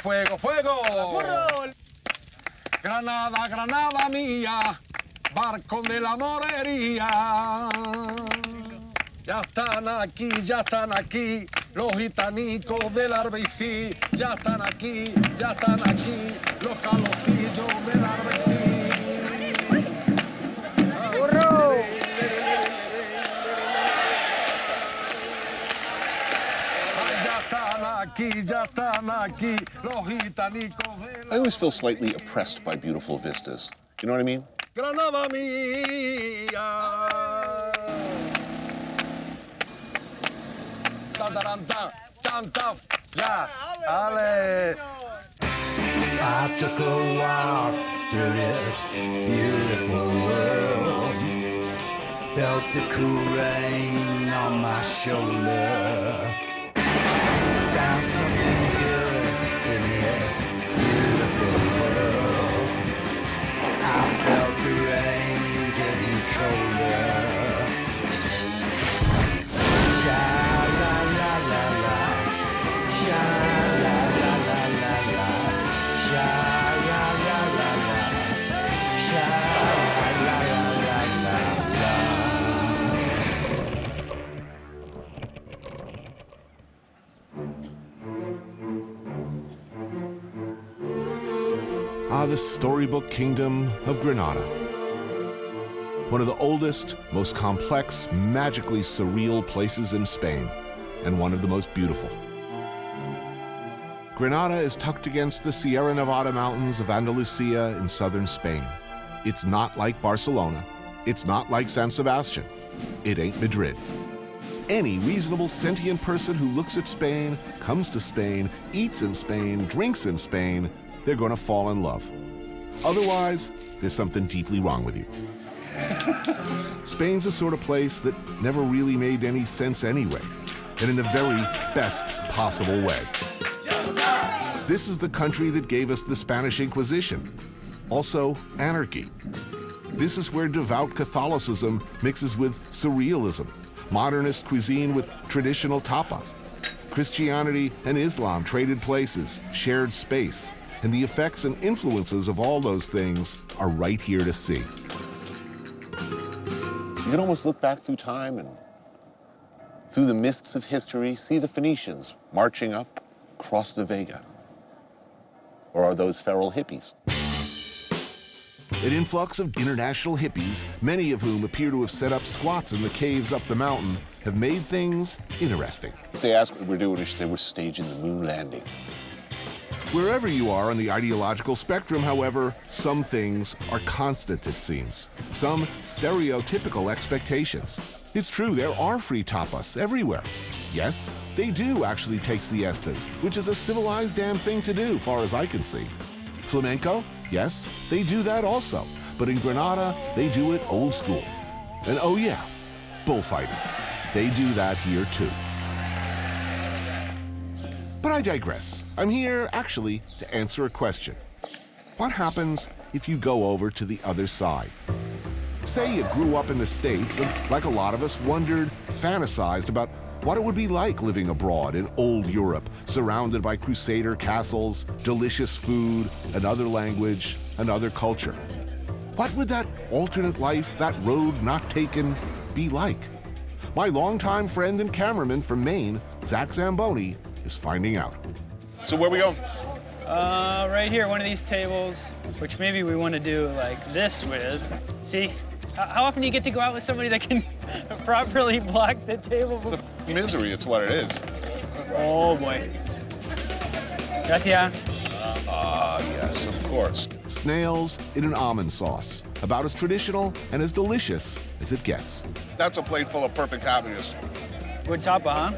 fuego, fuego. Granada, Granada mía, barco de la morería. Ya están aquí, los gitanicos del Arbecí. Ya están aquí, los calocillos del Arbecí. ¡Burro! Ya están aquí, los gitanicos del I always feel slightly oppressed by beautiful vistas. You know what I mean? Granada mía. Ya, ale. I took a walk through this beautiful world. Felt the cool rain on my shoulder. Found something good in this beautiful world. I felt the rain getting colder. Sha-la-la-la-la, sha-la-la-la-la-la, sha-la-la-la-la, sha-la-la-la-la-la. The storybook kingdom of Granada. One of the oldest, most complex, magically surreal places in Spain, and one of the most beautiful. Granada is tucked against the Sierra Nevada mountains of Andalusia in southern Spain. It's not like Barcelona. It's not like San Sebastian. It ain't Madrid. Any reasonable sentient person who looks at Spain, comes to Spain, eats in Spain, drinks in Spain, they're going to fall in love. Otherwise, there's something deeply wrong with you. Spain's the sort of place that never really made any sense anyway, and in the very best possible way. This is the country that gave us the Spanish Inquisition, also anarchy. This is where devout Catholicism mixes with surrealism, modernist cuisine with traditional tapas. Christianity and Islam traded places, shared space, and the effects and influences of all those things are right here to see. You can almost look back through time and through the mists of history, see the Phoenicians marching up across the Vega. Or are those feral hippies? An influx of international hippies, many of whom appear to have set up squats in the caves up the mountain, have made things interesting. If they ask what we're doing, we should say we're staging the moon landing. Wherever you are on the ideological spectrum, however, some things are constant, it seems. Some stereotypical expectations. It's true, there are free tapas everywhere. Yes, they do actually take siestas, which is a civilized damn thing to do, far as I can see. Flamenco? Yes, they do that also. But in Granada, they do it old school. And oh yeah, bullfighting. They do that here too. But I digress. I'm here, actually, to answer a question. What happens if you go over to the other side? Say you grew up in the States and, like a lot of us, wondered, fantasized about what it would be like living abroad in old Europe, surrounded by crusader castles, delicious food, another language, another culture. What would that alternate life, that road not taken, be like? My longtime friend and cameraman from Maine, Zach Zamboni, is finding out. So where we going? Right here, one of these tables, which maybe we want to do like this with. See, how often do you get to go out with somebody that can properly block the table? It's a misery, it's what it is. Oh boy. Gracias. Yes, of course. Snails in an almond sauce, about as traditional and as delicious as it gets. That's a plate full of perfect happiness. Good tapa, huh?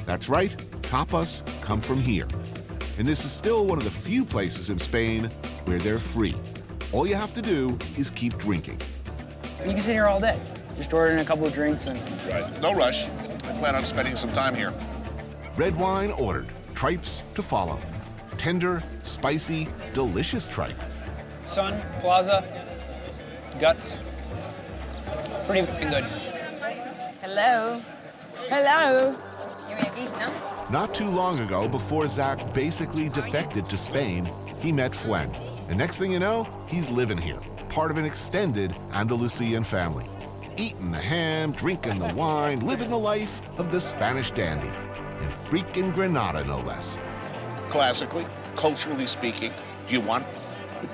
That's right, tapas come from here. And this is still one of the few places in Spain where they're free. All you have to do is keep drinking. You can sit here all day. Just ordering a couple of drinks and... Right. No rush. I plan on spending some time here. Red wine ordered, tripes to follow. Tender, spicy, delicious tripe. Sun, plaza, guts. Pretty good. Hello. Hello. Give me a kiss, no? Not too long ago, before Zach basically defected to Spain, he met Fuen. And next thing you know, he's living here, part of an extended Andalusian family. Eating the ham, drinking the wine, living the life of the Spanish dandy. In freaking Granada, no less. Classically, culturally speaking, do you want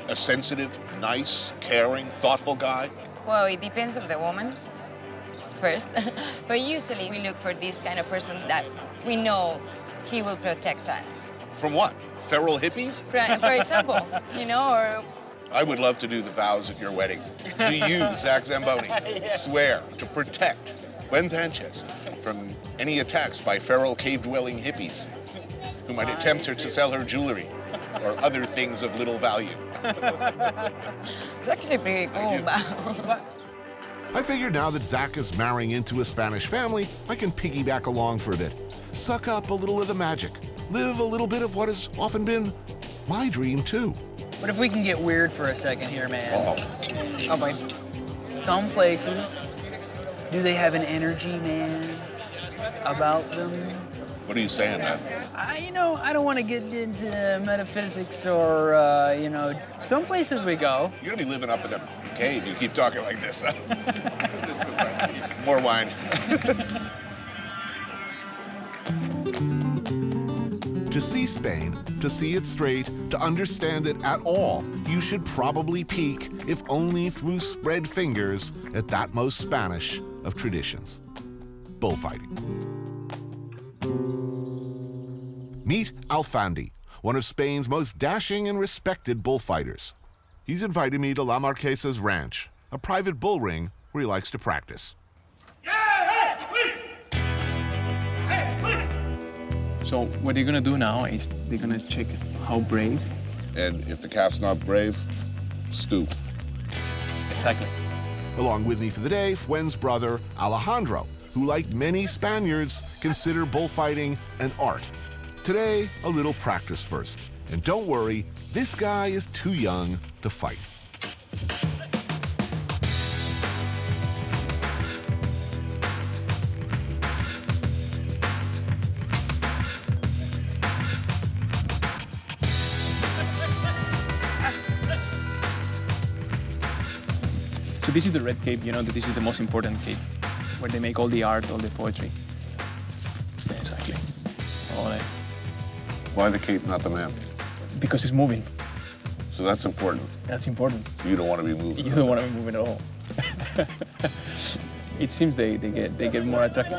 a sensitive, nice, caring, thoughtful guy? Well, it depends on the woman first. But usually we look for this kind of person that we know he will protect us. From what? Feral hippies? For example, you know, or I would love to do the vows at your wedding. Do you, Zach Zamboni, swear to protect Gwen Sanchez from any attacks by feral cave-dwelling hippies who might attempt her to sell her jewelry or other things of little value? it's actually pretty cool. I figured now that Zach is marrying into a Spanish family, I can piggyback along for a bit. Suck up a little of the magic. Live a little bit of what has often been my dream, too. But if we can get weird for a second here, man. Oh boy. Some places, do they have an energy, man, about them? What are you saying, man? I don't want to get into metaphysics or, some places we go. You're gonna be living up in a cave. You keep talking like this. More wine. To see Spain, to see it straight, to understand it at all, you should probably peek, if only through spread fingers, at that most Spanish of traditions: bullfighting. Meet Alfandi, one of Spain's most dashing and respected bullfighters. He's invited me to La Marquesa's ranch, a private bull ring where he likes to practice. So what they're gonna do now is they're gonna check how brave. And if the calf's not brave, stoop. Exactly. Along with me for the day, Fuen's brother, Alejandro, who, like many Spaniards, consider bullfighting an art. Today, a little practice first. And don't worry, this guy is too young to fight. So this is the red cave, you know, that this is the most important cave, where they make all the art, all the poetry. Yeah, exactly. All that. Why the cape, not the man? Because it's moving. So that's important. That's important. You don't want to be moving. You don't want to be moving at all. It seems they get more attractive.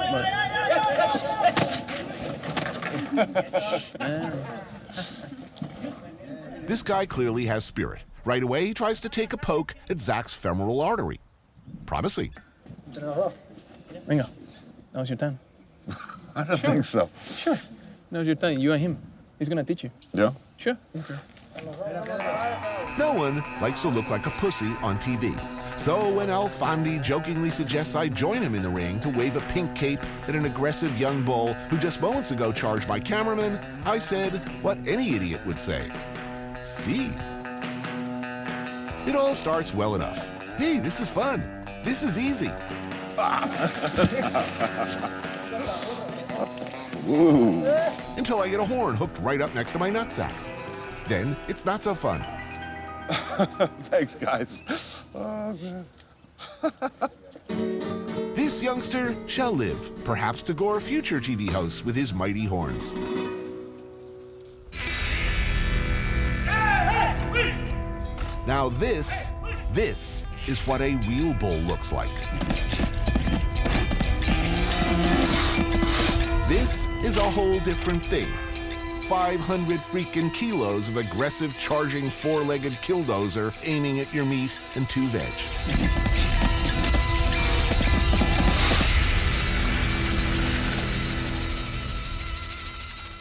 This guy clearly has spirit. Right away, he tries to take a poke at Zach's femoral artery. Promising. Venga, now's your time. I don't think so. Sure. Now's your time. You and him. He's gonna teach you. Yeah? Sure. No one likes to look like a pussy on TV. So when Alfandi jokingly suggests I join him in the ring to wave a pink cape at an aggressive young bull who just moments ago charged my cameraman, I said what any idiot would say. See? It all starts well enough. Hey, this is fun. This is easy. Ooh. Until I get a horn hooked right up next to my nutsack. Then it's not so fun. Thanks, guys. Oh, man. This youngster shall live, perhaps to gore future TV hosts with his mighty horns. Now this is what a real bull looks like. This is a whole different thing. 500 freaking kilos of aggressive charging four-legged killdozer aiming at your meat and two veg.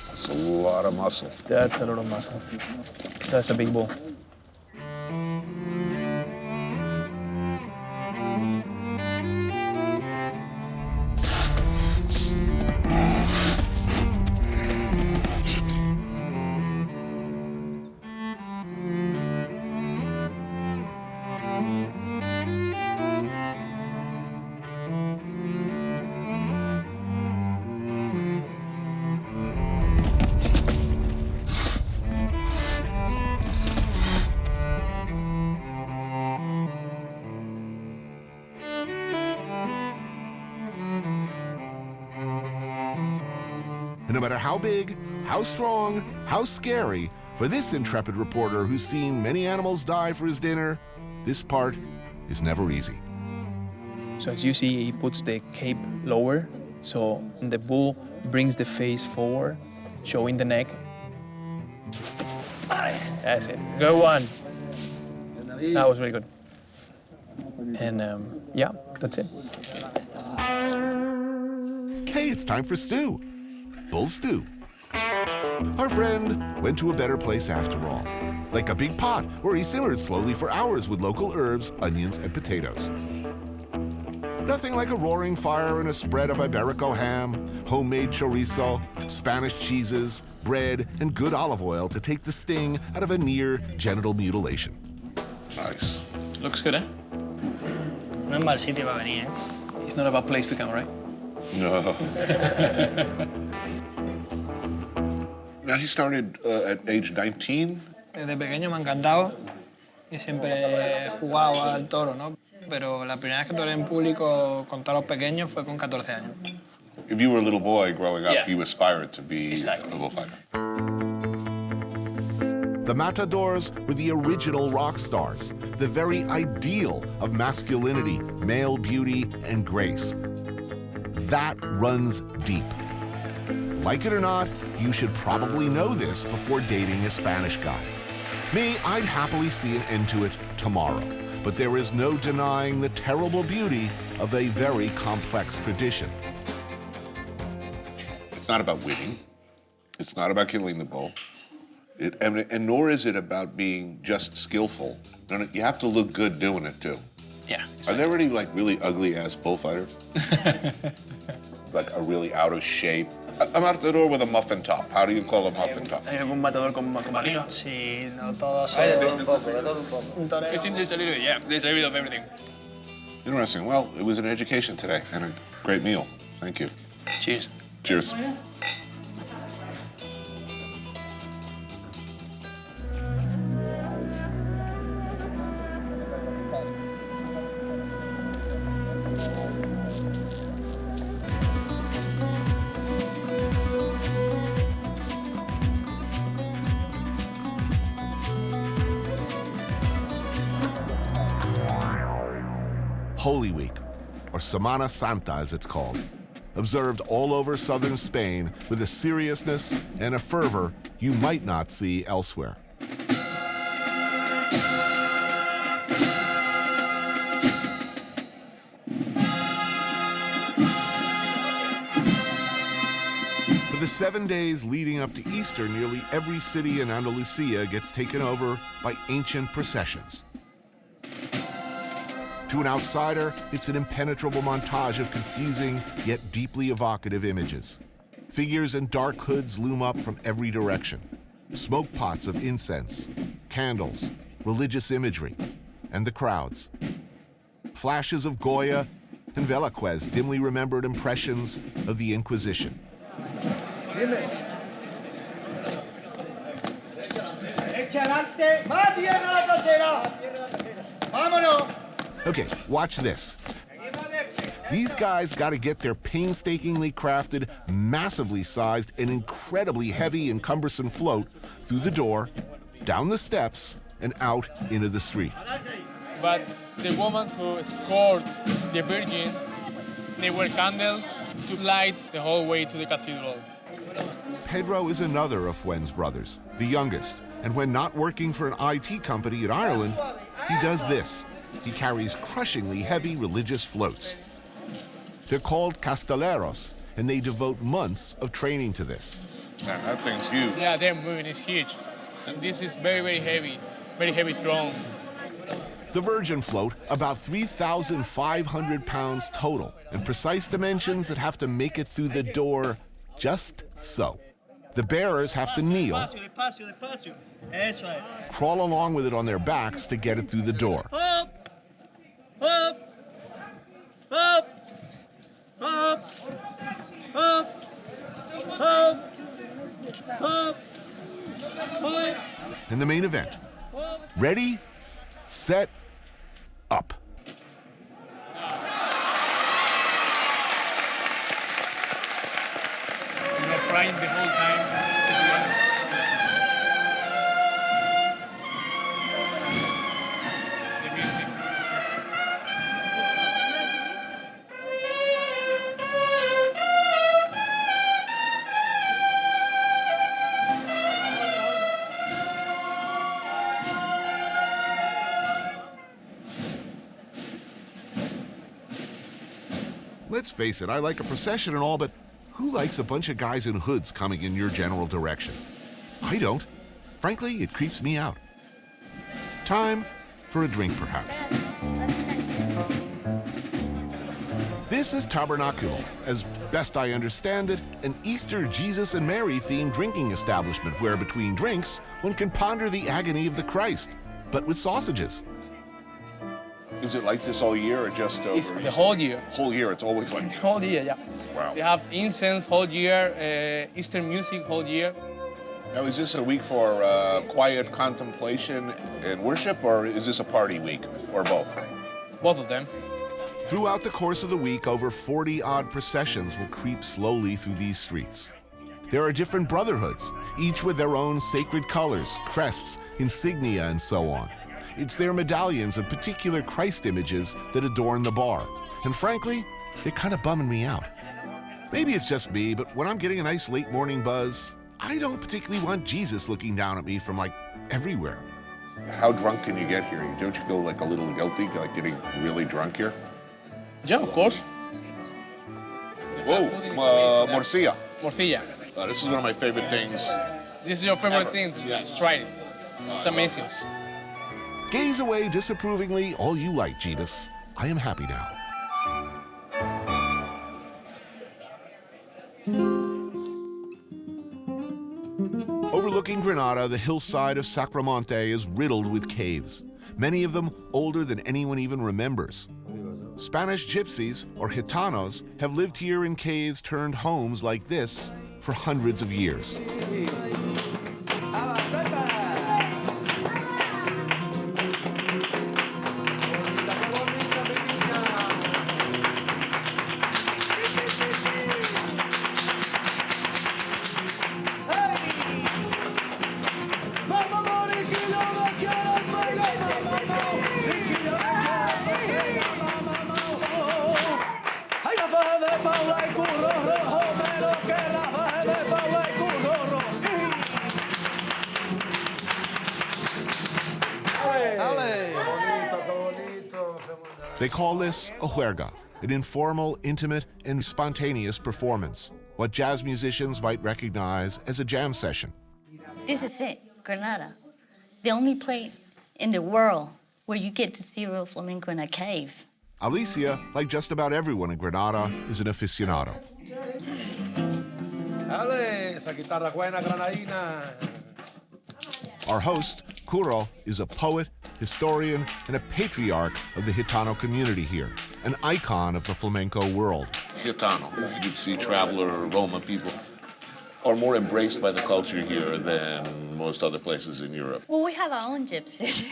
That's a lot of muscle. That's a lot of muscle. That's a big bull. And no matter how big, how strong, how scary, for this intrepid reporter who's seen many animals die for his dinner, this part is never easy. So as you see, he puts the cape lower, so the bull brings the face forward, showing the neck. That's it. Go one. That was really good. And yeah, that's it. Hey, it's time for stew. Bull stew. Our friend went to a better place after all, like a big pot where he simmered slowly for hours with local herbs, onions, and potatoes. Nothing like a roaring fire and a spread of Iberico ham, homemade chorizo, Spanish cheeses, bread, and good olive oil to take the sting out of a near genital mutilation. Nice. Looks good, eh? No es mal sitio para venir, ¿eh? It's not a bad place to come, right? No. Now, he started at age 19. Desde pequeño me ha encantado y siempre he jugado al toro, ¿no? Pero la primera vez que toré en público con toros pequeños fue con 14 años. If you were a little boy growing up, Yeah. you aspired to be Exactly. a bullfighter. The matadors were the original rock stars, the very ideal of masculinity, male beauty, and grace. That runs deep. Like it or not, you should probably know this before dating a Spanish guy. Me, I'd happily see an end to it tomorrow, but there is no denying the terrible beauty of a very complex tradition. It's not about winning. It's not about killing the bull. And nor is it about being just skillful. No, you have to look good doing it too. Yeah. Are there any like really ugly ass bullfighters? Like a really out of shape? A matador with a muffin top. How do you call a muffin top? ¿Hay algún matador con barriga? Sí, no todos son... Un torero. There's a little bit, yeah. There's a bit of everything. Interesting. Well, it was an education today and a great meal. Thank you. Cheers. Cheers. Holy Week, or Semana Santa as it's called, observed all over southern Spain with a seriousness and a fervor you might not see elsewhere. For the 7 days leading up to Easter, nearly every city in Andalusia gets taken over by ancient processions. To an outsider, it's an impenetrable montage of confusing yet deeply evocative images. Figures in dark hoods loom up from every direction. Smoke pots of incense, candles, religious imagery, and the crowds. Flashes of Goya and Velázquez dimly remembered impressions of the Inquisition. Okay, watch this. These guys got to get their painstakingly crafted, massively sized, and incredibly heavy and cumbersome float through the door, down the steps, and out into the street. But the women who escort the Virgin, they wear candles to light the whole way to the cathedral. Pedro is another of Fuen's brothers, the youngest, and when not working for an IT company in Ireland, he does this. He carries crushingly heavy religious floats. They're called castelleros, and they devote months of training to this. Man, that thing's huge. Yeah, they're moving, it's huge. And this is very heavy throne. The Virgin float, about 3,500 pounds total, and precise dimensions that have to make it through the door just so. The bearers have to kneel, crawl along with it on their backs to get it through the door. And the main event. Ready, set, up. We're frying the Let's face it, I like a procession and all, but who likes a bunch of guys in hoods coming in your general direction? I don't. Frankly, it creeps me out. Time for a drink, perhaps. This is Tabernaculum, as best I understand it, an Easter Jesus and Mary themed drinking establishment where between drinks, one can ponder the agony of the Christ, but with sausages. Is it like this all year or just over? It's the whole year. Whole year, it's always like this. Whole year, yeah. Wow. They have incense whole year, Easter music whole year. Now, is this a week for quiet contemplation and worship, or is this a party week, or both? Both of them. Throughout the course of the week, over 40-odd processions will creep slowly through these streets. There are different brotherhoods, each with their own sacred colors, crests, insignia, and so on. It's their medallions and particular Christ images that adorn the bar. And frankly, they're kind of bumming me out. Maybe it's just me, but when I'm getting a nice late morning buzz, I don't particularly want Jesus looking down at me from, like, everywhere. How drunk can you get here? Don't you feel like a little guilty, like getting really drunk here? Yeah, of course. Whoa, morcilla. Morcilla. This is one of my favorite things. This is your favorite Ever. thing? Yes. Try it. It's amazing. Gaze away disapprovingly all you like, Jeebus. I am happy now. Overlooking Granada, the hillside of Sacromonte is riddled with caves, many of them older than anyone even remembers. Spanish gypsies, or gitanos, have lived here in caves turned homes like this for hundreds of years. They call this a juerga, an informal, intimate, and spontaneous performance, what jazz musicians might recognize as a jam session. This is it, Granada. The only place in the world where you get to see real flamenco in a cave. Alicia, like just about everyone in Granada, is an aficionado. Dale, esa guitarra buena granadina. Our host, Curo, is a poet, historian, and a patriarch of the Gitano community here, an icon of the flamenco world. Gitano, gypsy, traveler, Roma people, are more embraced by the culture here than most other places in Europe. Well, we have our own gypsies.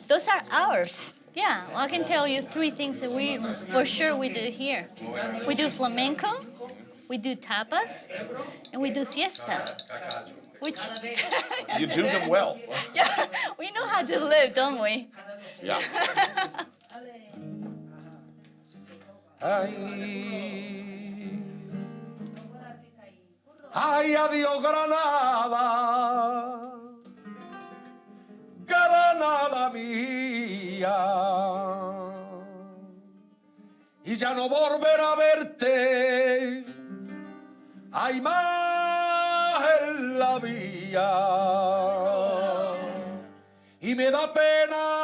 Those are ours. Yeah, well, I can tell you 3 things that we do here. We do flamenco, we do tapas, and we do siesta. Which You do them well. yeah, we know how to live, don't we? Yeah. Ay, ay, adiós Granada, Granada mía, y ya no volveré a verte, ay más en la vía, y me da pena.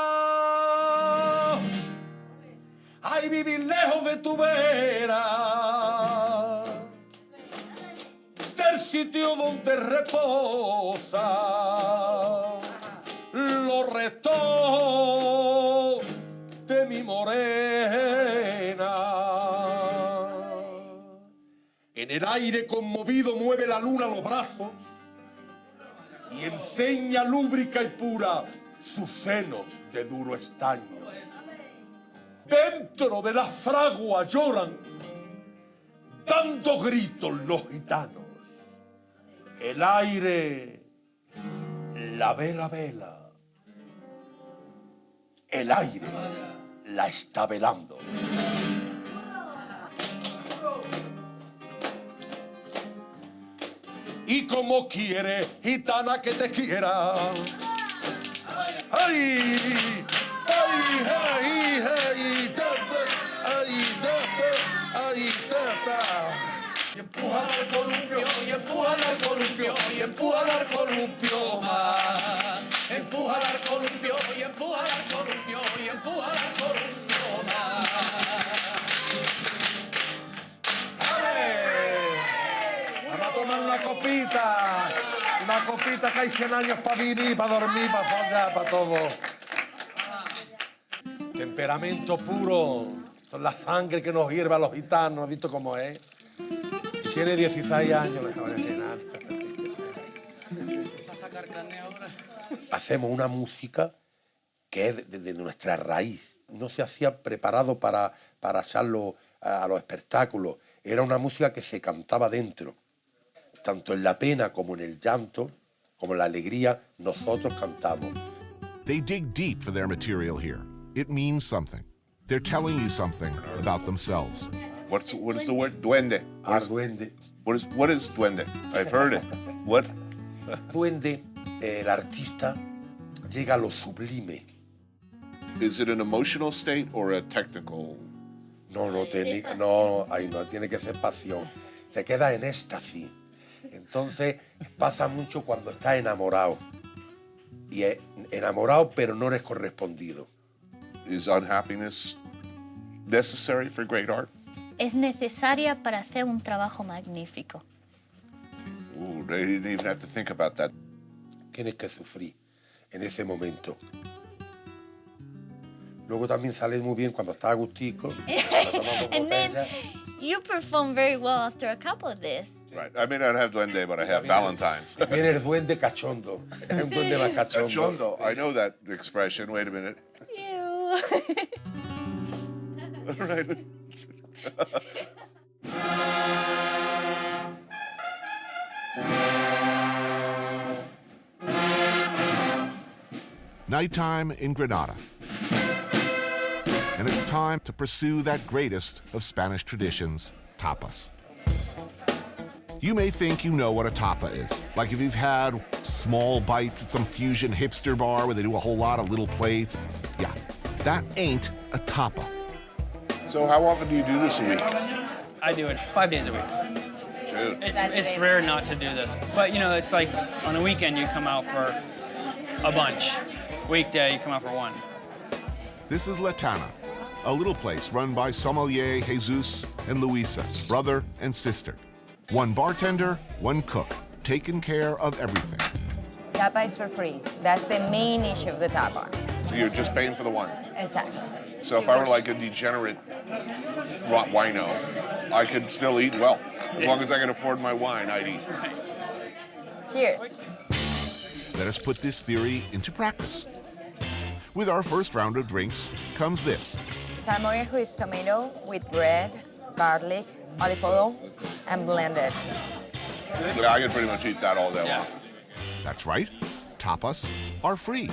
Ay, vivir lejos de tu vera, del sitio donde reposa los restos de mi morena. En el aire conmovido mueve la luna los brazos y enseña lúbrica y pura sus senos de duro estaño. Dentro de la fragua lloran, dando gritos los gitanos. El aire, la vela vela. El aire la está velando. Y como quiere, gitana, que te quiera. ¡Ay! ¡Ay, ay, ay! ¡Ay, ay! la copita que hay 100 años para vivir, para dormir, para follar, para todo. Temperamento puro, son la sangre que nos hierve a los gitanos, ¿has visto cómo es? Tiene 16 años, mejor que nada. Hacemos una música que es de nuestra raíz. No se hacía preparado para echarlo a los espectáculos. Era una música que se cantaba dentro. Tanto en la pena como en el llanto, como en la alegría, nosotros cantamos. They dig deep for their material here. It means something. They're telling you something about themselves. What is the word? Duende. Duende. What is duende? I've heard it. What? Duende, el artista llega a lo sublime. Is it an emotional state or a technical? No, tiene que ser pasión. Se queda en éxtasis. Entonces pasa mucho cuando estás enamorado. Y es enamorado, pero no eres correspondido. Is unhappiness necessary for great art? Es necesaria para hacer un trabajo magnífico. Ooh, they didn't even have to think about that. Tienes que sufrir en ese momento. Luego también sale muy bien cuando estás agustico. And then you perform very well after a couple of this. Right. I may not have duende, but I have Valentine's. Viene el duende cachondo. Es un duende más cachondo. Cachondo. I know that expression. Wait a minute. Ew. All right. Nighttime in Granada. And it's time to pursue that greatest of Spanish traditions, tapas. You may think you know what a tapa is. Like if you've had small bites at some fusion hipster bar where they do a whole lot of little plates. Yeah, that ain't a tapa. So how often do you do this a week? I do it 5 days a week. Dude. It's rare not to do this. But, you know, it's like on a weekend you come out for a bunch. Weekday, you come out for one. This is La Tana, a little place run by sommelier Jesus and Luisa, brother and sister. One bartender, one cook, taking care of everything. Tapa is for free. That's the main issue of the tapa. So you're just paying for the wine. Exactly. So if I were like a degenerate rot wino, I could still eat well. As long as I can afford my wine, I'd eat. Cheers. Let us put this theory into practice. With our first round of drinks comes this. Salmorejo is tomato with bread, garlic, olive oil, and blended. Yeah, I could pretty much eat that all day long. That's right, tapas are free.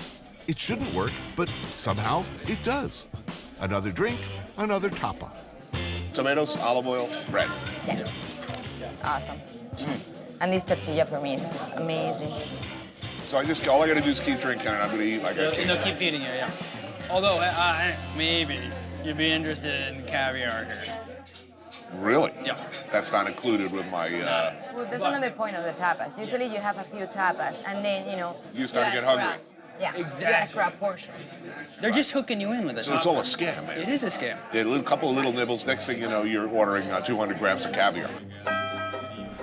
It shouldn't work, but somehow it does. Another drink, another tapa. Tomatoes, olive oil, bread. Yeah. Awesome. And this tortilla for me is just amazing. So all I gotta do is keep drinking and I'm gonna eat like a king. They'll keep feeding you, yeah. Although, maybe you'd be interested in caviar here. Really? Yeah. That's not included with my, Well, that's another point of the tapas. Usually you have a few tapas, and then, you know... You start to get ask for hungry. Yeah, Exactly. you ask for a portion. They're just hooking you in with it. So it's all a scam, man. It is a scam. A couple of little nibbles, next thing you know, you're ordering 200 grams of caviar.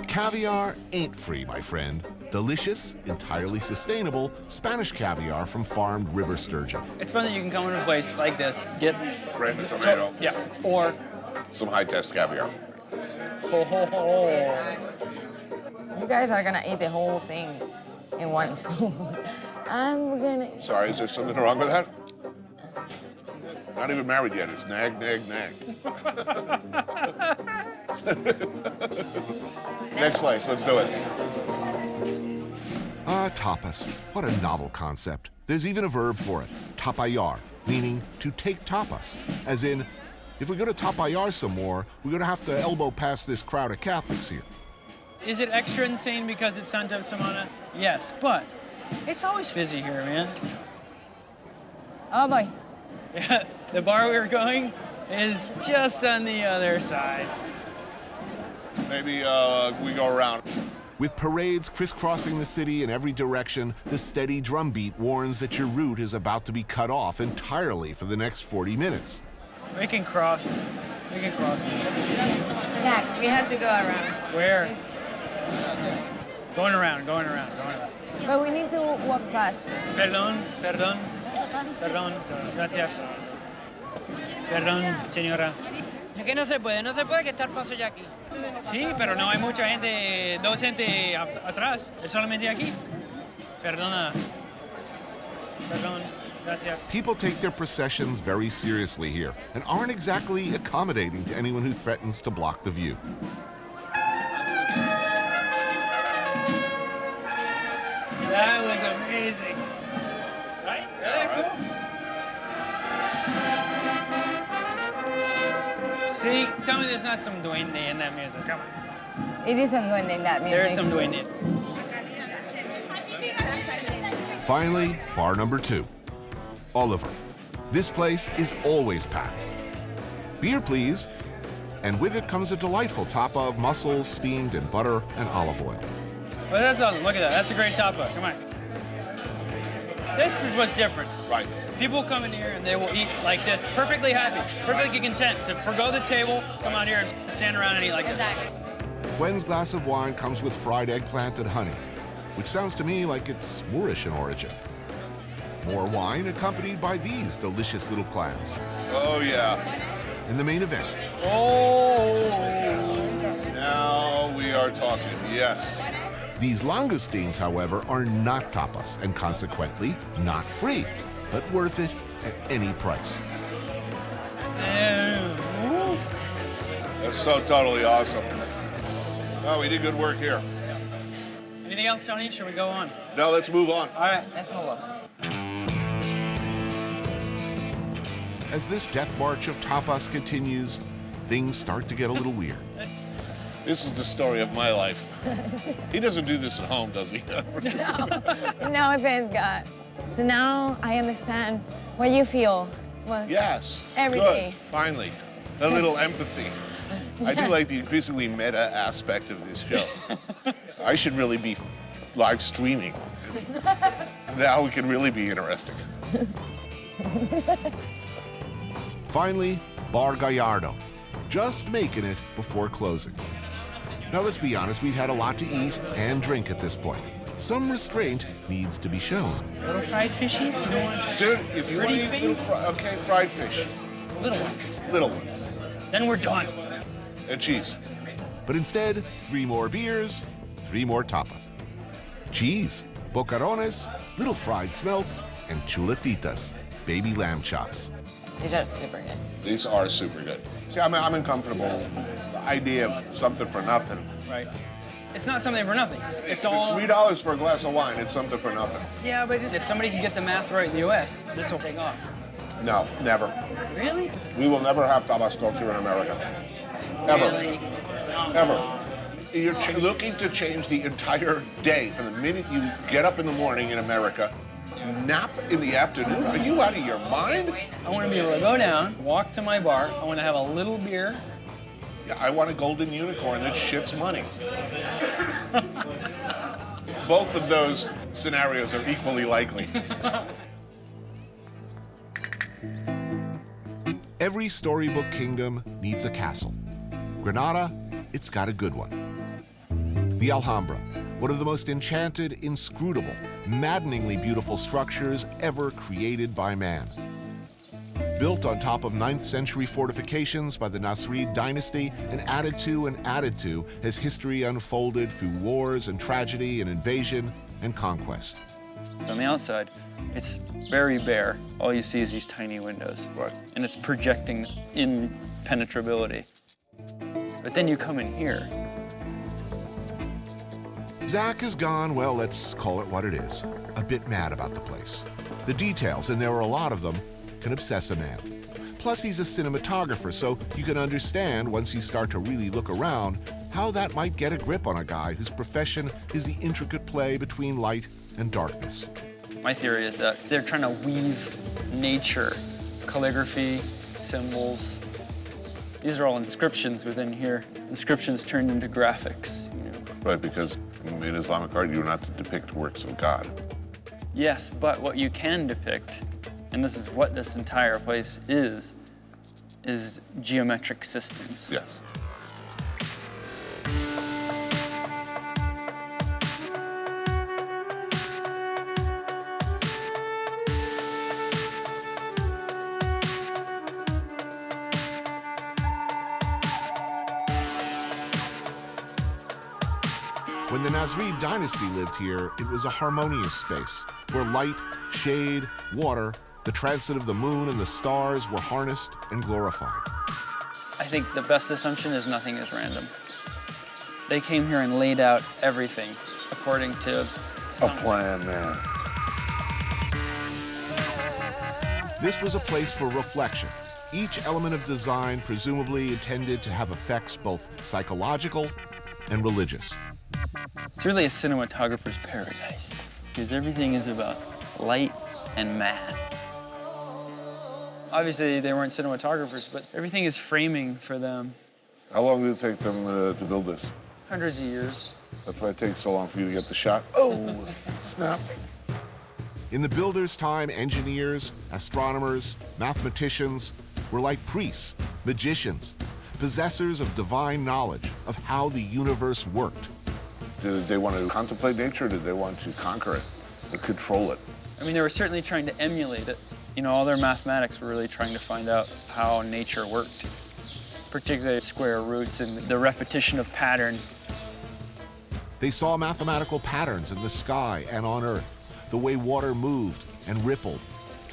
Caviar ain't free, my friend. Delicious, entirely sustainable Spanish caviar from farmed river sturgeon. It's fun that you can come into a place like this, get... Bread and tomato. Yeah, or... Some high-test caviar. Ho, ho, ho. You guys are gonna eat the whole thing in one spoon. I'm gonna... Sorry, is there something wrong with that? Not even married yet. It's nag, nag, nag. Next place, let's do it. Tapas. What a novel concept. There's even a verb for it, tapayar, meaning to take tapas. As in, if we go to tapayar some more, we're gonna have to elbow past this crowd of Catholics here. Is it extra insane because it's Santa Semana? Yes, but it's always busy here, man. Oh boy. Yeah, the bar we were going is just on the other side. Maybe we go around. With parades crisscrossing the city in every direction, the steady drumbeat warns that your route is about to be cut off entirely for the next 40 minutes. We can cross. We can cross. Zach, we have to go around. Where? Going around, going around, going around. But we need to walk fast. Perdón, perdón, perdón, gracias. Perdón, señora. Es que no se puede que está el paso ya aquí. Sí, pero no hay mucha gente, dos gente atrás, es solamente aquí. Perdona. Perdón, gracias. People take their processions very seriously here and aren't exactly accommodating to anyone who threatens to block the view. That was amazing. Right? Really cool. See, tell me there's not some duende in that music. Come on. It is some duende in that music. There's some duende. Finally, bar number 2. Oliver. This place is always packed. Beer, please. And with it comes a delightful tapa of mussels steamed in butter and olive oil. Well, that's awesome. Look at that. That's a great tapa. Come on. This is what's different. Right. People come in here and they will eat like this, perfectly happy, perfectly content to forgo the table, come out here and stand around and eat like Exactly. Gwen's glass of wine comes with fried eggplant and honey, which sounds to me like it's Moorish in origin. More wine accompanied by these delicious little clams. Oh, yeah. In the main event, this. Oh. Now we are talking, yes. these langoustines, however, are not tapas and consequently not free, but worth it at any price. That's so totally awesome. Oh, we did good work here. Anything else, Tony? Should we go on? Now let's move on. All right. Let's move on. As this death march of tapas continues, things start to get a little weird. This is the story of my life. He doesn't do this at home, does he? No, thank God. So now I understand what you feel. Well, Yes. Every Good. day. Finally. A little empathy. I do like the increasingly meta aspect of this show. I should really be live streaming. Now it can really be interesting. Finally, Bar Gallardo, just making it before closing. Now let's be honest, we've had a lot to eat and drink at this point. Some restraint needs to be shown. Little fried fishies? You don't want Dude, if you want Pretty to eat little fried fish. little ones. Little ones. Then we're done. And cheese. But instead, 3 more beers, 3 more tapas. Cheese, bocarones, little fried smelts, and chuletitas, baby lamb chops. these are super good. These are super good. See, I'm uncomfortable. The idea of something for nothing. Right. It's not something for nothing. It's It's all. $3 for a glass of wine. It's something for nothing. Yeah, but if somebody can get the math right in the U.S., this will take off. No, never. Really? We will never have tapas culture in America. Ever. Really? Ever. You're looking to change the entire day from the minute you get up in the morning in America, nap in the afternoon. Are you out of your mind? I want to be able to go down, walk to my bar. I want to have a little beer. Yeah, I want a golden unicorn that shits money. Both of those scenarios are equally likely. Every storybook kingdom needs a castle. Granada, it's got a good one. The Alhambra, one of the most enchanted, inscrutable, maddeningly beautiful structures ever created by man. Built on top of 9th century fortifications by the Nasrid dynasty and added to as history unfolded through wars and tragedy and invasion and conquest. On the outside, it's very bare. All you see is these tiny windows. Right. And it's projecting impenetrability. But then you come in here. Zach has gone, well, let's call it what it is, a bit mad about the place. The details, and there are a lot of them, can obsess a man. Plus, he's a cinematographer, so you can understand, once you start to really look around, how that might get a grip on a guy whose profession is the intricate play between light and darkness. My theory is that they're trying to weave nature, calligraphy, symbols. These are all inscriptions within here. Inscriptions turned into graphics, you know. Right, because in Islamic art, you're not to depict works of God. Yes, but what you can depict, and this is what this entire place is geometric systems. Yes. When the Nasrid dynasty lived here, it was a harmonious space where light, shade, water, the transit of the moon and the stars were harnessed and glorified. I think the best assumption is nothing is random. They came here and laid out everything according to A plan, man. This was a place for reflection. Each element of design presumably intended to have effects both psychological and religious. It's really a cinematographer's paradise because everything is about light and mad. Obviously, they weren't cinematographers, but everything is framing for them. How long did it take them to build this? Hundreds of years. That's why it takes so long for you to get the shot. Oh, snap. In the builders' time, engineers, astronomers, mathematicians were like priests, magicians, possessors of divine knowledge of how the universe worked. Did they want to contemplate nature, or did they want to conquer it or control it? I mean, they were certainly trying to emulate it. You know, all their mathematics were really trying to find out how nature worked, particularly square roots and the repetition of pattern. They saw mathematical patterns in the sky and on Earth, the way water moved and rippled,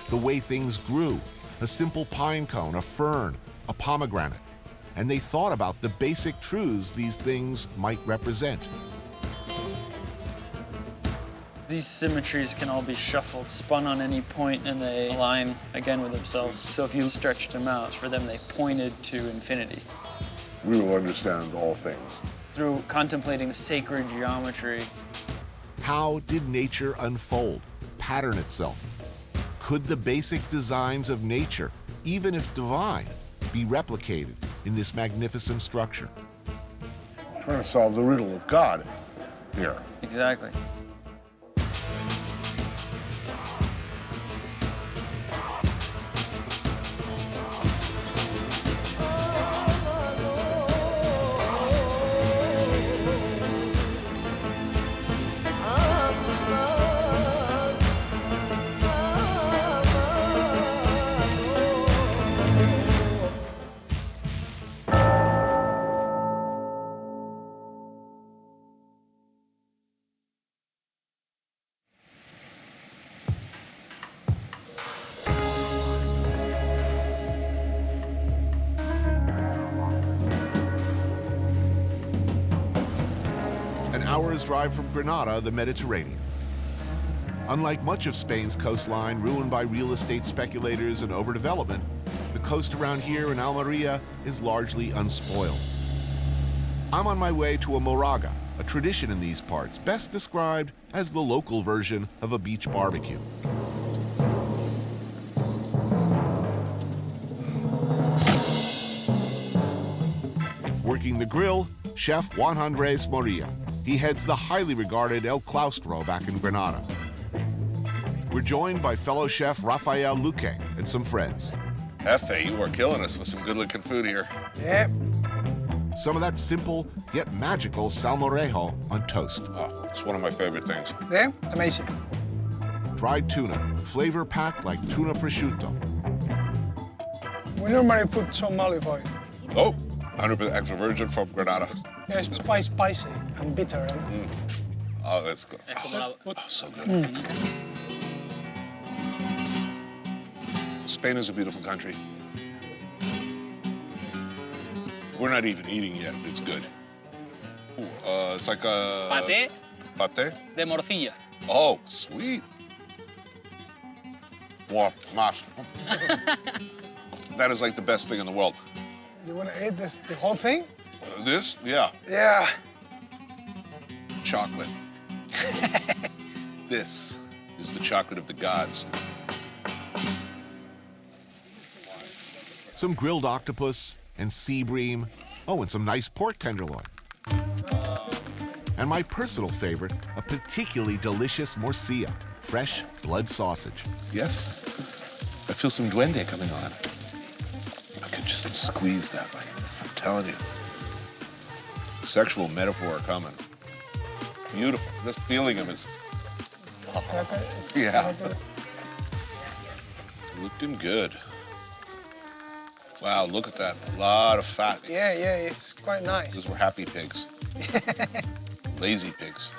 the way things grew, a simple pine cone, a fern, a pomegranate. And they thought about the basic truths these things might represent. These symmetries can all be shuffled, spun on any point, and they align again with themselves. So if you stretched them out, for them they pointed to infinity. We will understand all things. Through contemplating sacred geometry. How did nature unfold, pattern itself? Could the basic designs of nature, even if divine, be replicated in this magnificent structure? Trying to solve the riddle of God here. Exactly. Hour's drive from Granada, the Mediterranean. Unlike much of Spain's coastline ruined by real estate speculators and overdevelopment, the coast around here in Almeria is largely unspoiled. I'm on my way to a moraga, a tradition in these parts best described as the local version of a beach barbecue. Working the grill, Chef Juan Andres Moria. He heads the highly regarded El Claustro back in Granada. We're joined by fellow chef Rafael Luque and some friends. Hefe, you are killing us with some good-looking food here. Yep. Some of that simple yet magical salmorejo on toast. Oh, it's one of my favorite things. Yeah, amazing. Dried tuna, flavor-packed like tuna prosciutto. We normally put some olive oil. Oh, 100% extra virgin from Granada. Yeah, it's quite spicy and bitter. Oh, that's good. Oh, so good. Spain is a beautiful country. We're not even eating yet. It's good. Ooh, it's like a... Paté. Paté? De morcilla. Oh, sweet. Wow, mas. That is like the best thing in the world. You want to eat this, the whole thing? This? Yeah. Yeah. Chocolate. This is the chocolate of the gods. Some grilled octopus and sea bream. Oh, and some nice pork tenderloin. And my personal favorite, a particularly delicious morcilla, fresh blood sausage. Yes. I feel some duende coming on. I could just squeeze that like this. I'm telling you. Sexual metaphor coming. Beautiful. Just feeling him is... Yeah. Looking good. Wow, look at that. A lot of fat. Yeah, it's quite nice. Those were happy pigs. Lazy pigs.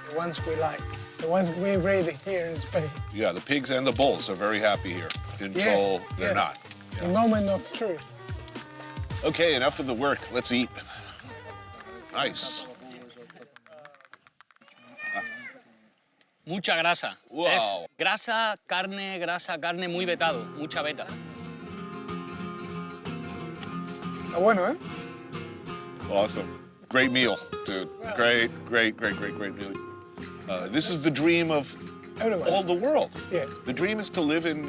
The ones we like. The ones we raise here in Spain. Yeah, the pigs and the bulls are very happy here until they're not. The moment of truth. Okay, enough of the work. Let's eat. Nice. Mucha grasa. Wow. Es grasa, carne muy vetado. Mucha beta. Está bueno, ¿eh? Awesome. Great meal, dude. Great meal. This is the dream of Everybody. all the world. Yeah. The dream is to live in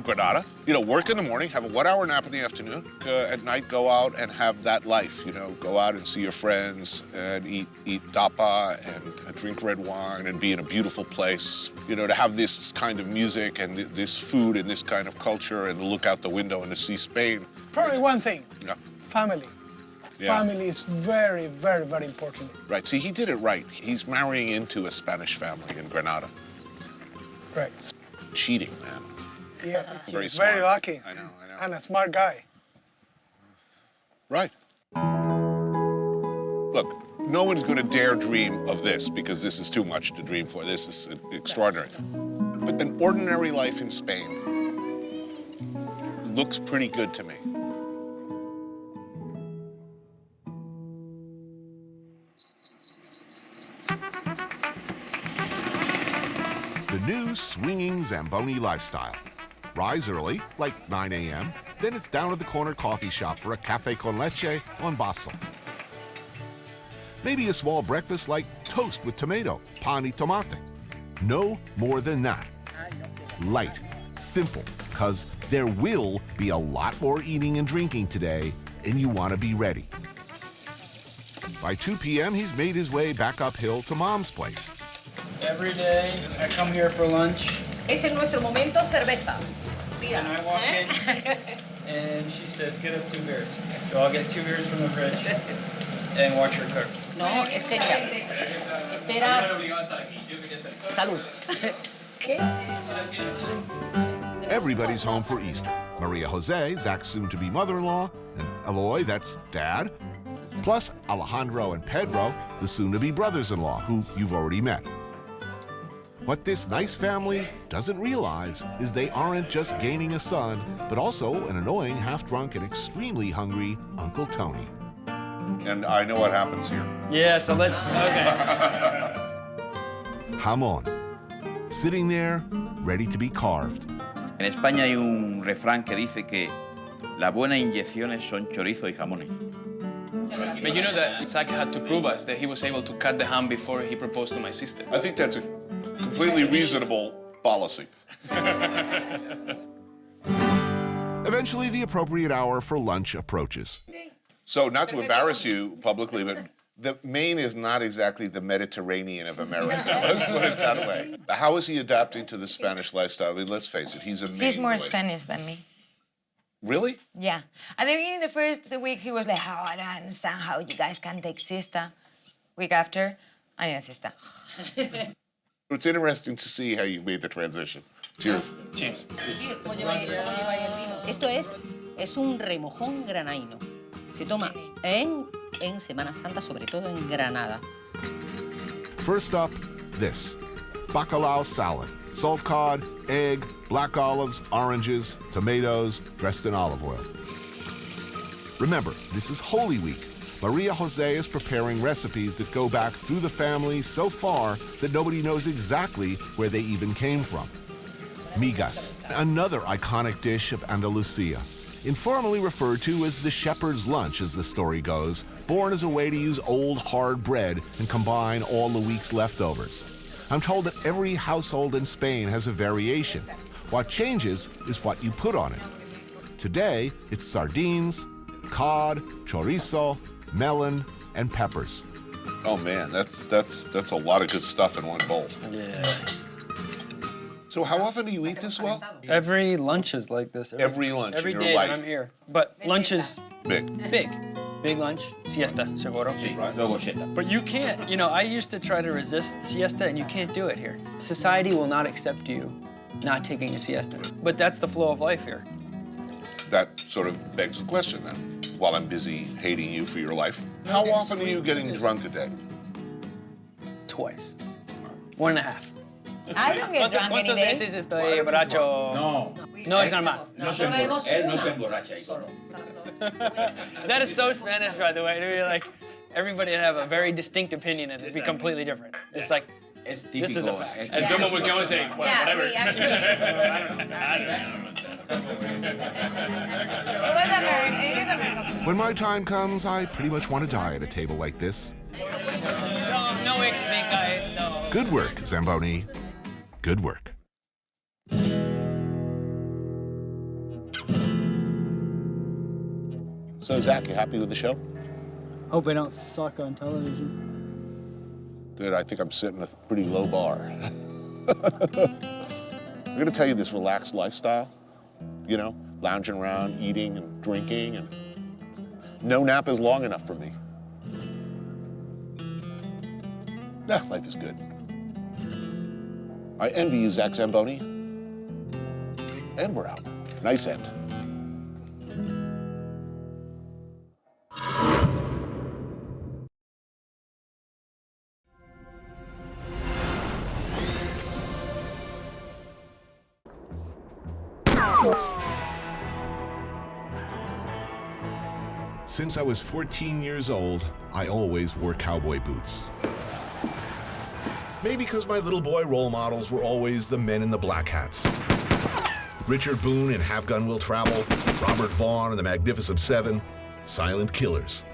Granada. You know, work in the morning, have a 1-hour nap in the afternoon. At night, go out and have that life. You know, go out and see your friends and eat tapa and drink red wine and be in a beautiful place. You know, to have this kind of music and this food and this kind of culture and look out the window and to see Spain. Probably one thing. Yeah. Family. Yeah. Family is very, very, very important. Right. See, he did it right. He's marrying into a Spanish family in Granada. Right. Cheating, man. Yeah. Very He's smart. very lucky. I know. And a smart guy. Right. Look, no one's going to dare dream of this because this is too much to dream for. This is extraordinary. But an ordinary life in Spain looks pretty good to me. The new swinging Zamboni lifestyle. Rise early, like 9 a.m., then it's down to the corner coffee shop for a café con leche on Basel. Maybe a small breakfast like toast with tomato, pan y tomate. No more than that. Light, simple, because there will be a lot more eating and drinking today, and you want to be ready. By 2 p.m., he's made his way back uphill to Mom's place. Every day I come here for lunch. Este es nuestro momento cerveza. And I walk in and she says, get us 2 beers. So I'll get 2 beers from the fridge and watch her cook. No, es que mira. Espera. Salud. Everybody's home for Easter. Maria Jose, Zach's soon-to-be mother-in-law, and Eloy, that's Dad, plus Alejandro and Pedro, the soon-to-be brothers-in-law, who you've already met. What this nice family doesn't realize is they aren't just gaining a son, but also an annoying, half-drunk, and extremely hungry Uncle Tony. And I know what happens here. Yeah, so let's, okay. Jamón. Sitting there, ready to be carved. En España hay un refrán que dice que las buenas inyecciones son chorizo y jamón. But you know that Zach had to prove us that he was able to cut the ham before he proposed to my sister. I think that's a completely reasonable policy. Eventually, the appropriate hour for lunch approaches. So, not to embarrass you publicly, but the Maine is not exactly the Mediterranean of America. Let's put it that way. How is he adapting to the Spanish lifestyle? I mean, let's face it, he's a Maine He's more boy. Spanish than me. Really? Yeah. At the beginning, the first week, he was like, oh, I don't understand how you guys can take siesta. Week after, I need a siesta. It's interesting to see how you made the transition. Cheers. Cheers. Esto es un remojón granaíno. Se toma en Semana Santa, sobre todo en Granada. First up, this. Bacalao salad. Salt cod, egg, black olives, oranges, tomatoes, dressed in olive oil. Remember, this is Holy Week. Maria Jose is preparing recipes that go back through the family so far that nobody knows exactly where they even came from. Migas, another iconic dish of Andalusia. Informally referred to as the shepherd's lunch, as the story goes, born as a way to use old hard bread and combine all the week's leftovers. I'm told that every household in Spain has a variation. What changes is what you put on it. Today, it's sardines, cod, chorizo, melon, and peppers. Oh man, that's a lot of good stuff in one bowl. Yeah. So how often do you eat this well? Every lunch is like this. Every lunch Every in your day life. that I'm here. But lunch is Big. big lunch, siesta, seguro. Sí, luego siesta. But you can't, you know, I used to try to resist siesta and you can't do it here. Society will not accept you not taking a siesta. But that's the flow of life here. That sort of begs the question then. While I'm busy hating you for your life, how often are you getting drunk a day? twice. 1.5. I don't get drunk any ¿Cuántas day. veces estoy borracho? No. No es normal. Él no se emborracha ahí. That is so Spanish, by the way. To be like, everybody have a very distinct opinion and it'd be completely different. It's like, Es this is a típico. fact. And someone would go and say, well, Yeah, whatever. we actually. It was American. It is American. When my time comes, I pretty much want to die at a table like this. No XB, guys, no. Good work, Zamboni. Good work. So, Zach, you happy with the show? Hope I don't suck on television. Dude, I think I'm setting a pretty low bar. I'm gonna tell you this relaxed lifestyle, you know, lounging around, eating and drinking, and no nap is long enough for me. Nah, life is good. I envy you, Zach Zamboni. And we're out. Nice end. Since I was 14 years old, I always wore cowboy boots. Maybe because my little boy role models were always the men in the black hats. Richard Boone in Have Gun Will Travel, Robert Vaughn in The Magnificent Seven, silent killers.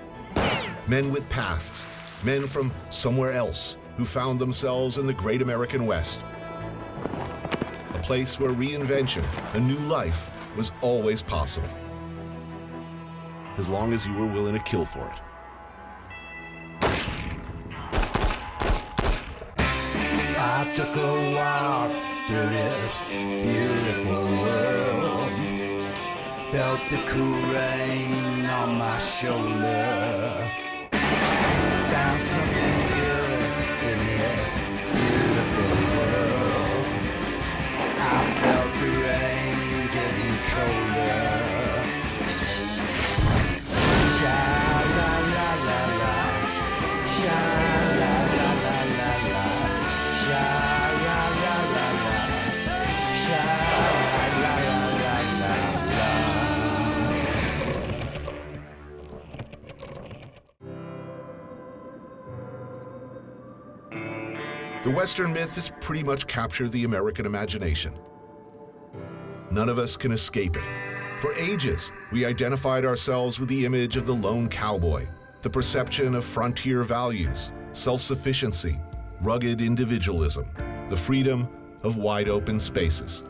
Men with pasts, men from somewhere else who found themselves in the great American West. A place where reinvention, a new life, was always possible. As long as you were willing to kill for it. I took a walk through this beautiful world. Felt the cool rain on my shoulder. Found something good in this beautiful world. I felt the rain getting colder. Sha la la la la, sha la la la la la, sha la la la la, sha la la la la. The Western myth has pretty much captured the American imagination. None of us can escape it. For ages, we identified ourselves with the image of the lone cowboy, the perception of frontier values, self-sufficiency, rugged individualism, the freedom of wide open spaces.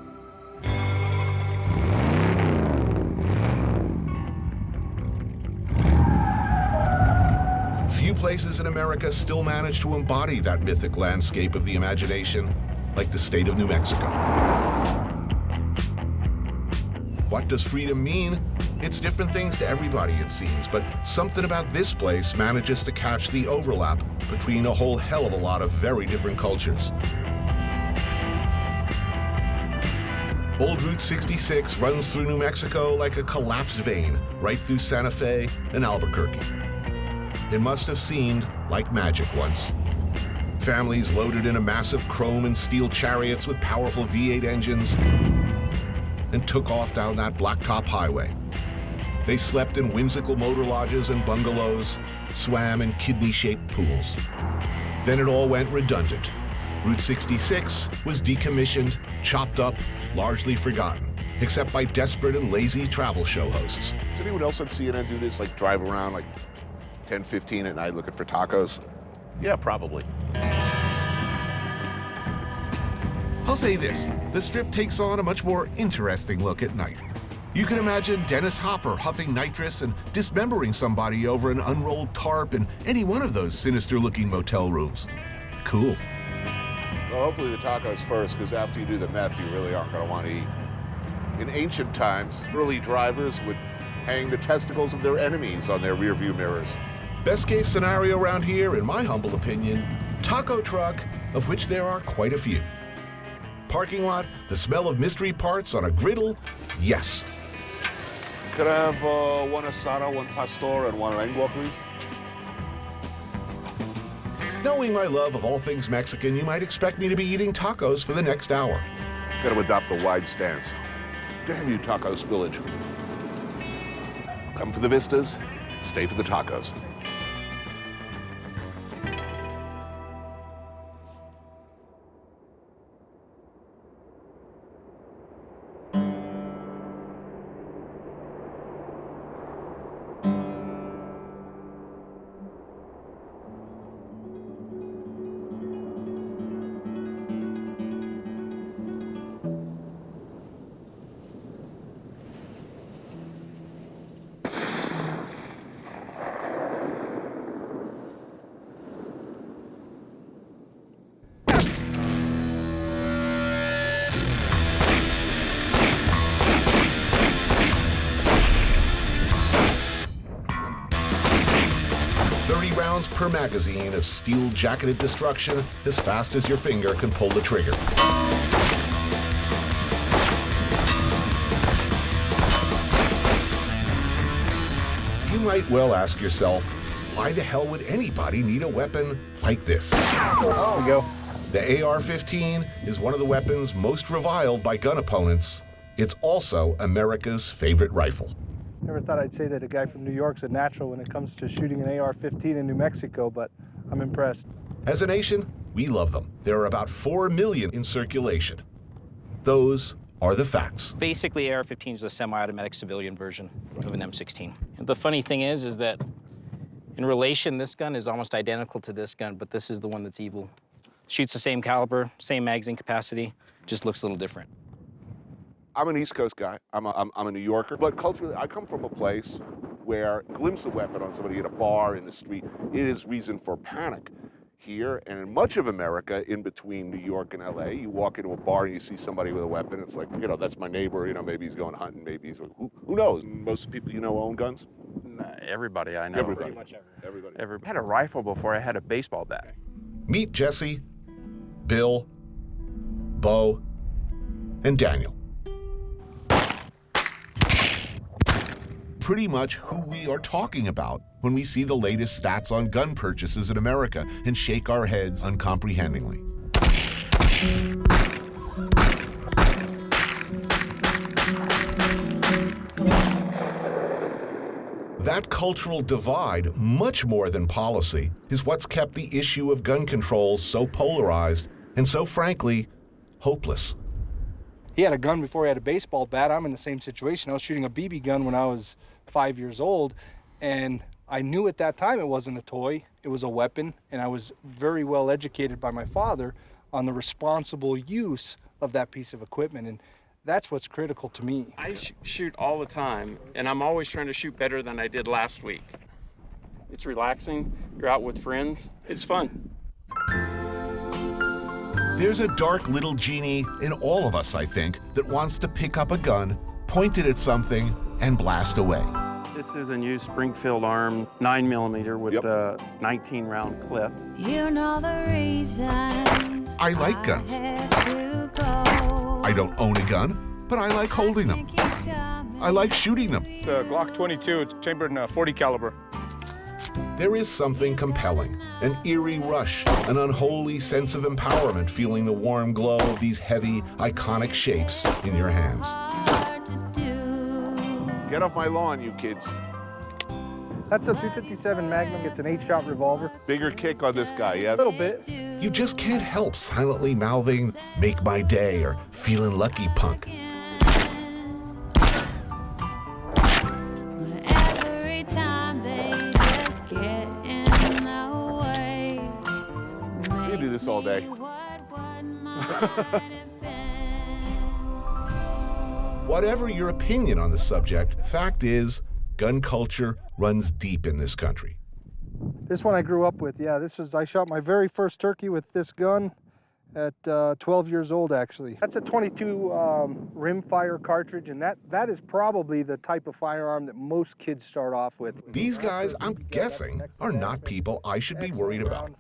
Few places in America still manage to embody that mythic landscape of the imagination, like the state of New Mexico. What does freedom mean? It's different things to everybody, it seems, but something about this place manages to catch the overlap between a whole hell of a lot of very different cultures. Old Route 66 runs through New Mexico like a collapsed vein, right through Santa Fe and Albuquerque. It must have seemed like magic once. Families loaded into massive chrome and steel chariots with powerful V8 engines and took off down that blacktop highway. They slept in whimsical motor lodges and bungalows, swam in kidney-shaped pools. Then it all went redundant. Route 66 was decommissioned, chopped up, largely forgotten, except by desperate and lazy travel show hosts. Does anyone else on CNN do this, like drive around like 10, 15 at night looking for tacos? Yeah, probably. I'll say this, the Strip takes on a much more interesting look at night. You can imagine Dennis Hopper huffing nitrous and dismembering somebody over an unrolled tarp in any one of those sinister-looking motel rooms. Cool. Well, hopefully the tacos first, because after you do the meth, you really aren't going to want to eat. In ancient times, early drivers would hang the testicles of their enemies on their rearview mirrors. Best case scenario around here, in my humble opinion, taco truck, of which there are quite a few. Parking lot, the smell of mystery parts on a griddle, yes. Could I have one asada, one pastor, and one lengua, please? Knowing my love of all things Mexican, you might expect me to be eating tacos for the next hour. Got to adopt a wide stance. Damn you, taco spillage. Come for the vistas, stay for the tacos. Per magazine of steel-jacketed destruction as fast as your finger can pull the trigger. You might well ask yourself, why the hell would anybody need a weapon like this? There we go. The AR-15 is one of the weapons most reviled by gun opponents. It's also America's favorite rifle. Never thought I'd say that a guy from New York's a natural when it comes to shooting an AR-15 in New Mexico, but I'm impressed. As a nation, we love them. There are about 4 million in circulation. Those are the facts. Basically, AR-15 is a semi-automatic civilian version of an M16. And the funny thing is that in relation, this gun is almost identical to this gun, but this is the one that's evil. Shoots the same caliber, same magazine capacity, just looks a little different. I'm an East Coast guy. I'm a New Yorker. But culturally, I come from a place where a glimpse of a weapon on somebody at a bar, in the street, it is reason for panic. Here and in much of America, in between New York and LA, you walk into a bar and you see somebody with a weapon. It's like, you know, that's my neighbor. You know, maybe he's going hunting. Maybe he's, who knows? Most people you know own guns? Everybody I know. Everybody. Pretty much everybody. I had a rifle before I had a baseball bat. Meet Jesse, Bill, Bo, and Daniel. Pretty much who we are talking about when we see the latest stats on gun purchases in America and shake our heads uncomprehendingly. That cultural divide, much more than policy, is what's kept the issue of gun control so polarized and so, frankly, hopeless. He had a gun before he had a baseball bat. I'm in the same situation. I was shooting a BB gun when I was 5 years old, and I knew at that time it wasn't a toy, it was a weapon, and I was very well educated by my father on the responsible use of that piece of equipment, and that's what's critical to me. I shoot all the time, and I'm always trying to shoot better than I did last week. It's relaxing, you're out with friends, it's fun. There's a dark little genie in all of us, I think, that wants to pick up a gun, point it at something, and blast away. This is a new Springfield Arm 9mm with a 19-round clip. You know the reasons I like guns. I don't own a gun, but I like holding them. I like shooting them. The Glock 22, it's chambered in a .40 caliber. There is something compelling, an eerie rush, an unholy sense of empowerment feeling the warm glow of these heavy, iconic shapes in your hands. Get off my lawn, you kids. That's a .357 Magnum. It's an 8-shot revolver. Bigger kick on this guy, yeah? A little bit. You just can't help silently mouthing, "Make my day," or "Feeling lucky, punk." every time they just get in the way. We can do this all day. Whatever your opinion on the subject, fact is, gun culture runs deep in this country. This one I grew up with, yeah. I shot my very first turkey with this gun at 12 years old, actually. That's a 22 rimfire cartridge, and that is probably the type of firearm that most kids start off with. These guys, I'm guessing, are not people I should be worried about.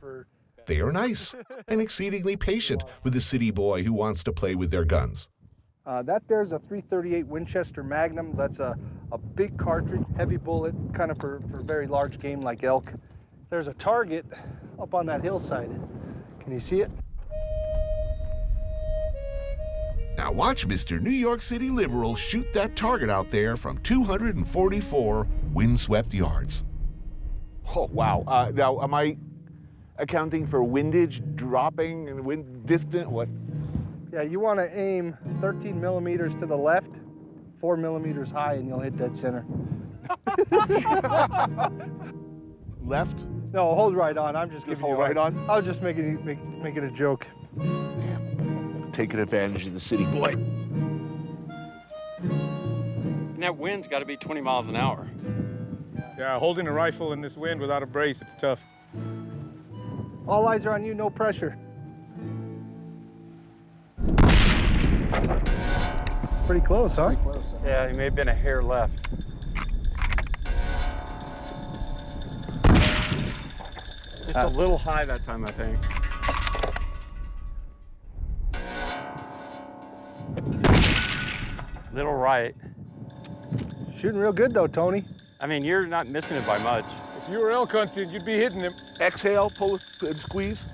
They are nice and exceedingly patient with the city boy who wants to play with their guns. That there's a .338 Winchester Magnum. That's a big cartridge, heavy bullet, kind of for very large game like elk. There's a target up on that hillside. Can you see it? Now watch Mr. New York City liberal shoot that target out there from 244 windswept yards. Oh, wow. Now, am I accounting for windage, dropping, and wind distant? What? Yeah, you want to aim 13 millimeters to the left, 4 millimeters high, and you'll hit dead center. Left? No, hold right on. I'm just Just giving hold you right on? I was just making a joke. Taking advantage of the city boy. And that wind's got to be 20 miles an hour. Yeah, holding a rifle in this wind without a brace, it's tough. All eyes are on you, no pressure. Pretty close, huh? Pretty close. Yeah, he may have been a hair left. Just a little high that time, I think. Little right. Shooting real good though, Tony. I mean, you're not missing it by much. If you were elk hunting, you'd be hitting him. Exhale, pull and squeeze.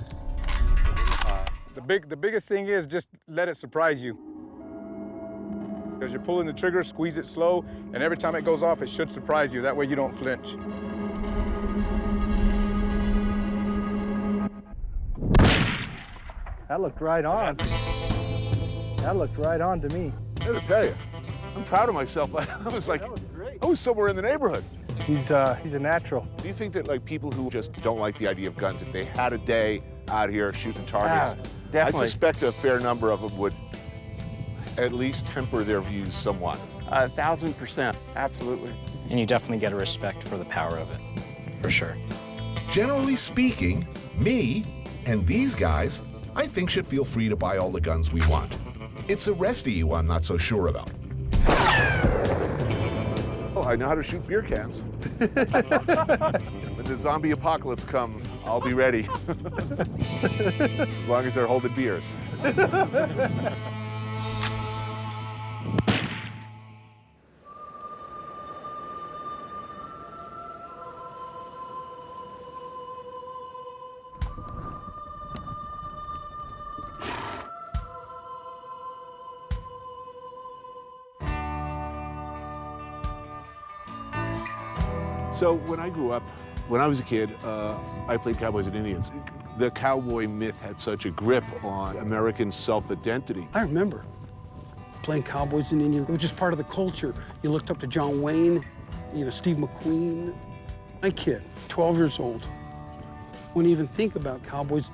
The biggest thing is just let it surprise you. Because you're pulling the trigger, squeeze it slow, and every time it goes off, it should surprise you. That way you don't flinch. That looked right on. That looked right on to me. I gotta tell you, I'm proud of myself. I was like, I was somewhere in the neighborhood. He's a natural. Do you think that like people who just don't like the idea of guns, if they had a day out here shooting targets, definitely. I suspect a fair number of them would at least temper their views somewhat. 1,000%, absolutely. And you definitely get a respect for the power of it, for sure. Generally speaking, me and these guys, I think should feel free to buy all the guns we want. It's the rest of you I'm not so sure about. Oh, I know how to shoot beer cans. When the zombie apocalypse comes, I'll be ready. As long as they're holding beers. So when I grew up, when I was a kid, I played Cowboys and Indians. The cowboy myth had such a grip on American self-identity. I remember playing Cowboys and Indians. It was just part of the culture. You looked up to John Wayne, you know, Steve McQueen. My kid, 12 years old, wouldn't even think about cowboys.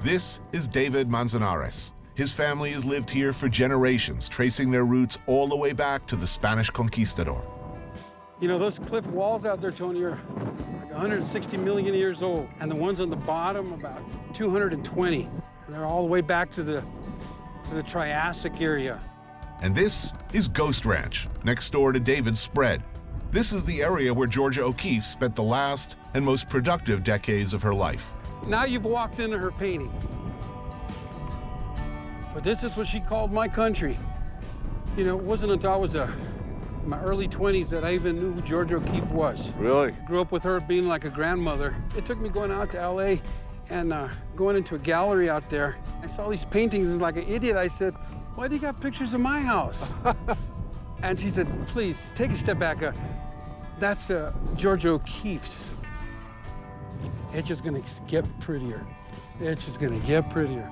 This is David Manzanares. His family has lived here for generations, tracing their roots all the way back to the Spanish conquistador. You know, those cliff walls out there, Tony, are like 160 million years old, and the ones on the bottom about 220. And they're all the way back to the Triassic area. And this is Ghost Ranch, next door to David's spread. This is the area where Georgia O'Keeffe spent the last and most productive decades of her life. Now you've walked into her painting. But this is what she called my country. You know, it wasn't until I was in my early 20s that I even knew who Georgia O'Keeffe was. Really? Grew up with her being like a grandmother. It took me going out to LA and going into a gallery out there. I saw these paintings and like an idiot, I said, why do you got pictures of my house? And she said, please, take a step back. That's Georgia O'Keeffe's. It's just gonna get prettier. It's just gonna get prettier.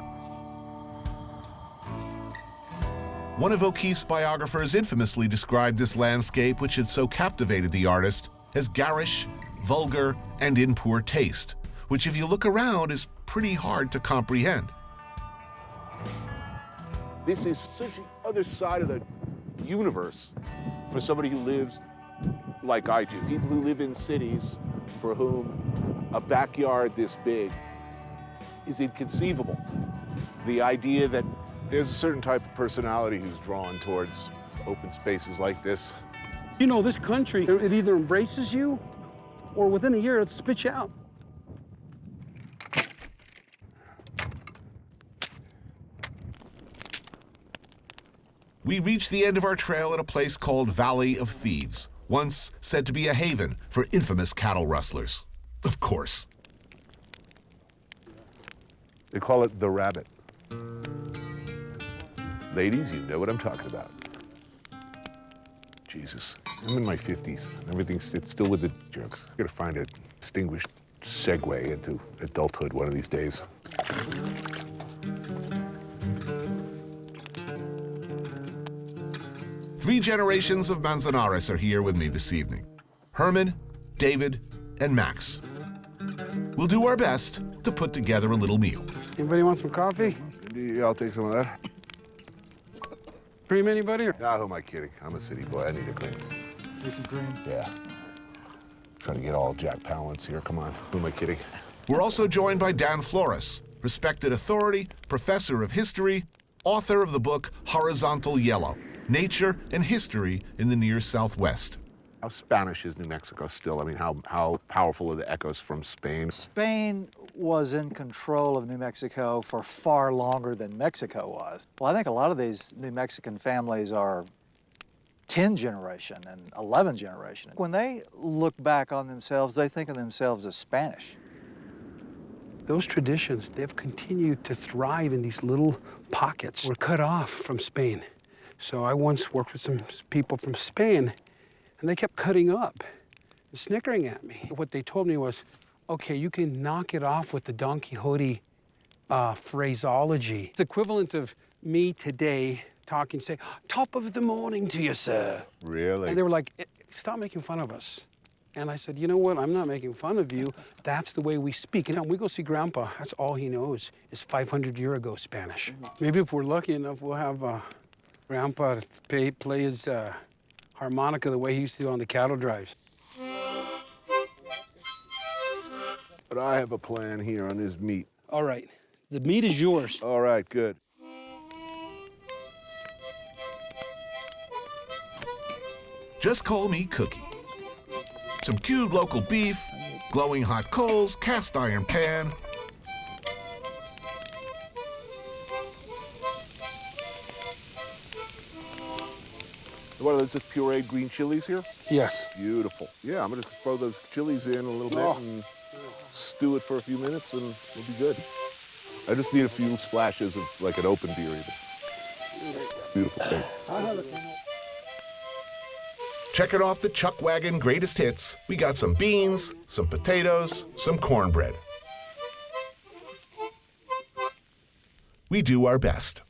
One of O'Keeffe's biographers infamously described this landscape, which had so captivated the artist, as garish, vulgar, and in poor taste, which if you look around is pretty hard to comprehend. This is such the other side of the universe for somebody who lives like I do. People who live in cities for whom a backyard this big is inconceivable. The idea that there's a certain type of personality who's drawn towards open spaces like this. You know, this country, it either embraces you or within a year it spits you out. We reach the end of our trail at a place called Valley of Thieves, once said to be a haven for infamous cattle rustlers. Of course. They call it the rabbit. Ladies, you know what I'm talking about. Jesus, I'm in my 50s. It's still with the jokes. I gotta find a distinguished segue into adulthood one of these days. 3 generations of Manzanares are here with me this evening. Herman, David, and Max. We'll do our best to put together a little meal. Anybody want some coffee? Yeah, I'll take some of that. Cream, anybody? Ah, who am I kidding? I'm a city boy. I need a cream. Need some cream? Yeah. Trying to get all Jack Palance here. Come on. Who am I kidding? We're also joined by Dan Flores, respected authority, professor of history, author of the book Horizontal Yellow, Nature and History in the Near Southwest. How Spanish is New Mexico still? I mean, how powerful are the echoes from Spain? Spain was in control of New Mexico for far longer than Mexico was. Well, I think a lot of these New Mexican families are 10 generation and 11 generation. When they look back on themselves, they think of themselves as Spanish. Those traditions, they've continued to thrive in these little pockets. We're cut off from Spain. So I once worked with some people from Spain, and they kept cutting up and snickering at me. What they told me was, okay, you can knock it off with the Don Quixote phraseology. It's the equivalent of me today talking, say, top of the morning to you, sir. Really? And they were like, stop making fun of us. And I said, you know what, I'm not making fun of you. That's the way we speak. And when we go see Grandpa, that's all he knows is 500-year-ago Spanish. Maybe if we're lucky enough, we'll have Grandpa play his harmonica the way he used to on the cattle drives. But I have a plan here on this meat. All right, the meat is yours. All right, good. Just call me Cookie. Some cubed local beef, glowing hot coals, cast iron pan. What are those, just pureed green chilies here? Yes. Beautiful. Yeah, I'm gonna throw those chilies in a little bit and stew it for a few minutes and it'll be good. I just need a few splashes of like an open beer even. Beautiful thing. Checking off the Chuck Wagon greatest hits, we got some beans, some potatoes, some cornbread. We do our best.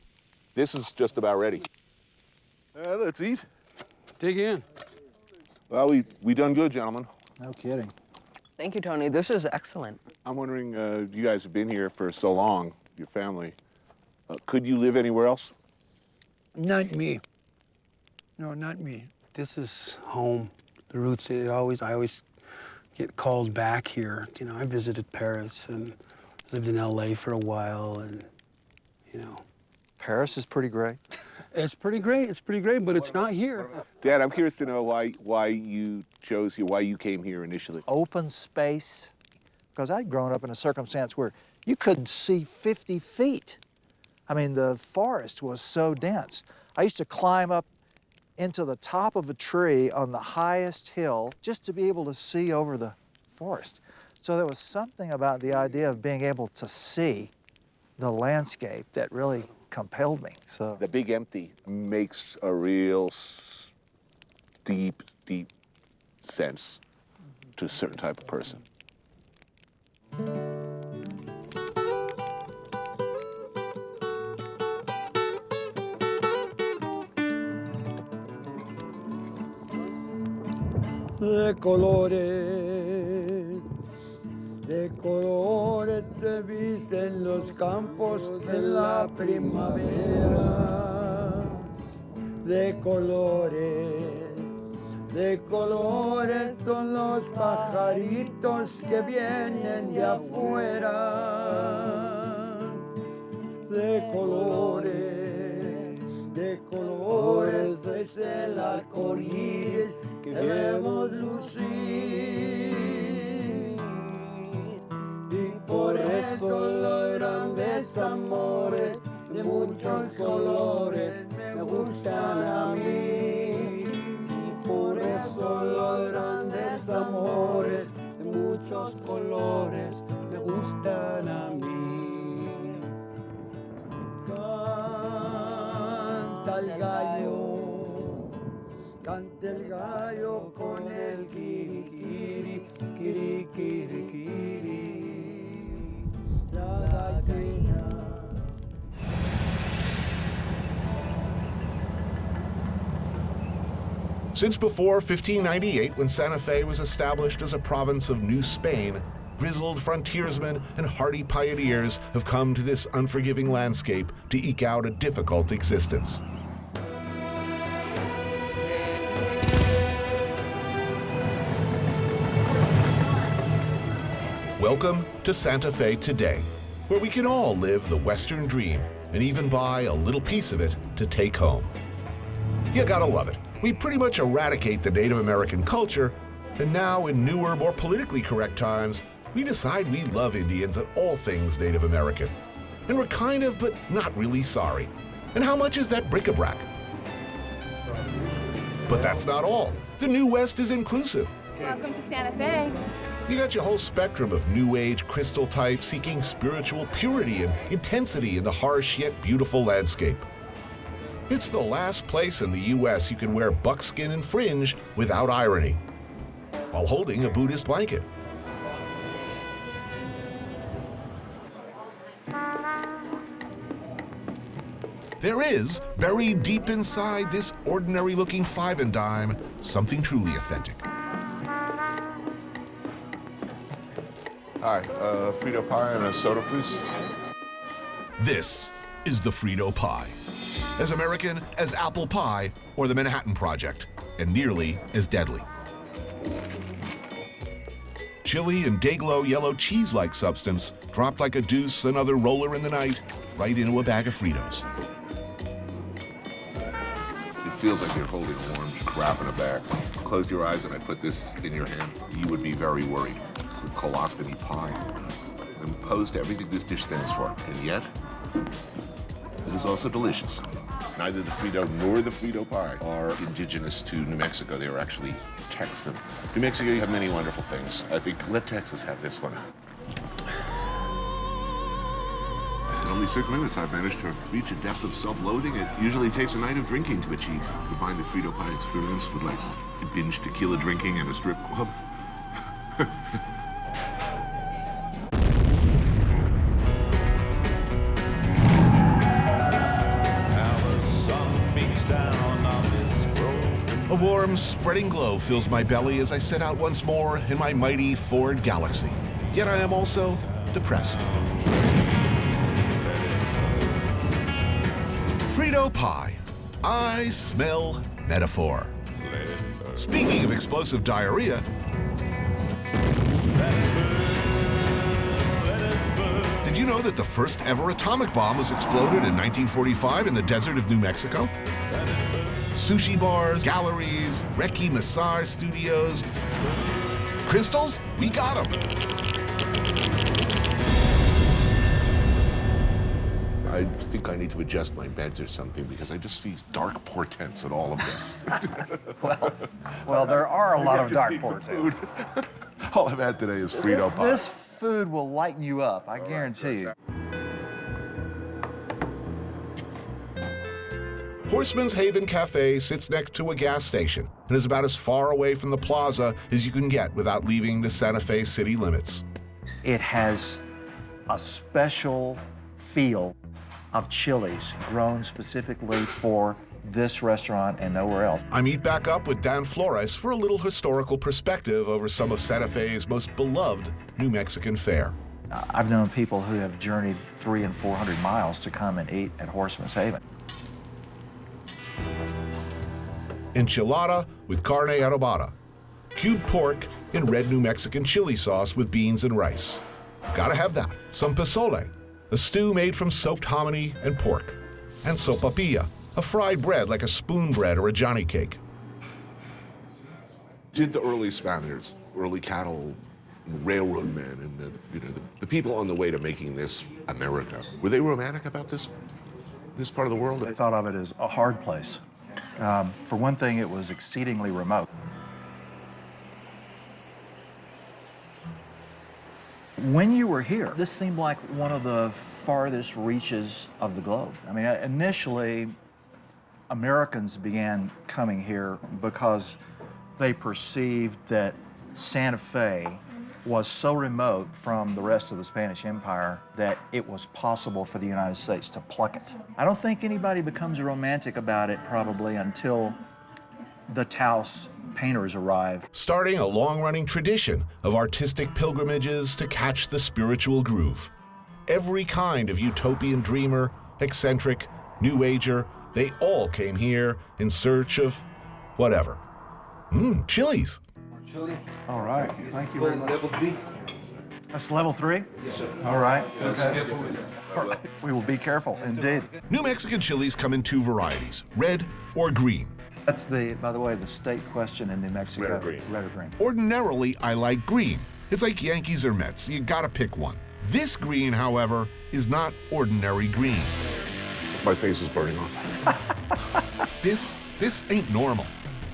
This is just about ready. Let's eat. Dig in. Well, we done good, gentlemen. No kidding. Thank you, Tony. This is excellent. I'm wondering, you guys have been here for so long, your family. Could you live anywhere else? Not me. No, not me. This is home. The roots, I always get called back here. You know, I visited Paris and lived in LA for a while and, you know. Paris is pretty great. It's pretty great, but it's not here. Dad, I'm curious to know why you chose here, why you came here initially. Open space, because I'd grown up in a circumstance where you couldn't see 50 feet. I mean, the forest was so dense. I used to climb up into the top of a tree on the highest hill just to be able to see over the forest. So there was something about the idea of being able to see the landscape that really compelled me. So the big empty makes a real deep sense to a certain type of person. De colores se visten los campos en la primavera. De colores son los pajaritos que vienen de afuera. De colores es el arco iris que vemos lucir. Y por eso los grandes amores de muchos colores me gustan a mí. Y por eso los grandes amores de muchos colores me gustan a mí. Canta el gallo con el kirikiri, kirikiri, la gallina. Since before 1598, when Santa Fe was established as a province of New Spain, grizzled frontiersmen and hardy pioneers have come to this unforgiving landscape to eke out a difficult existence. Welcome to Santa Fe today, where we can all live the Western dream and even buy a little piece of it to take home. You gotta love it. We pretty much eradicate the Native American culture, and now in newer, more politically correct times, we decide we love Indians and all things Native American. And we're kind of, but not really sorry. And how much is that bric-a-brac? But that's not all. The New West is inclusive. Welcome to Santa Fe. You got your whole spectrum of New Age crystal types seeking spiritual purity and intensity in the harsh yet beautiful landscape. It's the last place in the U.S. you can wear buckskin and fringe without irony, while holding a Buddhist blanket. There is, buried deep inside this ordinary-looking five and dime, something truly authentic. Hi, Frito pie and a soda, please. This is the Frito pie. As American as apple pie or the Manhattan Project, and nearly as deadly. Chili and day-glow yellow cheese-like substance dropped like a deuce, another roller in the night, right into a bag of Fritos. It feels like you're holding orange crap in a bag. Close your eyes and I put this in your hand. You would be very worried. It's a colostomy pie. I'm opposed to everything this dish stands for, and yet, it is also delicious. Neither the Frito nor the Frito pie are indigenous to New Mexico. They are actually Texan. New Mexico, you have many wonderful things. I think let Texas have this one. In only 6 minutes, I've managed to reach a depth of self-loathing it usually takes a night of drinking to achieve. Combine the Frito pie experience with like binge tequila drinking and a strip club. A warm, spreading glow fills my belly as I set out once more in my mighty Ford Galaxy. Yet I am also depressed. Frito pie. I smell metaphor. Speaking of explosive diarrhea, did you know that the first ever atomic bomb was exploded in 1945 in the desert of New Mexico? Sushi bars, galleries, Reiki massage studios. Crystals? We got them. I think I need to adjust my meds or something because I just see dark portents in all of this. Well, there are a lot of dark portents. All I've had today is Frito pie. This food will lighten you up, I guarantee you. Horseman's Haven Cafe sits next to a gas station and is about as far away from the plaza as you can get without leaving the Santa Fe city limits. It has a special feel of chilies grown specifically for this restaurant and nowhere else. I meet back up with Dan Flores for a little historical perspective over some of Santa Fe's most beloved New Mexican fare. I've known people who have journeyed 300 and 400 miles to come and eat at Horseman's Haven. Enchilada with carne adobada, cubed pork in red New Mexican chili sauce with beans and rice. Gotta have that. Some pozole, a stew made from soaked hominy and pork, and sopapilla, a fried bread like a spoon bread or a Johnny cake. Did the early Spaniards, early cattle railroad men, and the people on the way to making this America, were they romantic about this part of the world? They thought of it as a hard place. For one thing, it was exceedingly remote. When you were here, this seemed like one of the farthest reaches of the globe. I mean, initially, Americans began coming here because they perceived that Santa Fe was so remote from the rest of the Spanish Empire that it was possible for the United States to pluck it. I don't think anybody becomes romantic about it probably until the Taos painters arrive. Starting a long-running tradition of artistic pilgrimages to catch the spiritual groove. Every kind of utopian dreamer, eccentric, new ager, they all came here in search of whatever. Chilies. Chili. All right, thank you very much. Level 3. That's level 3? Yes, sir. All right. Okay. We will be careful, indeed. New Mexican chilies come in 2 varieties, red or green. That's by the way, the state question in New Mexico. Red or green. Red or green. Ordinarily, I like green. It's like Yankees or Mets, you gotta pick one. This green, however, is not ordinary green. My face is burning off. This ain't normal.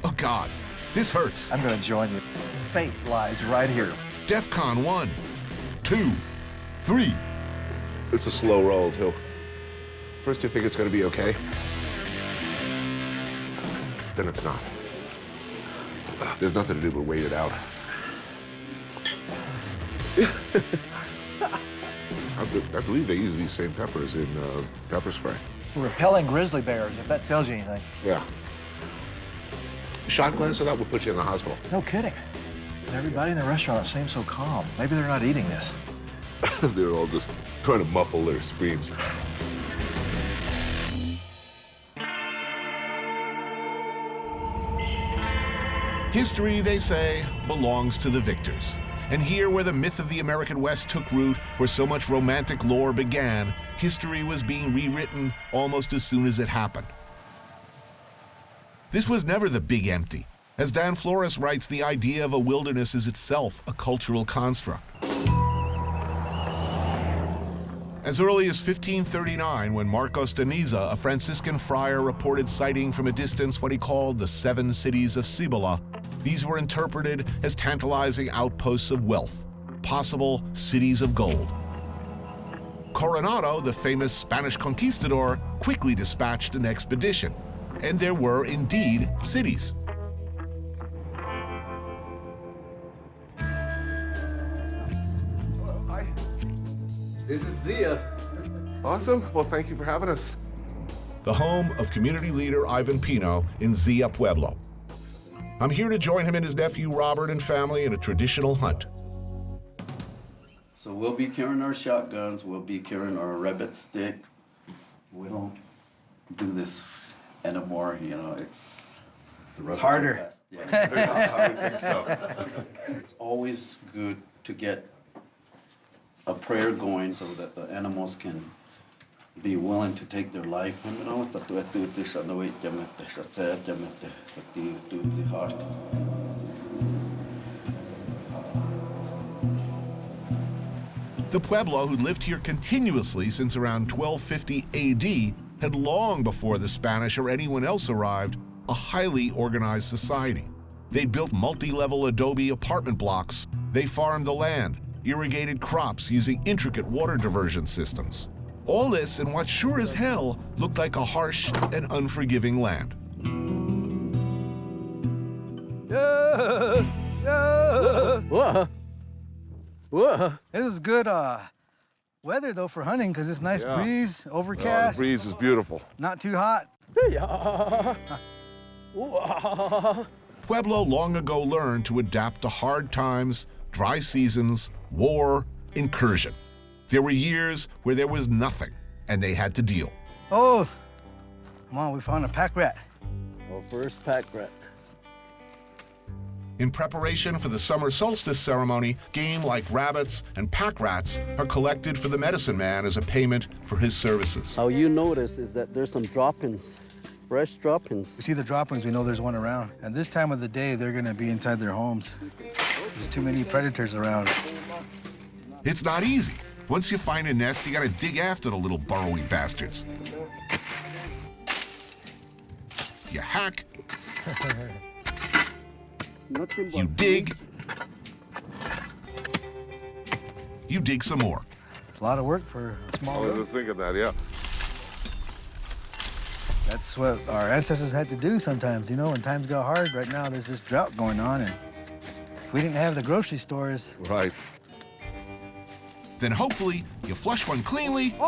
Oh God, this hurts. I'm gonna join you. Fate lies right here. DEFCON 1, 2, 3. It's a slow roll, too. First you think it's gonna be okay, then it's not. There's nothing to do but wait it out. I believe they use these same peppers in pepper spray. For repelling grizzly bears, if that tells you anything. Yeah. Shot glass of that would put you in the hospital. No kidding. Everybody in the restaurant seems so calm. Maybe they're not eating this. They're all just trying to muffle their screams. History, they say, belongs to the victors. And here where the myth of the American West took root, where so much romantic lore began, history was being rewritten almost as soon as it happened. This was never the big empty. As Dan Flores writes, the idea of a wilderness is itself a cultural construct. As early as 1539, when Marcos de Niza, a Franciscan friar, reported sighting from a distance what he called the 7 cities of Cibola, these were interpreted as tantalizing outposts of wealth, possible cities of gold. Coronado, the famous Spanish conquistador, quickly dispatched an expedition, and there were indeed cities. This is Zia. Awesome. Well, thank you for having us. The home of community leader Ivan Pino in Zia Pueblo. I'm here to join him and his nephew Robert and family in a traditional hunt. So we'll be carrying our shotguns, we'll be carrying our rabbit stick. We don't do this anymore, you know, it's harder. Yeah, I would think so. It's always good to get a prayer going so that the animals can be willing to take their life. The Pueblo, who lived here continuously since around 1250 AD, had long before the Spanish or anyone else arrived, a highly organized society. They'd built multi-level adobe apartment blocks. They farmed the land, irrigated crops using intricate water diversion systems. All this in what sure as hell looked like a harsh and unforgiving land. Whoa. Whoa. This is good weather, though, for hunting, because it's nice breeze, overcast. The breeze is beautiful. Not too hot. Pueblo long ago learned to adapt to hard times, dry seasons, war, incursion. There were years where there was nothing, and they had to deal. Oh, come on, we found a pack rat. Our first pack rat. In preparation for the summer solstice ceremony, game like rabbits and pack rats are collected for the medicine man as a payment for his services. How you notice is that there's some droppings, fresh droppings. We see the droppings, we know there's one around. And this time of the day, they're gonna be inside their homes. There's too many predators around. It's not easy. Once you find a nest, you gotta dig after the little burrowy bastards. You hack. You dig. You dig some more. A lot of work for a small I was road. just thinking that, yeah. That's what our ancestors had to do sometimes, you know, when times got hard. Right now, there's this drought going on, and if we didn't have the grocery stores. Right. Then hopefully you flush one cleanly. You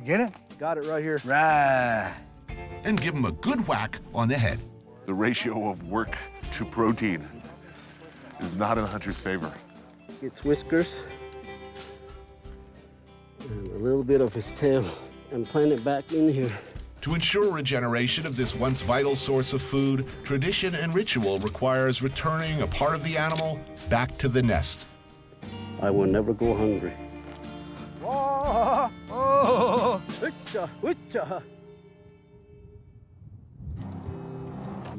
get it? Got it right here. Right. And give them a good whack on the head. The ratio of work to protein is not in the hunter's favor. Its whiskers and a little bit of his tail and plant it back in here. To ensure regeneration of this once vital source of food, tradition and ritual requires returning a part of the animal back to the nest. I will never go hungry.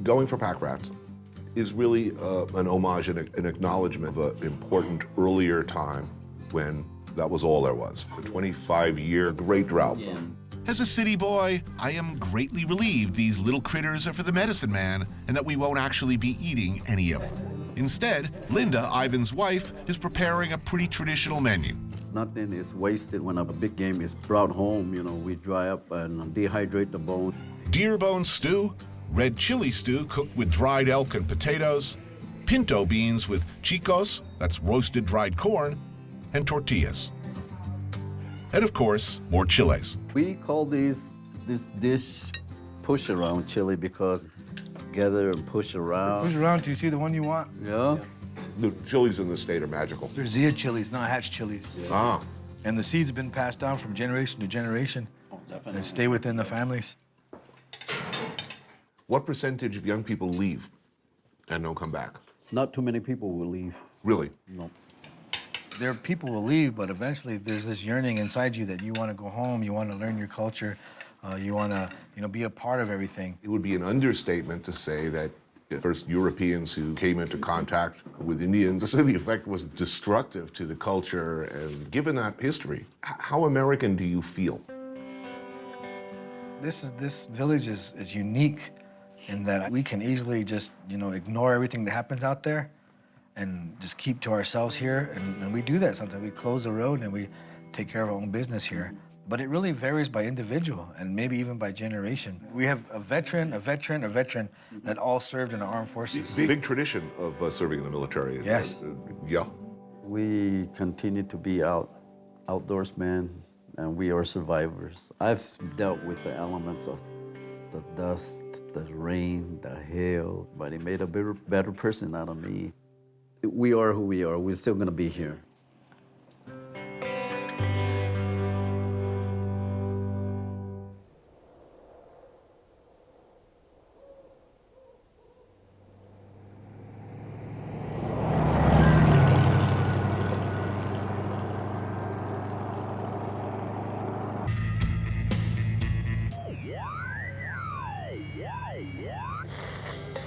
Going for pack rats is really an homage and an acknowledgement of an important earlier time when that was all there was. A 25-year great drought. Yeah. As a city boy, I am greatly relieved these little critters are for the medicine man and that we won't actually be eating any of them. Instead, Linda, Ivan's wife, is preparing a pretty traditional menu. Nothing is wasted when a big game is brought home. You know, we dry up and dehydrate the bone. Deer bone stew, red chili stew cooked with dried elk and potatoes, pinto beans with chicos, that's roasted dried corn, and tortillas. And of course, more chiles. We call this dish push around chili because gather and push around. Push around till you see the one you want. Yeah. The chilies in the state are magical. They're Zia chilies, not hatch chilies. Yeah. Ah. And the seeds have been passed down from generation to generation. And stay within the families. What percentage of young people leave and don't come back? Not too many people will leave. Really? No. There are people will leave, but eventually there's this yearning inside you that you want to go home, you want to learn your culture, you want to, be a part of everything. It would be an understatement to say that the first Europeans who came into contact with Indians, to say the effect was destructive to the culture. And given that history, how American do you feel? This village is unique in that we can easily just, ignore everything that happens out there and just keep to ourselves here. And we do that sometimes. We close the road and we take care of our own business here. But it really varies by individual and maybe even by generation. We have a veteran that all served in the armed forces. Big tradition of serving in the military. Yes. Yeah. We continue to be outdoorsmen, and we are survivors. I've dealt with the elements of the dust, the rain, the hail, but it made a better person out of me. We are who we are. We're still gonna be here.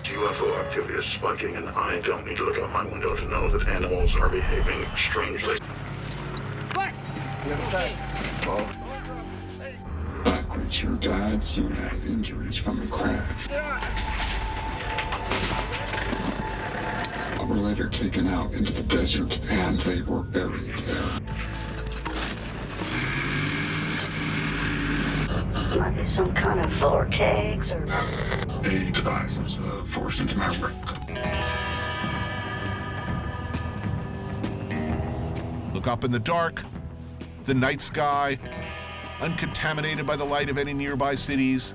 UFO activity is spiking, and I don't need to look out my window to know that animals are behaving strangely. Backwards, your dad soon had injuries from the crash. They were later taken out into the desert, and they were buried there. Might be some kind of vortex or... A device is forced into my rectum. Look up in the dark, the night sky, uncontaminated by the light of any nearby cities.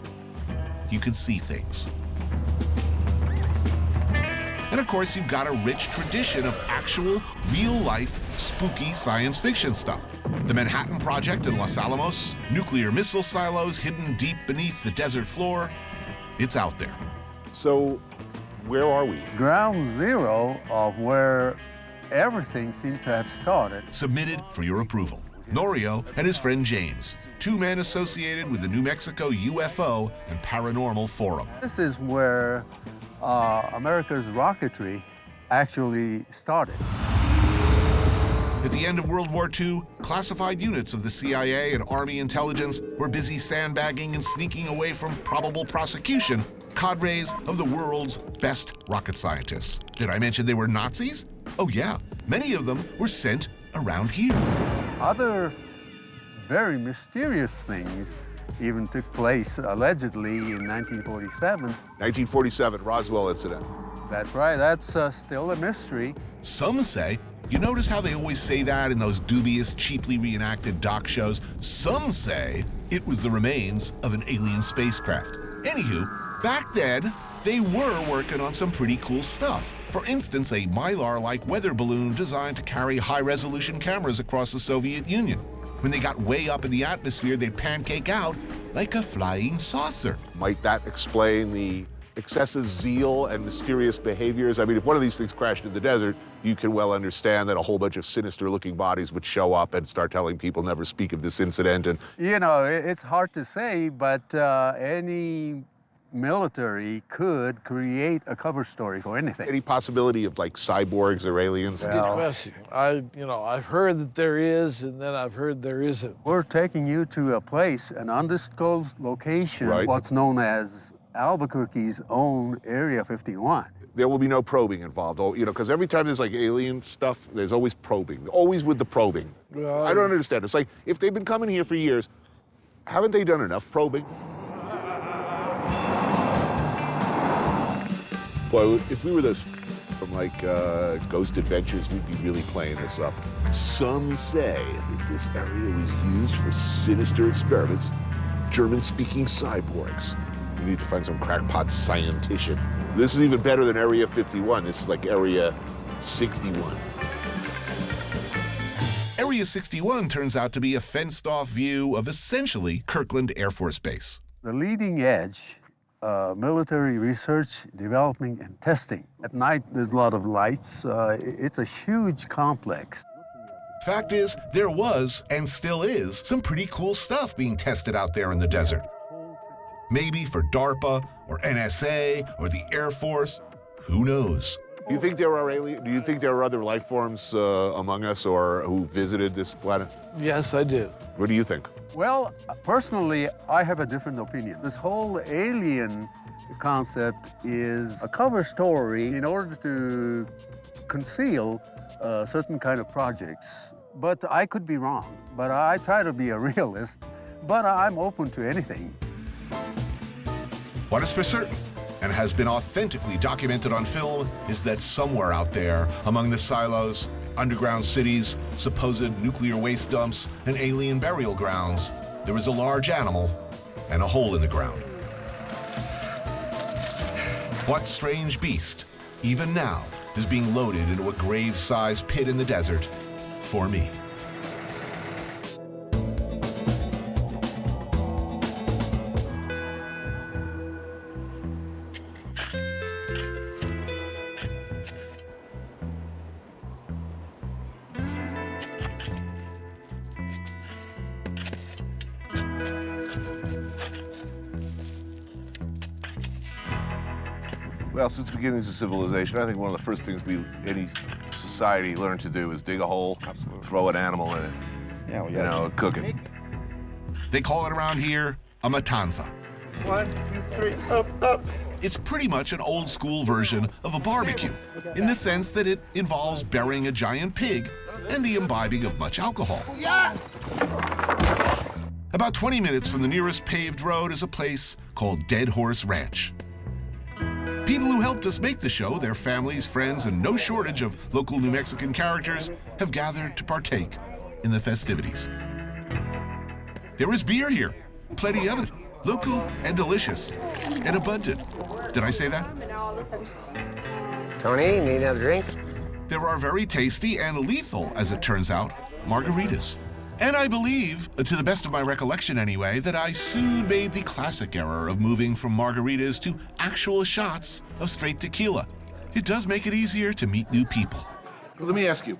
You can see things. And of course, you've got a rich tradition of actual, real-life, spooky science fiction stuff. The Manhattan Project in Los Alamos, nuclear missile silos hidden deep beneath the desert floor. It's out there. So, where are we? Ground zero of where everything seemed to have started. Submitted for your approval. Norio and his friend James, two men associated with the New Mexico UFO and Paranormal Forum. This is where America's rocketry actually started. At the end of World War II, classified units of the CIA and Army intelligence were busy sandbagging and sneaking away from probable prosecution cadres of the world's best rocket scientists. Did I mention they were Nazis? Oh yeah, many of them were sent around here. Other very mysterious things even took place allegedly in 1947. 1947, Roswell incident. That's right, that's still a mystery. Some say, you notice how they always say that in those dubious, cheaply reenacted doc shows? Some say it was the remains of an alien spacecraft. Anywho, back then, they were working on some pretty cool stuff. For instance, a Mylar-like weather balloon designed to carry high-resolution cameras across the Soviet Union. When they got way up in the atmosphere, they'd pancake out like a flying saucer. Might that explain the excessive zeal and mysterious behaviors? I mean, if one of these things crashed in the desert, you can well understand that a whole bunch of sinister-looking bodies would show up and start telling people never speak of this incident. And you know, it's hard to say, but any military could create a cover story for anything. Any possibility of like cyborgs or aliens? Good question. I've heard that there is, and then I've heard there isn't. We're taking you to a place, an undisclosed location, Right. what's known as Albuquerque's own Area 51. There will be no probing involved, because every time there's like alien stuff, there's always probing, always with the probing. Well, I don't understand. It's like, if they've been coming here for years, haven't they done enough probing? Boy, if we were those from like Ghost Adventures, we'd be really playing this up. Some say that this area was used for sinister experiments, German-speaking cyborgs. We need to find some crackpot scientician. This is even better than Area 51. This is like Area 61. Area 61 turns out to be a fenced-off view of essentially Kirkland Air Force Base. The leading edge, military research, development, and testing. At night, there's a lot of lights. It's a huge complex. Fact is, there was, and still is, some pretty cool stuff being tested out there in the desert. Maybe for DARPA, or NSA, or the Air Force. Who knows? Do you think there are other life forms among us or who visited this planet? Yes, I do. What do you think? Well, personally, I have a different opinion. This whole alien concept is a cover story in order to conceal certain kind of projects. But I could be wrong. But I try to be a realist, but I'm open to anything. What is for certain, and has been authentically documented on film, is that somewhere out there, among the silos, underground cities, supposed nuclear waste dumps, and alien burial grounds, there is a large animal and a hole in the ground. What strange beast, even now, is being loaded into a grave-sized pit in the desert for me? Well, since the beginnings of civilization, I think one of the first things any society learned to do is dig a hole, throw an animal in it, cook it. They call it around here a matanza. 1, 2, 3, up. It's pretty much an old-school version of a barbecue, in the sense that it involves burying a giant pig and the imbibing of much alcohol. About 20 minutes from the nearest paved road is a place called Dead Horse Ranch. People who helped us make the show, their families, friends, and no shortage of local New Mexican characters, have gathered to partake in the festivities. There is beer here, plenty of it, local and delicious, and abundant. Did I say that? Tony, need another drink? There are very tasty and lethal, as it turns out, margaritas. And I believe, to the best of my recollection anyway, that I soon made the classic error of moving from margaritas to actual shots of straight tequila. It does make it easier to meet new people. Let me ask you,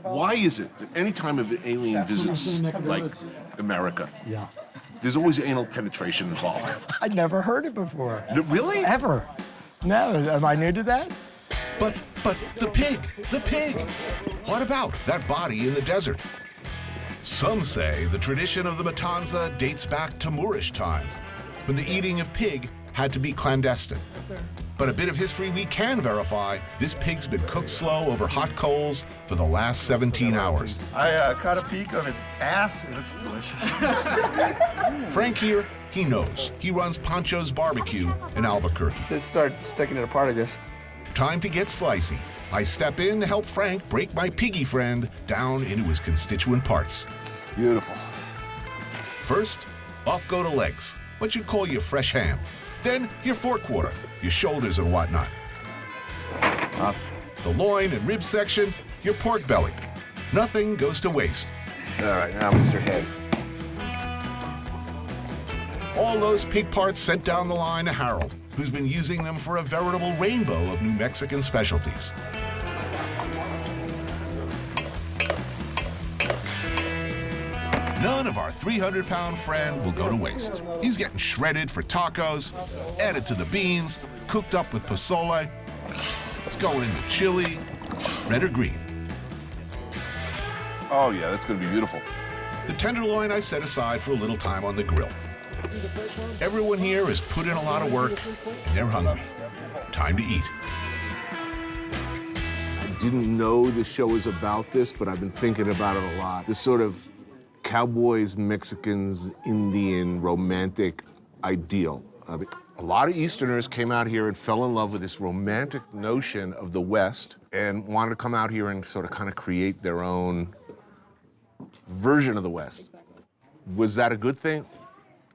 why is it that any time an alien visits, like America, there's always anal penetration involved? I'd never heard it before. Really? Ever. No, am I new to that? But the pig! What about that body in the desert? Some say the tradition of the matanza dates back to Moorish times, when the eating of pig had to be clandestine. But a bit of history we can verify, this pig's been cooked slow over hot coals for the last 17 hours. I caught a peek of its ass. It looks delicious. Frank here, he knows. He runs Pancho's Barbecue in Albuquerque. Let's start sticking it apart, I guess. Time to get slicey. I step in to help Frank break my piggy friend down into his constituent parts. Beautiful. First, off go to legs, what you'd call your fresh ham. Then your forequarter, your shoulders and whatnot. Awesome. The loin and rib section, your pork belly. Nothing goes to waste. All right, now Mr. Head. All those pig parts sent down the line to Harold, who's been using them for a veritable rainbow of New Mexican specialties. None of our 300-pound friend will go to waste. He's getting shredded for tacos, added to the beans, cooked up with pozole. It's going in the chili, red or green. Oh yeah, that's gonna be beautiful. The tenderloin I set aside for a little time on the grill. Everyone here has put in a lot of work, and they're hungry. Time to eat. I didn't know the show was about this, but I've been thinking about it a lot. This sort of cowboys, Mexicans, Indian, romantic ideal. I mean, a lot of Easterners came out here and fell in love with this romantic notion of the West and wanted to come out here and sort of kind of create their own version of the West. Was that a good thing?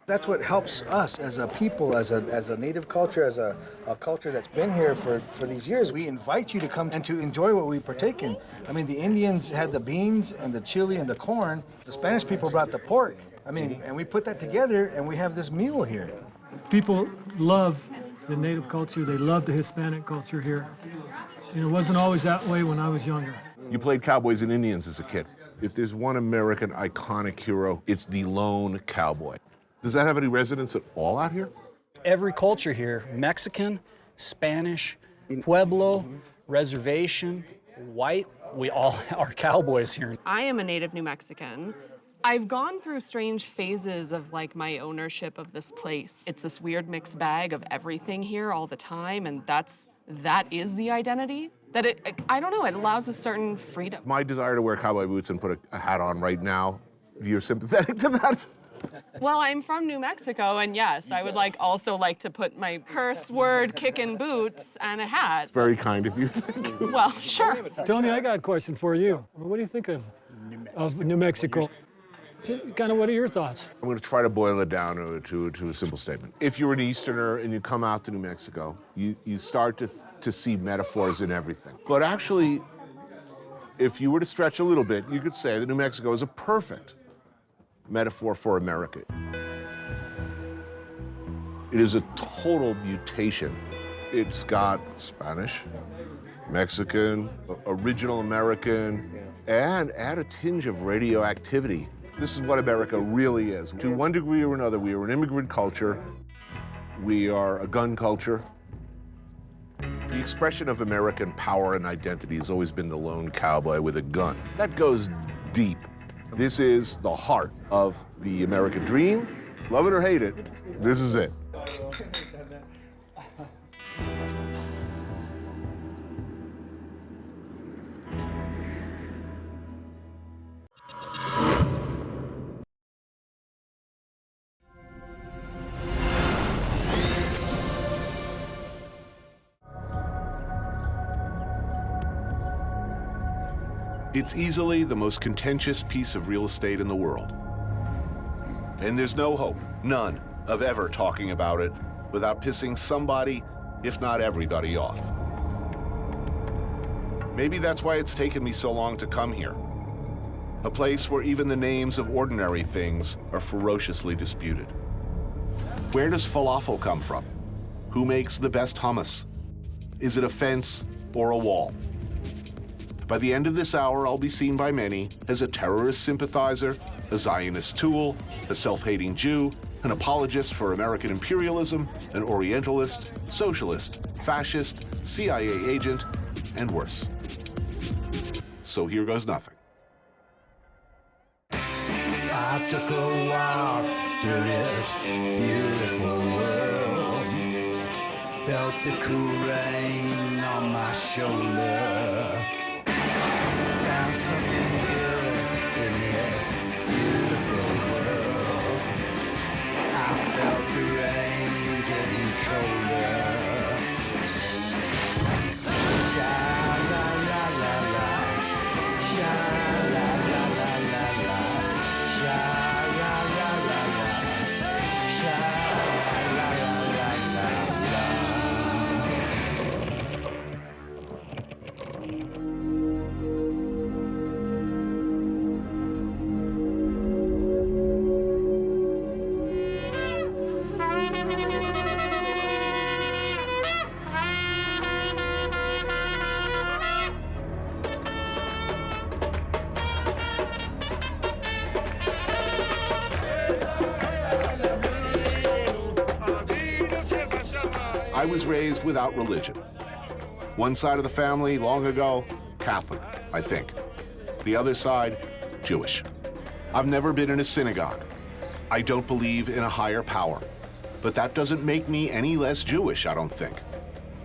That's what helps us as a people, as a native culture, as a culture that's been here for these years. We invite you to come and to enjoy what we partake in. I mean, the Indians had the beans and the chili and the corn. The Spanish people brought the pork. I mean, and we put that together and we have this meal here. People love the native culture. They love the Hispanic culture here. And it wasn't always that way when I was younger. You played cowboys and Indians as a kid. If there's one American iconic hero, it's the lone cowboy. Does that have any resonance at all out here? Every culture here, Mexican, Spanish, Pueblo, reservation, white, we all are cowboys here. I am a native New Mexican. I've gone through strange phases of like my ownership of this place. It's this weird mixed bag of everything here all the time, and that is the identity. That I don't know, it allows a certain freedom. My desire to wear cowboy boots and put a hat on right now, you're sympathetic to that? Well, I'm from New Mexico, and yes, I would also like to put my curse word kicking boots and a hat. It's very kind of you, thank you. Well, sure. Tony, I got a question for you. What do you think of New Mexico? Kind of, what are your thoughts? I'm going to try to boil it down to a simple statement. If you're an Easterner and you come out to New Mexico, you start to see metaphors in everything. But actually, if you were to stretch a little bit, you could say that New Mexico is a perfect metaphor for America. It is a total mutation. It's got Spanish, Mexican, original American, and add a tinge of radioactivity. This is what America really is. To one degree or another, we are an immigrant culture. We are a gun culture. The expression of American power and identity has always been the lone cowboy with a gun. That goes deep. This is the heart of the American dream. Love it or hate it, this is it. It's easily the most contentious piece of real estate in the world. And there's no hope, none, of ever talking about it without pissing somebody, if not everybody, off. Maybe that's why it's taken me so long to come here. A place where even the names of ordinary things are ferociously disputed. Where does falafel come from? Who makes the best hummus? Is it a fence or a wall? By the end of this hour, I'll be seen by many as a terrorist sympathizer, a Zionist tool, a self-hating Jew, an apologist for American imperialism, an Orientalist, socialist, fascist, CIA agent, and worse. So here goes nothing. I took a walk through this beautiful world. Felt the cool rain on my shoulder. Found something good in this beautiful world. I felt the rain getting colder. Sha la la la la, sha la la la la la, sha la la la la, sha la la la la la. I was raised without religion. One side of the family, long ago, Catholic, I think. The other side, Jewish. I've never been in a synagogue. I don't believe in a higher power. But that doesn't make me any less Jewish, I don't think.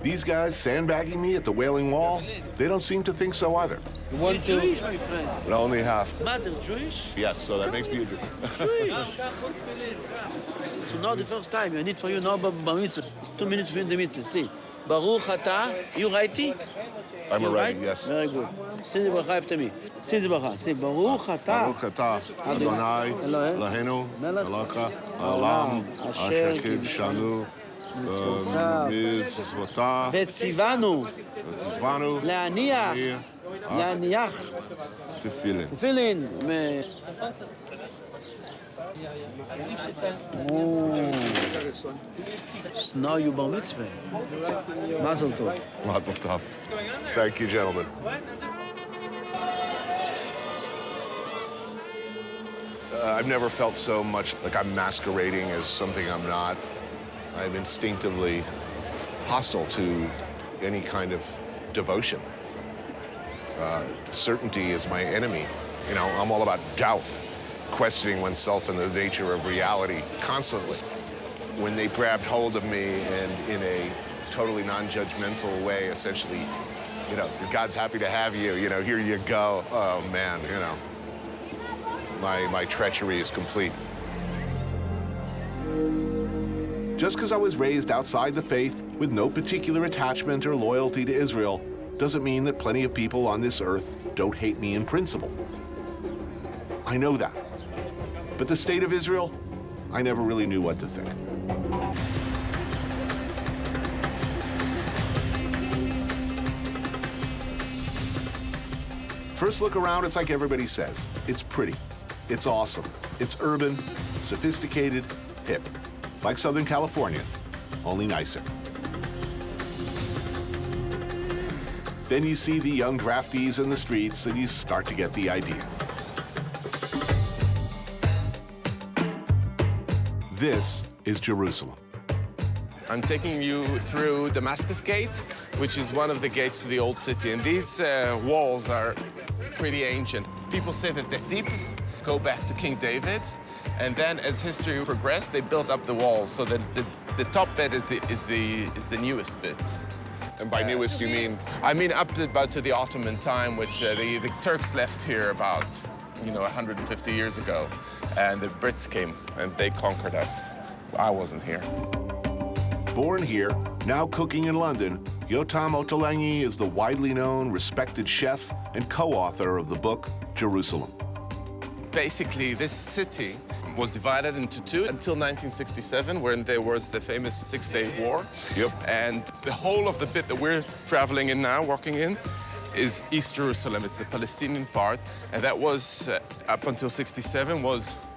These guys sandbagging me at the Wailing Wall, they don't seem to think so either. You're Jewish, my friend. But only half. Mother Jewish? Yes, so that makes me a Jew. Jewish. So now the first time, I need for you now bar mitzvah. It's 2 minutes between the mitzvah. See. Baruch atah. You righty? I'm a righty, yes. Very good. Say the bracha after me. Say the bracha. Say Baruch atah. Baruch atah Adonai Eloheinu melech haolam asher kidshanu mitzvotav וציוונו להניח תפילין. תפילין. So now you bar mitzvah. Mazel tov. Mazel tov. Thank you, gentlemen. I've never felt so much like I'm masquerading as something I'm not. I'm instinctively hostile to any kind of devotion. Certainty is my enemy. You know, I'm all about doubt, questioning oneself and the nature of reality constantly. When they grabbed hold of me and in a totally non-judgmental way, essentially, you know, God's happy to have you, you know, here you go. Oh, man, you know, my treachery is complete. Just because I was raised outside the faith with no particular attachment or loyalty to Israel doesn't mean that plenty of people on this earth don't hate me in principle. I know that. But the state of Israel, I never really knew what to think. First look around, it's like everybody says. It's pretty, it's awesome, it's urban, sophisticated, hip. Like Southern California, only nicer. Then you see the young draftees in the streets and you start to get the idea. This is Jerusalem. I'm taking you through Damascus Gate, which is one of the gates to the old city. And these walls are pretty ancient. People say that the deepest go back to King David. And then as history progressed, they built up the walls so that the top bit is the newest bit. And by newest, you mean? I mean up to about to the Ottoman time, which the Turks left here about, 150 years ago. And the Brits came and they conquered us. I wasn't here. Born here, now cooking in London, Yotam Ottolenghi is the widely known, respected chef and co-author of the book, Jerusalem. Basically, this city was divided into two until 1967, when there was the famous Six-Day War. Yep. And the whole of the bit that we're traveling in now, walking in, is East Jerusalem. It's the Palestinian part, and that was, up until 67,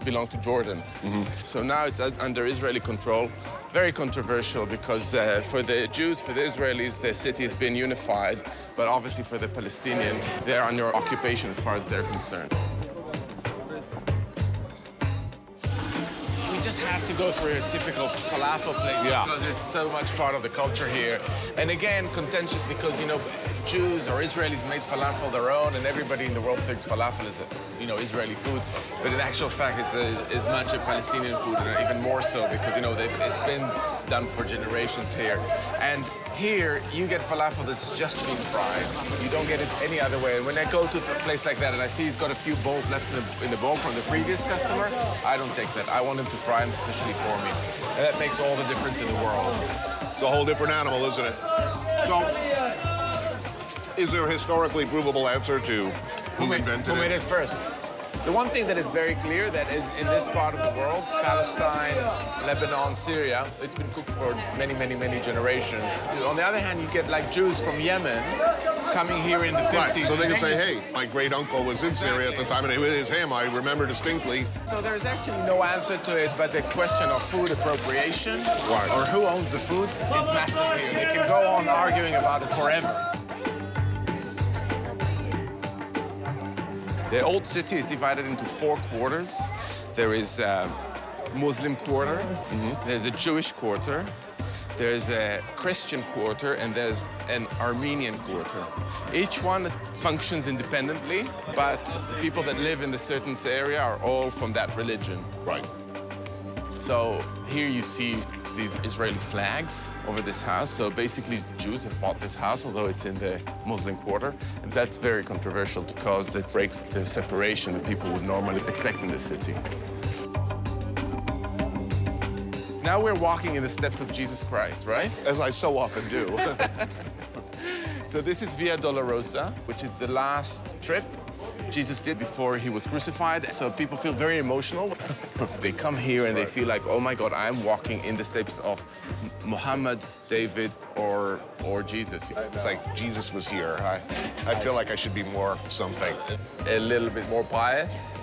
belonged to Jordan. Mm-hmm. So now it's under Israeli control. Very controversial because for the Jews, for the Israelis, the city has been unified, but obviously for the Palestinian, they're under occupation as far as they're concerned. We just have to go for a typical falafel place because it's so much part of the culture here. And again, contentious because, Jews or Israelis made falafel their own, and everybody in the world thinks falafel is Israeli food. But in actual fact, it's as much a Palestinian food, and even more so because it's been done for generations here. And here, you get falafel that's just been fried. You don't get it any other way. And when I go to a place like that and I see he's got a few bowls left in the bowl from the previous customer, I don't take that. I want him to fry them especially for me. And that makes all the difference in the world. It's a whole different animal, isn't it? So, is there a historically provable answer to who invented it? Who made it first? The one thing that is very clear that is in this part of the world, Palestine, Lebanon, Syria, it's been cooked for many, many, many generations. On the other hand, you get like Jews from Yemen coming here in the 50s. Right, so they can say, hey, my great uncle was in Syria at the time, and with his ham, I remember distinctly. So there's actually no answer to it, but the question of food appropriation or who owns the food is massive here. They can go on arguing about it forever. The old city is divided into 4 quarters. There is a Muslim quarter, there's a Jewish quarter, there's a Christian quarter, and there's an Armenian quarter. Each one functions independently, but the people that live in the certain area are all from that religion. Right. So here you see these Israeli flags over this house. So basically, Jews have bought this house, although it's in the Muslim quarter. And that's very controversial because it breaks the separation that people would normally expect in this city. Now we're walking in the steps of Jesus Christ, right? As I so often do. So this is Via Dolorosa, which is the last trip Jesus did before he was crucified. So people feel very emotional. They come here and they feel like, oh my God, I'm walking in the steps of Muhammad, David, or Jesus. It's like Jesus was here. I feel like I should be more something. A little bit more pious?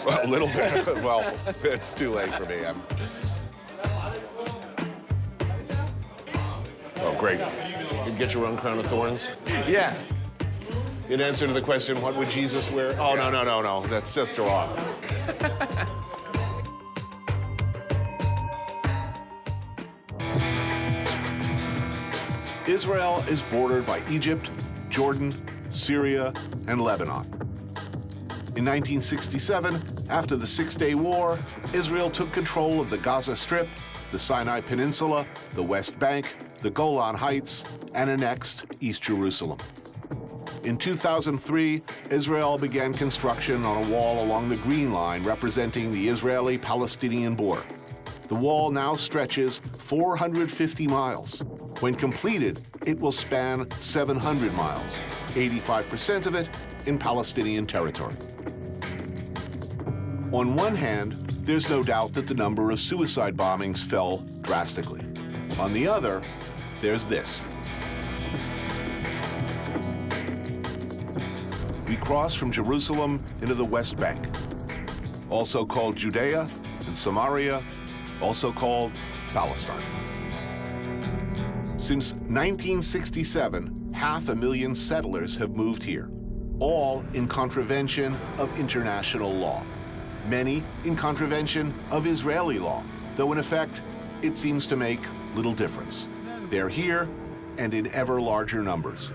Well, a little bit. Well, it's too late for me. Oh, great. You get your own crown of thorns? Yeah. In answer to the question, what would Jesus wear? Oh, no. That's just wrong. Israel is bordered by Egypt, Jordan, Syria, and Lebanon. In 1967, after the Six-Day War, Israel took control of the Gaza Strip, the Sinai Peninsula, the West Bank, the Golan Heights, and annexed East Jerusalem. In 2003, Israel began construction on a wall along the Green Line representing the Israeli-Palestinian border. The wall now stretches 450 miles. When completed, it will span 700 miles, 85% of it in Palestinian territory. On one hand, there's no doubt that the number of suicide bombings fell drastically. On the other, there's this. We cross from Jerusalem into the West Bank, also called Judea and Samaria, also called Palestine. Since 1967, 500,000 settlers have moved here, all in contravention of international law, many in contravention of Israeli law, though in effect, it seems to make little difference. They're here and in ever larger numbers.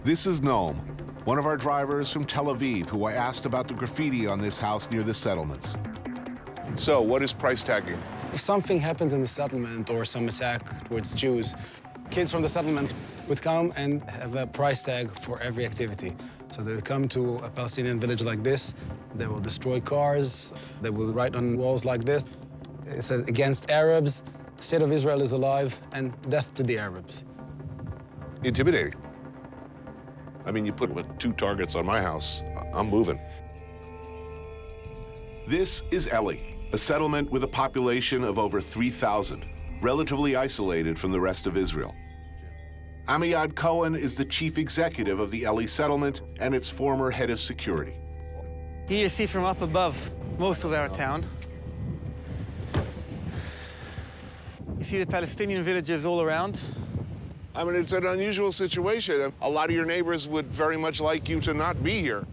This is Noam, one of our drivers from Tel Aviv, who I asked about the graffiti on this house near the settlements. So, what is price tagging? If something happens in the settlement or some attack towards Jews, kids from the settlements would come and have a price tag for every activity. So they would come to a Palestinian village like this, they will destroy cars, they will write on walls like this. It says, against Arabs, the state of Israel is alive, and death to the Arabs. Intimidating. I mean, you put 2 targets on my house, I'm moving. This is Eli, a settlement with a population of over 3,000, relatively isolated from the rest of Israel. Amiad Cohen is the chief executive of the Eli settlement and its former head of security. Here you see from up above most of our town. You see the Palestinian villages all around. I mean, it's an unusual situation. A lot of your neighbors would very much like you to not be here.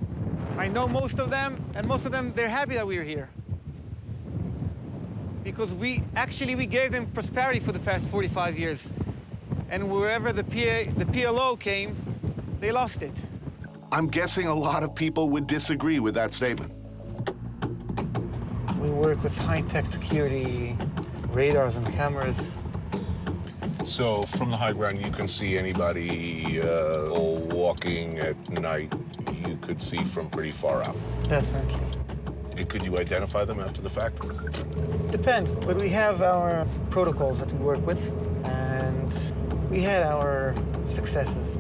I know most of them, and most of them, they're happy that we're here. because we gave them prosperity for the past 45 years. And wherever the PLO came, they lost it. I'm guessing a lot of people would disagree with that statement. We work with high-tech security, radars and cameras. So from the high ground, you can see anybody walking at night. You could see from pretty far out. Definitely. Could you identify them after the fact? Depends, but we have our protocols that we work with, and we had our successes.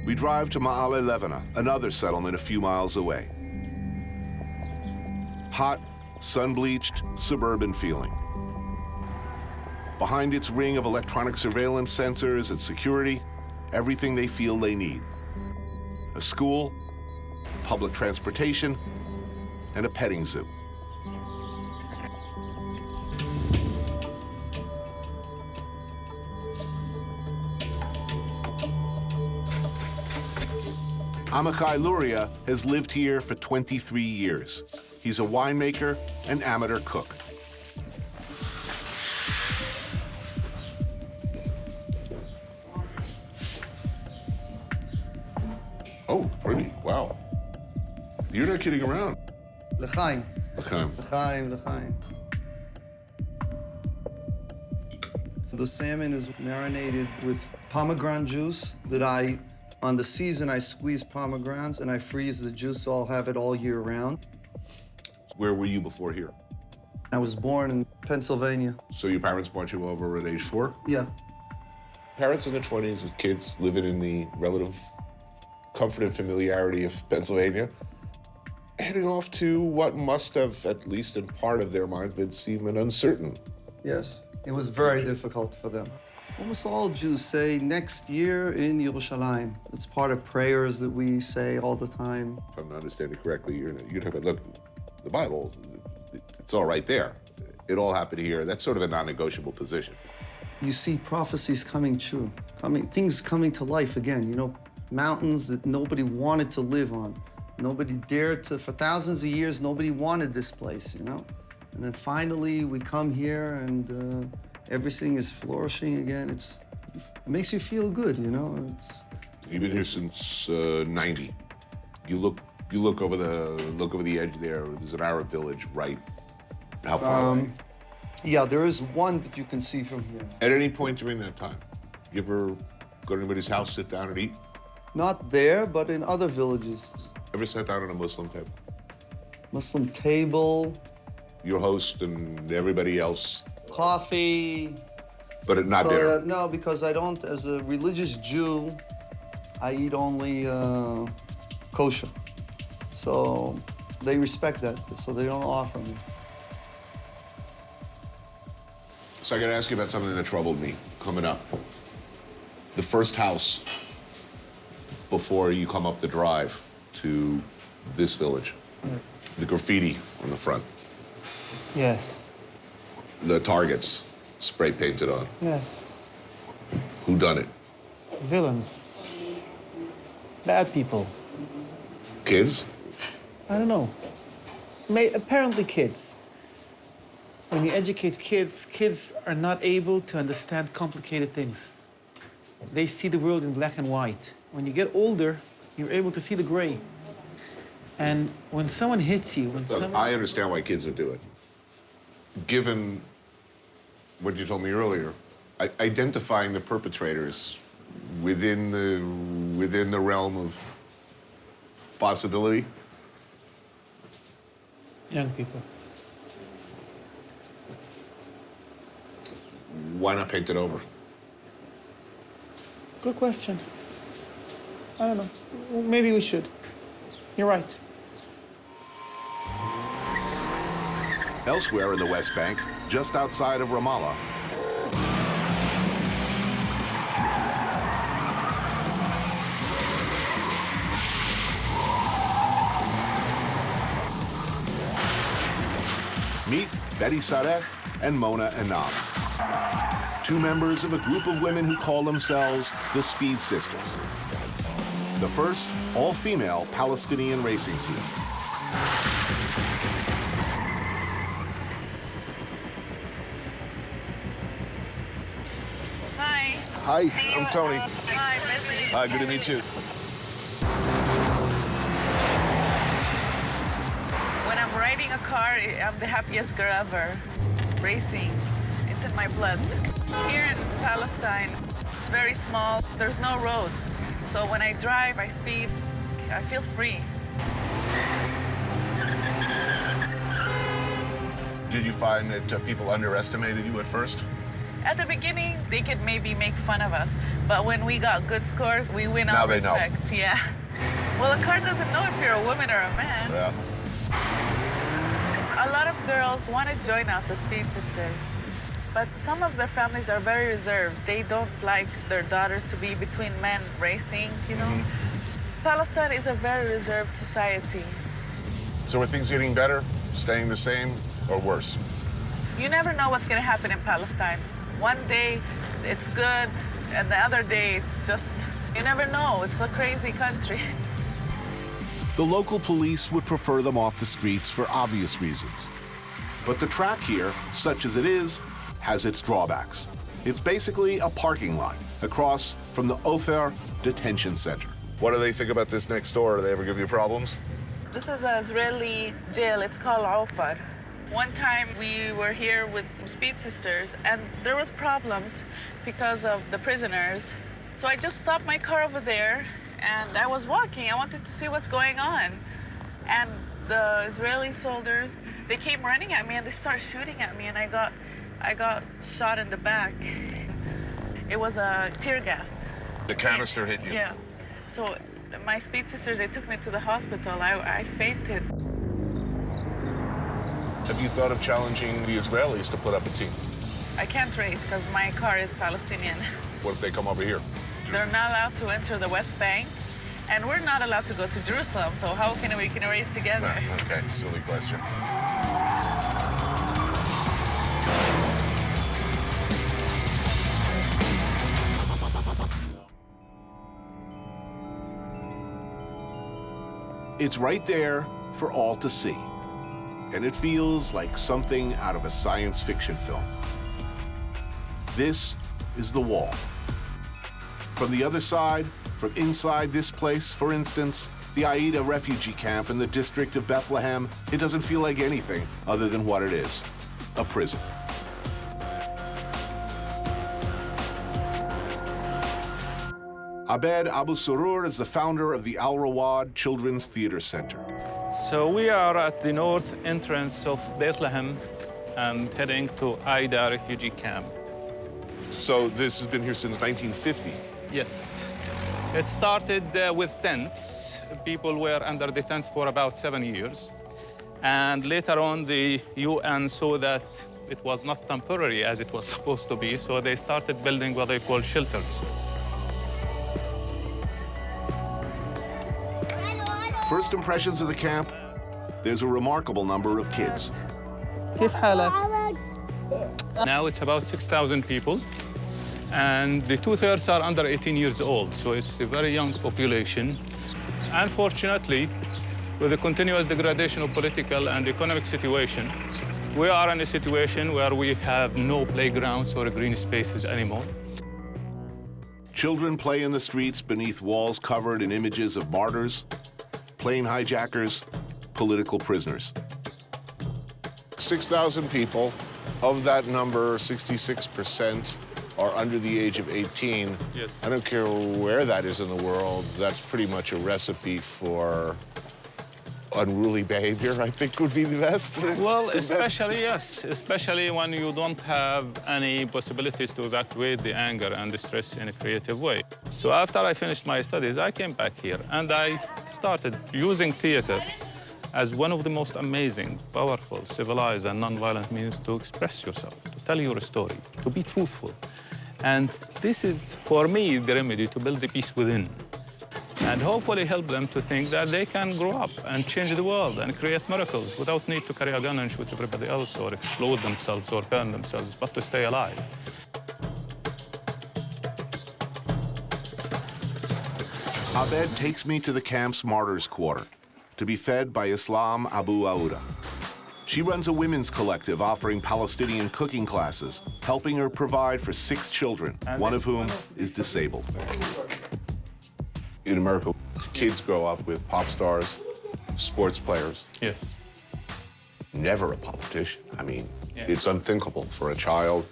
We drive to Ma'ale Levena, another settlement a few miles away. Hot, sun-bleached, suburban feeling. Behind its ring of electronic surveillance sensors and security, everything they feel they need. A school, public transportation, and a petting zoo. Amakai Luria has lived here for 23 years. He's a winemaker and amateur cook. Oh, pretty, wow. You're not kidding around. L'chaim. L'chaim. L'chaim, l'chaim. The salmon is marinated with pomegranate juice that on the season, I squeeze pomegranates and I freeze the juice so I'll have it all year round. Where were you before here? I was born in Pennsylvania. So your parents brought you over at age 4? Yeah. Parents in their 20s with kids living in the relative comfort and familiarity of Pennsylvania, heading off to what must have, at least in part of their minds, been seeming uncertain. Yes, it was very difficult for them. Almost all Jews say next year in Yerushalayim. It's part of prayers that we say all the time. If I'm understanding correctly, you're talking about, look, the Bible, it's all right there. It all happened here. That's sort of a non-negotiable position. You see prophecies coming true, things coming to life again, you know, mountains that nobody wanted to live on. Nobody dared to, for thousands of years, nobody wanted this place, you know? And then finally we come here and everything is flourishing again. It makes you feel good, you know? You've been here since 90. You look over the edge there. There's an Arab village, right? How far away? Yeah, there is one that you can see from here. At any point during that time, you ever go to anybody's house, sit down and eat? Not there, but in other villages. Ever sat down at a Muslim table? Muslim table. Your host and everybody else. Coffee. But not dinner? No, because I don't, as a religious Jew, I eat only kosher. So they respect that, so they don't offer me. So I gotta ask you about something that troubled me coming up. The first house before you come up the drive to this village. Yes. The graffiti on the front. Yes. The targets spray painted on. Yes. Who done it? Villains. Bad people. Kids? I don't know. Apparently kids. When you educate kids, kids are not able to understand complicated things. They see the world in black and white. When you get older, you're able to see the gray. And when someone hits you, Look, I understand why kids would do it. Given what you told me earlier, identifying the perpetrators within the realm of possibility. Young people. Why not paint it over? Good question. I don't know. Maybe we should. You're right. Elsewhere in the West Bank, just outside of Ramallah, meet Betty Sarek and Mona Enam, two members of a group of women who call themselves the Speed Sisters. the first all-female Palestinian racing team. Hi. Hi, I'm Tony. Hi, Missy. Hi, good to meet you. When I'm riding a car, I'm the happiest girl ever. Racing, it's in my blood. Here in Palestine, it's very small. There's no roads. So when I drive, I speed, I feel free. Did you find that people underestimated you at first? At the beginning, they could maybe make fun of us. But when we got good scores, we win Now all they know. respect. Yeah. Well, a car doesn't know if you're a woman or a man. Yeah. A lot of girls want to join us, the Speed Sisters, but some of their families are very reserved. They don't like their daughters to be between men racing, you know? Palestine is a very reserved society. So are things getting better, staying the same, or worse? So you never know what's going to happen in Palestine. One day it's good, and the other day it's just, you never know. It's a crazy country. The local police would prefer them off the streets for obvious reasons. But the track here, such as it is, has its drawbacks. It's basically a parking lot across from the Ofer detention center. What do they think about this next door? Do they ever give you problems? This is an Israeli jail. It's called Ofer. One time we were here with Speed Sisters, and there was problems because of the prisoners. So I just stopped my car over there, and I was walking. I wanted to see what's going on. And the Israeli soldiers, they came running at me, and they started shooting at me, and I got shot in the back. It was a tear gas. The canister hit you? Yeah. So my Speed Sisters, they took me to the hospital. I fainted. Have you thought of challenging the Israelis to put up a team? I can't race because my car is Palestinian. What if they come over here? They're not allowed to enter the West Bank, and we're not allowed to go to Jerusalem, so how can we race together? No, okay, silly question. It's right there for all to see. And it feels like something out of a science fiction film. This is the wall. From the other side, from inside this place, for instance, the Aida refugee camp in the district of Bethlehem, it doesn't feel like anything other than what it is, a prison. Abed Abu Surur is the founder of the Al Rawad Children's Theater Center. So we are at the north entrance of Bethlehem and heading to Aida refugee camp. So this has been here since 1950? Yes. It started with tents. People were under the tents for about 7 years. And later on, the UN saw that it was not temporary as it was supposed to be, so they started building what they call shelters. First impressions of the camp, there's a remarkable number of kids. Now it's about 6,000 people, and the 2/3 are under 18 years old, so it's a very young population. Unfortunately, with the continuous degradation of political and economic situation, we are in a situation where we have no playgrounds or green spaces anymore. Children play in the streets beneath walls covered in images of martyrs, plane hijackers, political prisoners. 6,000 people. Of that number, 66% are under the age of 18. Yes. I don't care where that is in the world. That's pretty much a recipe for unruly behavior, I think would be the best. Well, especially, yes, especially when you don't have any possibilities to evacuate the anger and the stress in a creative way. So after I finished my studies, I came back here and I started using theater as one of the most amazing, powerful, civilized, and non-violent means to express yourself, to tell your story, to be truthful. And this is, for me, the remedy to build the peace within. And hopefully help them to think that they can grow up and change the world and create miracles without need to carry a gun and shoot everybody else or explode themselves or burn themselves, but to stay alive. Abed takes me to the camp's martyrs' quarter to be fed by Islam Abu Auda. She runs a women's collective offering Palestinian cooking classes, helping her provide for 6 children, one of whom is disabled. In America, kids grow up with pop stars, sports players. Yes. Never a politician. I mean, it's unthinkable for a child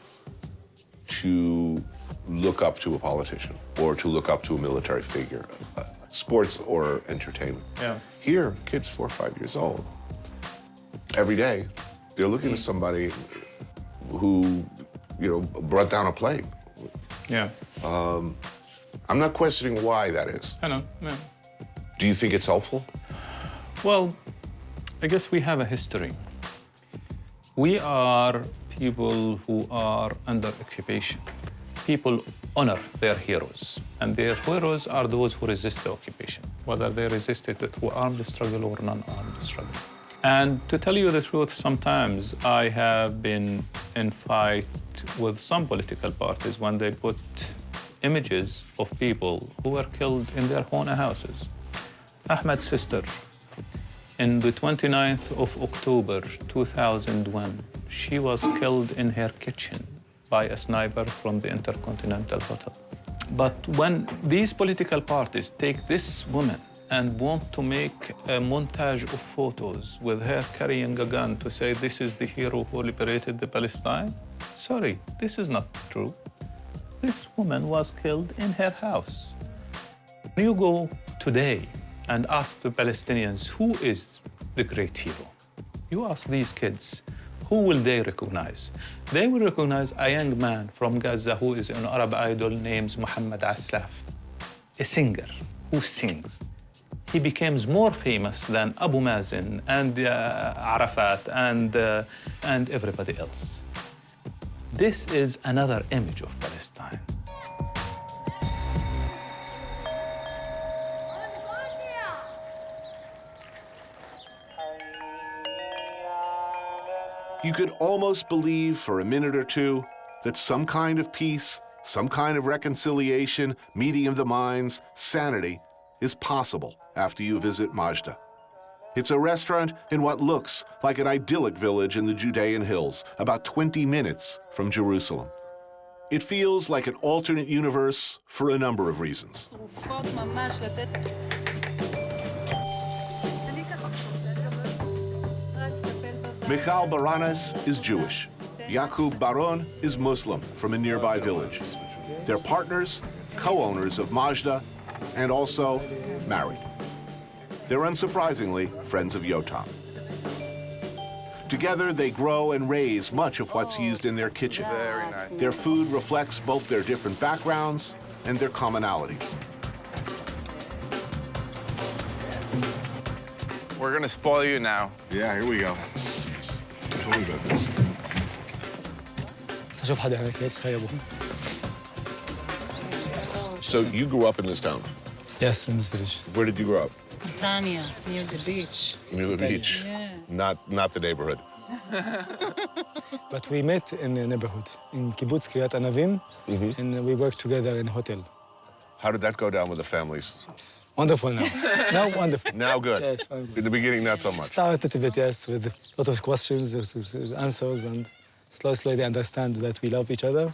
to look up to a politician or to look up to a military figure, sports or entertainment. Yeah. Here, kids 4 or 5 years old, every day, they're looking at somebody who, brought down a plane. Yeah. I'm not questioning why that is. I know, yeah. Do you think it's helpful? Well, I guess we have a history. We are people who are under occupation. People honor their heroes, and their heroes are those who resist the occupation, whether they resisted it through armed struggle or non-armed struggle. And to tell you the truth, sometimes I have been in fight with some political parties when they put images of people who were killed in their own houses. Ahmed's sister, in the 29th of October 2001, she was killed in her kitchen by a sniper from the Intercontinental Hotel. But when these political parties take this woman and want to make a montage of photos with her carrying a gun to say this is the hero who liberated the Palestine, sorry, this is not true. This woman was killed in her house. When you go today and ask the Palestinians who is the great hero, you ask these kids, who will they recognize? They will recognize a young man from Gaza who is an Arab idol named Muhammad Assaf, a singer who sings. He becomes more famous than Abu Mazen and Arafat and everybody else. This is another image of Palestine. You could almost believe for a minute or two that some kind of peace, some kind of reconciliation, meeting of the minds, sanity is possible after you visit Majda. It's a restaurant in what looks like an idyllic village in the Judean hills, about 20 minutes from Jerusalem. It feels like an alternate universe for a number of reasons. Michal Baranes is Jewish. Yakub Baron is Muslim from a nearby village. They're partners, co-owners of Majda, and also married. They're unsurprisingly friends of Yotam. Together, they grow and raise much of what's used in their kitchen. Very nice. Their food reflects both their different backgrounds and their commonalities. We're gonna spoil you now. Yeah, here we go. Tell me about this. So you grew up in this town? Yes, in this village. Where did you grow up? Tanya, near the beach. Near the beach. Yeah. Not the neighborhood. But we met in the neighborhood, in Kibbutz Kiryat Anavim, and we worked together in a hotel. How did that go down with the families? Wonderful now. Now wonderful. Now good. Yes, wonderful. In the beginning, not so much. Started a bit, yes, with a lot of questions, answers, and slowly they understand that we love each other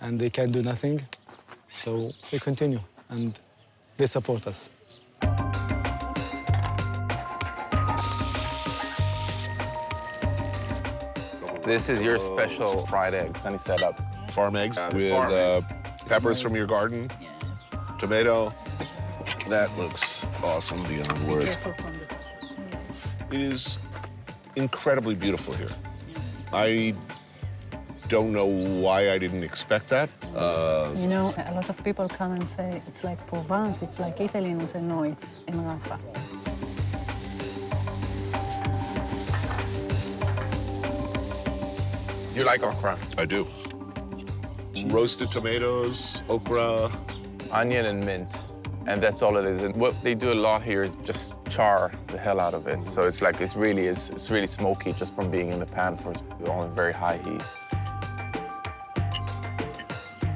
and they can do nothing. So we continue, and they support us. This is your special fried egg, Sunny set up. Farm eggs with farm eggs. peppers from your garden, tomato. That looks awesome beyond words. It is incredibly beautiful here. I don't know why I didn't expect that. You know, a lot of people come and say, it's like Provence, it's like Italy, and we say, no, it's in Rafah. You like okra? I do. Roasted tomatoes, okra. Onion and mint. And that's all it is. And what they do a lot here is just char the hell out of it. So it's like, it's really smoky just from being in the pan for on very high heat.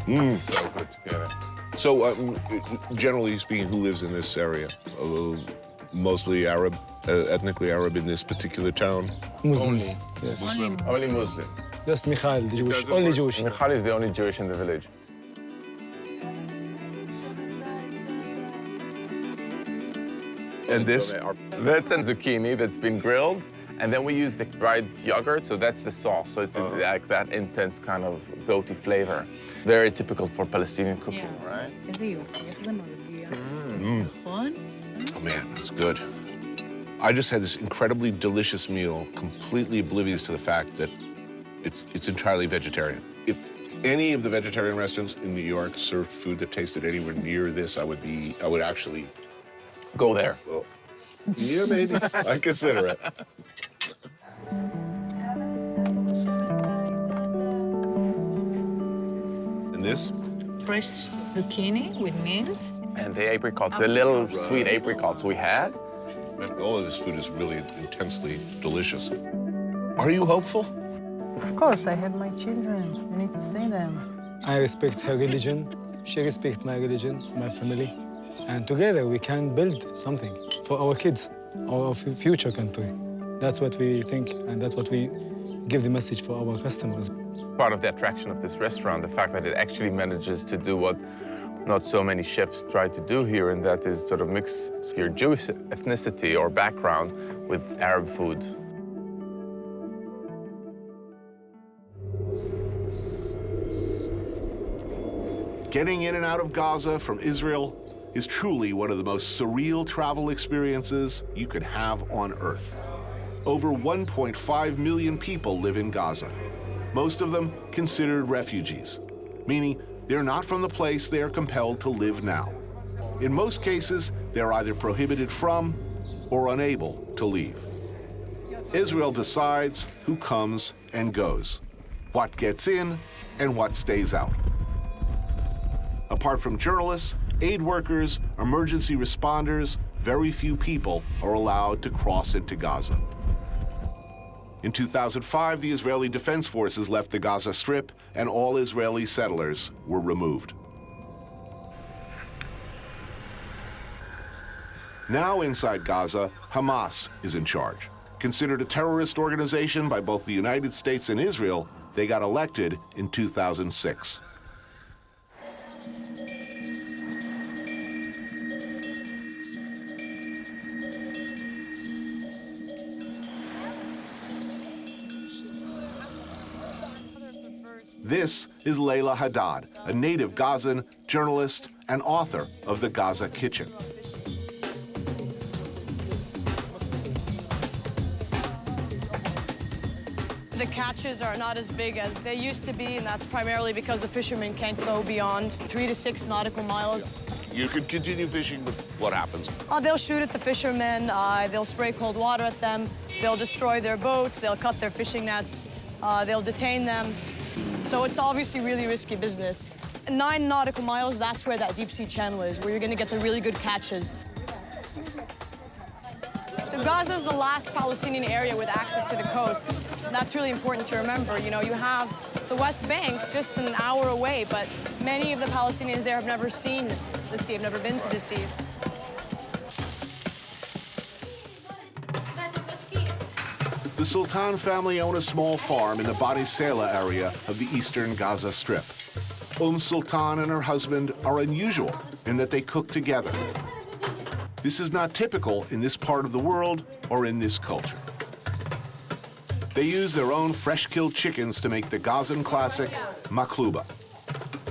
Mm. So good together. So, generally speaking, who lives in this area? Mostly Arab, ethnically Arab in this particular town? Muslims. Only. Yes. Muslim. Only Muslim. Just Michael, the Jewish. Only Jewish. Michal is the only Jewish in the village. And this? That's a zucchini that's been grilled. And then we use the dried yogurt, so that's the sauce. So it's like that intense kind of goaty flavor. Very typical for Palestinian cooking, right? Oh man, it's good. I just had this incredibly delicious meal, completely oblivious to the fact that it's entirely vegetarian. If any of the vegetarian restaurants in New York served food that tasted anywhere near this, I would actually go there. Well, yeah, maybe. I'd consider it. And this? Fresh zucchini with mint. And the apricots, the little sweet apricots we had. And all of this food is really intensely delicious. Are you hopeful? Of course, I have my children. I need to see them. I respect her religion. She respects my religion, my family. And together we can build something for our kids, our future country. That's what we think, and that's what we give the message for our customers. Part of the attraction of this restaurant, the fact that it actually manages to do what not so many chefs try to do here, and that is sort of mix your Jewish ethnicity or background with Arab food. Getting in and out of Gaza from Israel is truly one of the most surreal travel experiences you could have on Earth. Over 1.5 million people live in Gaza, most of them considered refugees, meaning they're not from the place they are compelled to live now. In most cases, they're either prohibited from or unable to leave. Israel decides who comes and goes, what gets in and what stays out. Apart from journalists, aid workers, emergency responders, very few people are allowed to cross into Gaza. In 2005, the Israeli Defense Forces left the Gaza Strip, and all Israeli settlers were removed. Now inside Gaza, Hamas is in charge. Considered a terrorist organization by both the United States and Israel, they got elected in 2006. This is Layla Haddad, a native Gazan, journalist, and author of The Gaza Kitchen. The catches are not as big as they used to be, and that's primarily because the fishermen can't go beyond 3 to 6 nautical miles. You could continue fishing, but what happens? They'll shoot at the fishermen, they'll spray cold water at them, they'll destroy their boats, they'll cut their fishing nets, they'll detain them. So it's obviously really risky business. 9 nautical miles, that's where that deep sea channel is, where you're gonna get the really good catches. So Gaza is the last Palestinian area with access to the coast. That's really important to remember. You know, you have the West Bank just an hour away, but many of the Palestinians there have never seen the sea, have never been to the sea. The Sultan family own a small farm in the Bani Sela area of the eastern Gaza Strip. Sultan and her husband are unusual in that they cook together. This is not typical in this part of the world or in this culture. They use their own fresh-killed chickens to make the Gazan classic maklouba,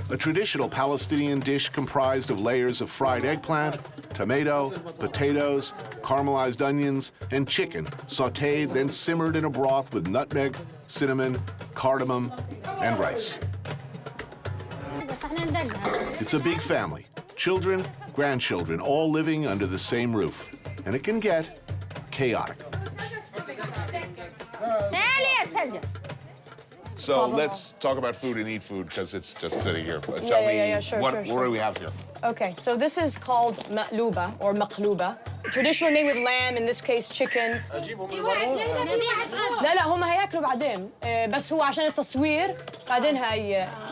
a traditional Palestinian dish comprised of layers of fried eggplant, tomato, potatoes, caramelized onions, and chicken, sautéed, then simmered in a broth with nutmeg, cinnamon, cardamom, and rice. It's a big family. Children, grandchildren, all living under the same roof. And it can get chaotic. So let's talk about food and eat food, because it's just sitting here. Tell me, Sure, what do we have here? Okay, so this is called maqluba or maqluba. Traditionally made with lamb, in this case chicken. لا هم هياكلوا بعدين بس هو عشان التصوير بعدين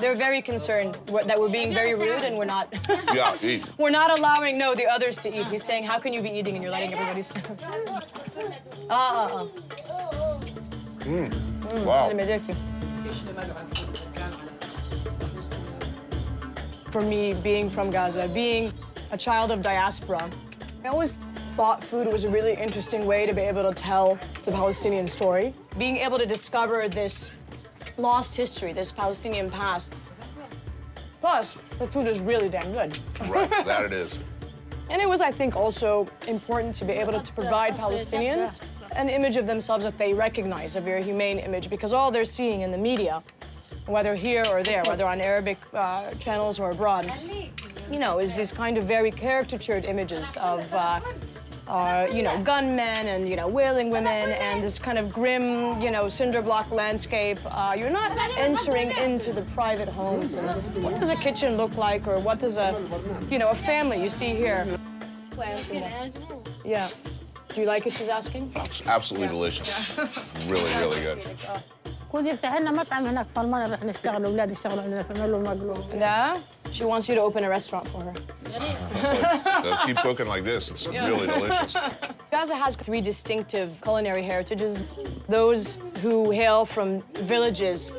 they're very concerned that we're being very rude and we're not Yeah, eat. we're not allowing the others to eat. He's saying how can you be eating and you're letting everybody Wow. For me, being from Gaza, being a child of diaspora, I always thought food was a really interesting way to be able to tell the Palestinian story. Being able to discover this lost history, this Palestinian past. Plus, the food is really damn good. Right, that it is. And it was, I think, also important to be able to provide Palestinians an image of themselves that they recognize, a very humane image, because all they're seeing in the media, whether here or there, whether on Arabic channels or abroad, is these kind of very caricatured images of, gunmen and, wailing women and this kind of grim, cinder block landscape. You're not entering into the private homes and what does a kitchen look like or what does a family you see here. Plants in there. Yeah. Do you like it, she's asking? Absolutely delicious. Really, really good. لا. She wants you to open a restaurant for her. Keep cooking like this, it's really delicious. Gaza has 3 distinctive culinary heritages. Those who hail from villages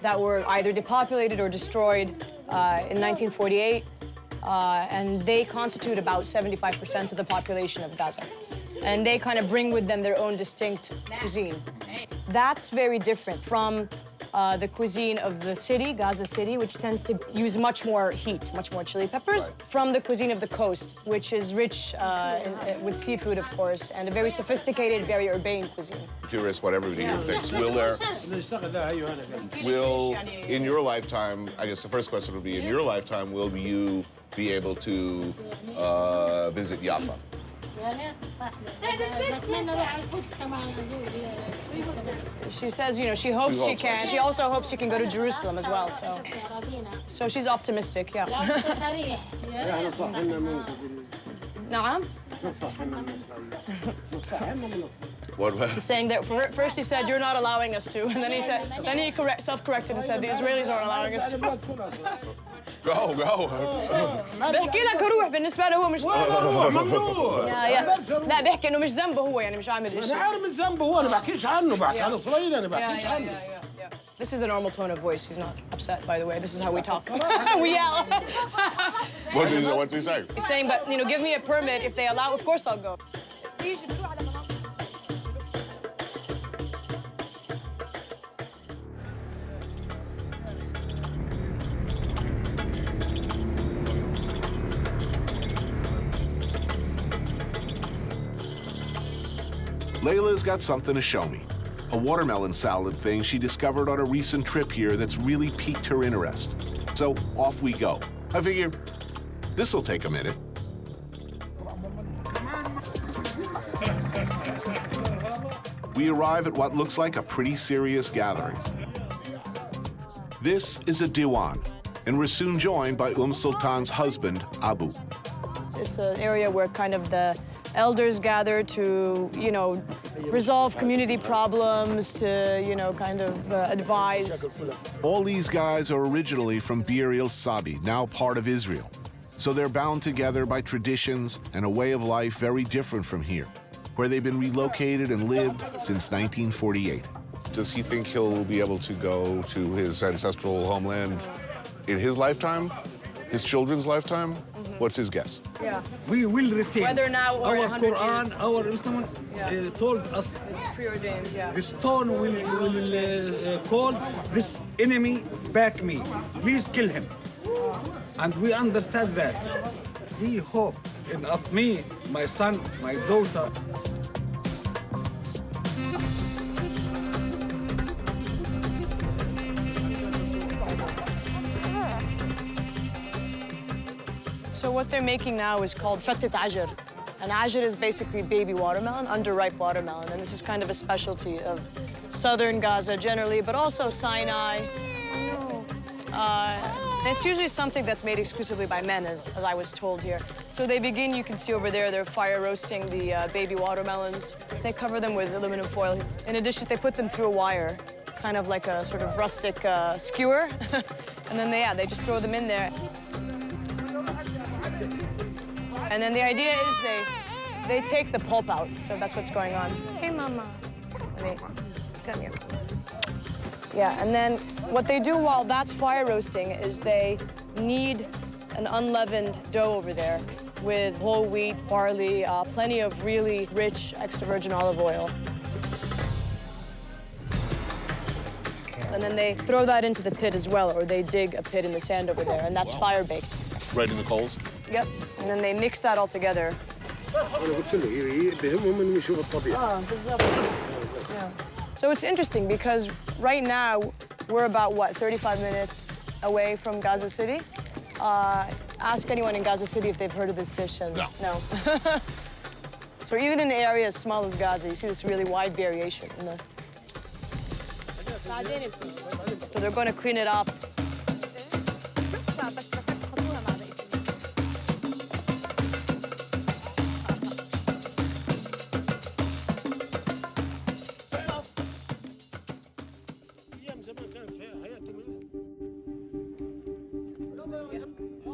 that were either depopulated or destroyed in 1948, and they constitute about 75% of the population of Gaza. And they kind of bring with them their own distinct cuisine. That's very different from the cuisine of the city, Gaza City, which tends to use much more heat, much more chili peppers, from the cuisine of the coast, which is rich with seafood, of course, and a very sophisticated, very urbane cuisine. Curious what everybody here thinks. In your lifetime, I guess the first question would be, in your lifetime, will you be able to visit Jaffa? She says, she hopes she can. She also hopes she can go to Jerusalem as well, so she's optimistic, yeah. نعم. What? He's saying that first he said, you're not allowing us to, and then he self-corrected and said, the Israelis aren't allowing us to. Go. بحكي لك روح بالنسبة له هو مش ممنوع. لا بحكي انه مش ذنبه هو مش عامل شيء. انا عارف مش ذنبه هو انا بحكيش عنه بحكي عن اسرائيل انا بحكيش عنه. This is the normal tone of voice. He's not upset, by the way. This is how we talk. We yell. What's he saying? He's saying, but give me a permit. If they allow, of course I'll go. Layla's got something to show me. A watermelon salad thing she discovered on a recent trip here that's really piqued her interest. So off we go. I figure this'll take a minute. We arrive at what looks like a pretty serious gathering. This is a diwan, and we're soon joined by Sultan's husband, Abu. It's an area where kind of the elders gather to, resolve community problems, to, kind of advise. All these guys are originally from Bir el Sabi, now part of Israel. So they're bound together by traditions and a way of life very different from here, where they've been relocated and lived since 1948. Does he think he'll be able to go to his ancestral homeland in his lifetime? His children's lifetime? What's his guess? Yeah. We will retain whether now or our Quran, years. our Islam told us. It's preordained, yeah. The stone will call this enemy back me. Please kill him. And we understand that. We hope in of me, my son, my daughter. So what they're making now is called fattat ajr. And ajr is basically baby watermelon, underripe watermelon. And this is kind of a specialty of southern Gaza generally, but also Sinai. It's usually something that's made exclusively by men, as I was told here. So they begin, you can see over there, they're fire roasting the baby watermelons. They cover them with aluminum foil. In addition, they put them through a wire, kind of like a sort of rustic skewer. And then they just throw them in there. And then the idea is they take the pulp out, so that's what's going on. Hey, Mama. Come here. Yeah, and then what they do while that's fire roasting is they knead an unleavened dough over there with whole wheat, barley, plenty of really rich extra virgin olive oil. And then they throw that into the pit as well, or they dig a pit in the sand over there, and that's fire baked. Right in the coals? Yep, and then they mix that all together. Yeah. So it's interesting because right now we're about, 35 minutes away from Gaza City. Ask anyone in Gaza City if they've heard of this dish, and no. So even in an area as small as Gaza, you see this really wide variation in the... So they're going to clean it up.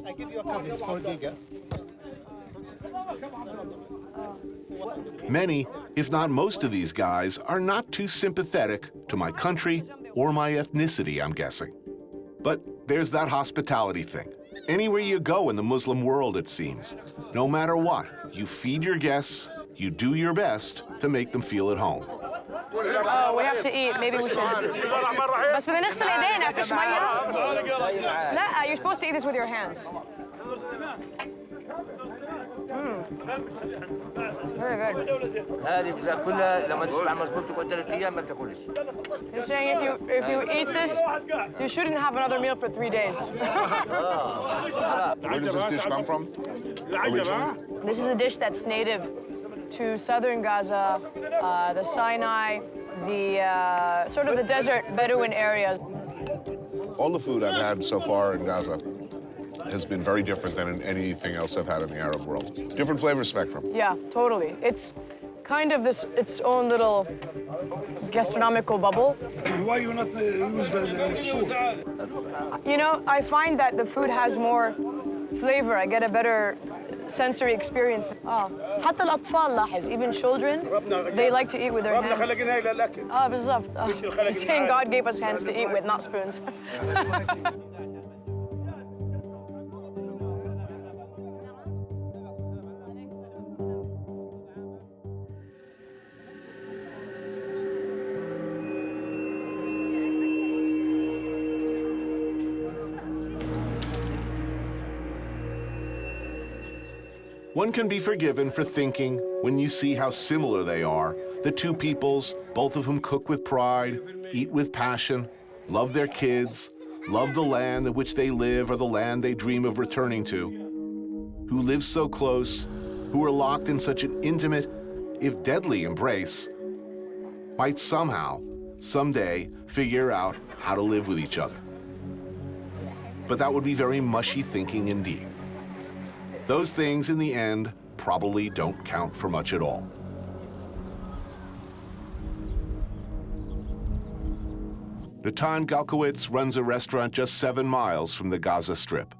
I give you a cup, it's for Giga. Many, if not most of these guys, are not too sympathetic to my country or my ethnicity, I'm guessing. But there's that hospitality thing. Anywhere you go in the Muslim world, it seems, no matter what, you feed your guests, you do your best to make them feel at home. Oh, we have to eat. Maybe we should. بس بدنا نغسل ايدينا فيش ميه. لا, you're supposed to eat this with your hands. Very good. هذه كلها لما تشبع مظبوط تقعد 3 أيام ما بتاكلش. You're saying if you eat this, you shouldn't have another meal for 3 days. Where does this dish come from originally? This is a dish that's native to southern Gaza, the Sinai, the sort of the desert Bedouin areas. All the food I've had so far in Gaza has been very different than in anything else I've had in the Arab world. Different flavor spectrum. Yeah, totally. It's kind of its own little gastronomical bubble. Why you not use this food? You know, I find that the food has more flavor. I get a better sensory experience. حتى الأطفال لاحظ, even children, they like to eat with their hands. بالضبط. He's saying God gave us hands to eat with, not spoons. One can be forgiven for thinking, when you see how similar they are, the two peoples, both of whom cook with pride, eat with passion, love their kids, love the land in which they live or the land they dream of returning to, who live so close, who are locked in such an intimate, if deadly embrace, might somehow, someday, figure out how to live with each other. But that would be very mushy thinking indeed. Those things, in the end, probably don't count for much at all. Natan Galkowitz runs a restaurant just 7 miles from the Gaza Strip.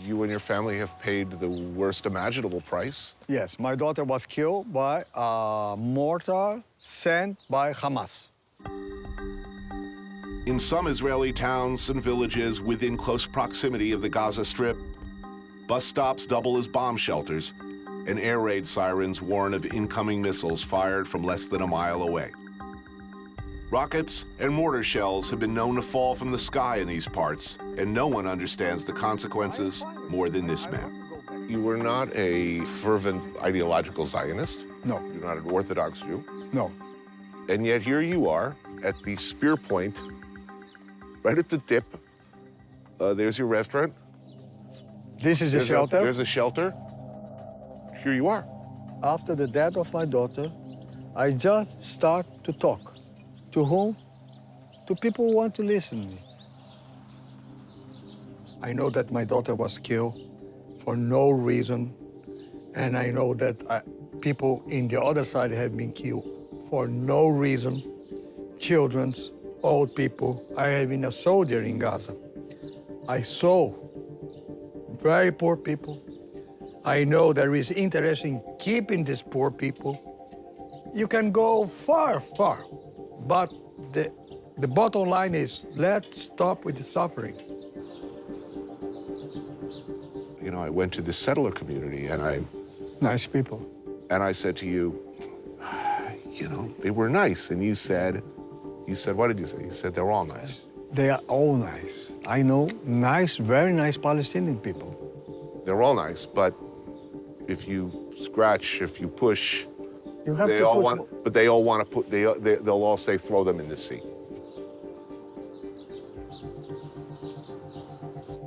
You and your family have paid the worst imaginable price. Yes, my daughter was killed by a mortar sent by Hamas. In some Israeli towns and villages within close proximity of the Gaza Strip, bus stops double as bomb shelters, and air raid sirens warn of incoming missiles fired from less than a mile away. Rockets and mortar shells have been known to fall from the sky in these parts, and no one understands the consequences more than this man. You were not a fervent ideological Zionist. No. You're not an Orthodox Jew. No. And yet here you are at the spear point, right at the tip. There's your restaurant. This is a shelter. There's a shelter. Here you are. After the death of my daughter, I just start to talk. To whom? To people who want to listen to me. I know that my daughter was killed for no reason, and I know that people in the other side have been killed for no reason. Children, old people. I have been a soldier in Gaza. I saw very poor people. I know there is interest in keeping these poor people. You can go far, far, but the bottom line is, let's stop with the suffering. You know, I went to the settler community and Nice people. And I said to you, you know, they were nice. And you said, what did you say? You said they're all nice. They are all nice. I know nice, very nice Palestinian people. They're all nice, but if you scratch, if you push, You have they to all push. want, but they all want to put, they'll all say, throw them in the sea.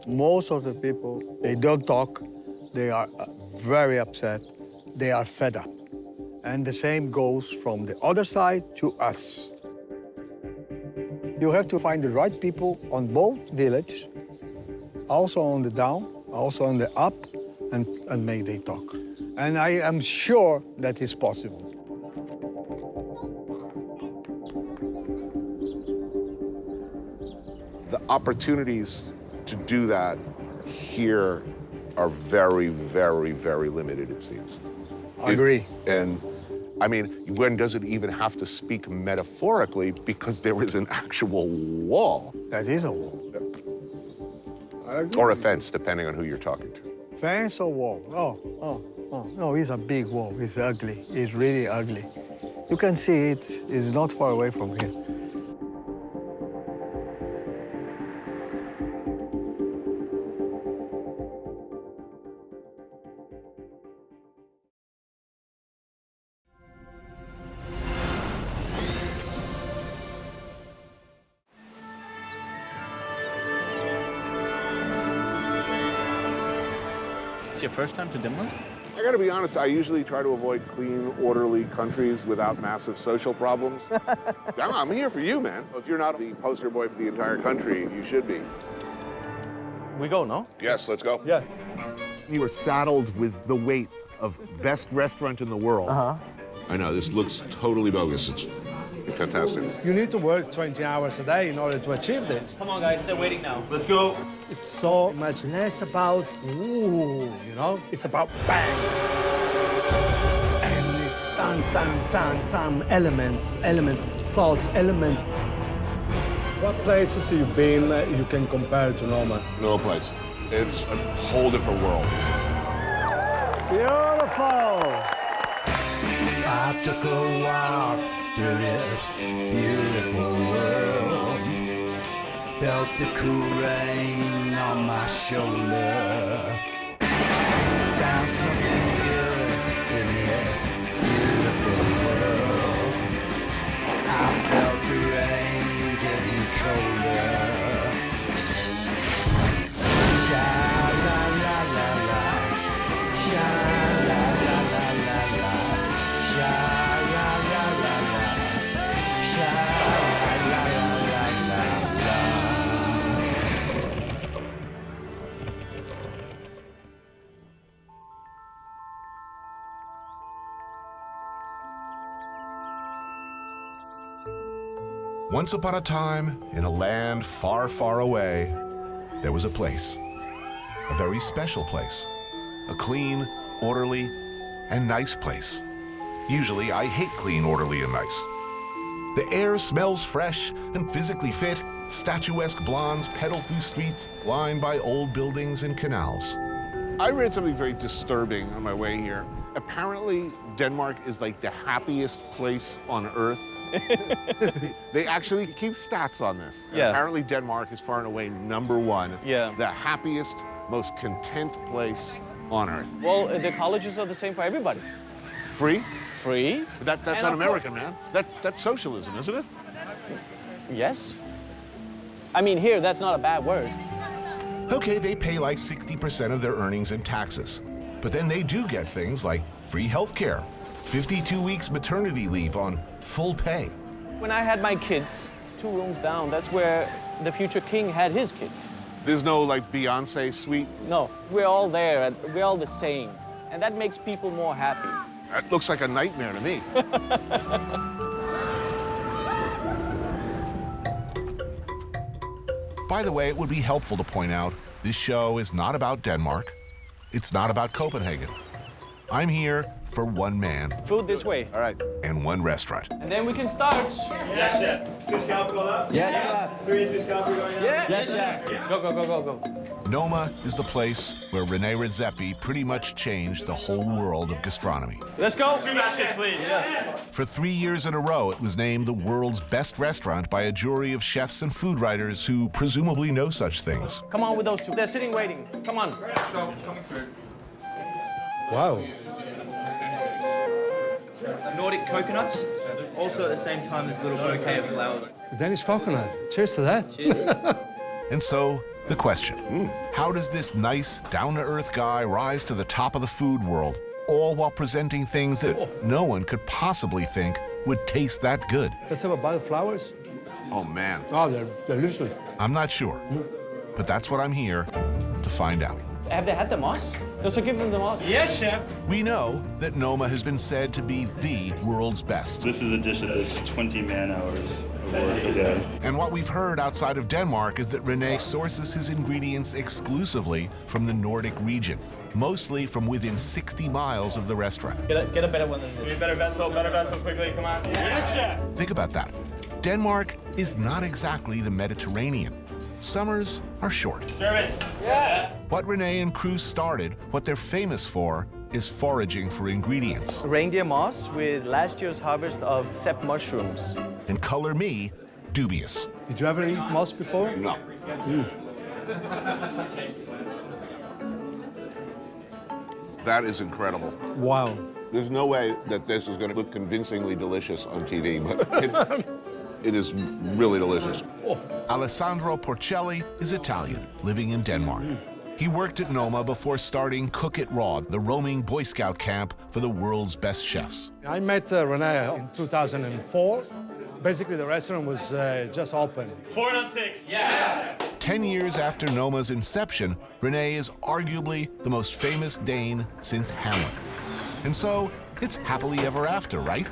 Most of the people, they don't talk. They are very upset. They are fed up. And the same goes from the other side to us. You have to find the right people on both villages, also on the down, also on the up, and make they talk. And I am sure that is possible. The opportunities to do that here are very, very, very limited, it seems. I agree. And I mean, one doesn't even have to speak metaphorically because there is an actual wall. That is a wall. Or a fence, depending on who you're talking to. Fence or wall? No, it's a big wall. It's ugly. It's really ugly. You can see it. It's not far away from here. It's your first time to Denmark? I gotta be honest, I usually try to avoid clean, orderly countries without massive social problems. I'm here for you, man. If you're not the poster boy for the entire country, you should be. We go, no? Yes, let's go. Yeah. You were saddled with the weight of best restaurant in the world. I know, this looks totally bogus. It's fantastic. You need to work 20 hours a day in order to achieve this. Come on, guys, they're waiting now. Let's go. It's so much less about ooh, you know? It's about bang. And it's dun, elements, thoughts, elements. What places have you been you can compare to Norman? No place. It's a whole different world. Beautiful. I took a walk through this beautiful world. Felt the cool rain on my shoulder. Found something good in this beautiful world. I felt the rain getting colder. Sha la la la la, sha la la la la la, sha la la la la, sha la la la la la. Once upon a time, in a land far, far away, there was a place. A very special place. A clean, orderly, and nice place. Usually, I hate clean, orderly, and nice. The air smells fresh and physically fit. Statuesque blondes pedal through streets lined by old buildings and canals. I read something very disturbing on my way here. Apparently, Denmark is like the happiest place on earth. They actually keep stats on this. And Yeah. apparently, Denmark is far and away #1. Yeah. The happiest, most content place on earth. Well, the colleges are the same for everybody. Free? Free. That's And not of American, man. That's socialism, isn't it? Yes. I mean, here, that's not a bad word. Okay, they pay like 60% of their earnings in taxes. But then they do get things like free health care, 52 weeks maternity leave on full pay. When I had my kids, 2 rooms down, that's where the future king had his kids. There's no, like, Beyonce suite? No, we're all there, and we're all the same. And that makes people more happy. That looks like a nightmare to me. By the way, it would be helpful to point out this show is not about Denmark. It's not about Copenhagen. I'm here for one man. Food this way. All right. And one restaurant. And then we can start. Yes, chef. Two scalp go up? Yes, chef. 3 inches scalp going up? Yes, chef. Go, go, go, go, go. Noma is the place where Rene Redzepi pretty much changed the whole world of gastronomy. Let's go. 2 baskets, please. Yes. For 3 years in a row, it was named the world's best restaurant by a jury of chefs and food writers who presumably know such things. Come on with those two. They're sitting waiting. Come on. Coming through. Wow. Nordic coconuts. Also at the same time, there's a little bouquet of flowers. Danish coconut. Cheers to that. Cheers. And so, the question, how does this nice, down-to-earth guy rise to the top of the food world, all while presenting things that no one could possibly think would taste that good? Let's have a bite of flowers. Oh, man. Oh, they're delicious. I'm not sure, but that's what I'm here to find out. Have they had the moss? Also give them the moss. Yes, chef. We know that Noma has been said to be the world's best. This is a dish that takes 20 man-hours of work a day. And what we've heard outside of Denmark is that Rene sources his ingredients exclusively from the Nordic region, mostly from within 60 miles of the restaurant. Get a better one than this. Better vessel quickly, come on. Yes, chef. Think about that. Denmark is not exactly the Mediterranean. Summers are short. Service. Yeah. What Rene and crew started, what they're famous for, is foraging for ingredients. Reindeer moss with last year's harvest of sep mushrooms. And color me dubious. Did you ever eat moss before? No. That is incredible. Wow. There's no way that this is going to look convincingly delicious on TV, but it is really delicious. Alessandro Porcelli is Italian, living in Denmark. He worked at Noma before starting Cook It Raw, the roaming Boy Scout camp for the world's best chefs. I met Rene in 2004. Basically, the restaurant was just open. 4 on 6. Yeah. 10 years after Noma's inception, Rene is arguably the most famous Dane since Hamlet. And so, it's happily ever after, right?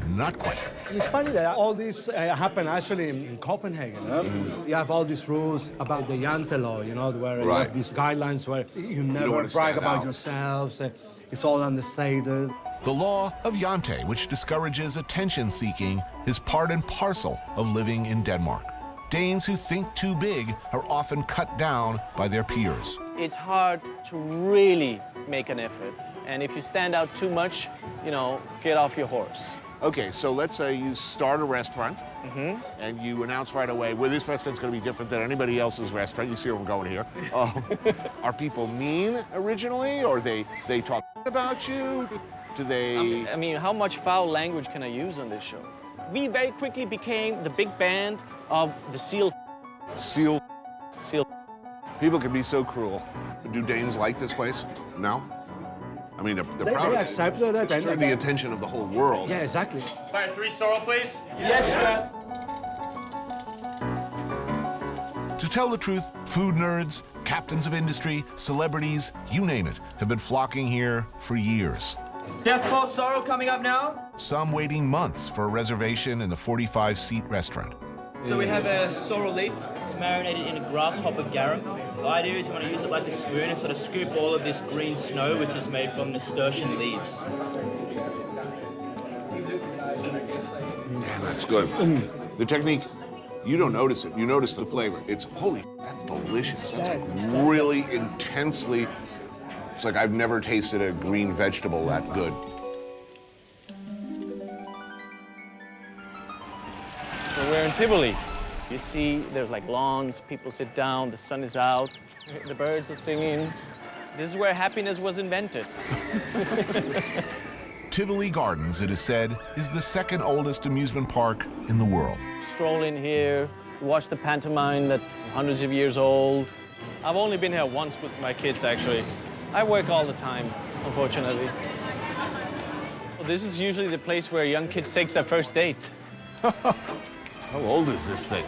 Not quite. And it's funny that all this happened actually in Copenhagen. You have all these rules about the Jantelaw, you know, where you have these guidelines where you never brag about yourselves. It's all understated. The law of Jante, which discourages attention-seeking, is part and parcel of living in Denmark. Danes who think too big are often cut down by their peers. It's hard to really make an effort. And if you stand out too much, you know, get off your horse. Okay, so let's say you start a restaurant and you announce right away, well, this restaurant's going to be different than anybody else's restaurant. You see where I'm going here. Are people mean originally, or they talk about you? Do they... I mean, how much foul language can I use on this show? We very quickly became the big band of the seal. Seal? Seal. People can be so cruel. Do Danes like this place? No? I mean, they're proud. They accepted it. It's the attention of the whole world. Yeah, exactly. Fire 3 sorrel, please. Yes, chef. To tell the truth, food nerds, captains of industry, celebrities, you name it, have been flocking here for years. Chef, 4 sorrel coming up now. Some waiting months for a reservation in the 45-seat restaurant. So we have a sorrel leaf. It's marinated in a grasshopper garum. The idea is you want to use it like a spoon and sort of scoop all of this green snow, which is made from nasturtium leaves. Damn, that's good. The technique, you don't notice it. You notice the flavor. It's, holy, that's delicious. That's like really intensely, it's like I've never tasted a green vegetable that good. So we're in Tivoli. You see, there's like lawns, people sit down, the sun is out, the birds are singing. This is where happiness was invented. Tivoli Gardens, it is said, is the second oldest amusement park in the world. Stroll in here, watch the pantomime that's hundreds of years old. I've only been here once with my kids, actually. I work all the time, unfortunately. Well, this is usually the place where young kids take their first date. How old is this thing?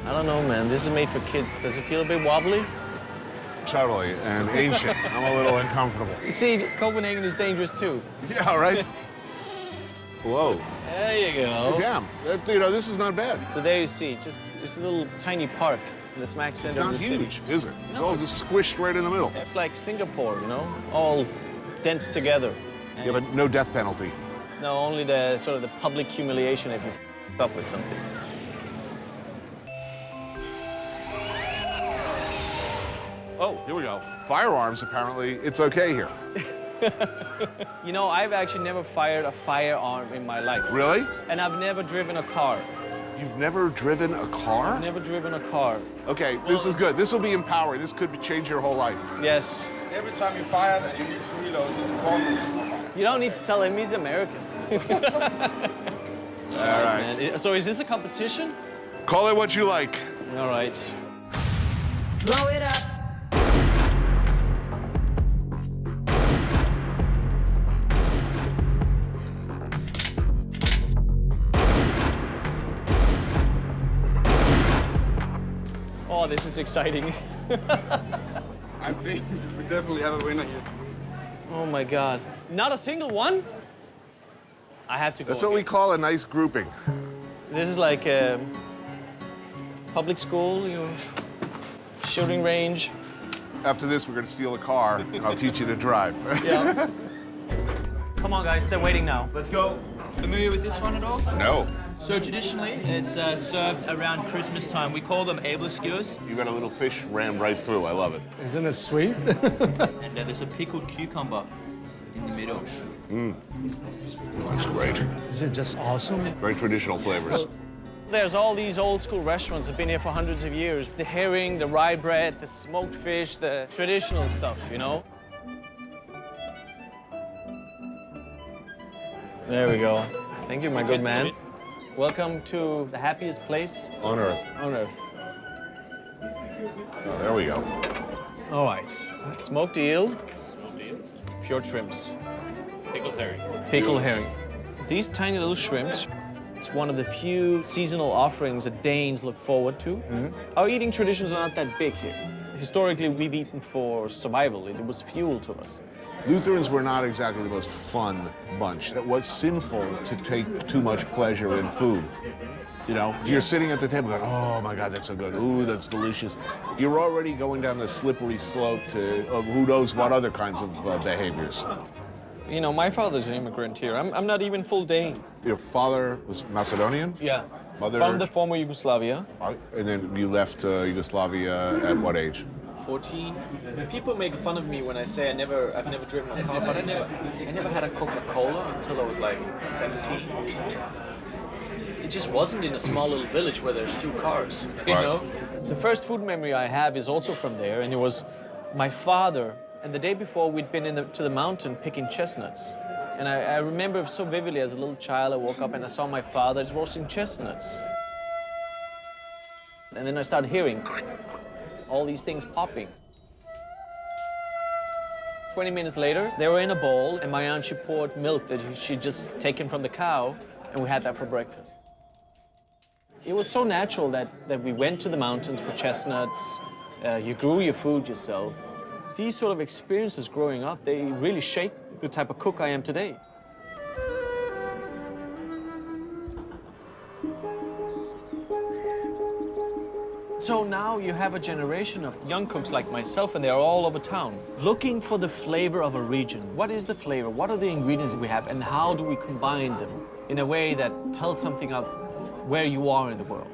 I don't know, man. This is made for kids. Does it feel a bit wobbly? Totally, and ancient. I'm a little uncomfortable. You see, Copenhagen is dangerous too. Yeah, right? Whoa. There you go. Oh, damn. You know, this is not bad. So there you see, just a little tiny park in the smack center of the city. It's not huge, is it? It's all just squished right in the middle. It's like Singapore, you know, all dense together. Yeah, but no death penalty. No, only the sort of the public humiliation if you f up with something. Oh, here we go. Firearms, apparently, it's okay here. You know, I've actually never fired a firearm in my life. Really? And I've never driven a car. You've never driven a car? I've never driven a car. Okay, this is good. This will be empowering. This could change your whole life. Yes. Every time you fire, you need to reload. You don't need to tell him he's American. All right. Man. So is this a competition? Call it what you like. All right. Blow it up. Oh, this is exciting. I think we definitely have a winner here. Oh my God. Not a single one? I have to go. That's what we call a nice grouping. This is like a public school, you know, shooting range. After this, we're going to steal a car, and I'll teach you to drive. Yeah. Come on, guys, they're waiting now. Let's go. Familiar with this one at all? No. So traditionally, it's served around Christmas time. We call them able skewers. You got a little fish rammed right through. I love it. Isn't it sweet? And there's a pickled cucumber in the middle. Mmm. That's great. Is it just awesome? Very traditional flavors. There's all these old school restaurants that have been here for hundreds of years. The herring, the rye bread, the smoked fish, the traditional stuff, you know? There we go. Thank you, my good man. Welcome to the happiest place On Earth. on Earth. Oh, there we go. All right. Smoked eel, fjord shrimps, Pickled herring. pickled herring. These tiny little shrimps, it's one of the few seasonal offerings that Danes look forward to. Our eating traditions are not that big here. Historically, we've eaten for survival. It was fuel to us. Lutherans were not exactly the most fun bunch. It was sinful to take too much pleasure in food. You know, if you're sitting at the table going, oh my God, that's so good. Ooh, that's delicious. You're already going down the slippery slope to who knows what other kinds of behaviors. You know, my father's an immigrant here. I'm not even full Dane. Your father was Macedonian? Yeah. Mother? From the former Yugoslavia. And then you left Yugoslavia at what age? 14. People make fun of me when I say I've never driven a car, but I never had a Coca-Cola until I was like 17. It just wasn't in a small little village where there's two cars, you know? The first food memory I have is also from there, and it was my father. And the day before, we'd been to the mountain picking chestnuts. And I remember so vividly as a little child, I woke up and I saw my father roasting chestnuts. And then I started hearing all these things popping. 20 minutes later, they were in a bowl, and my aunt, she poured milk that she'd just taken from the cow, and we had that for breakfast. It was so natural that we went to the mountains for chestnuts. You grew your food yourself. These sort of experiences growing up, they really shaped the type of cook I am today. So now you have a generation of young cooks like myself, and they're all over town, looking for the flavor of a region. What is the flavor? What are the ingredients that we have, and how do we combine them in a way that tells something of where you are in the world?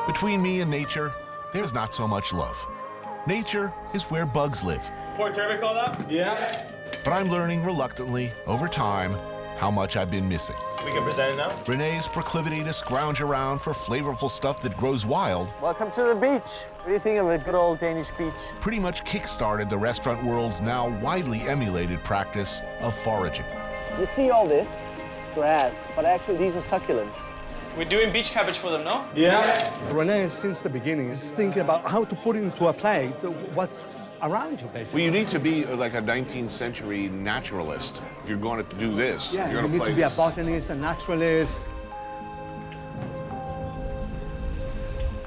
Between me and nature, there's not so much love. Nature is where bugs live. Port turbot called up? Yeah. But I'm learning reluctantly, over time, how much I've been missing. We can present it now? Renee's proclivity to scrounge around for flavorful stuff that grows wild Welcome to the beach. What do you think of a good old Danish beach? pretty much kick-started the restaurant world's now widely emulated practice of foraging. You see all this grass, but actually these are succulents. We're doing beach cabbage for them, no? Yeah. Renee, since the beginning, is thinking about how to put into a plate what's around you, basically. Well, you need to be like a 19th century naturalist if you're going to do this. Yeah, you're you going need play to be a this. botanist, a naturalist.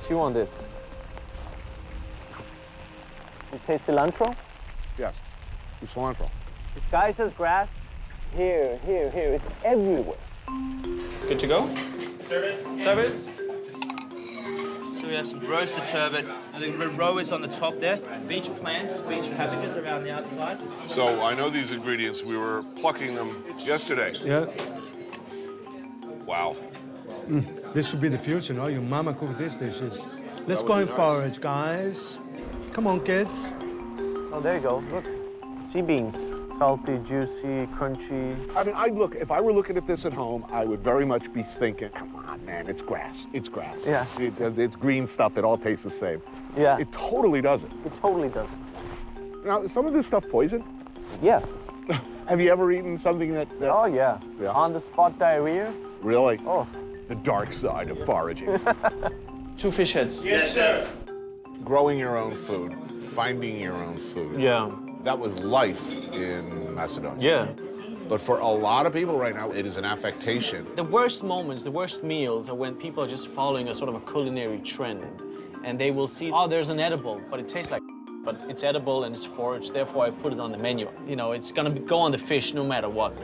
chew on this. You taste cilantro? Yes, the cilantro. Disguised as grass. Here, here, here. It's everywhere. Good to go? Service. Service. So we have some roasted turbot, and the roe is on the top there. Beach plants, beach cabbages around the outside. So I know these ingredients. We were plucking them yesterday. Yeah. Wow. This should be the future, no? Your mama cooked these dishes. Let's go and forage, guys. Come on, kids. Oh, there you go. Look. Sea beans. Salty, juicy, crunchy. I mean, if I were looking at this at home, I would very much be thinking, come on, man, it's grass. It's grass. Yeah. It's green stuff. It all tastes the same. Yeah. It totally doesn't. It totally doesn't. Now, is some of this stuff poison? Yeah. Have you ever eaten something that... Oh, yeah. On-the-spot diarrhea? Really? Oh. The dark side of foraging. 2 fish heads. Yes, sir. Growing your own food, finding your own food. Yeah. That was life in Macedonia. Yeah. But for a lot of people right now, it is an affectation. The worst moments, the worst meals are when people are just following a sort of a culinary trend. And they will see, oh, there's an edible, but it tastes like but it's edible and it's foraged, therefore I put it on the menu. You know, it's gonna go on the fish no matter what.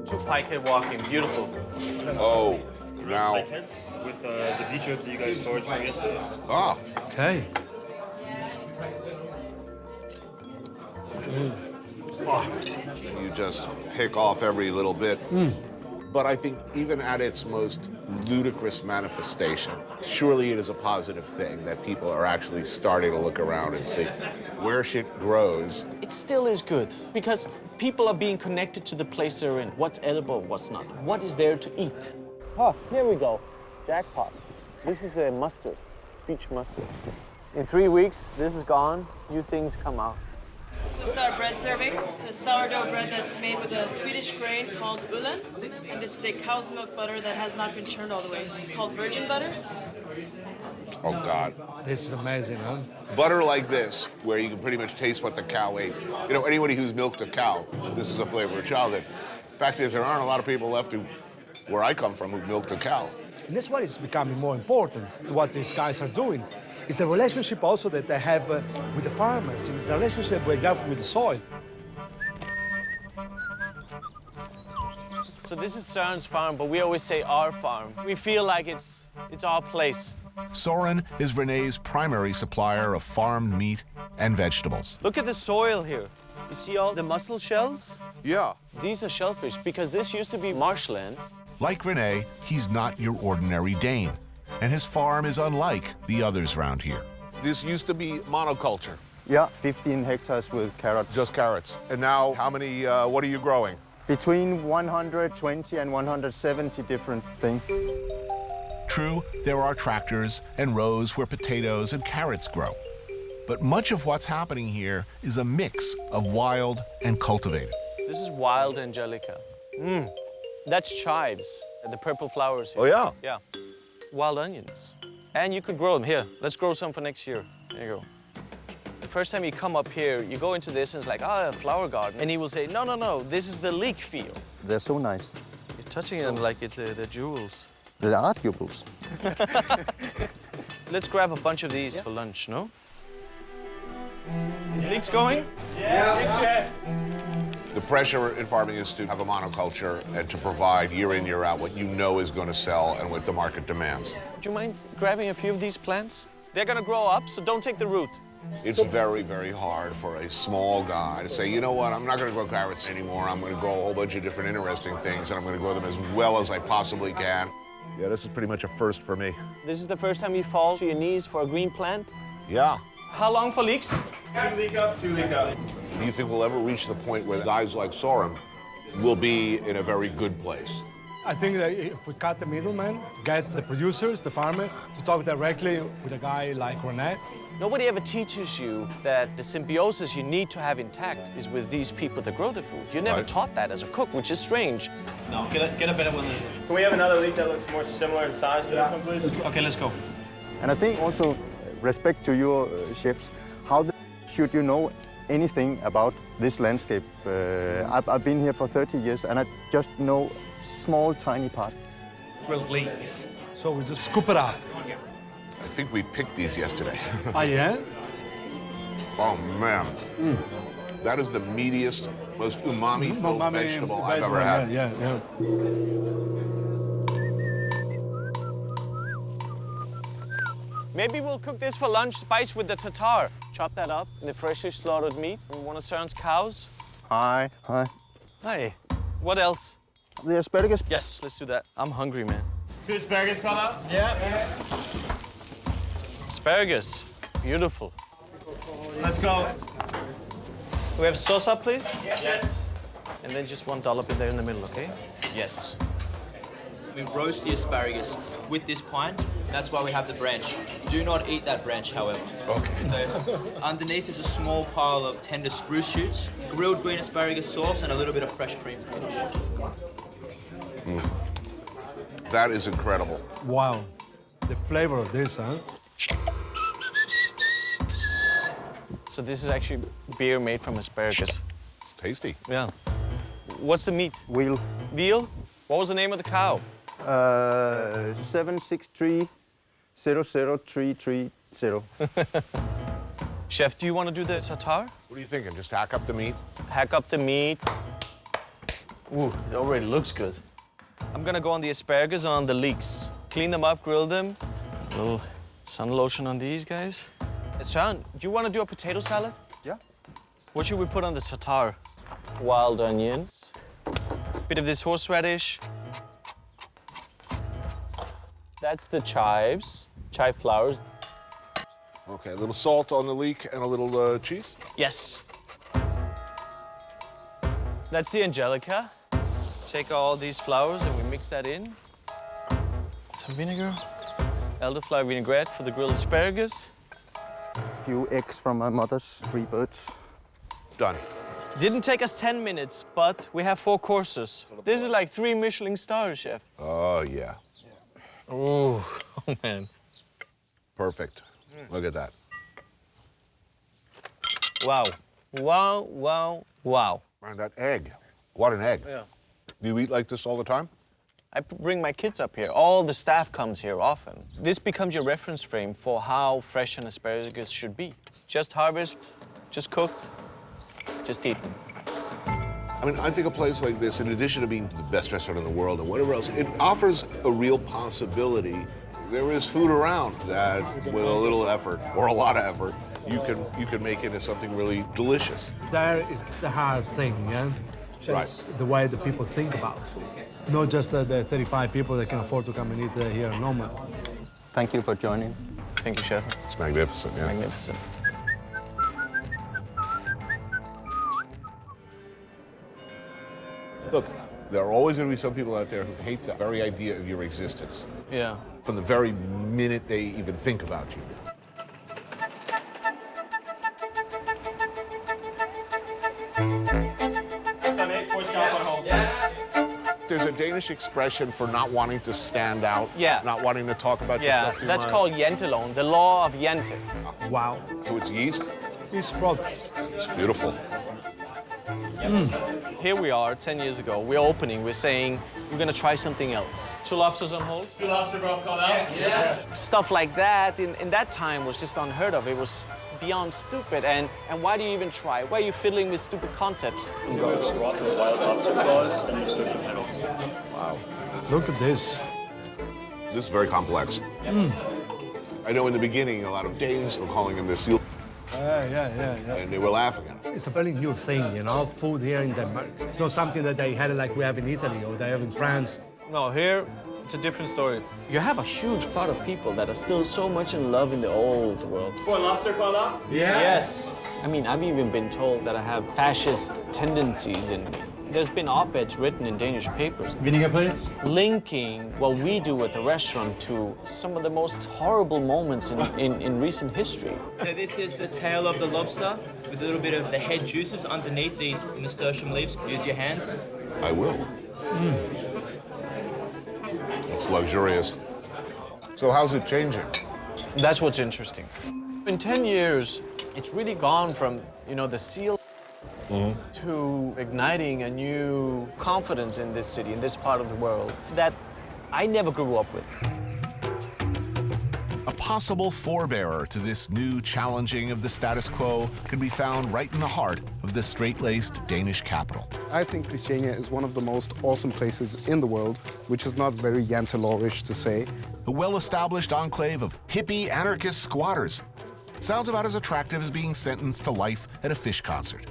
2 pikehead walking, beautiful. Oh, now. Pikeheads with the beach herbs that you guys foraged for yesterday. Ah. Okay. And you just pick off every little bit. But I think even at its most ludicrous manifestation, surely it is a positive thing that people are actually starting to look around and see where shit grows. It still is good because people are being connected to the place they're in. What's edible, what's not? What is there to eat? Oh, here we go. Jackpot. This is a mustard, beach mustard. In 3 weeks, this is gone. New things come out. This is our bread serving. It's a sourdough bread that's made with a Swedish grain called ulen. And this is a cow's milk butter that has not been churned all the way. It's called virgin butter. Oh, God. This is amazing, huh? Butter like this, where you can pretty much taste what the cow ate. You know, anybody who's milked a cow, this is a flavor of childhood. Fact is, there aren't a lot of people left where I come from, who milked a cow. And that's why it's becoming more important to what these guys are doing. It's the relationship also that they have with the farmers, the relationship we have with the soil. So this is Søren's farm, but we always say our farm. We feel like it's our place. Søren is René's primary supplier of farmed meat and vegetables. Look at the soil here. You see all the mussel shells? Yeah. These are shellfish because this used to be marshland. Like René, he's not your ordinary Dane, and his farm is unlike the others around here. This used to be monoculture. Yeah, 15 hectares with carrots. Just carrots. And now, how many, what are you growing? Between 120 and 170 different things. True, there are tractors and rows where potatoes and carrots grow. But much of what's happening here is a mix of wild and cultivated. This is wild angelica. That's chives, the purple flowers here. Oh, yeah? Yeah. Wild onions. And you could grow them. Here, let's grow some for next year. There you go. The first time you come up here, you go into this and it's like, a flower garden. And he will say, no, no, no, this is the leek field. They're so nice. You're touching them like they're jewels. They are jewels. Let's grab a bunch of these for lunch, no? Is leeks going? Yeah. The pressure in farming is to have a monoculture and to provide year in, year out what you know is going to sell and what the market demands. Would you mind grabbing a few of these plants? They're going to grow up, so don't take the root. It's very, very hard for a small guy to say, you know what, I'm not going to grow carrots anymore. I'm going to grow a whole bunch of different interesting things, and I'm going to grow them as well as I possibly can. Yeah, this is pretty much a first for me. This is the first time you fall to your knees for a green plant? Yeah. How long for leeks? 2 leek up, 2 leek out. Do you think we'll ever reach the point where guys like Søren will be in a very good place? I think that if we cut the middleman, get the producers, the farmer, to talk directly with a guy like René. Nobody ever teaches you that the symbiosis you need to have intact is with these people that grow the food. You're never taught that as a cook, which is strange. No, get a better one. Can we have another leek that looks more similar in size to this one, please? Okay, let's go. And I think also, respect to your chefs, how should you know anything about this landscape? I've been here for 30 years and I just know small, tiny part. Grilled leeks. So we just scoop it up. I think we picked these yesterday. Oh, yeah? Oh, man. That is the meatiest, most umami-filled vegetable I've ever had. Yeah. Maybe we'll cook this for lunch, spice with the tartar. Chop that up, the freshly slaughtered meat from one of Søren's cows. Hi. Hey, what else? The asparagus? Yes, let's do that. I'm hungry, man. Two asparagus, fella? Yeah. Asparagus, beautiful. Let's go. We have salsa, please? Yes. And then just one dollop in there in the middle, okay? Yes. We roast the asparagus with this pine. That's why we have the branch. Do not eat that branch, however. Okay. So underneath is a small pile of tender spruce shoots, grilled green asparagus sauce, and a little bit of fresh cream to finish. That is incredible. Wow. The flavor of this, huh? So this is actually beer made from asparagus. It's tasty. Yeah. What's the meat? Veal. Veal? What was the name of the cow? 763-00330. Chef, do you want to do the tartar? What are you thinking? Just hack up the meat? Hack up the meat. Ooh, it already looks good. I'm gonna go on the asparagus and on the leeks. Clean them up, grill them. A little sun lotion on these guys. Søren, do you want to do a potato salad? Yeah. What should we put on the tartar? Wild onions. Bit of this horseradish. That's the chives, chive flowers. Okay, a little salt on the leek and a little cheese? Yes. That's the angelica. Take all these flowers and we mix that in. Some vinegar. Elderflower vinaigrette for the grilled asparagus. A few eggs from my mother's 3 birds. Done. Didn't take us 10 minutes, but we have 4 courses. This is like 3 Michelin stars, chef. Oh, yeah. Oh, man. Perfect. Look at that. Wow. Wow, wow, wow. Man, that egg. What an egg. Yeah. Do you eat like this all the time? I bring my kids up here. All the staff comes here often. This becomes your reference frame for how fresh an asparagus should be. Just harvest, just cooked, just eaten. I mean, I think a place like this, in addition to being the best restaurant in the world and whatever else, it offers a real possibility. There is food around that, with a little effort, or a lot of effort, you can make into something really delicious. That is the hard thing, yeah? Change the way the people think about food. Not just the 35 people that can afford to come and eat here in Noma. Thank you for joining. Thank you, chef. It's magnificent, yeah. Magnificent. Look, there are always going to be some people out there who hate the very idea of your existence. Yeah. From the very minute they even think about you. Yes. There's a Danish expression for not wanting to stand out, Yeah. not wanting to talk about yourself too that's much. called jentelon, the law of jente. Wow. So it's yeast? It's product. It's beautiful. Here we are, 10 years ago. We're opening, we're saying, we're gonna try something else. 2 lobsters on hold. 2 lobster broth called out? Yeah. Stuff like that in that time was just unheard of. It was beyond stupid. And why do you even try? Why are you fiddling with stupid concepts? It's broth with wild lobster claws and nasturtium petals. Wow. Look at this. This is very complex. I know in the beginning, a lot of Danes were calling him the seal, Yeah. and they were laughing at him. It's a very new thing, you know, food here in Denmark. It's not something that they had like we have in Italy or they have in France. No, here, it's a different story. You have a huge part of people that are still so much in love in the old world. 4 lobster called out? Yes. I mean, I've even been told that I have fascist tendencies in me. There's been op-eds written in Danish papers. Vinegar, please. Linking what we do at the restaurant to some of the most horrible moments in recent history. So this is the tail of the lobster with a little bit of the head juices underneath these nasturtium leaves. Use your hands. I will. It's luxurious. So how's it changing? That's what's interesting. In 10 years, it's really gone from, the seal to igniting a new confidence in this city, in this part of the world, that I never grew up with. A possible forebearer to this new challenging of the status quo can be found right in the heart of the straight-laced Danish capital. I think Christiania is one of the most awesome places in the world, which is not very Jantelorish to say. A well-established enclave of hippie anarchist squatters. Sounds about as attractive as being sentenced to life at a fish concert.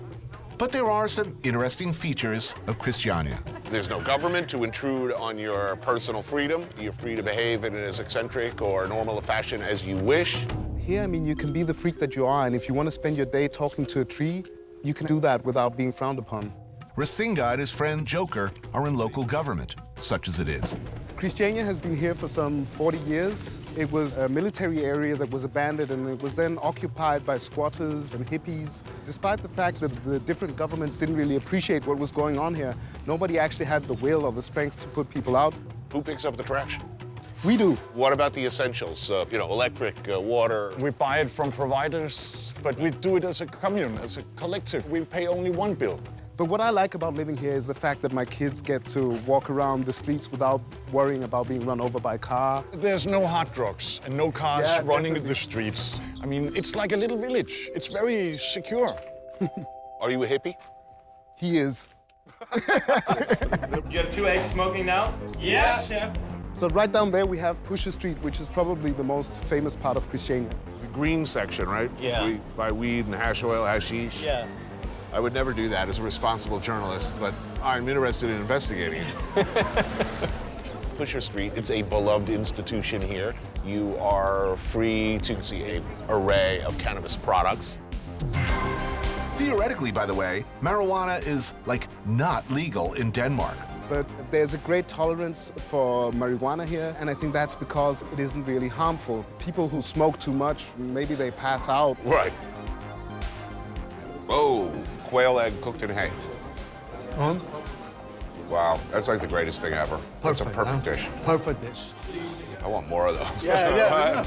But there are some interesting features of Christiania. There's no government to intrude on your personal freedom. You're free to behave in as eccentric or normal a fashion as you wish. Here, I mean, you can be the freak that you are, and if you want to spend your day talking to a tree, you can do that without being frowned upon. Rasinga and his friend Joker are in local government, such as it is. Christiania has been here for some 40 years. It was a military area that was abandoned, and it was then occupied by squatters and hippies. Despite the fact that the different governments didn't really appreciate what was going on here, nobody actually had the will or the strength to put people out. Who picks up the trash? We do. What about the essentials? Electric, water? We buy it from providers, but we do it as a commune, as a collective. We pay only one bill. But what I like about living here is the fact that my kids get to walk around the streets without worrying about being run over by a car. There's no hard drugs and no cars running definitely. the streets. I mean, it's like a little village. It's very secure. Are you a hippie? He is. You have 2 eggs smoking now? Yeah, chef. So right down there we have Pusher Street, which is probably the most famous part of Christiania. The green section, right? Yeah. We buy weed and hash oil, hashish. Yeah. I would never do that as a responsible journalist, but I'm interested in investigating it. Pusher Street, it's a beloved institution here. You are free to see an array of cannabis products. Theoretically, by the way, marijuana is, like, not legal in Denmark. But there's a great tolerance for marijuana here, and I think that's because it isn't really harmful. People who smoke too much, maybe they pass out. Right. Oh, quail egg cooked in hay. Wow, that's like the greatest thing ever. That's a perfect dish. Perfect dish. I want more of those. Yeah.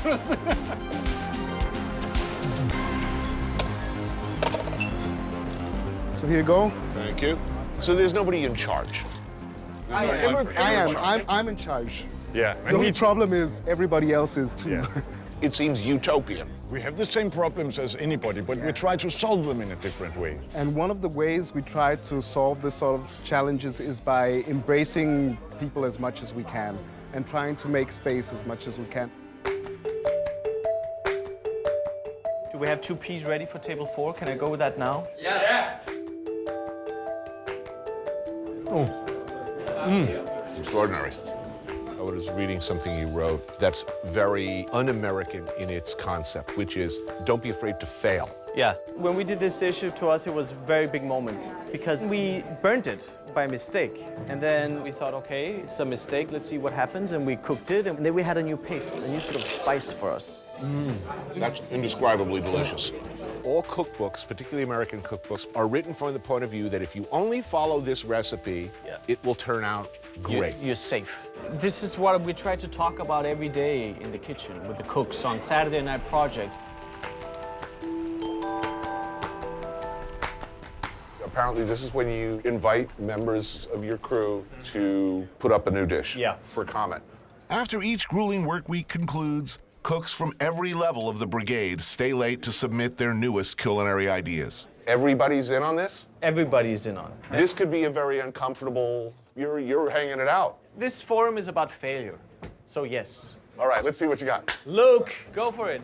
So here you go. Thank you. So there's nobody in charge. I am. I'm in charge. Yeah. The only problem is everybody else is too. Yeah. It seems utopian. We have the same problems as anybody, but we try to solve them in a different way. And one of the ways we try to solve this sort of challenges is by embracing people as much as we can and trying to make space as much as we can. Do we have 2 peas ready for table 4? Can I go with that now? Yes. Extraordinary. I was reading something you wrote that's very un-American in its concept, which is don't be afraid to fail. Yeah. When we did this dish, to us, it was a very big moment because we burnt it by mistake. And then we thought, okay, it's a mistake, let's see what happens. And we cooked it, and then we had a new paste, a new sort of spice for us. That's indescribably delicious. All cookbooks, particularly American cookbooks, are written from the point of view that if you only follow this recipe, it will turn out great. You're safe. This is what we try to talk about every day in the kitchen with the cooks on Saturday Night Project. Apparently, this is when you invite members of your crew to put up a new dish for comment. After each grueling work week concludes, cooks from every level of the brigade stay late to submit their newest culinary ideas. Everybody's in on this? Everybody's in on it. This could be a very uncomfortable, you're hanging it out. This forum is about failure, so yes. All right, let's see what you got. Luke, go for it.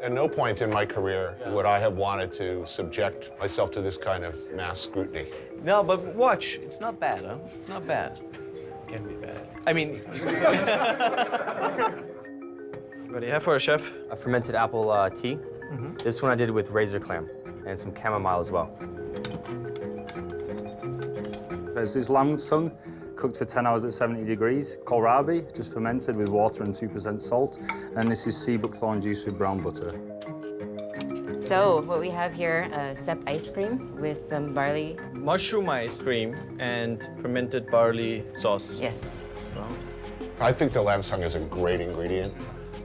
At no point in my career would I have wanted to subject myself to this kind of mass scrutiny. No, but watch, it's not bad, huh? It's not bad. It can be bad. I mean... What do you have for us, chef? A fermented apple tea. This one I did with razor clam and some chamomile as well. There's this lamb tongue, cooked for 10 hours at 70 degrees. Kohlrabi, just fermented with water and 2% salt. And this is sea buckthorn juice with brown butter. So what we have here, sep ice cream with some barley. Mushroom ice cream and fermented barley sauce. Yes. I think the lamb's tongue is a great ingredient.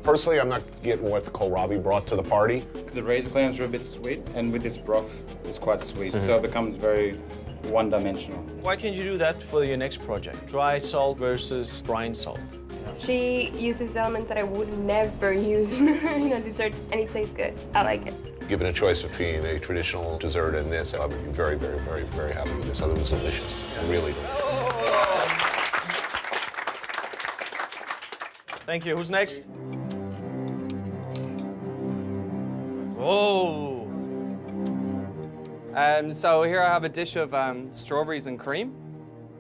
Personally, I'm not getting what the kohlrabi brought to the party. The razor clams are a bit sweet, and with this broth, it's quite sweet, so it becomes very one-dimensional. Why can't you do that for your next project? Dry salt versus brine salt. She uses elements that I would never use in a dessert, and it tastes good. I like it. Given a choice between a traditional dessert and this, I would be very, very, very, very happy with this. It was delicious, really delicious. Thank you. Who's next? Whoa. So here I have a dish of strawberries and cream.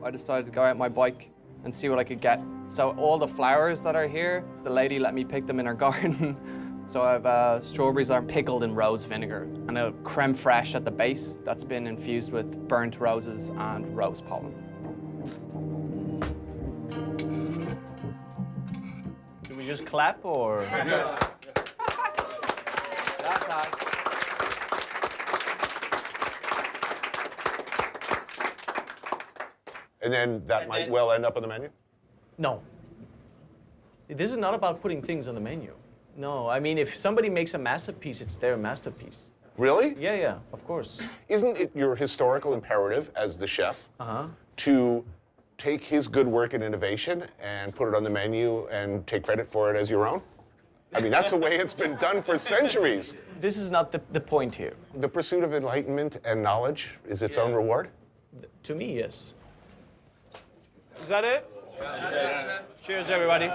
I decided to go out my bike and see what I could get. So all the flowers that are here, the lady let me pick them in her garden. So I have strawberries that are pickled in rose vinegar and a creme fraiche at the base that's been infused with burnt roses and rose pollen. Do we just clap or? And then that might well end up on the menu? No. This is not about putting things on the menu. No, I mean, if somebody makes a masterpiece, it's their masterpiece. Really? Yeah, yeah, of course. Isn't it your historical imperative as the chef to take his good work and innovation and put it on the menu and take credit for it as your own? I mean, that's the way it's been done for centuries. This is not the point here. The pursuit of enlightenment and knowledge is its own reward? To me, yes. Is that it? Yeah. Cheers, everybody.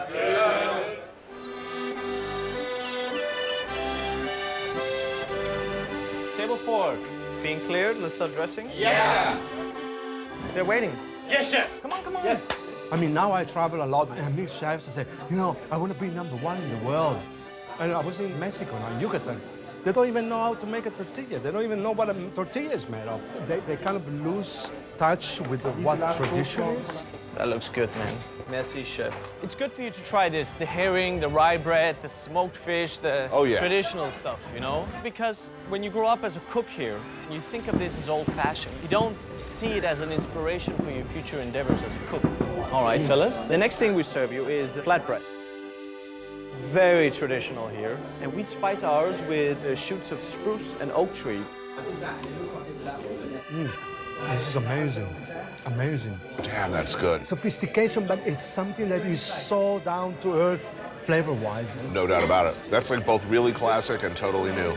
Table 4. It's being cleared. Let's start dressing. Yeah. They're waiting. Yes, chef. Come on, come on. Yes. I mean, now I travel a lot and I meet chefs and say, you know, I want to be #1 in the world. And I was in Mexico now, in Yucatan. They don't even know how to make a tortilla. They don't even know what a tortilla is made of. They kind of lose touch with what tradition is. That looks good, man. Merci, chef. It's good for you to try this, the herring, the rye bread, the smoked fish, the traditional stuff, you know? Because when you grow up as a cook here, you think of this as old-fashioned. You don't see it as an inspiration for your future endeavors as a cook. All right, fellas. The next thing we serve you is flatbread. Very traditional here. And we spice ours with shoots of spruce and oak tree. This is amazing. Amazing. Damn, that's good. Sophistication, but it's something that is so down to earth flavor-wise. No doubt about it. That's like both really classic and totally new.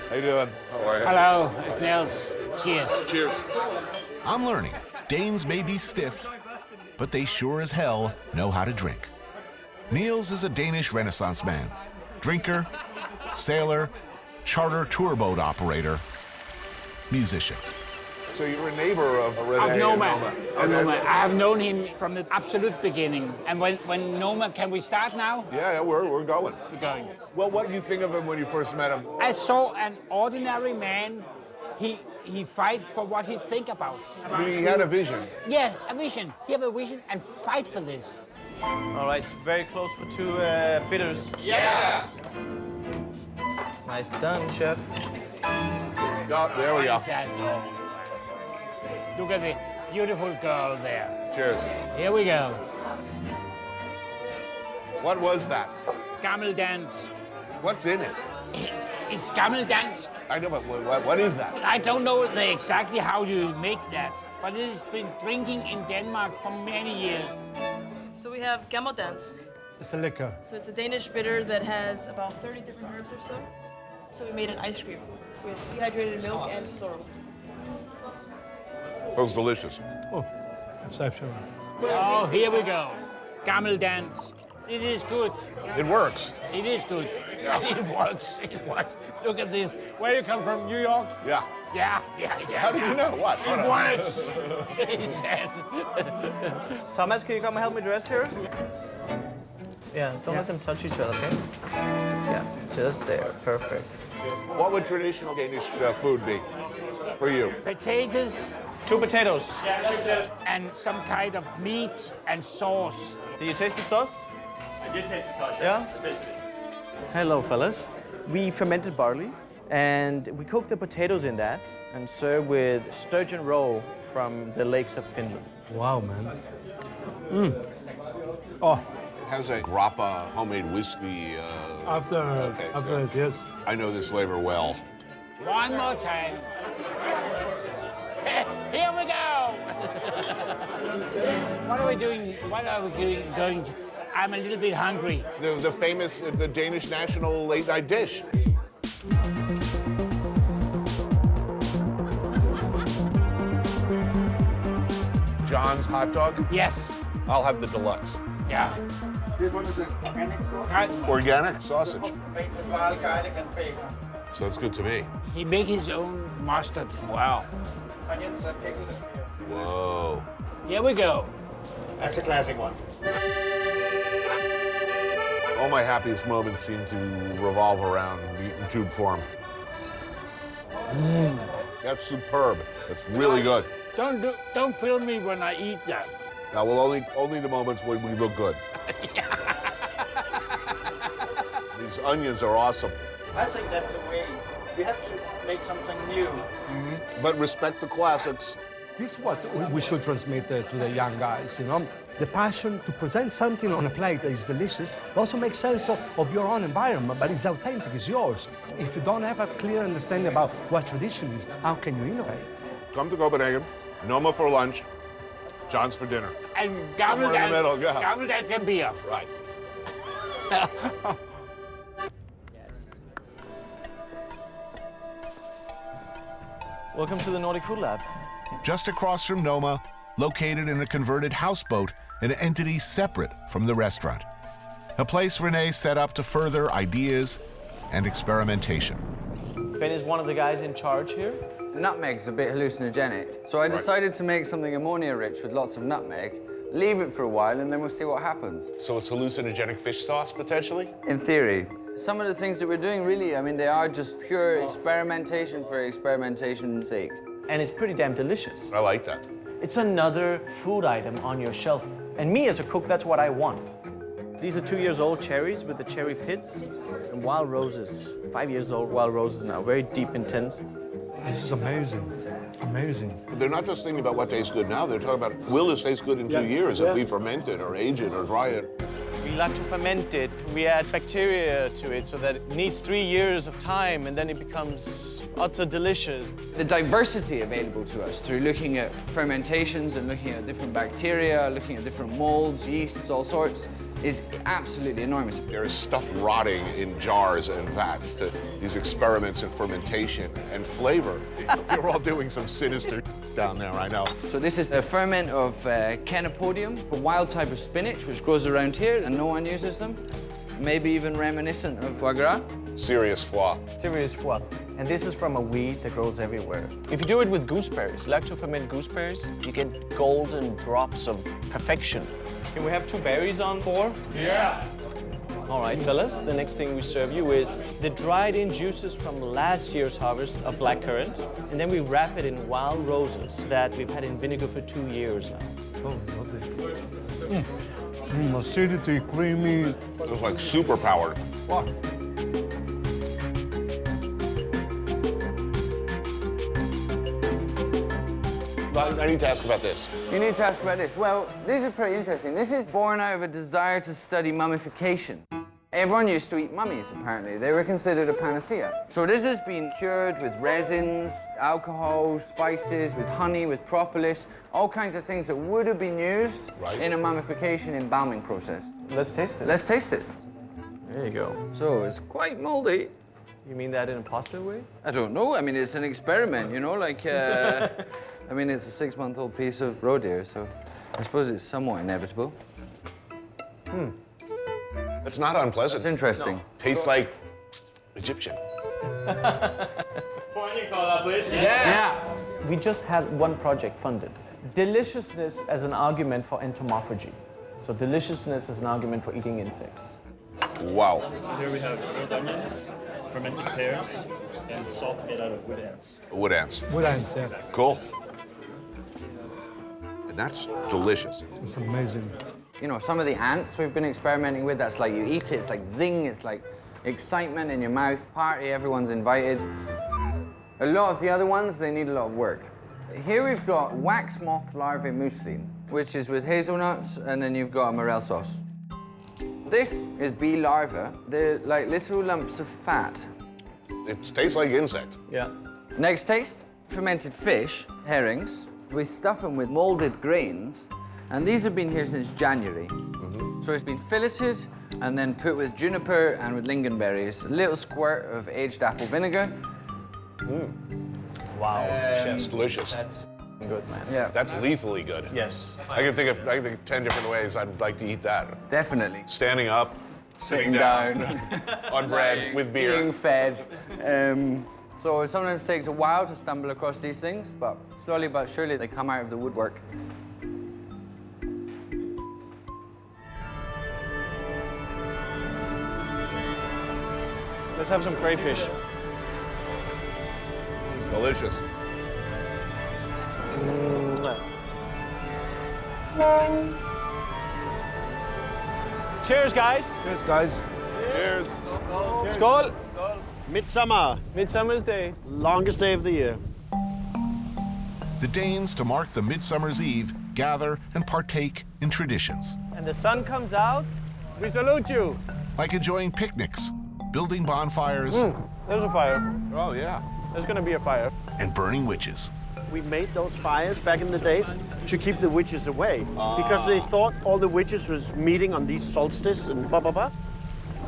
How you doing? How are you? Hello, it's Nels. Cheers. Cheers. I'm learning. Danes may be stiff, but they sure as hell know how to drink. Niels is a Danish Renaissance man. Drinker, sailor, charter tour boat operator, musician. So you're a neighbor of René Of Noma. and Noma. I have known him from the absolute beginning. And when Noma, can we start now? Yeah, we're going. We're going. Well, what did you think of him when you first met him? I saw an ordinary man. He fight for what he think about. I mean, he had a vision. Yeah, a vision. He have a vision and fight for this. All right, it's very close for 2 bitters. Yes! Nice done, chef. Oh, there we go. Look at the beautiful girl there. Cheers. Here we go. What was that? Gammeldansk. What's in it? It's Gammeldansk. I know, but what is that? I don't know exactly how you make that, but it has been drinking in Denmark for many years. So we have Gammeldansk. It's a liquor. So it's a Danish bitter that has about 30 different herbs or so. So we made an ice cream with dehydrated milk and sorrel. It was delicious. Oh, exceptional. Oh, here we go. Gammeldansk. It is good. It works. It is good. It works. It works. Look at this. Where you come from? New York? Yeah. Yeah. How did you know? What? It works. He said. Thomas, can you come and help me dress here? Yeah, don't let them touch each other, okay? Yeah, just there. Perfect. What would traditional Danish food be for you? Potatoes. 2 potatoes. And some kind of meat and sauce. Did you taste the sauce? I did taste the sauce. Yeah? Tasted it. Hello, fellas. We fermented barley, and we cooked the potatoes in that and served with sturgeon roe from the lakes of Finland. Wow, man. Oh. It has a grappa homemade whiskey. After it, yes. I know this flavor well. One more time. Here we go. What are we doing? What are we doing? Going to? I'm a little bit hungry. The famous, the Danish national late night dish. John's hot dog? Yes. I'll have the deluxe. Yeah. This one is an organic sausage. Organic sausage. Made with wild garlic and bacon. So that's good to me. He makes his own mustard. Wow. Onions are pickled and peeled. Whoa. Here we go. That's a classic one. All my happiest moments seem to revolve around meat in tube form. That's superb. That's really good. Don't film me when I eat that. Now, well, only the moments when we look good. These onions are awesome. I think that's the way. We have to make something new. But respect the classics. This is what we should transmit to the young guys, you know? The passion to present something on a plate that is delicious, but also make sense of your own environment, but it's authentic, it's yours. If you don't have a clear understanding about what tradition is, how can you innovate? Come to Copenhagen, Noma for lunch, John's for dinner. And Somewhere in the middle, yeah. Gammeldansk and beer. Right. Welcome to the Nordic Food Lab. Just across from Noma, located in a converted houseboat, an entity separate from the restaurant. A place René set up to further ideas and experimentation. Ben is one of the guys in charge here. Nutmeg's a bit hallucinogenic, so I decided to make something ammonia-rich with lots of nutmeg, leave it for a while, and then we'll see what happens. So it's hallucinogenic fish sauce, potentially? In theory. Some of the things that we're doing, really, I mean, they are just pure experimentation for experimentation's sake. And it's pretty damn delicious. I like that. It's another food item on your shelf. And me as a cook, that's what I want. These are 2 years old cherries with the cherry pits and wild roses. 5 years old wild roses now, very deep, intense. This is amazing, amazing. They're not just thinking about what tastes good now, they're talking about, will this taste good in 2 years if we ferment it or age it or dry it? We like to ferment it. We add bacteria to it so that it needs 3 years of time and then it becomes utter delicious. The diversity available to us through looking at fermentations and looking at different bacteria, looking at different molds, yeasts, all sorts, is absolutely enormous. There is stuff rotting in jars and vats to these experiments in fermentation and flavor. You're all doing some sinister down there, I know. So this is a ferment of Canopodium, a wild type of spinach which grows around here and no one uses them. Maybe even reminiscent of foie gras. Serious foie. Serious foie. And this is from a weed that grows everywhere. If you do it with gooseberries, lacto-ferment gooseberries, you get golden drops of perfection. Can we have 2 berries on 4? Yeah. All right, fellas, the next thing we serve you is the dried-in juices from last year's harvest of blackcurrant, and then we wrap it in wild roses that we've had in vinegar for 2 years now. Oh, lovely. Acidity, creamy. It's like super powered. Wow. I need to ask about this. You need to ask about this. Well, this is pretty interesting. This is born out of a desire to study mummification. Everyone used to eat mummies, apparently. They were considered a panacea. So this has been cured with resins, alcohol, spices, with honey, with propolis, all kinds of things that would have been used in a mummification embalming process. Let's taste it. Let's taste it. There you go. So it's quite moldy. You mean that in a positive way? I don't know. I mean, it's an experiment, you know, like, I mean, it's a 6-month-old piece of roe deer, so I suppose it's somewhat inevitable. It's not unpleasant. It's interesting. No. Tastes like Egyptian. Pointing call, please. Yeah. We just had one project funded. Deliciousness as an argument for entomophagy. So deliciousness as an argument for eating insects. Wow. Here we have rolled onions, fermented pears, and salt made out of wood ants. Wood ants. Wood ants, yeah. Cool. And that's delicious. It's amazing. You know, some of the ants we've been experimenting with, that's like you eat it, it's like zing, it's like excitement in your mouth, party, everyone's invited. A lot of the other ones, they need a lot of work. Here we've got wax moth larvae mousseline, which is with hazelnuts, and then you've got a morel sauce. This is bee larvae. They're like little lumps of fat. It tastes like insect. Yeah. Next taste, fermented fish, herrings. We stuff them with molded grains, and these have been here since January. So it's been filleted and then put with juniper and with lingonberries, a little squirt of aged apple vinegar. Wow. It's delicious. That's good, man. Yeah. That's lethally good. Yes. I can think of 10 different ways I'd like to eat that. Definitely. Standing up, sitting down, on bread with beer. Being fed. So it sometimes takes a while to stumble across these things, but slowly but surely they come out of the woodwork. Let's have some crayfish. Delicious. Cheers, guys. Cheers, guys. Cheers. Skål. Midsummer. Midsummer's Day. Longest day of the year. The Danes, to mark the Midsummer's Eve, gather and partake in traditions. And the sun comes out, we salute you. Like enjoying picnics, building bonfires, There's a fire. Oh, yeah. There's gonna be a fire. and burning witches. We made those fires back in the days to keep the witches away because they thought all the witches was meeting on these solstice and blah, blah, blah.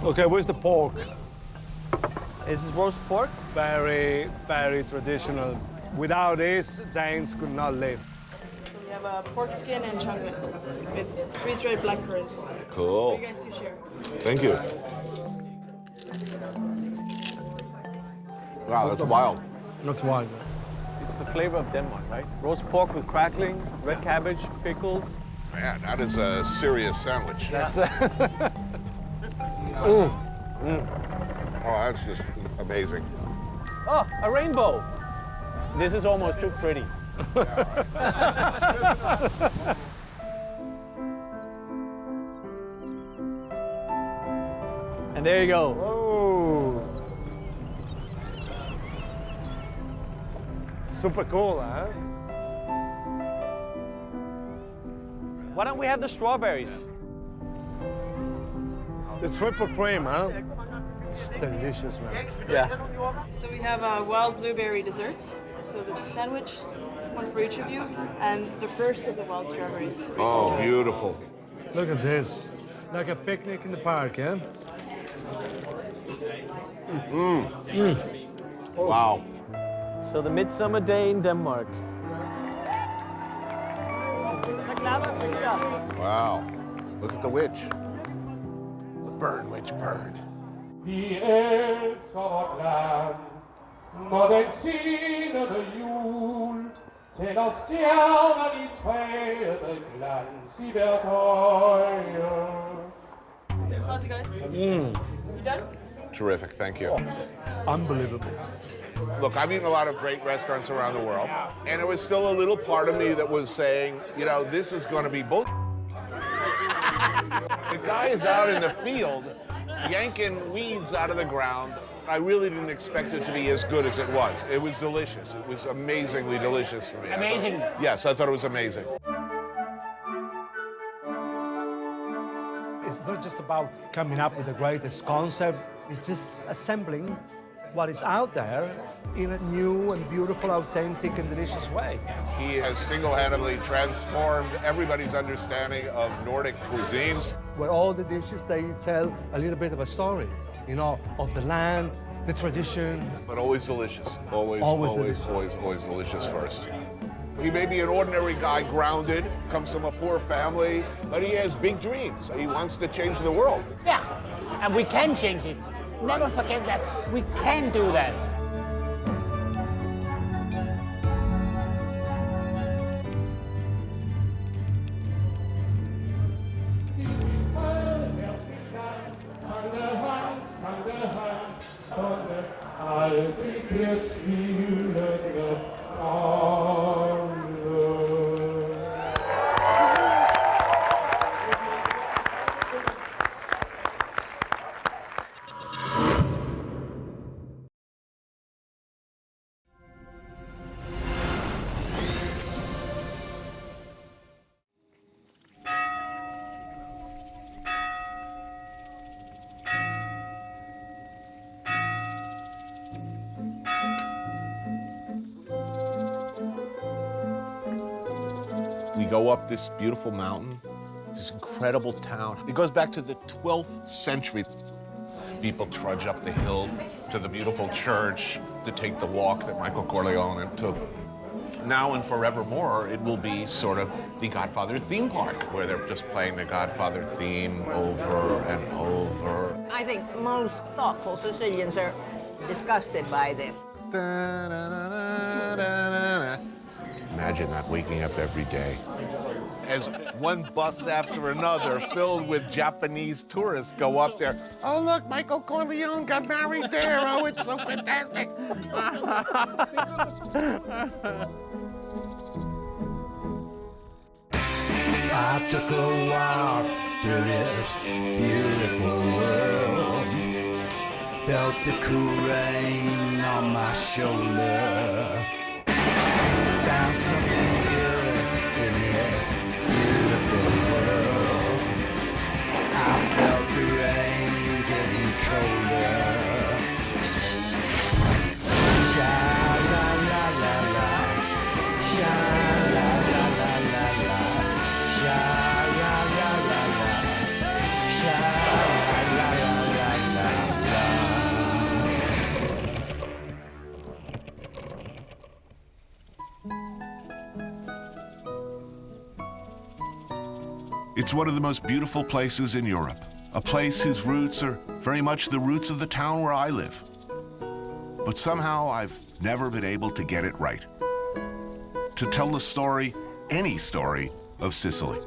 Okay, where's the pork? Is this roast pork? Very, very traditional. Without this, Danes could not live. We have a pork skin and chocolate with freeze-dried blackberries. Cool. You guys do share. Thank you. Wow, that's wild. Looks wild. It's the flavor of Denmark, right? Roast pork with crackling, red cabbage, pickles. Man, that is a serious sandwich. That's Oh, that's just amazing. Oh, a rainbow. This is almost too pretty. And there you go. Oh. Super cool, huh? Why don't we have the strawberries? The triple cream, huh? It's delicious, man. Yeah. So we have a wild blueberry dessert. So this is a sandwich, one for each of you, and the first of the wild strawberries. Oh, beautiful. Look at this. Like a picnic in the park, yeah? Wow. So the Midsummer Day in Denmark. Wow. Look at the witch. Burn, witch, burn. Vi elsker vort land, når den sinede jul tænder stjerner i træet med glans i hvert øje. How's it, guys? You done? Terrific, thank you. Unbelievable. Look, I've eaten a lot of great restaurants around the world, and there was still a little part of me that was saying, you know, this is going to be bull. The guy is out in the field yanking weeds out of the ground. I really didn't expect it to be as good as it was. It was delicious. It was amazingly delicious for me. Amazing. Yes, I thought it was amazing. It's not just about coming up with the greatest concept, it's just assembling what is out there in a new and beautiful, authentic and delicious way. He has single-handedly transformed everybody's understanding of Nordic cuisines. Where all the dishes, they tell a little bit of a story, you know, of the land, the tradition. But always delicious. Always delicious first. He may be an ordinary guy, grounded, comes from a poor family, but he has big dreams. He wants to change the world. Yeah, and we can change it. Never forget that. We can do that. We go up this beautiful mountain, this incredible town. It goes back to the 12th century. People trudge up the hill to the beautiful church to take the walk that Michael Corleone took. Now and forevermore, it will be sort of the Godfather theme park, where they're just playing the Godfather theme over and over. I think most thoughtful Sicilians are disgusted by this. Imagine that, waking up every day as one bus after another filled with Japanese tourists go up there. Oh, look, Michael Corleone got married there. Oh, it's so fantastic. I took a walk through this beautiful world. Felt the cool rain on my shoulder. Found something good in this beautiful world. I felt the rain getting colder. Sha-la-la-la-la, sha-la-la-la-la-la, sha-la-la-la-la, sha-la-la-la-la-la. It's one of the most beautiful places in Europe, a place whose roots are very much the roots of the town where I live. But somehow I've never been able to get it right. To tell the story, any story, of Sicily.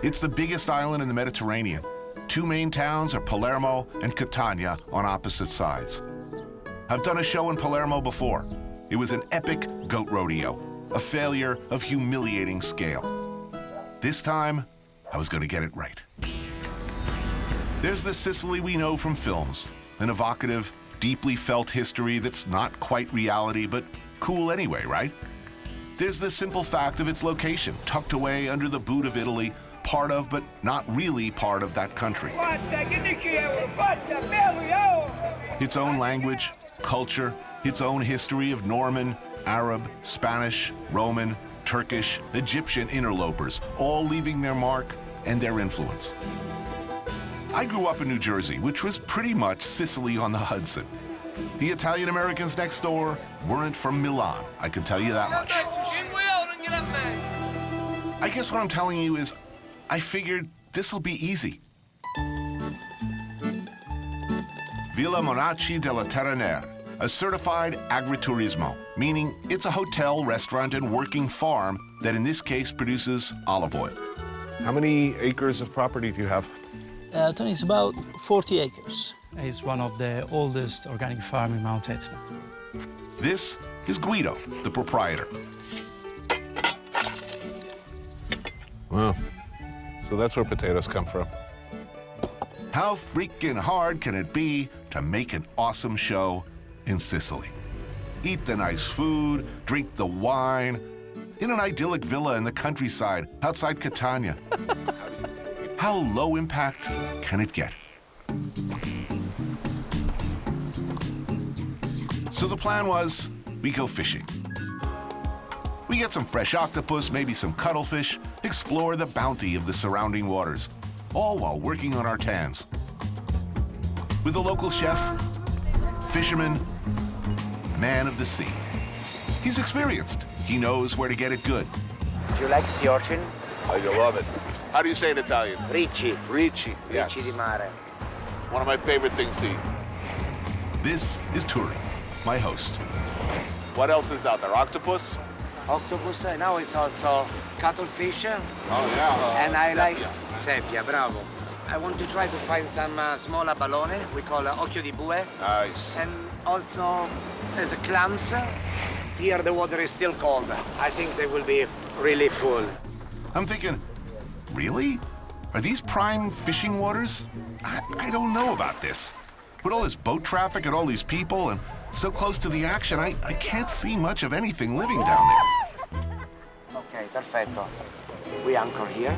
It's the biggest island in the Mediterranean. Two main towns are Palermo and Catania on opposite sides. I've done a show in Palermo before. It was an epic goat rodeo, a failure of humiliating scale. This time, I was going to get it right. There's the Sicily we know from films, an evocative, deeply felt history that's not quite reality, but cool anyway, right? There's the simple fact of its location, tucked away under the boot of Italy, part of, but not really part of that country. Its own language, culture, its own history of Norman, Arab, Spanish, Roman, Turkish, Egyptian interlopers, all leaving their mark and their influence. I grew up in New Jersey, which was pretty much Sicily on the Hudson. The Italian Americans next door weren't from Milan, I can tell you that much. I guess what I'm telling you is, I figured this'll be easy. Villa Monaci della Terranera, a certified agriturismo, meaning it's a hotel, restaurant, and working farm that in this case produces olive oil. How many acres of property do you have? Tony, it's about 40 acres. It's one of the oldest organic farms in Mount Etna. This is Guido, the proprietor. Wow. So that's where potatoes come from. How freaking hard can it be to make an awesome show in Sicily? Eat the nice food, drink the wine, in an idyllic villa in the countryside outside Catania. How low impact can it get? So the plan was, we go fishing. We get some fresh octopus, maybe some cuttlefish, explore the bounty of the surrounding waters, all while working on our tans. With a local chef, fisherman, man of the sea. He's experienced. He knows where to get it good. Do you like sea urchin? Oh, you love it. How do you say it in Italian? Ricci. Ricci, yes. Ricci di mare. One of my favorite things to eat. This is Turi, my host. What else is out there? Octopus? Octopus, now it's also cuttlefish. Oh, yeah. And I Seppia. like seppia, bravo. I want to try to find some small abalone, we call occhio di bue. Nice. And also there's clams. Here the water is still cold. I think they will be really full. I'm thinking, really? Are these prime fishing waters? I don't know about this. With all this boat traffic and all these people and so close to the action, I can't see much of anything living down there. Okay, perfetto. We anchor here.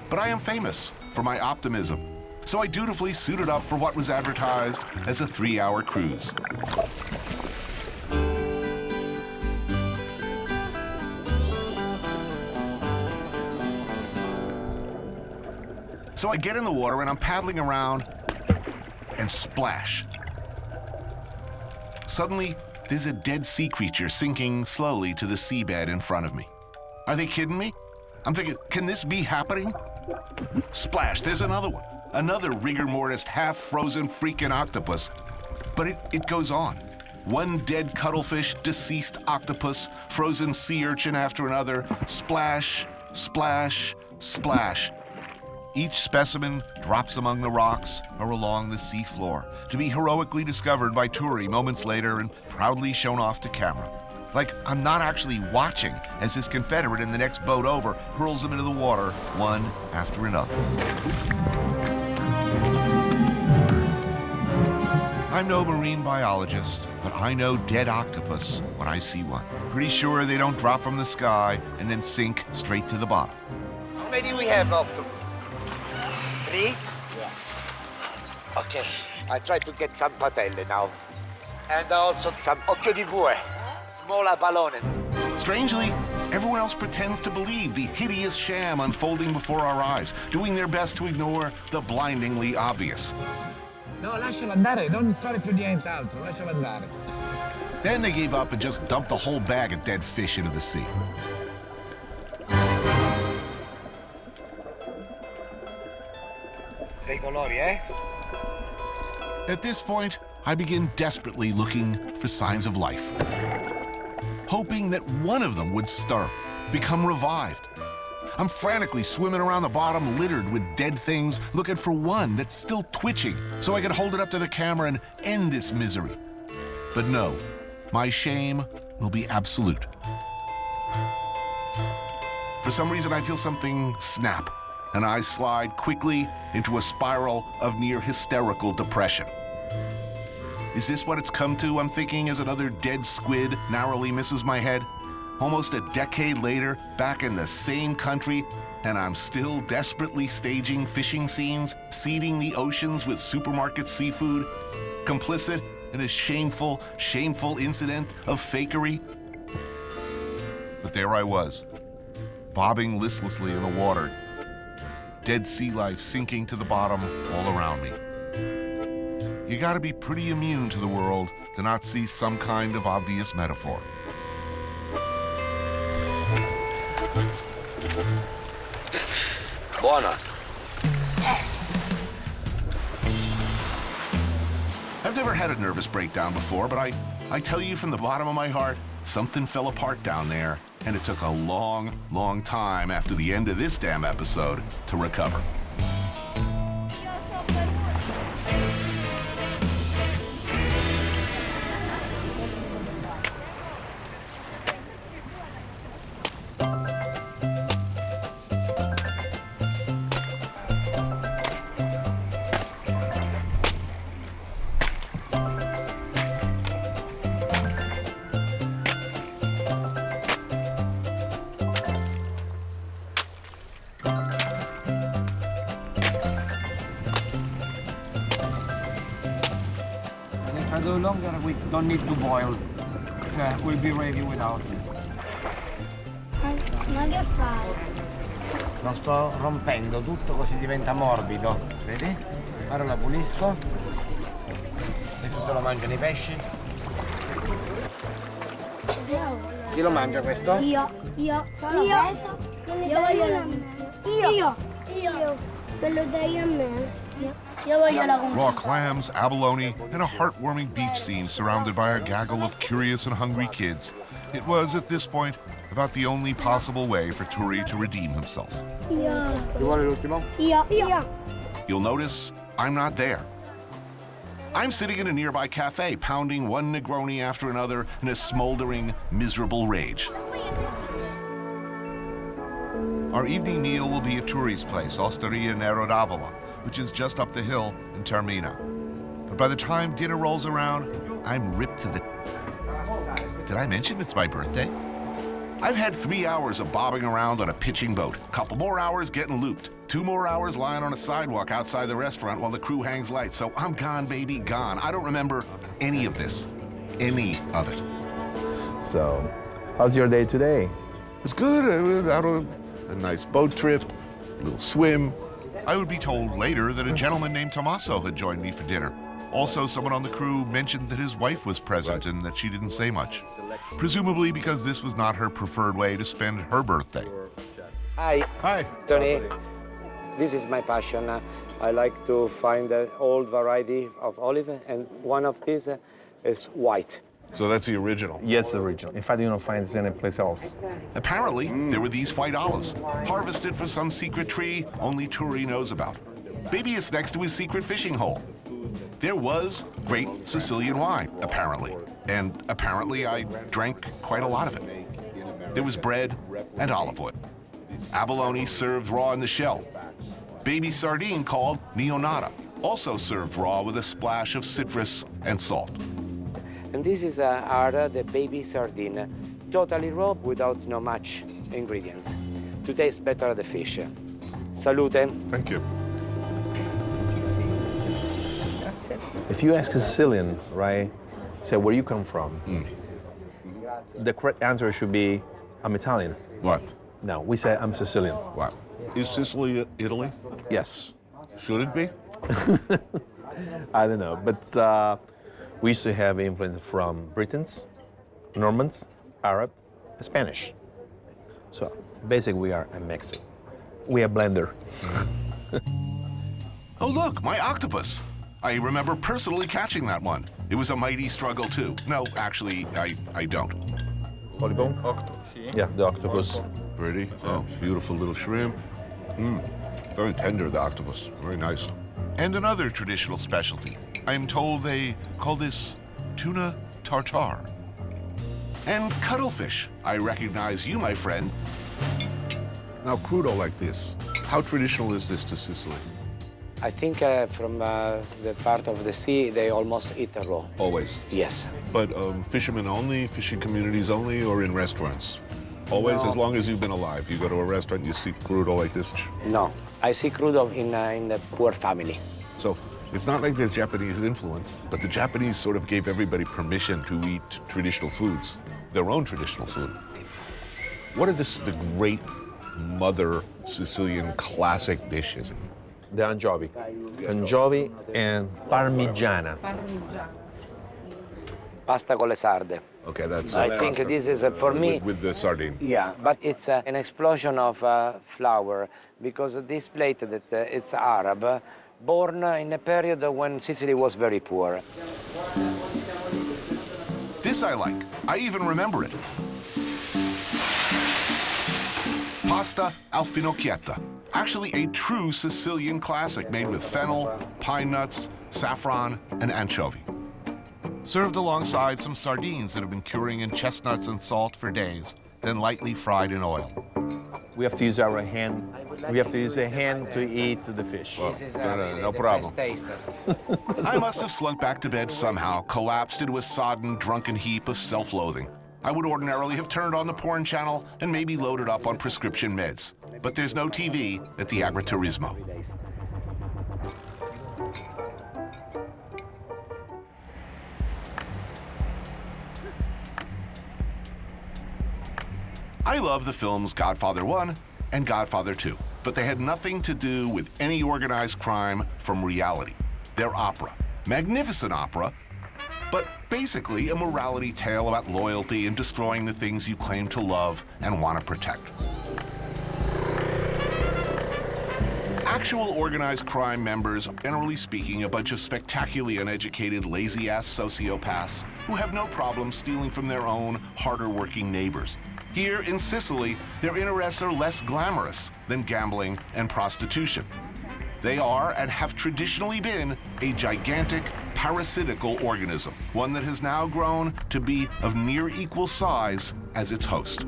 But I am famous for my optimism, so I dutifully suited up for what was advertised as a 3-hour cruise. So I get in the water and I'm paddling around and splash. Suddenly, there's a dead sea creature sinking slowly to the seabed in front of me. Are they kidding me? I'm thinking, can this be happening? Splash, there's another one. Another rigor mortis, half-frozen freaking octopus. But it goes on. One dead cuttlefish, deceased octopus, frozen sea urchin after another. Splash, splash, splash. Each specimen drops among the rocks or along the sea floor to be heroically discovered by Turi moments later and proudly shown off to camera. Like I'm not actually watching as his confederate in the next boat over hurls them into the water one after another. I'm no marine biologist, but I know dead octopus when I see one. Pretty sure they don't drop from the sky and then sink straight to the bottom. How many we have octopus? 3? Yeah. Okay, I try to get some patelle now. And also some occhio di bue, smaller ballone. Strangely, everyone else pretends to believe the hideous sham unfolding before our eyes, doing their best to ignore the blindingly obvious. No, lascialo andare, non fare più nient'altro, lascialo andare. Then they gave up and just dumped the whole bag of dead fish into the sea. At this point, I begin desperately looking for signs of life, hoping that one of them would stir, become revived. I'm frantically swimming around the bottom littered with dead things, looking for one that's still twitching so I can hold it up to the camera and end this misery. But no, my shame will be absolute. For some reason, I feel something snap, and I slide quickly into a spiral of near hysterical depression. Is this what it's come to, I'm thinking, as another dead squid narrowly misses my head? Almost a decade later, back in the same country, and I'm still desperately staging fishing scenes, seeding the oceans with supermarket seafood, complicit in a shameful, shameful incident of fakery. But there I was, bobbing listlessly in the water, dead sea life sinking to the bottom all around me. You gotta be pretty immune to the world to not see some kind of obvious metaphor. Buona. I've never had a nervous breakdown before, but I tell you from the bottom of my heart, something fell apart down there, and it took a long, long time after the end of this damn episode to recover. No longer we don't need to boil. We'll be ready without it. Ma che fai? Lo sto rompendo tutto così diventa morbido. Vedi? Ora lo pulisco. Adesso se lo mangiano i pesci. Chi lo mangia questo? Io. Sono preso. Io voglio la Io. Me lo dai a me. Raw clams, abalone, and a heartwarming beach scene surrounded by a gaggle of curious and hungry kids. It was, at this point, about the only possible way for Turi to redeem himself. You'll notice I'm not there. I'm sitting in a nearby cafe, pounding one Negroni after another in a smoldering, miserable rage. Our evening meal will be at Turi's place, Osteria Nero d'Avola, which is just up the hill in Termina. But by the time dinner rolls around, I'm ripped to the... Did I mention it's my birthday? I've had 3 hours of bobbing around on a pitching boat, a couple more hours getting looped, 2 more hours lying on a sidewalk outside the restaurant while the crew hangs lights. So I'm gone, baby, gone. I don't remember any of this. Any of it. So, how's your day today? It's good. I was out on a nice boat trip, a little swim, I would be told later that a gentleman named Tommaso had joined me for dinner. Also, someone on the crew mentioned that his wife was present and that she didn't say much. Presumably because this was not her preferred way to spend her birthday. Hi. Hi. Tony. This is my passion. I like to find an old variety of olive, and one of these is white. So that's the original? Yes, the original. In fact, you don't find this anyplace else. Apparently, there were these white olives, harvested for some secret tree only Turi knows about. Maybe it's next to his secret fishing hole. There was great Sicilian wine, apparently. And apparently I drank quite a lot of it. There was bread and olive oil. Abalone served raw in the shell. Baby sardine called neonata, also served raw with a splash of citrus and salt. And this is the baby sardine, totally raw without no much ingredients, to taste better the fish. Salute. Thank you. If you ask a Sicilian, right, say where you come from, the correct answer should be, I'm Italian. What? No, we say I'm Sicilian. What? Is Sicily Italy? Yes. Should it be? I don't know, but we used to have influence from Britons, Normans, Arab, Spanish. So basically we are a Mexican. We are blender. Oh look, my octopus. I remember personally catching that one. It was a mighty struggle too. No, actually, I don't. Polybone? Yeah, the octopus. Pretty. Oh, beautiful little shrimp. Very tender, the octopus. Very nice. And another traditional specialty. I am told they call this tuna tartare. And cuttlefish. I recognize you, my friend. Now, crudo like this, how traditional is this to Sicily? I think from the part of the sea, they almost eat raw. Always? Yes. But fishermen only, fishing communities only, or in restaurants? Always, No. as long as you've been alive. You go to a restaurant, you see crudo like this? No, I see crudo in the poor family. So it's not like there's Japanese influence, but the Japanese sort of gave everybody permission to eat traditional foods, their own traditional food. What are the great mother Sicilian classic dishes? The anchovy. Anchovy and parmigiana. Pasta con le sarde. Okay, that's... I think this is, for me... With the sardine. Yeah, but it's an explosion of flour, because this plate, that it's Arab, born in a period when Sicily was very poor. This I like. I even remember it. Pasta al finocchietta. Actually a true Sicilian classic made with fennel, pine nuts, saffron, and anchovy. Served alongside some sardines that have been curing in chestnuts and salt for days, then lightly fried in oil. We have to use our hand. We have to use a hand to eat the fish. This is no problem. best taste. I must have slunk back to bed somehow, collapsed into a sodden, drunken heap of self-loathing. I would ordinarily have turned on the porn channel and maybe loaded up on prescription meds. But there's no TV at the Agriturismo. I love the films Godfather 1 and Godfather 2, but they had nothing to do with any organized crime from reality. They're opera. Magnificent opera, but basically a morality tale about loyalty and destroying the things you claim to love and want to protect. Actual organized crime members are, generally speaking, a bunch of spectacularly uneducated, lazy-ass sociopaths who have no problem stealing from their own, harder-working neighbors. Here in Sicily, their interests are less glamorous than gambling and prostitution. They are, and have traditionally been, a gigantic, parasitical organism, one that has now grown to be of near equal size as its host.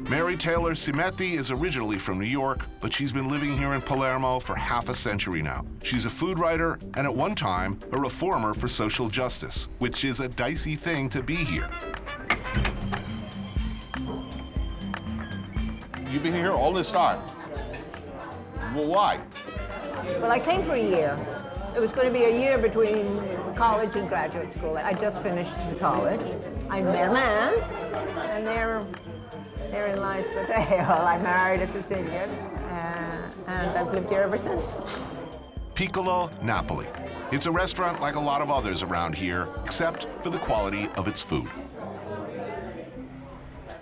Mary Taylor Cimetti is originally from New York, but she's been living here in Palermo for half a century now. She's a food writer and at one time a reformer for social justice, which is a dicey thing to be here. You've been here all this time. Well, why? Well, I came for a year. It was going to be a year between college and graduate school. I just finished college. I met a man, and therein lies the tale. I married a Sicilian, and and I've lived here ever since. Piccolo Napoli. It's a restaurant like a lot of others around here, except for the quality of its food.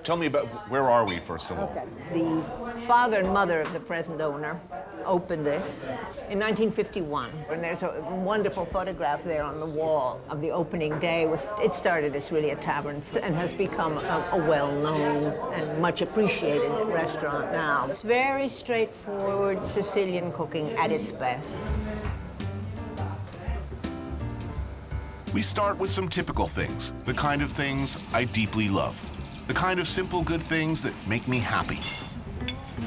Tell me about, where are we, first of all? Okay. The father and mother of the present owner opened this in 1951. And there's a wonderful photograph there on the wall of the opening day. It started as really a tavern and has become a well-known and much appreciated restaurant now. It's very straightforward Sicilian cooking at its best. We start with some typical things, the kind of things I deeply love. The kind of simple good things that make me happy.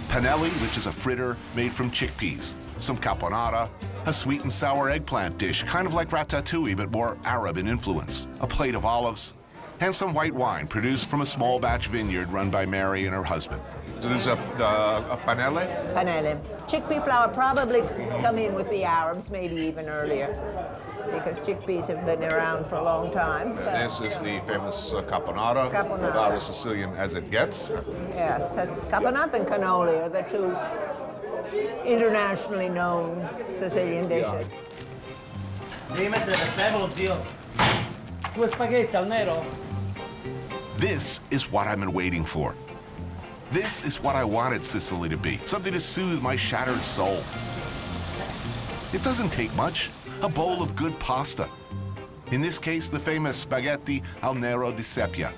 Panelli, which is a fritter made from chickpeas. Some caponata, a sweet and sour eggplant dish, kind of like ratatouille, but more Arab in influence. A plate of olives, and some white wine produced from a small batch vineyard run by Mary and her husband. So this is a panelle? Panelle. Chickpea flour probably come in with the Arabs, maybe even earlier, because chickpeas have been around for a long time. This is the famous caponata. Caponata. About as Sicilian as it gets. Yes, caponata and cannoli are the two internationally known Sicilian dishes. Devi mettere il pepe, zio. Due spaghetti al nero. This is what I've been waiting for. This is what I wanted Sicily to be, something to soothe my shattered soul. It doesn't take much. A bowl of good pasta. In this case, the famous spaghetti al nero di seppia.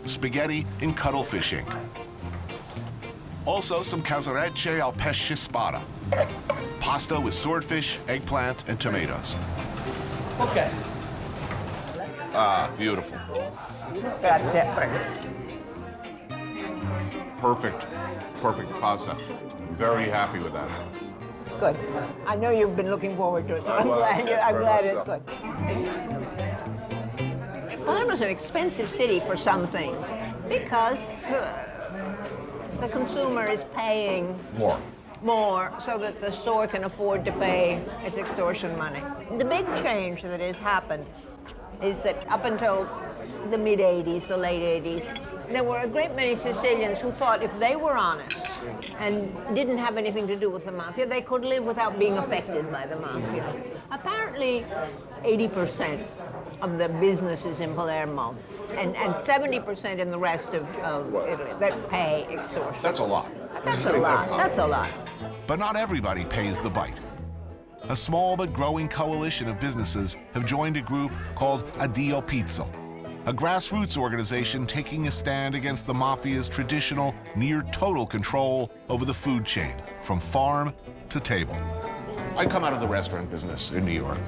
Spaghetti in cuttlefish ink. Also, some calzarece al pesce spada. Pasta with swordfish, eggplant, and tomatoes. Okay. Ah, beautiful. Grazie. Perfect pasta. Very happy with that. Good. I know you've been looking forward to it, so I'm glad it's good. Palermo's an expensive city for some things because the consumer is paying more so that the store can afford to pay its extortion money. The big change that has happened is that up until the mid-'80s, the late '80s, there were a great many Sicilians who thought if they were honest and didn't have anything to do with the mafia, they could live without being affected by the mafia. Apparently, 80% of the businesses in Palermo and 70% in the rest of Italy that pay extortion. That's a lot. That's a lot. That's a lot. But not everybody pays the bite. A small but growing coalition of businesses have joined a group called Addio Pizzo, a grassroots organization taking a stand against the mafia's traditional, near-total control over the food chain, from farm to table. I come out of the restaurant business in New York.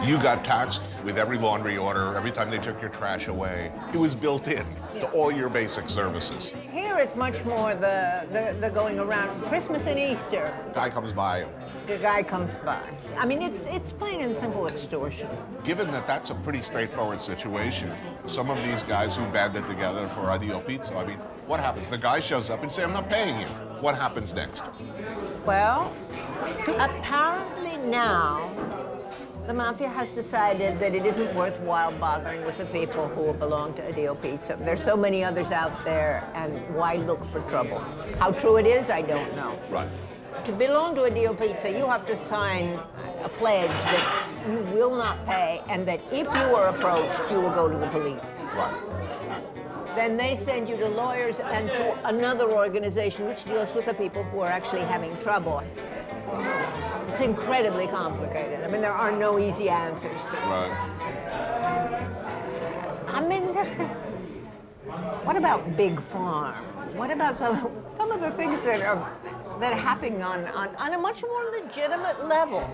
You got taxed with every laundry order, every time they took your trash away. It was built in to all your basic services. Here it's much more the going around. Christmas and Easter. Guy comes by. The guy comes by. I mean, it's plain and simple extortion. Given that that's a pretty straightforward situation, some of these guys who banded together for Addio Pizza, I mean, what happens? The guy shows up and says, I'm not paying you. What happens next? Well, apparently now, the mafia has decided that it isn't worthwhile bothering with the people who belong to Addio Pizza. There's so many others out there, and why look for trouble? How true it is, I don't know. Right. To belong to Addio Pizza, you have to sign a pledge that you will not pay, and that if you are approached, you will go to the police. Right. Then they send you to lawyers and to another organization which deals with the people who are actually having trouble. It's incredibly complicated. I mean, there are no easy answers to it. Right. I mean, what about Big Farm? What about some of the things that are happening on a much more legitimate level?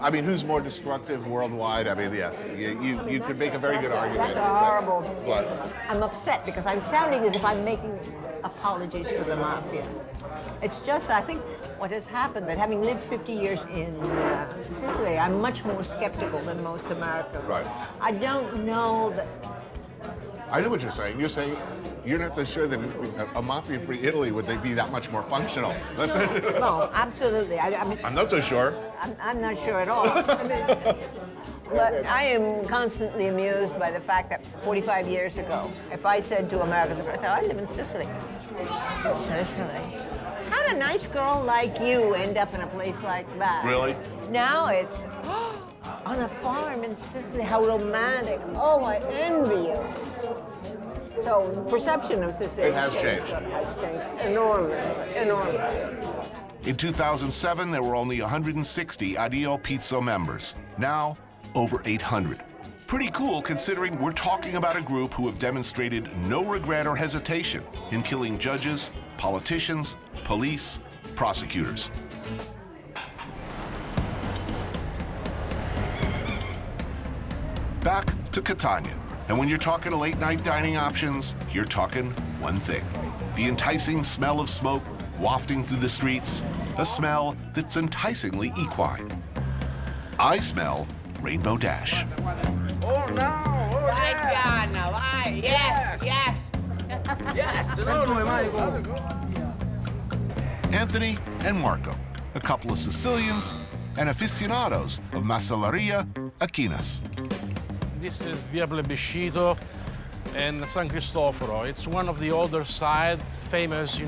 I mean, who's more destructive worldwide? I mean, yes, you could make a very good argument. That's horrible. But I'm upset because I'm sounding as if I'm making apologies for the mafia. It's just, I think, what has happened, that having lived 50 years in Sicily, I'm much more skeptical than most Americans. Right. I don't know that... I know what you're saying. You're saying you're not so sure that a mafia-free Italy would they be that much more functional. No, absolutely. I mean, I'm not so sure. I'm not sure at all. I mean, But I am constantly amused by the fact that 45 years ago, if I said to Americans, I said, I live in Sicily. Sicily? How did a nice girl like you end up in a place like that? Really? Now it's on a farm in Sicily. How romantic. Oh, I envy you. So perception of Sicily It has changed. Has changed enormously. In 2007, there were only 160 Addio Pizzo members. Now, over 800. Pretty cool considering we're talking about a group who have demonstrated no regret or hesitation in killing judges, politicians, police, prosecutors. Back to Catania. And when you're talking late-night dining options, you're talking one thing. The enticing smell of smoke wafting through the streets, a smell that's enticingly equine. I smell Rainbow Dash. Oh no! Oh, yes! Vai. Yes! Yes! Yes! Anthony and Marco, a couple of Sicilians and aficionados of Macelleria Aquinas. This is Via Plebiscito and San Cristoforo. It's one of the older side, famous,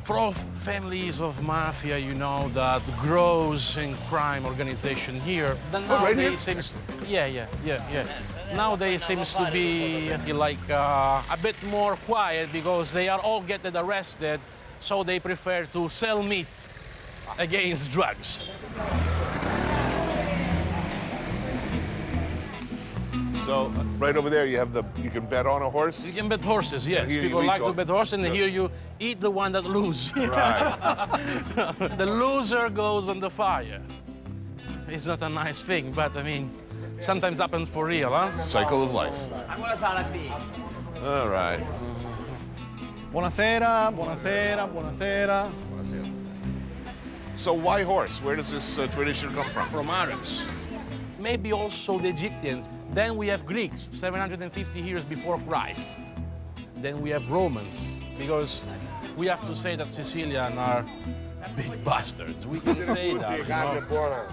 for all families of mafia, that grows in crime organization here. Then nowadays seems, yeah. Nowadays seems to be like a bit more quiet because they are all getting arrested, so they prefer to sell meat against drugs. So right over there, you can bet on a horse? You can bet horses, yes. Here People like to bet horses, and here you eat the one that loses. Right. The loser goes on the fire. It's not a nice thing, but I mean, sometimes happens for real, huh? Cycle of life. All right. Buonasera, buonasera, buonasera. So why horse? Where does this tradition come from? From Arabs. Maybe also the Egyptians. Then we have Greeks, 750 years before Christ. Then we have Romans, because we have to say that Sicilians are big bastards. We can say that.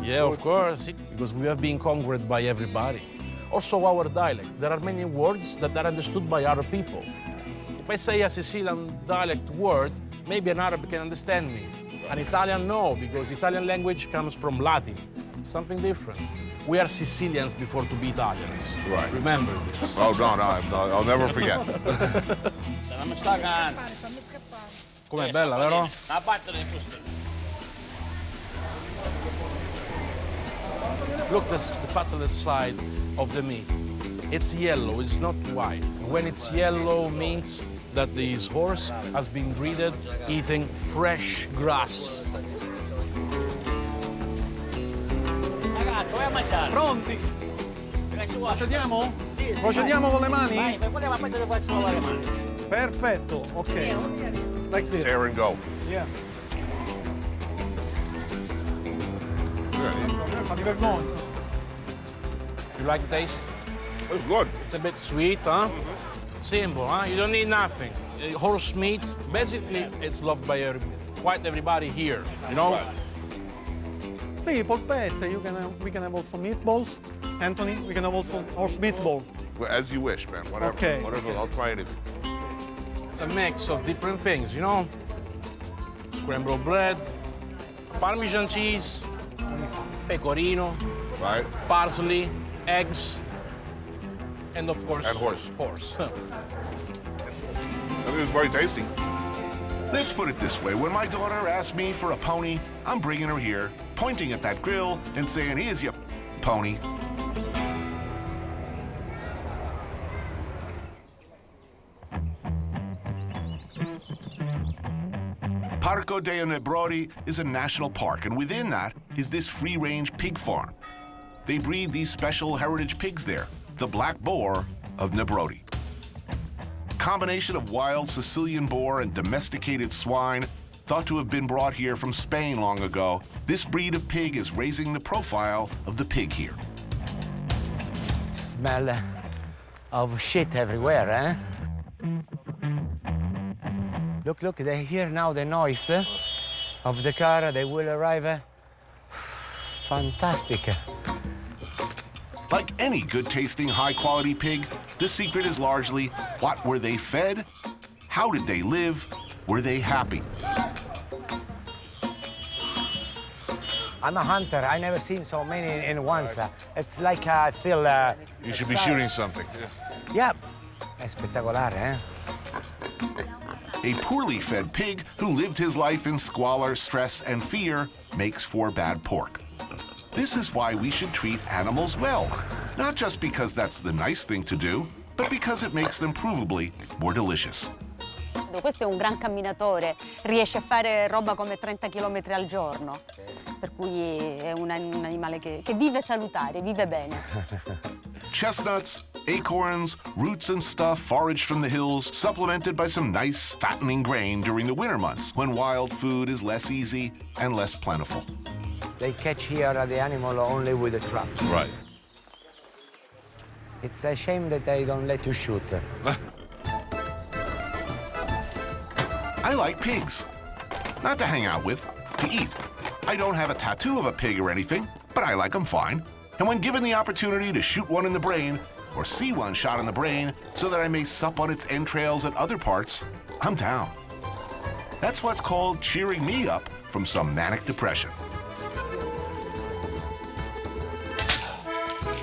Yeah, of course, because we have been conquered by everybody. Also our dialect. There are many words that are understood by other people. If I say a Sicilian dialect word, maybe an Arab can understand me. An Italian, no, because Italian language comes from Latin. Something different. We are Sicilians before to be Italians. Right. Remember this. Oh, no, I'll never forget. Com'è bella, vero? Look, the fattest side of the meat. It's yellow, it's not white. When it's yellow, means that this horse has been breeded eating fresh grass. Pronti? Procediamo? Procediamo con le mani? Perfetto, ok. Like this. Tear and go. Yeah. Fatti vergogna. You like the taste? It's good. It's a bit sweet, huh? Simple, huh? You don't need nothing. Horse meat, basically, it's loved by quite everybody here, Sì, polpette. We can have also meatballs. Anthony, we can have also horse meatball. Well, as you wish, man. Whatever. Okay. Whatever. I'll try anything. It's a mix of different things, Scrambled bread, Parmesan cheese, pecorino, right? Parsley, eggs, and of course, horse. Horse. I think it's very tasty. Let's put it this way. When my daughter asks me for a pony, I'm bringing her here, pointing at that grill and saying, here's your pony. Parco dei Nebrodi is a national park, and within that is this free-range pig farm. They breed these special heritage pigs there, the black boar of Nebrodi. Combination of wild Sicilian boar and domesticated swine, thought to have been brought here from Spain long ago, this breed of pig is raising the profile of the pig here. Smell of shit everywhere, eh? Look, they hear now the noise of the car. They will arrive. Fantastic. Like any good-tasting, high-quality pig, the secret is largely what were they fed, how did they live, were they happy? I'm a hunter. I never seen so many in once. It's like I feel. You should be shooting something. Yeah. È spettacolare, eh? A poorly fed pig who lived his life in squalor, stress, and fear makes for bad pork. This is why we should treat animals well. Not just because that's the nice thing to do, but because it makes them provably more delicious. Questo è un gran camminatore, riesce a fare roba come 30 km al giorno, per cui è un animale che vive salutare, vive bene. Chestnuts, acorns, roots and stuff foraged from the hills, supplemented by some nice, fattening grain during the winter months, when wild food is less easy and less plentiful. They catch here the animal only with the traps. Right. It's a shame that they don't let you shoot. I like pigs. Not to hang out with, to eat. I don't have a tattoo of a pig or anything, but I like them fine. And when given the opportunity to shoot one in the brain, or see one shot in the brain, so that I may sup on its entrails and other parts, I'm down. That's what's called cheering me up from some manic depression.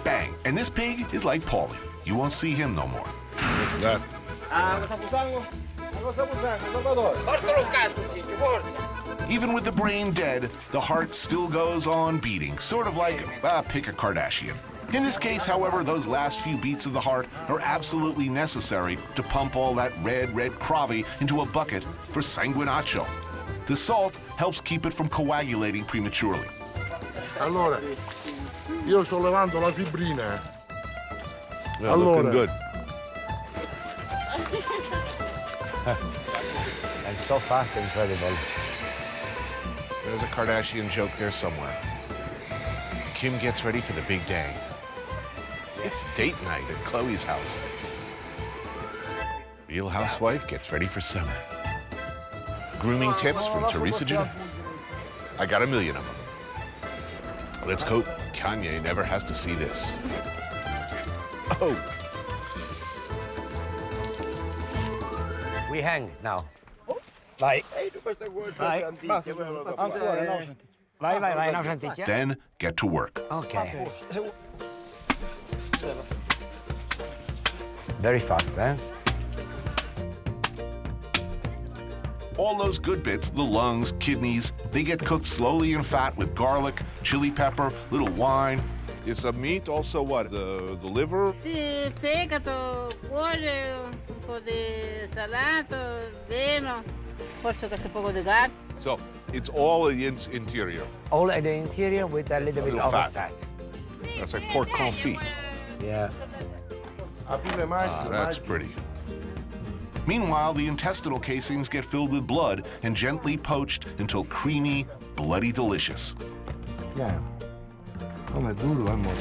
Bang, and this pig is like Paulie. You won't see him no more. What's that? Even with the brain dead, the heart still goes on beating, sort of like, pick a Kardashian. In this case, however, those last few beats of the heart are absolutely necessary to pump all that red cravi into a bucket for sanguinaccio. The salt helps keep it from coagulating prematurely. Allora, io sto levando la fibrina. Yeah, looking good. And so fast, incredible. There's a Kardashian joke there somewhere. Kim gets ready for the big day. It's date night at Chloe's house. Real housewife gets ready for summer. Grooming tips from Teresa Ginnell. I got 1 million of them. Let's hope Kanye never has to see this. Oh. We hang now. Vai. Vai. Vai, no sentite. Then get to work. Okay. Very fast, eh? All those good bits, the lungs, kidneys, they get cooked slowly in fat with garlic, chili pepper, little wine. It's a meat, also what, the liver? Sì, fegato, cuore, un po' di salato, vino, forse qualche poco di gatto. So it's all the interior. All at the interior with a little bit of fat. That's like pork confit. Yeah. That's pretty. Meanwhile, the intestinal casings get filled with blood and gently poached until creamy, bloody delicious. Yeah. Come duro, amore.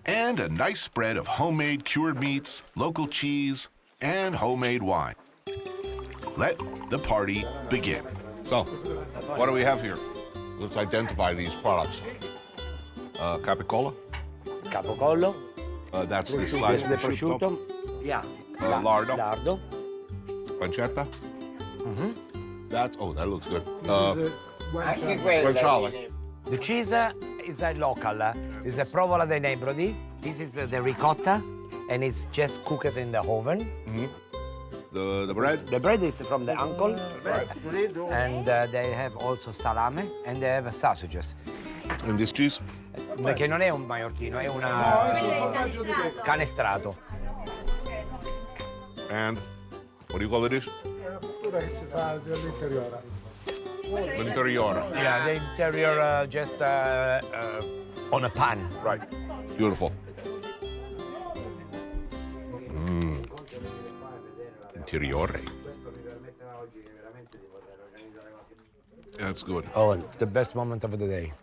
And a nice spread of homemade cured meats, local cheese, and homemade wine. Let the party begin. So, what do we have here? Let's identify these products. Capicola? Capocollo. That's the sliced the prosciutto. Yeah. Lardo. Lardo. Pancetta. That looks good. Anche quello. Guanciale. The cheese is a local. It's a provola dei Nebrodi. This is the ricotta, and it's just cooked in the oven. The bread? The bread is from the uncle. Right. And they have also salame, and they have sausages. And this cheese? Perché non è un maiorchino, è una canestrato. And what do you call it? L'interiore. Yeah, the interior just on a pan. Right. Beautiful. Interiore. That's good. Oh, the best moment of the day.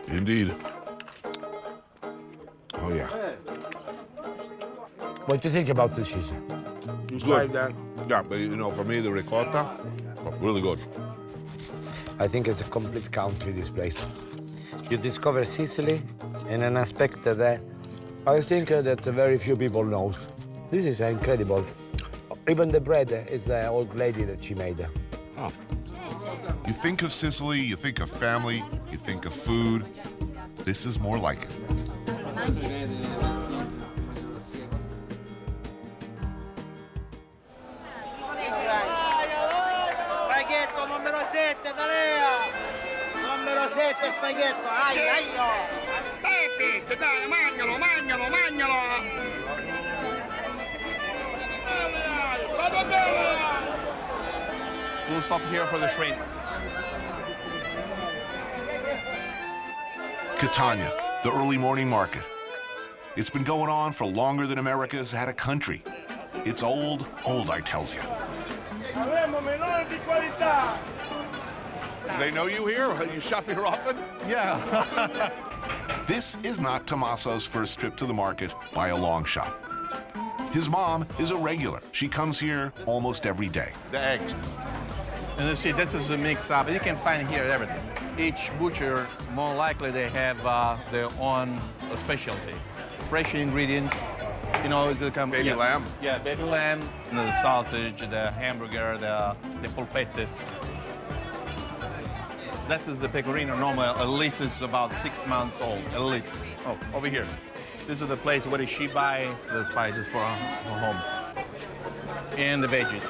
Indeed. Oh, yeah. What do you think about the cheese? It's good. Yeah, but you know, for me, the ricotta, really good. I think it's a complete country, this place. You discover Sicily in an aspect that I think that very few people know. This is incredible. Even the bread is the old lady that she made. Oh. You think of Sicily, you think of family, you think of food. This is more like it. Spaghetto numero 7, Talea! Numero 7 spaghetto, ai, Pepe, dai, mangialo, mangialo, mangialo! We'll stop here for the shrimp. Catania, the early morning market. It's been going on for longer than America's had a country. It's old, I tells you. They know you here? You shop here often? Yeah. This is not Tommaso's first trip to the market by a long shot. His mom is a regular. She comes here almost every day. The eggs. And you see, this is a mix-up. You can find here everything. Each butcher, more likely they have their own specialty. Fresh ingredients, you know, baby lamb. Yeah, baby lamb, the sausage, the hamburger, the polpette. That is the pecorino normal. At least it's about 6 months old, at least. Oh, over here. This is the place where she buy the spices for home. And the veggies.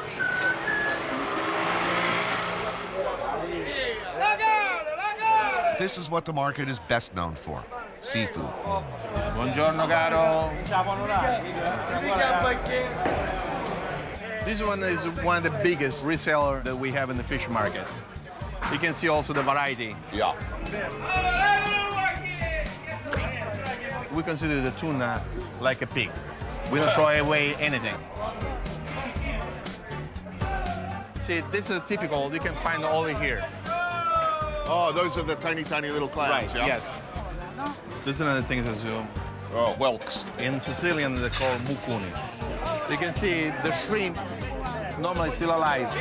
This is what the market is best known for, seafood. Buongiorno, caro. This one is one of the biggest resellers that we have in the fish market. You can see also the variety. Yeah. We consider the tuna like a pig. We don't throw away anything. See, this is typical. You can find all here. Oh, those are the tiny, tiny little clams, right, yeah? Yes. This is another thing as well. Oh, whelks. In Sicilian, they call mucuni. You can see the shrimp normally still alive.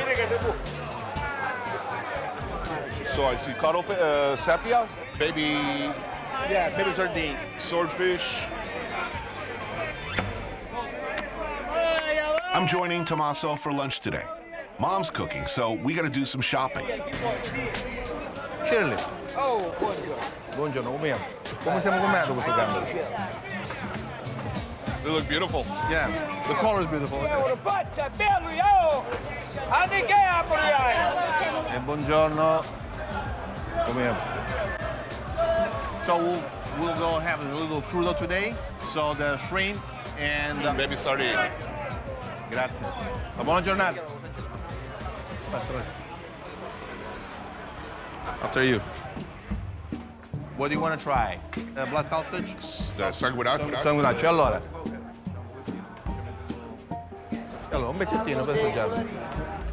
So I see cuttlefish, sepia, baby... Yeah, baby sardine. Swordfish. I'm joining Tommaso for lunch today. Mom's cooking, so we gotta do some shopping. Shirley. Oh, buongiorno. Buongiorno, come stiamo comendo questo gambero? They look beautiful. Yeah, the color is beautiful. And buongiorno. So we'll go have a little crudo today. So the shrimp and baby sardine. Grazie. Buona giornata. After you. What do you want to try? Blood sausage? Sanguinaccio. Sanguinaccio. Allora, un pezzettino per assaggiarlo.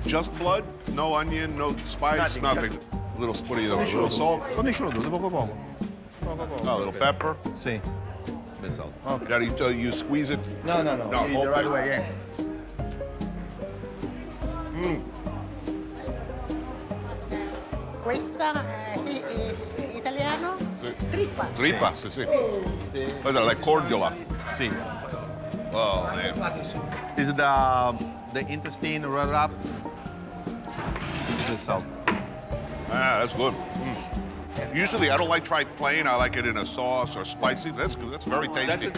Just blood? No onion, no spice, nothing. A little, what do you know, a little salt? Condiscelo tutto, poco. A little pepper? Sì. Ben salt. Okay. You squeeze it? No. The right away, yeah. Questa sì, è italiano? Sì. Trippa. Trippa, sì. Questa è la cordiola. Sì. Oh, man. Is it the intestine rolled up? The salt. Ah, that's good. Usually I don't like try plain. I like it in a sauce or spicy. That's good. That's very tasty.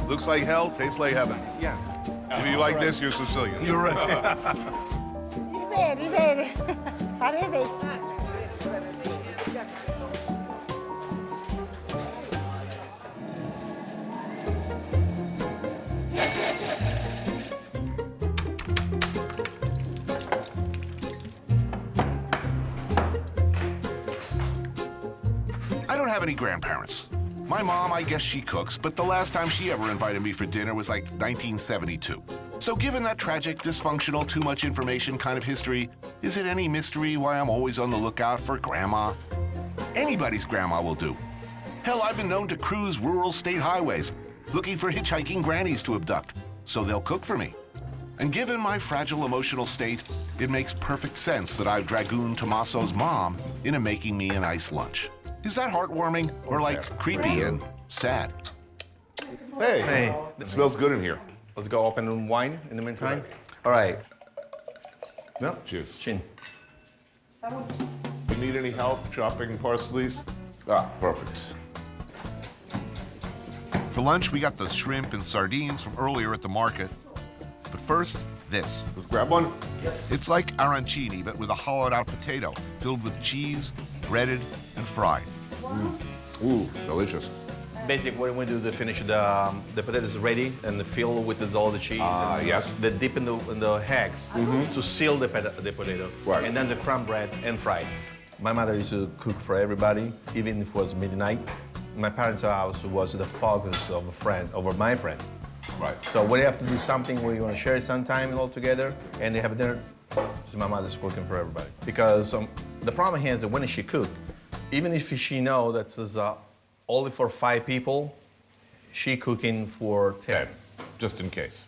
Looks like hell, tastes like heaven. Yeah. If you like this, you're Sicilian. You're right. Bene. Arrivederci. I don't have any grandparents. My mom, I guess she cooks, but the last time she ever invited me for dinner was like 1972. So given that tragic, dysfunctional, too much information kind of history, is it any mystery why I'm always on the lookout for grandma? Anybody's grandma will do. Hell, I've been known to cruise rural state highways, looking for hitchhiking grannies to abduct, so they'll cook for me. And given my fragile emotional state, it makes perfect sense that I've dragooned Tommaso's mom into making me a nice lunch. Is that heartwarming or like creepy and sad? Hey. It smells good in here. Let's go open wine in the meantime. All right. No? Cheers. Chin. You need any help chopping parsleys? Ah, perfect. For lunch, we got the shrimp and sardines from earlier at the market. But first, this. Let's grab one. It's like arancini, but with a hollowed-out potato filled with cheese, breaded, and fried. Ooh, delicious. Basically, what we do to finish the potatoes ready and fill with all the cheese. Yes. The dip in the eggs to seal the potato. Right. And then the crumb bread and fried. My mother used to cook for everybody, even if it was midnight. My parents' house was the focus of over my friends. Right. So when you have to do something where you want to share some time all together and they have dinner, so my mother's cooking for everybody. Because the problem here is that when she cooks, even if she knows that it's only for 5 people, she cooking for 10. Just in case.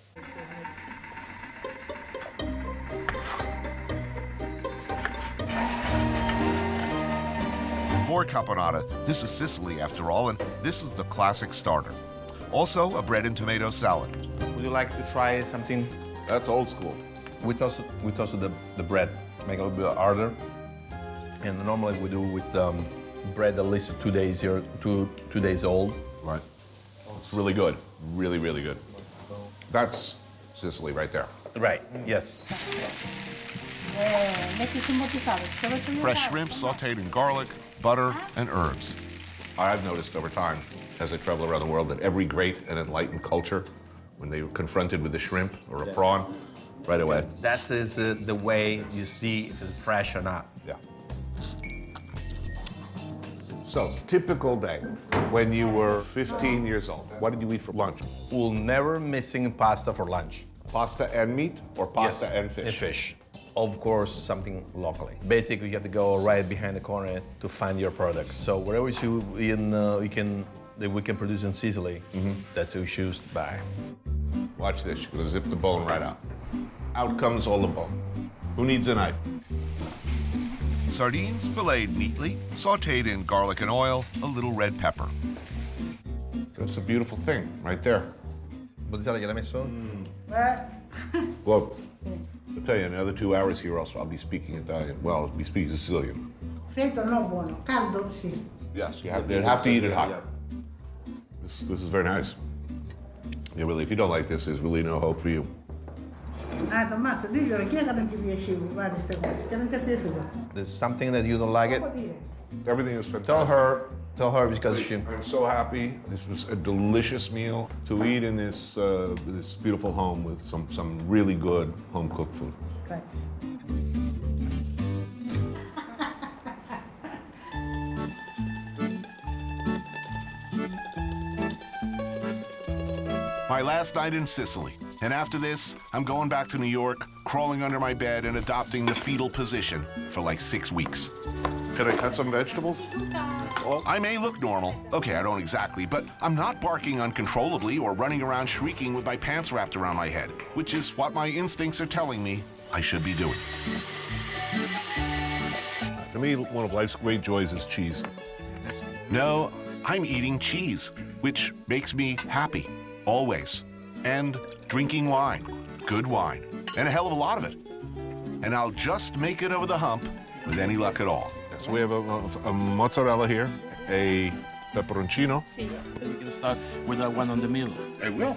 More caponata. This is Sicily, after all, and this is the classic starter. Also, a bread and tomato salad. Would you like to try something? That's old school. We toast the bread, make it a little bit harder. And normally we do with bread at least 2 days here, two days old. Right. It's really good. Really, really good. That's Sicily right there. Right, yes. Fresh shrimp sautéed in garlic, butter, and herbs. I've noticed over time, as I travel around the world, that every great and enlightened culture, when they were confronted with a shrimp or a prawn, right away. That is the way you see if it's fresh or not. Yeah. So, typical day, when you were 15 years old, what did you eat for lunch? We'll never missing pasta for lunch. Pasta and meat, or pasta Yes, and fish? And fish. Of course, something locally. Basically, you have to go right behind the corner to find your products. So wherever we can produce in Sicily, that's who we choose to buy. Watch this, you're gonna zip the bone right out. Out comes all the bone. Who needs a knife? Sardines filleted neatly, sautéed in garlic and oil, a little red pepper. That's a beautiful thing, right there. Botticelli gliel'hai messo? Well, I'll tell you, in another 2 hours here, I'll be speaking Italian. Well, I'll be speaking Sicilian. Freddo no buono, caldo sì. Yes, you have to eat it hot. This is very nice. Yeah, really, if you don't like this, there's really no hope for you. Ah, Tommaso, diglielo, chi è che non ti piaceva? Guarda queste cose, che non ti è piaciuto? There's something that you don't like it. Everything is fantastic. Tell her because she. I'm so happy. This was a delicious meal to eat in this this beautiful home with some really good home cooked food. Grazie. My last night in Sicily. And after this, I'm going back to New York, crawling under my bed and adopting the fetal position for like 6 weeks. Can I cut some vegetables? I may look normal. Okay, I don't exactly, but I'm not barking uncontrollably or running around shrieking with my pants wrapped around my head, which is what my instincts are telling me I should be doing. To me, one of life's great joys is cheese. No, I'm eating cheese, which makes me happy, always. And drinking wine, good wine, and a hell of a lot of it. And I'll just make it over the hump with any luck at all. So we have a mozzarella here, a pepperoncino. You can start with that one on the middle. I will.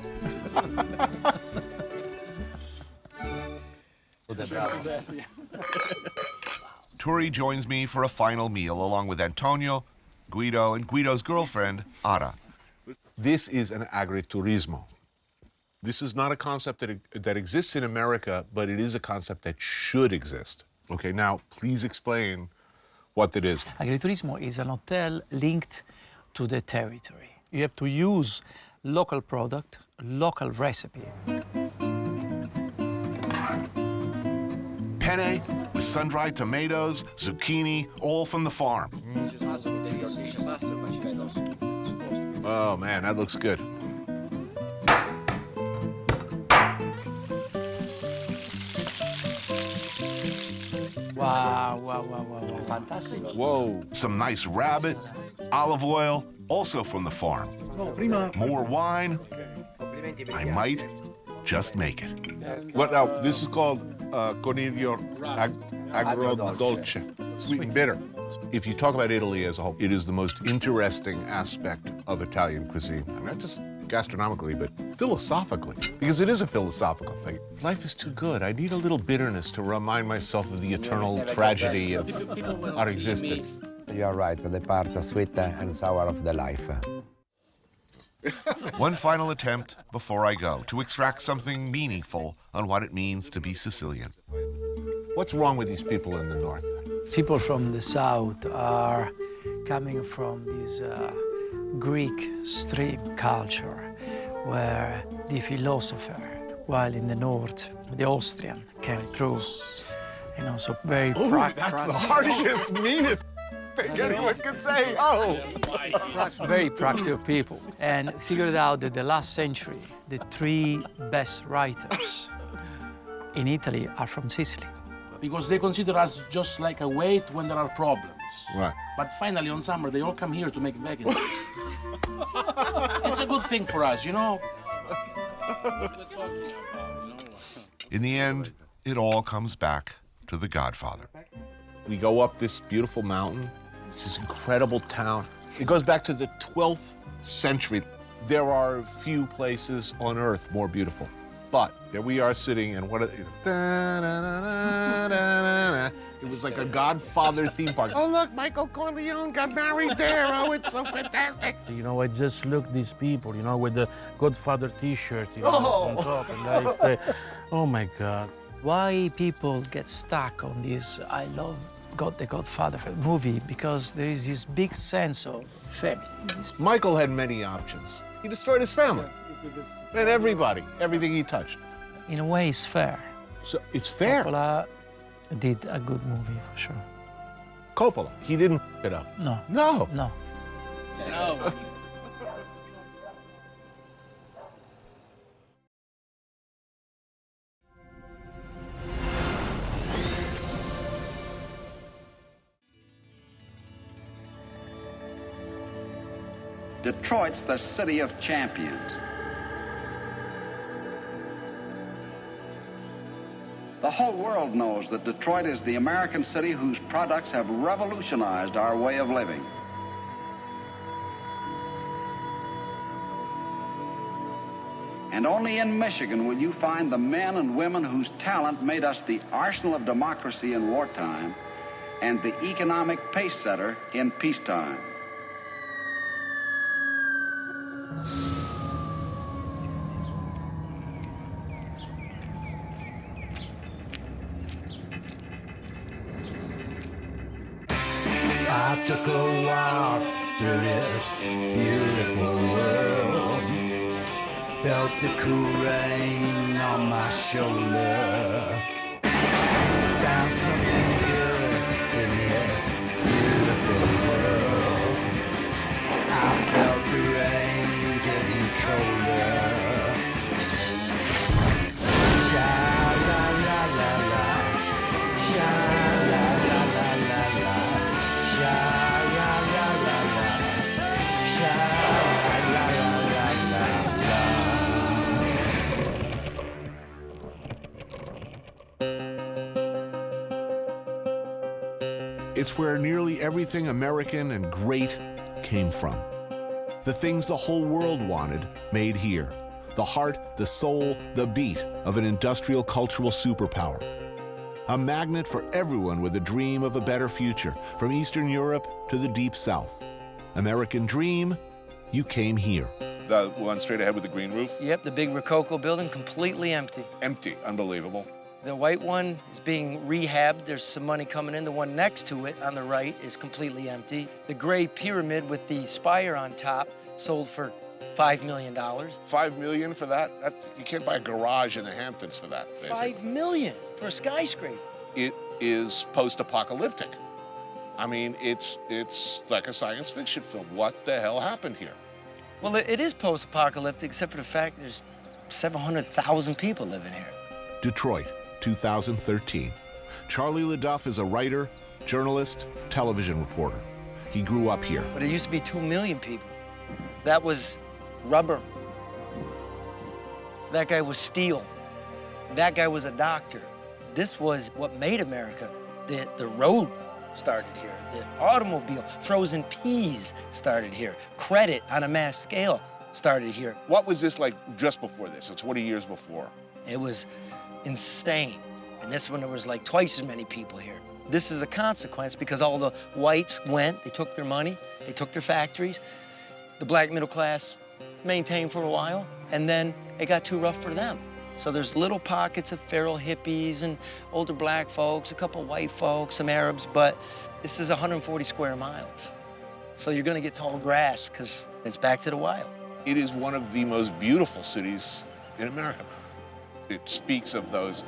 Turi joins me for a final meal along with Antonio, Guido, and Guido's girlfriend, Ada. This is an agriturismo. This is not a concept that exists in America, but it is a concept that should exist. Okay, now please explain what it is. Agriturismo is an hotel linked to the territory. You have to use local product, local recipe. Penne with sun-dried tomatoes, zucchini, all from the farm. Oh man, that looks good. Wow, wow, wow, wow, wow. Whoa. Some nice rabbit, olive oil, also from the farm. More wine. I might just make it. What now? This is called coniglio agrodolce, sweet and bitter. If you talk about Italy as a whole, it is the most interesting aspect of Italian cuisine. Not just gastronomically, but philosophically, because it is a philosophical thing. Life is too good. I need a little bitterness to remind myself of the eternal tragedy of our existence. You are right, the part sweet and sour of the life. One final attempt before I go to extract something meaningful on what it means to be Sicilian. What's wrong with these people in the north? People from the south are coming from this Greek stream culture, where the philosopher, while in the north, the Austrian came through, and also very That's the harshest, meanest thing anyone could say. Oh! Very practical people, and figured out that the last century, the three best writers in Italy are from Sicily. Because they consider us just like a weight when there are problems. Right. But finally, on summer, they all come here to make vacancies. It's a good thing for us, you know? In the end, it all comes back to The Godfather. We go up this beautiful mountain. It's this incredible town. It goes back to the 12th century. There are few places on earth more beautiful. But there we are sitting, and what? It was like a Godfather theme park. Oh, look, Michael Corleone got married there. Oh, it's so fantastic. You know, I just look these people, you know, with the Godfather T-shirt, you know, Oh. on top, and I say, oh my God. Why people get stuck on this I love the Godfather movie? Because there is this big sense of family. Michael had many options. He destroyed his family. And everybody, everything he touched. In a way, it's fair. So it's fair. Coppola did a good movie, for sure. Coppola, he didn't it up. No. No. No. No. Detroit's the city of champions. The whole world knows that Detroit is the American city whose products have revolutionized our way of living. And only in Michigan will you find the men and women whose talent made us the arsenal of democracy in wartime and the economic pace setter in peacetime. I took a walk through this beautiful world, felt the cool rain on my shoulder, found something good in this beautiful world. I felt the rain getting colder. Sha-la-la-la-la, sha-la-la-la-la-la. It's where nearly everything American and great came from. The things the whole world wanted, made here. The heart, the soul, the beat of an industrial cultural superpower. A magnet for everyone with a dream of a better future, from Eastern Europe to the Deep South. American dream, you came here. The one straight ahead with the green roof? Yep, the big Rococo building, completely empty. Empty, unbelievable. The white one is being rehabbed. There's some money coming in. The one next to it on the right is completely empty. The gray pyramid with the spire on top sold for $5 million. $5 million for that? You can't buy a garage in the Hamptons for that. Basically. $5 million for a skyscraper. It is post-apocalyptic. I mean, it's like a science fiction film. What the hell happened here? Well, it is post-apocalyptic, except for the fact there's 700,000 people living here. Detroit, 2013. Charlie LaDuff is a writer, journalist, television reporter. He grew up here. But it used to be 2 million people. That was rubber. That guy was steel. That guy was a doctor. This was what made America. The road started here. The automobile, frozen peas started here. Credit on a mass scale started here. What was this like just before this? So 20 years before. It was insane. And this one, there was like twice as many people here. This is a consequence because all the whites went, they took their money, they took their factories. The black middle class maintained for a while, and then it got too rough for them. So there's little pockets of feral hippies and older black folks, a couple white folks, some Arabs, but this is 140 square miles. So you're gonna get tall grass because it's back to the wild. It is one of the most beautiful cities in America. It speaks of those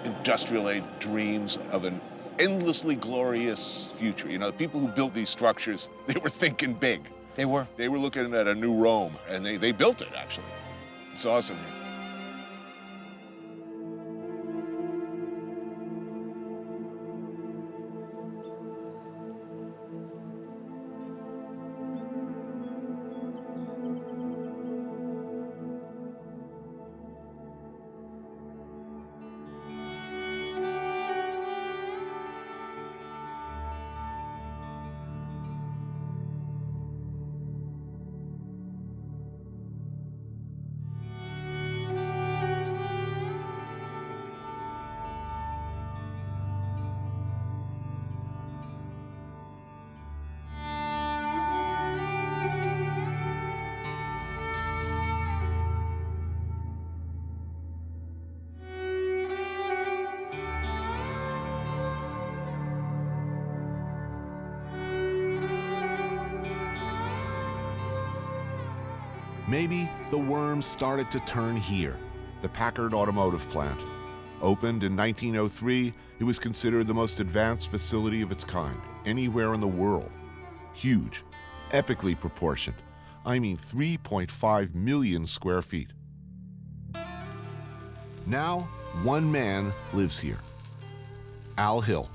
industrial age dreams of an endlessly glorious future. You know, the people who built these structures, they were thinking big. They were. They were looking at a new Rome, and they built it, actually. It's awesome. Maybe the worms started to turn here, the Packard automotive plant. Opened in 1903, it was considered the most advanced facility of its kind anywhere in the world. Huge, epically proportioned. I mean 3.5 million square feet. Now, one man lives here. Al Hill.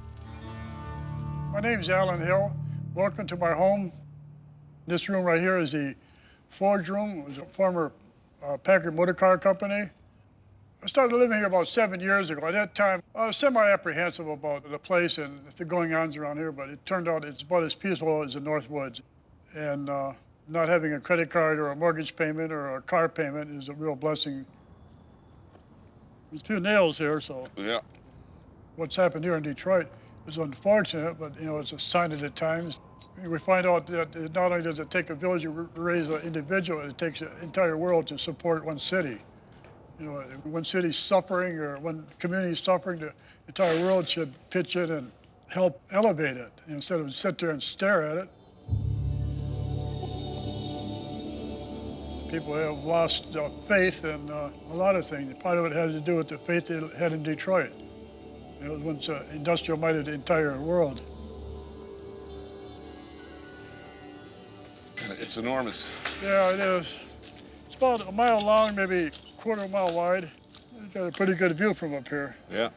My name's Alan Hill. Welcome to my home. This room right here is the forge room. It was a former Packard motor car company. I started living here about 7 years ago. At that time, I was semi-apprehensive about the place and the going-ons around here, but it turned out it's about as peaceful as the North Woods. And not having a credit card or a mortgage payment or a car payment is a real blessing. There's 2 nails here, so yeah. What's happened here in Detroit is unfortunate, but you know, it's a sign of the times. We find out that not only does it take a village to raise an individual, it takes an entire world to support one city. You know, one city's suffering or one community's suffering, the entire world should pitch in and help elevate it instead of sit there and stare at it. People have lost faith in a lot of things. Part of it has to do with the faith they had in Detroit. It was once industrial might of the entire world. It's enormous. Yeah, it is. It's about a mile long, maybe a quarter mile wide. You've got a pretty good view from up here. Yeah.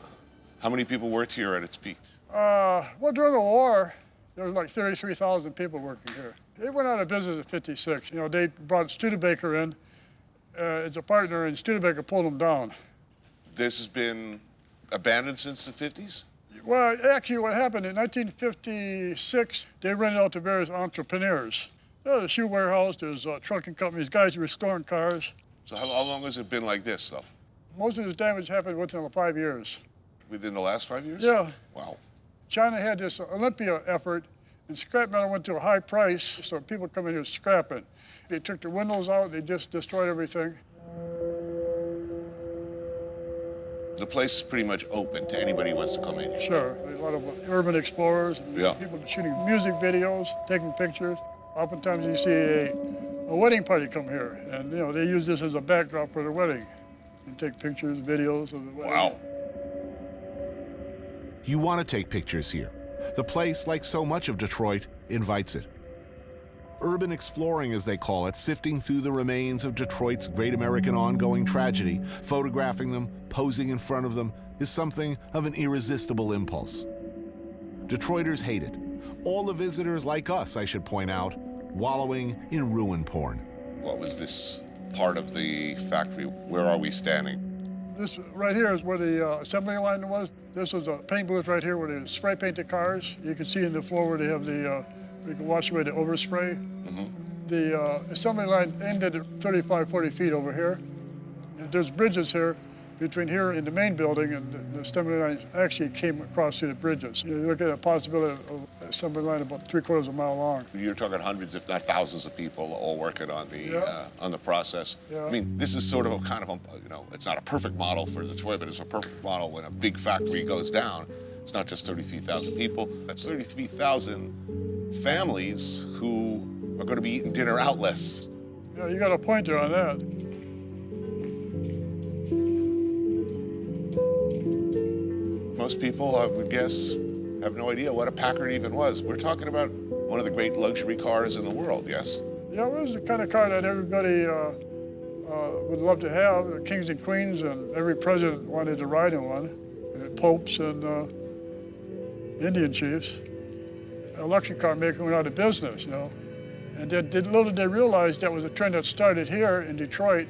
How many people worked here at its peak? Well, during the war, there was like 33,000 people working here. They went out of business in '56. You know, they brought Studebaker in as a partner, and Studebaker pulled them down. This has been abandoned since the 50s? Well, actually, what happened in 1956, they rented out to various entrepreneurs. There's a shoe warehouse, there's trucking companies, guys who were restoring cars. So how long has it been like this, though? Most of this damage happened within 5 years. Within the last 5 years? Yeah. Wow. China had this Olympia effort, and scrap metal went to a high price, so people come in here scrapping. They took the windows out, they just destroyed everything. The place is pretty much open to anybody who wants to come in here. Sure. A lot of urban explorers, and yeah. People shooting music videos, taking pictures. Oftentimes you see a wedding party come here, and you know they use this as a backdrop for their wedding, and take pictures, videos of the wedding. Wow. You want to take pictures here. The place, like so much of Detroit, invites it. Urban exploring, as they call it, sifting through the remains of Detroit's great American ongoing tragedy, photographing them, posing in front of them, is something of an irresistible impulse. Detroiters hate it. All the visitors like us, I should point out, wallowing in ruin porn. What was this part of the factory? Where are we standing? This right here is where the assembly line was. This was a paint booth right here where they spray paint the cars. You can see in the floor where they have the, you can wash away the overspray. The assembly line ended at 35, 40 feet over here. And there's bridges here between here and the main building, and the assembly line actually came across through the bridges. You look at a possibility of assembly line about 3/4 of a mile long. You're talking hundreds, if not thousands, of people all working on the process. I mean, this is sort of a kind of a, you know, it's not a perfect model for Detroit, but it's a perfect model when a big factory goes down. It's not just 33,000 people. That's 33,000 families who are going to be eating dinner out less. Yeah, you got a point there on that. Most people, I would guess, have no idea what a Packard even was. We're talking about one of the great luxury cars in the world, yes? Yeah, it was the kind of car that everybody would love to have. The kings and queens, and every president wanted to ride in one. Popes and Indian chiefs. A luxury car maker went out of business, you know. And little did they realize that was a trend that started here in Detroit.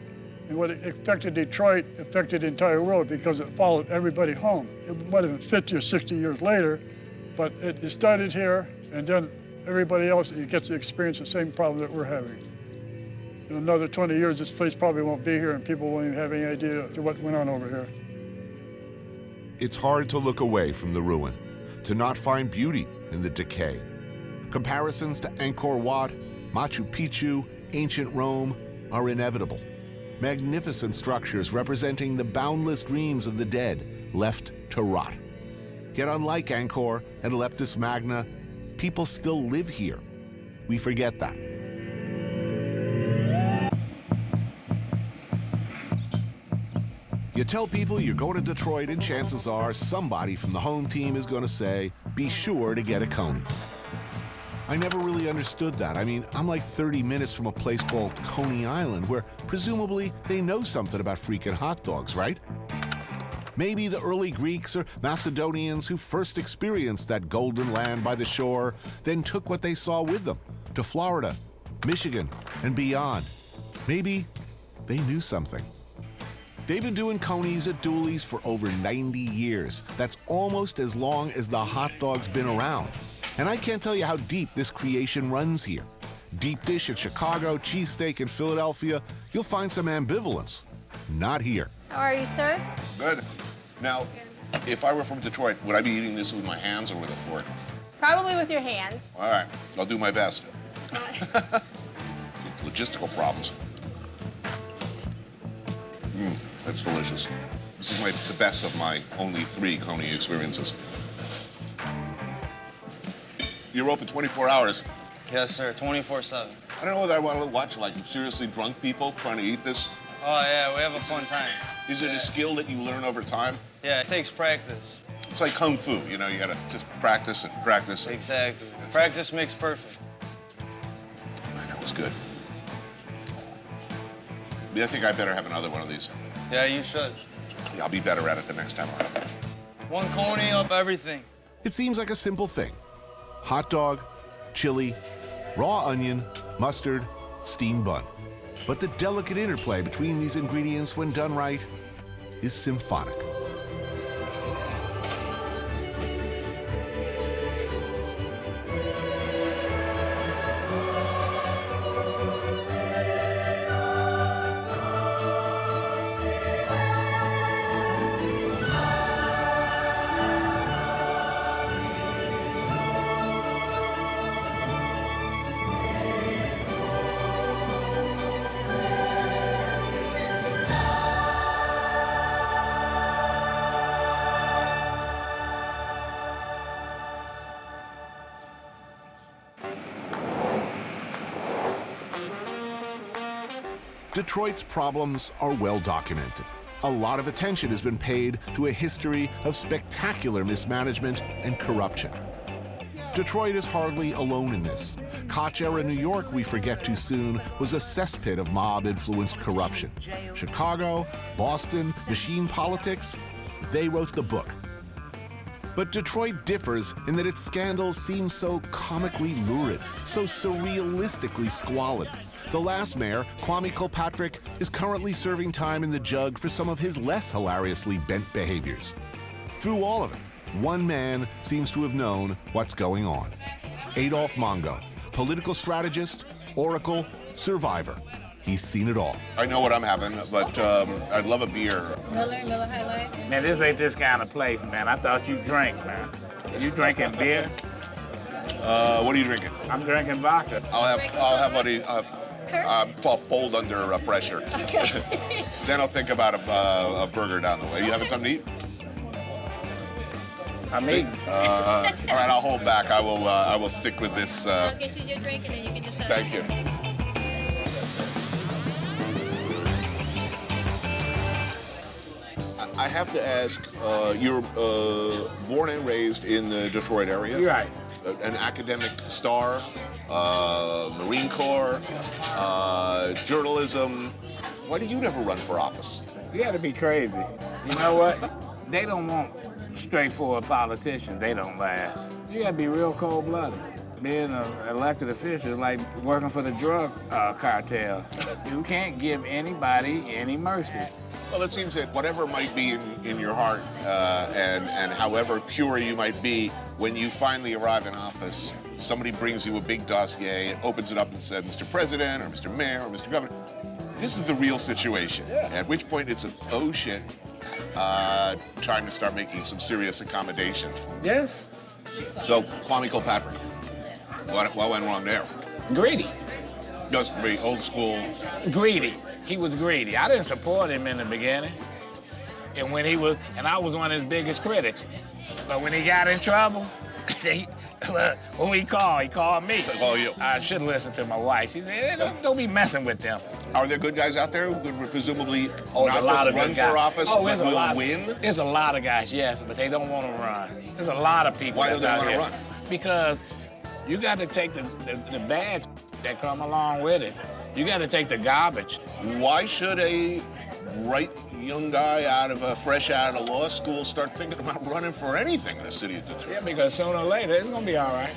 And what it affected Detroit affected the entire world because it followed everybody home. It might have been 50 or 60 years later, but it started here, and then everybody else gets to experience the same problem that we're having. In another 20 years, this place probably won't be here, and people won't even have any idea of what went on over here. It's hard to look away from the ruin, to not find beauty in the decay. Comparisons to Angkor Wat, Machu Picchu, ancient Rome are inevitable. Magnificent structures representing the boundless dreams of the dead left to rot. Yet unlike Angkor and Leptis Magna, people still live here. We forget that. You tell people you're going to Detroit, and chances are somebody from the home team is going to say, be sure to get a Coney. I never really understood that. I mean, I'm like 30 minutes from a place called Coney Island, where presumably they know something about freaking hot dogs, right? Maybe the early Greeks or Macedonians who first experienced that golden land by the shore then took what they saw with them to Florida, Michigan, and beyond. Maybe they knew something. They've been doing Coneys at Dooley's for over 90 years. That's almost as long as the hot dog's been around. And I can't tell you how deep this creation runs here. Deep dish in Chicago, cheesesteak in Philadelphia, you'll find some ambivalence. Not here. How are you, sir? Good. Now, if I were from Detroit, would I be eating this with my hands or with a fork? Probably with your hands. All right, I'll do my best. Logistical problems. That's delicious. This is the best of my only 3 Coney experiences. You're open 24 hours. Yes, sir, 24/7. I don't know whether I want to watch, like, seriously drunk people trying to eat this. Oh, yeah, we have a fun time. Is it a skill that you learn over time? Yeah, it takes practice. It's like kung fu, you know, you gotta just practice and practice. Exactly. Practice makes perfect. That was good. I think I better have another one of these. Yeah, you should. Yeah, I'll be better at it the next time around. 1 Coney up everything. It seems like a simple thing. Hot dog, chili, raw onion, mustard, steamed bun. But the delicate interplay between these ingredients, when done right, is symphonic. Detroit's problems are well documented. A lot of attention has been paid to a history of spectacular mismanagement and corruption. Detroit is hardly alone in this. Koch-era New York, we forget too soon, was a cesspit of mob-influenced corruption. Chicago, Boston, machine politics, they wrote the book. But Detroit differs in that its scandals seem so comically lurid, so surrealistically squalid. The last mayor, Kwame Kilpatrick, is currently serving time in the jug for some of his less hilariously bent behaviors. Through all of it, one man seems to have known what's going on. Adolph Mongo, political strategist, oracle, survivor. He's seen it all. I know what I'm having, but I'd love a beer. Miller High Life. Man, this ain't this kind of place, man. I thought you drink, man. You drinking beer? What are you drinking? I'm drinking vodka. I'll have what I'll fold under pressure. Okay. Then I'll think about a burger down the way. You having something to eat? I'm eating. All right, I'll hold back. I will stick with this. I'll get you your drink and then you can decide. Thank you. I have to ask, you're born and raised in the Detroit area? You're right. An academic star, Marine Corps, journalism. Why did you never run for office? You gotta be crazy. You know what? They don't want straightforward politicians. They don't last. You gotta be real cold-blooded. Being an elected official is like working for the drug cartel. You can't give anybody any mercy. Well, it seems that whatever might be in your heart and however pure you might be, when you finally arrive in office, somebody brings you a big dossier, opens it up and says, Mr. President, or Mr. Mayor, or Mr. Governor, this is the real situation. Yeah. At which point it's oh shit, time to start making some serious accommodations. Yes. So, Kwame Kilpatrick, what went wrong there? Greedy. Just very old school. Greedy. He was greedy. I didn't support him in the beginning. And I was one of his biggest critics. But when he got in trouble, who he called me. Call you. I should listen to my wife. She said, hey, don't be messing with them. Are there good guys out there who could presumably not just run for office, but will win? There's a lot of guys, yes, but they don't want to run. There's a lot of people Why don't they want to run? Because you got to take the bad that come along with it. You got to take the garbage. Why should a bright young guy fresh out of law school start thinking about running for anything in the city of Detroit? Yeah, because sooner or later, it's going to be all right.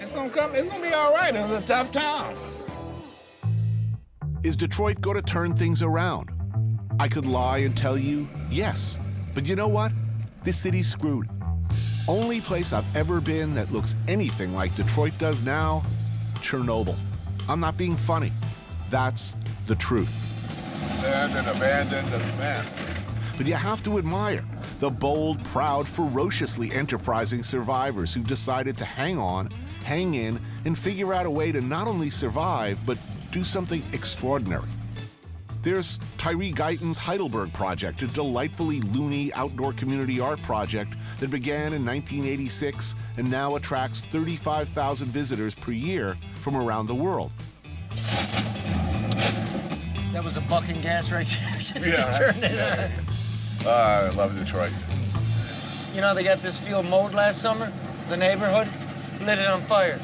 It's going to be all right. It's a tough town. Is Detroit going to turn things around? I could lie and tell you yes. But you know what? This city's screwed. Only place I've ever been that looks anything like Detroit does now, Chernobyl. I'm not being funny. That's the truth. Abandoned. But you have to admire the bold, proud, ferociously enterprising survivors who decided to hang on, hang in, and figure out a way to not only survive, but do something extraordinary. There's Tyree Guyton's Heidelberg Project, a delightfully loony outdoor community art project that began in 1986 and now attracts 35,000 visitors per year from around the world. That was a bucking gas right there, just to turn it on. I love Detroit. You know, they got this field mowed last summer, the neighborhood, lit it on fire.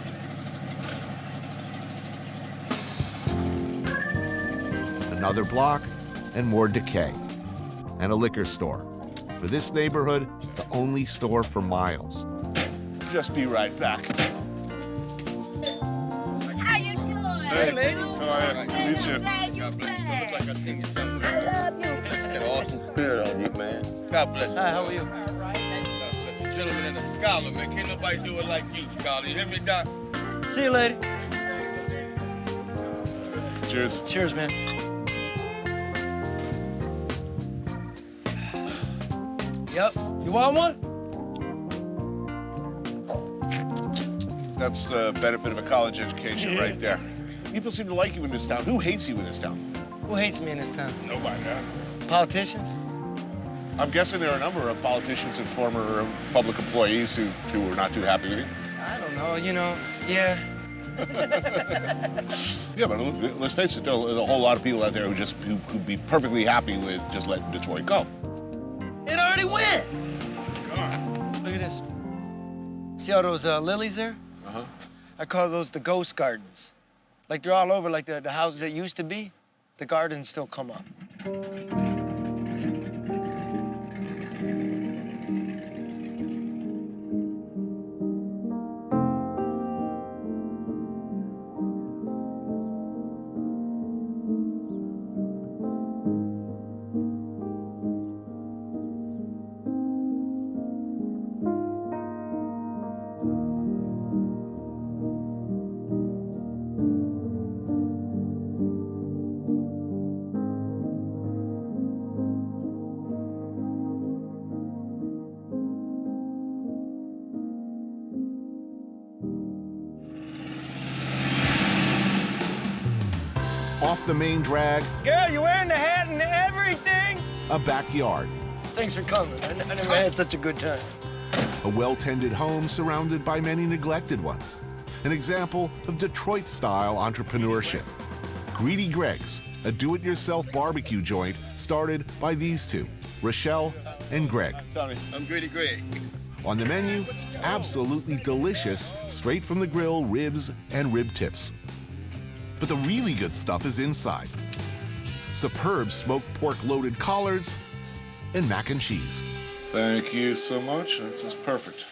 Another block and more decay. And a liquor store. For this neighborhood, the only store for miles. Just be right back. How you doing? Hey, lady. All right, nice to meet you. God bless you. Look like I've seen you somewhere. I love you. Got an awesome spirit on you, man. God bless you. Hi, how are you? All right, nice to meet you. Gentleman and a scholar, man. Can't nobody do it like you, scholar. You hear me, Doc? See you, lady. Cheers. Cheers, man. Yep. You want one? That's the benefit of a college education right there. People seem to like you in this town. Who hates you in this town? Who hates me in this town? Nobody. Politicians? I'm guessing there are a number of politicians and former public employees who are not too happy with you. I don't know, you know, yeah. Yeah, but let's face it, there's a whole lot of people out there who'd be perfectly happy with just letting Detroit go. It already went. It's gone. Look at this. See all those lilies there? Uh-huh. I call those the ghost gardens. Like they're all over, like the houses that used to be, the gardens still come up. off the main drag, Girl, you're wearing the hat and everything. a backyard. Thanks for coming. I never had such a good time. A well-tended home surrounded by many neglected ones. An example of Detroit-style entrepreneurship. Greedy Greg's, a do-it-yourself barbecue joint started by these two, Rochelle and Greg. Tommy, I'm Greedy Greg. On the menu, absolutely delicious, straight from the grill ribs and rib tips. But the really good stuff is inside. Superb smoked pork-loaded collards and mac and cheese. Thank you so much. This is perfect.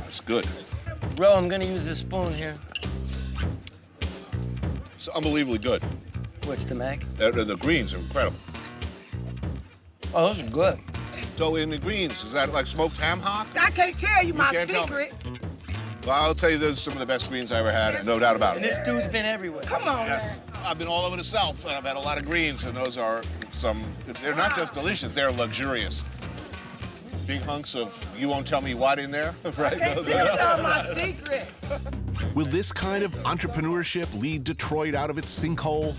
That's good. Bro, I'm gonna use this spoon here. It's unbelievably good. What's the mac? The greens are incredible. Oh, those are good. So in the greens, is that like smoked ham hock? I can't tell you my can't tell me. secret. Well, I'll tell you, those are some of the best greens I ever had, no doubt about And it. this dude's been everywhere. Come on. Yes. I've been all over the South, and I've had a lot of greens, and those are they're not just delicious, they're luxurious. Big hunks of you won't tell me what in there, right? I can't tell y'all my secret. Will this kind of entrepreneurship lead Detroit out of its sinkhole?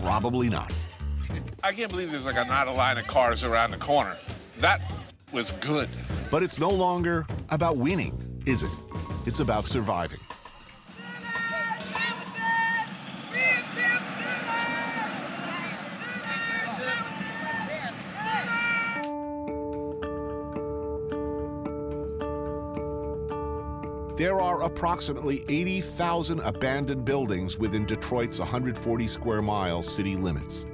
Probably not. I can't believe there's like not a line of cars around the corner. That was good. But it's no longer about winning, is it? It's about surviving. There are approximately 80,000 abandoned buildings within Detroit's 140 square mile city limits.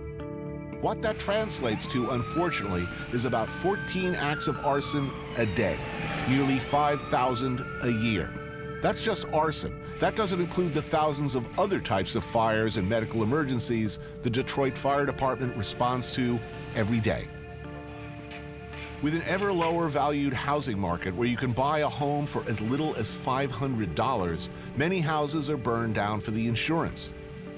What that translates to, unfortunately, is about 14 acts of arson a day, nearly 5,000 a year. That's just arson. That doesn't include the thousands of other types of fires and medical emergencies the Detroit Fire Department responds to every day. With an ever lower valued housing market where you can buy a home for as little as $500, many houses are burned down for the insurance.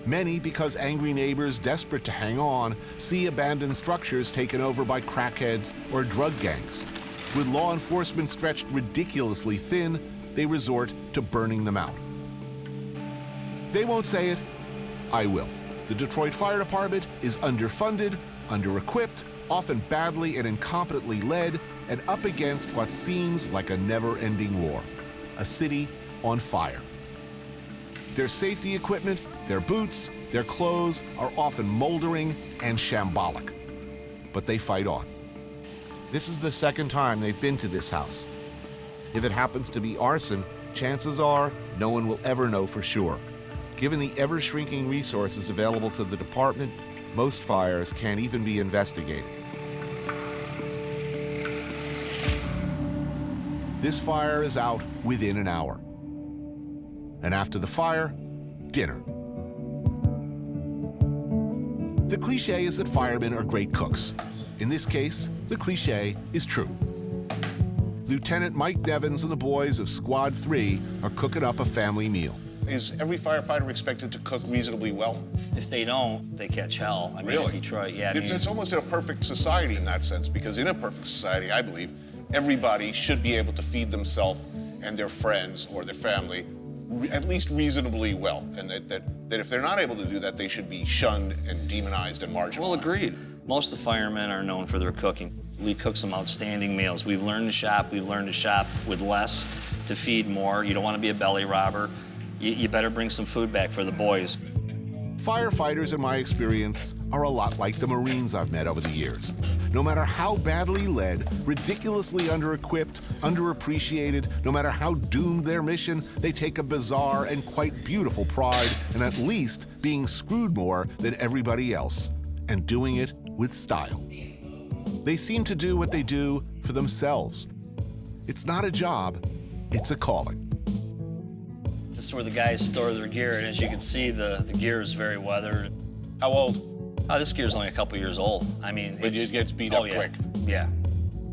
Many because angry neighbors desperate to hang on see abandoned structures taken over by crackheads or drug gangs. With law enforcement stretched ridiculously thin, they resort to burning them out. They won't say it. I will. The Detroit Fire Department is underfunded, under-equipped, often badly and incompetently led, and up against what seems like a never-ending war. A city on fire. Their safety equipment, their boots, their clothes are often moldering and shambolic. But they fight on. This is the second time they've been to this house. If it happens to be arson, chances are no one will ever know for sure. Given the ever-shrinking resources available to the department, most fires can't even be investigated. This fire is out within an hour. And after the fire, dinner. The cliche is that firemen are great cooks. In this case, the cliche is true. Lieutenant Mike Devins and the boys of Squad 3 are cooking up a family meal. Is every firefighter expected to cook reasonably well? If they don't, they catch hell. I mean, Really? in Detroit, yeah. It's almost a perfect society in that sense, because in a perfect society, I believe, everybody should be able to feed themselves and their friends or their family at least reasonably well, and that if they're not able to do that, they should be shunned and demonized and marginalized. Well, agreed. Most of the firemen are known for their cooking. We cook some outstanding meals. We've learned to shop. We've learned to shop with less, to feed more. You don't want to be a belly robber. You better bring some food back for the boys. Firefighters, in my experience, are a lot like the Marines I've met over the years. No matter how badly led, ridiculously under-equipped, underappreciated, no matter how doomed their mission, they take a bizarre and quite beautiful pride in at least being screwed more than everybody else, and doing it with style. They seem to do what they do for themselves. It's not a job, it's a calling. This is where the guys store their gear, and as you can see, the gear is very weathered. How old? Oh, this gear's only a couple years old. I mean, But it gets beat up yeah. quick. Yeah.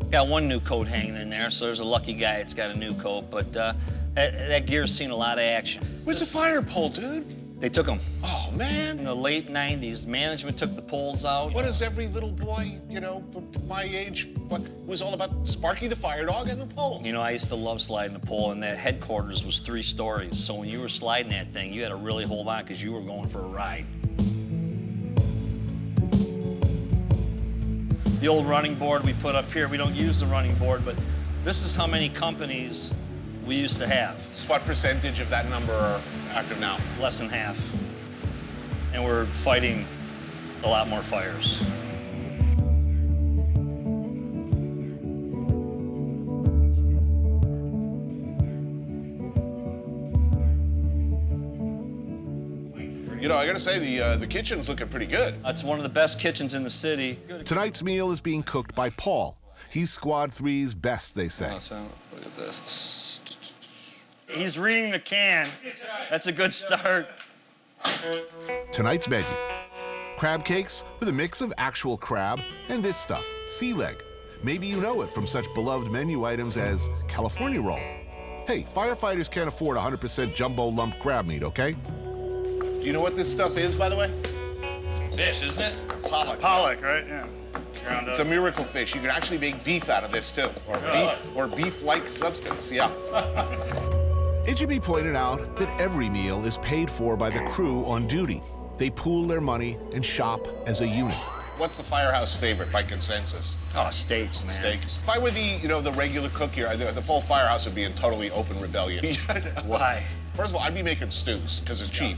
Got one new coat hanging in there, so there's a lucky guy that's got a new coat, but that gear's seen a lot of action. Where's the fire pole, dude? They took them. Oh, man. In the late 90s, management took the poles out. What is every little boy, you know, from my age, what it was all about Sparky the Fire Dog and the poles? You know, I used to love sliding the pole, and that headquarters was 3 stories. So when you were sliding that thing, you had to really hold on because you were going for a ride. The old running board we put up here, we don't use the running board, but this is how many companies we used to have. What percentage of that number are active now? Less than half. And we're fighting a lot more fires. You know, I gotta say, the kitchen's looking pretty good. It's one of the best kitchens in the city. Tonight's meal is being cooked by Paul. He's Squad 3's best, they say. Awesome. Look at this. He's reading the can. That's a good start. Tonight's menu: crab cakes with a mix of actual crab and this stuff, sea leg. Maybe you know it from such beloved menu items as California roll. Hey, firefighters can't afford 100% jumbo lump crab meat, okay? Do you know what this stuff is, by the way? Fish, isn't it? Pollock. Pollock, right? Yeah. It's a miracle fish. You can actually make beef out of this, too. Or beef-like substance, yeah. It should be pointed out that every meal is paid for by the crew on duty. They pool their money and shop as a unit. What's the firehouse favorite by consensus? Oh, steaks, man. Steaks. If I were the regular cook here, the whole firehouse would be in totally open rebellion. Why? First of all, I'd be making stews, because it's cheap.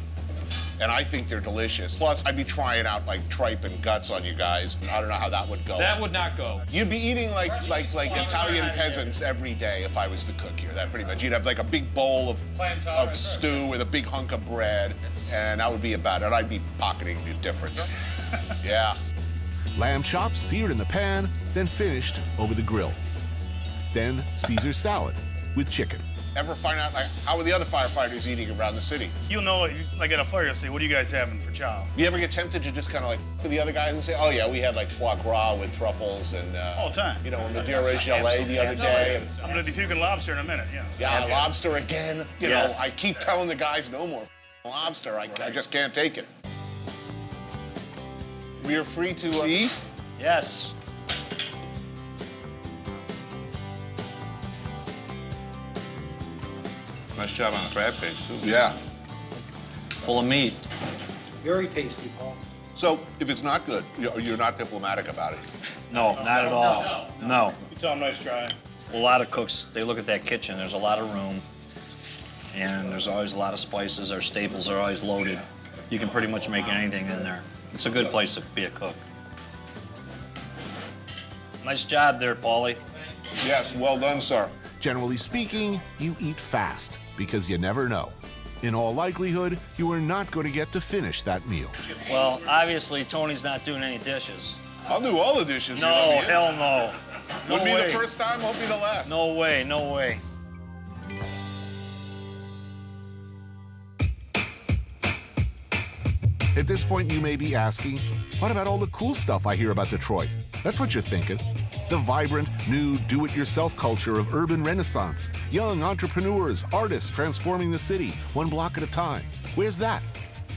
And I think they're delicious. Plus, I'd be trying out like tripe and guts on you guys. I don't know how that would go. That would not go. You'd be eating like Italian peasants every day if I was the cook here. That pretty much. You'd have like a big bowl of stew with a big hunk of bread, and that would be about it. I'd be pocketing the difference. Yeah. Lamb chops seared in the pan, then finished over the grill. Then Caesar salad with chicken. Ever find out, like, how are the other firefighters eating around the city? You'll know, like at a fire, you'll say, what are you guys having for chow? You ever get tempted to just kind of like with the other guys and say, oh yeah, we had like foie gras with truffles and all the time. You know, Madeira gelée the other day. I'm gonna be puking lobster in a minute, yeah. Yeah, lobster again. You know, I keep telling the guys no more lobster. I just can't take it. We are free to eat. Yes. Nice job on the crab cakes, too. Yeah. Full of meat. Very tasty, Paul. So, if it's not good, you're not diplomatic about it? No, not at all. No. You tell them nice try. A lot of cooks, they look at that kitchen, there's a lot of room, and there's always a lot of spices. Our staples are always loaded. You can pretty much make anything in there. It's a good place to be a cook. Nice job there, Paulie. Yes, well done, sir. Generally speaking, you eat fast because you never know. In all likelihood, you are not going to get to finish that meal. Well, obviously, Tony's not doing any dishes. I'll do all the dishes. No, hell no. Won't be the first time, won't be the last. No way, no way. At this point, you may be asking, what about all the cool stuff I hear about Detroit? That's what you're thinking. The vibrant, new, do-it-yourself culture of urban renaissance. Young entrepreneurs, artists transforming the city, one block at a time. Where's that?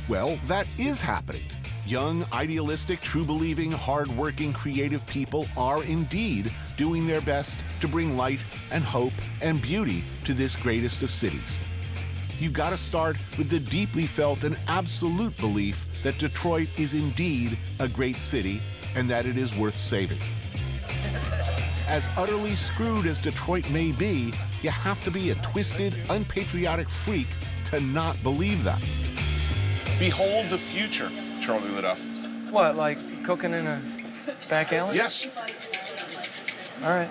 Well, that is happening. Young, idealistic, true-believing, hard-working, creative people are indeed doing their best to bring light and hope and beauty to this greatest of cities. You've got to start with the deeply felt and absolute belief that Detroit is indeed a great city and that it is worth saving. As utterly screwed as Detroit may be, you have to be a twisted, unpatriotic freak to not believe that. Behold the future, Charlie Lidoff. What, like cooking in a back alley? Yes. All right.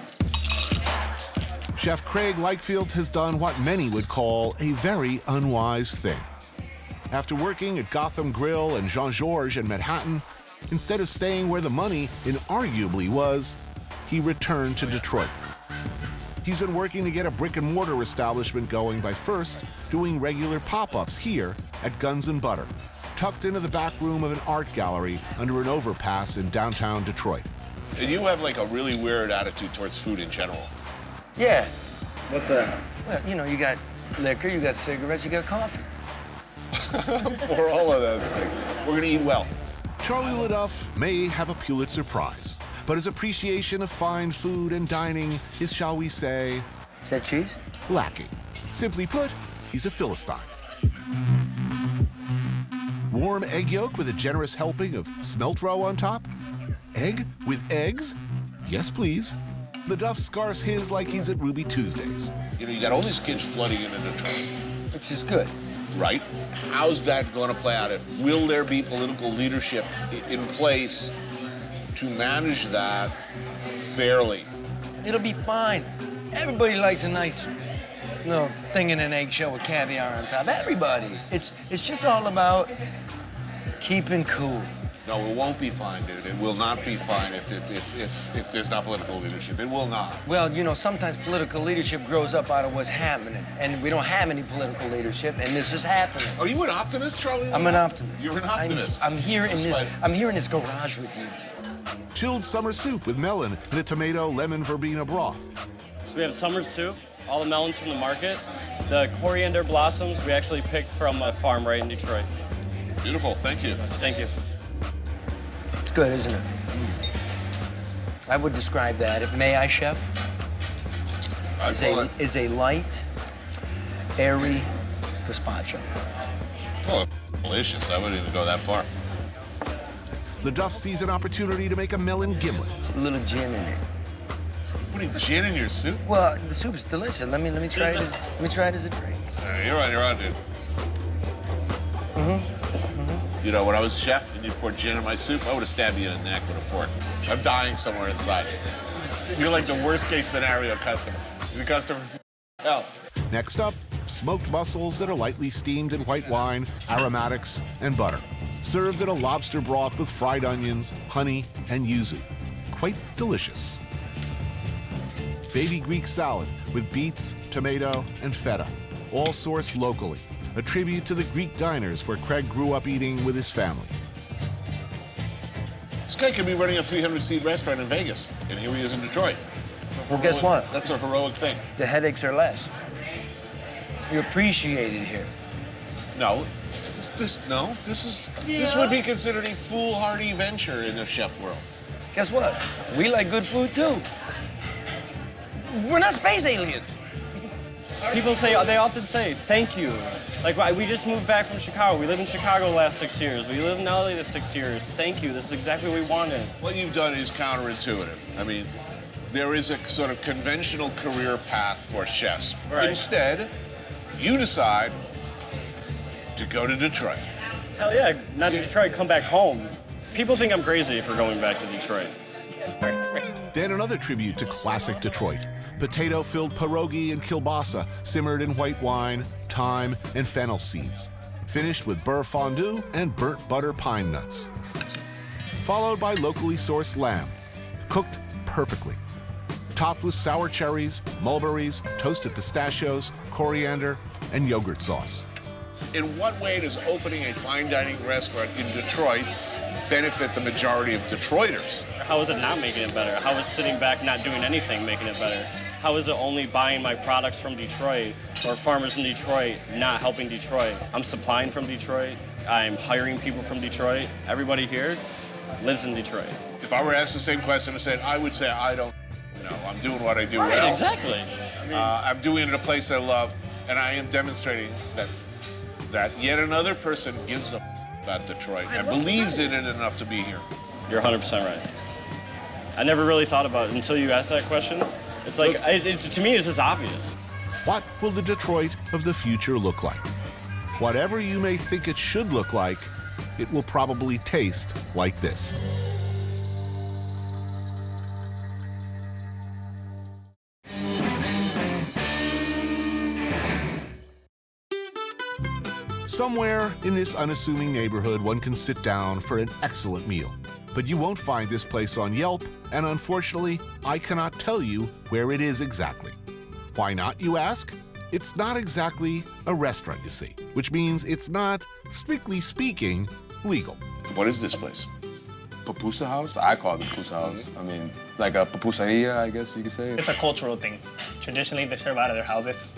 Chef Craig Lakefield has done what many would call a very unwise thing. After working at Gotham Grill and Jean-Georges in Manhattan, instead of staying where the money inarguably was, he returned to Detroit. He's been working to get a brick-and-mortar establishment going by first doing regular pop-ups here at Guns & Butter, tucked into the back room of an art gallery under an overpass in downtown Detroit. And you have like a really weird attitude towards food in general. Yeah. What's that? Well, you know, you got liquor, you got cigarettes, you got coffee. For all of those things. We're gonna eat well. Charlie LaDuff may have a Pulitzer Prize, but his appreciation of fine food and dining is, shall we say... Is that cheese? Lacking. Simply put, he's a Philistine. Warm egg yolk with a generous helping of smelt roe on top? Egg with eggs? Yes, please. LaDuff scarfs his like he's at Ruby Tuesdays. You know, you got all these kids flooding into Detroit. Which is good. Right? How's that going to play out? Will there be political leadership in place to manage that fairly? It'll be fine. Everybody likes a nice, thing in an eggshell with caviar on top. Everybody. It's just all about keeping cool. No, it won't be fine, dude. It will not be fine if there's not political leadership. It will not. Well, sometimes political leadership grows up out of what's happening, and we don't have any political leadership, and this is happening. Are you an optimist, Charlie? I'm an optimist. You're an optimist. I'm here in this garage with you. Chilled summer soup with melon and a tomato lemon verbena broth. So we have summer soup, all the melons from the market. The coriander blossoms we actually picked from a farm right in Detroit. Beautiful, thank you. Thank you. It's good, isn't it? I would describe that, may I, Chef? Is a light, airy gazpacho. Oh, delicious. I wouldn't even go that far. LaDuff sees an opportunity to make a melon gimlet. A little gin in it. Putting gin in your soup? Well, the soup's delicious. Let me try it. Let me try it as a drink. You're on, dude. You know, when I was chef and you poured gin in my soup, I would have stabbed you in the neck with a fork. I'm dying somewhere inside. You're like the worst case scenario customer. The customer, hell. Next up, smoked mussels that are lightly steamed in white wine, aromatics, and butter. Served in a lobster broth with fried onions, honey, and yuzu. Quite delicious. Baby Greek salad with beets, tomato, and feta, all sourced locally. A tribute to the Greek diners where Craig grew up eating with his family. This guy could be running a 300-seat restaurant in Vegas, and here he is in Detroit. Well, guess what? That's a heroic thing. The headaches are less. You're appreciated here. No, this would be considered a foolhardy venture in the chef world. Guess what? We like good food too. We're not space aliens. People they often say, thank you. Like, we just moved back from Chicago. We lived in Chicago the last 6 years. We lived in LA the 6 years. Thank you. This is exactly what we wanted. What you've done is counterintuitive. I mean, there is a sort of conventional career path for chefs. Right. Instead, you decide to go to Detroit. Hell yeah, not Detroit, come back home. People think I'm crazy for going back to Detroit. Then another tribute to classic Detroit. Potato-filled pierogi and kielbasa simmered in white wine, thyme, and fennel seeds. Finished with beurre fondue and burnt butter pine nuts. Followed by locally sourced lamb, cooked perfectly. Topped with sour cherries, mulberries, toasted pistachios, coriander, and yogurt sauce. In what way does opening a fine dining restaurant in Detroit benefit the majority of Detroiters? How is it not making it better? How is sitting back not doing anything making it better? How is it only buying my products from Detroit or farmers in Detroit not helping Detroit? I'm supplying from Detroit. I'm hiring people from Detroit. Everybody here lives in Detroit. If I were asked the same question, I would say I don't know. I'm doing what I do right, well. Exactly. I'm doing it in a place I love, and I am demonstrating that yet another person gives a about Detroit and believes in it enough to be here. You're 100% right. I never really thought about it until you asked that question. It's like, to me, it's just obvious. What will the Detroit of the future look like? Whatever you may think it should look like, it will probably taste like this. Somewhere in this unassuming neighborhood, one can sit down for an excellent meal. But you won't find this place on Yelp, and unfortunately, I cannot tell you where it is exactly. Why not, you ask? It's not exactly a restaurant, you see, which means it's not, strictly speaking, legal. What is this place? Pupusa house? I call it the pupusa house. I mean, like a pupusaria, I guess you could say. It's a cultural thing. Traditionally, they serve out of their houses.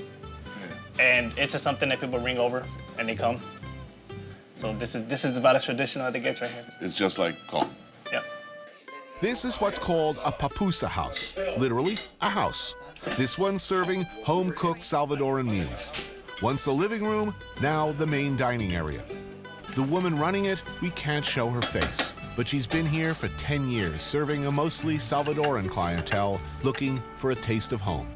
And it's just something that people bring over and they come. So this is about as traditional as it gets right here. It's just like home. Yep. This is what's called a papusa house, literally a house. This one serving home-cooked Salvadoran meals. Once a living room, now the main dining area. The woman running it, we can't show her face, but she's been here for 10 years, serving a mostly Salvadoran clientele looking for a taste of home.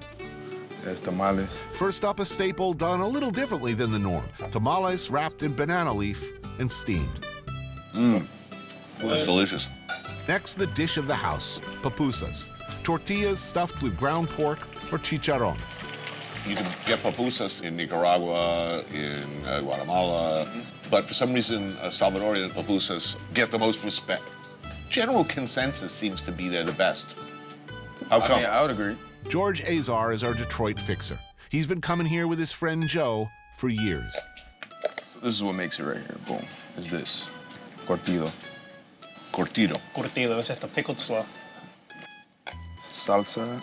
There's tamales. First up, a staple done a little differently than the norm. Tamales wrapped in banana leaf and steamed. That's delicious. Next, the dish of the house, pupusas. Tortillas stuffed with ground pork or chicharrón. You can get pupusas in Nicaragua, in Guatemala, but for some reason, Salvadorian pupusas get the most respect. General consensus seems to be they're the best. How come? I mean, I would agree. George Azar is our Detroit fixer. He's been coming here with his friend Joe for years. This is what makes it right here. Boom. Is this curtido. Curtido. Curtido, it's just a pickled slaw. Salsa.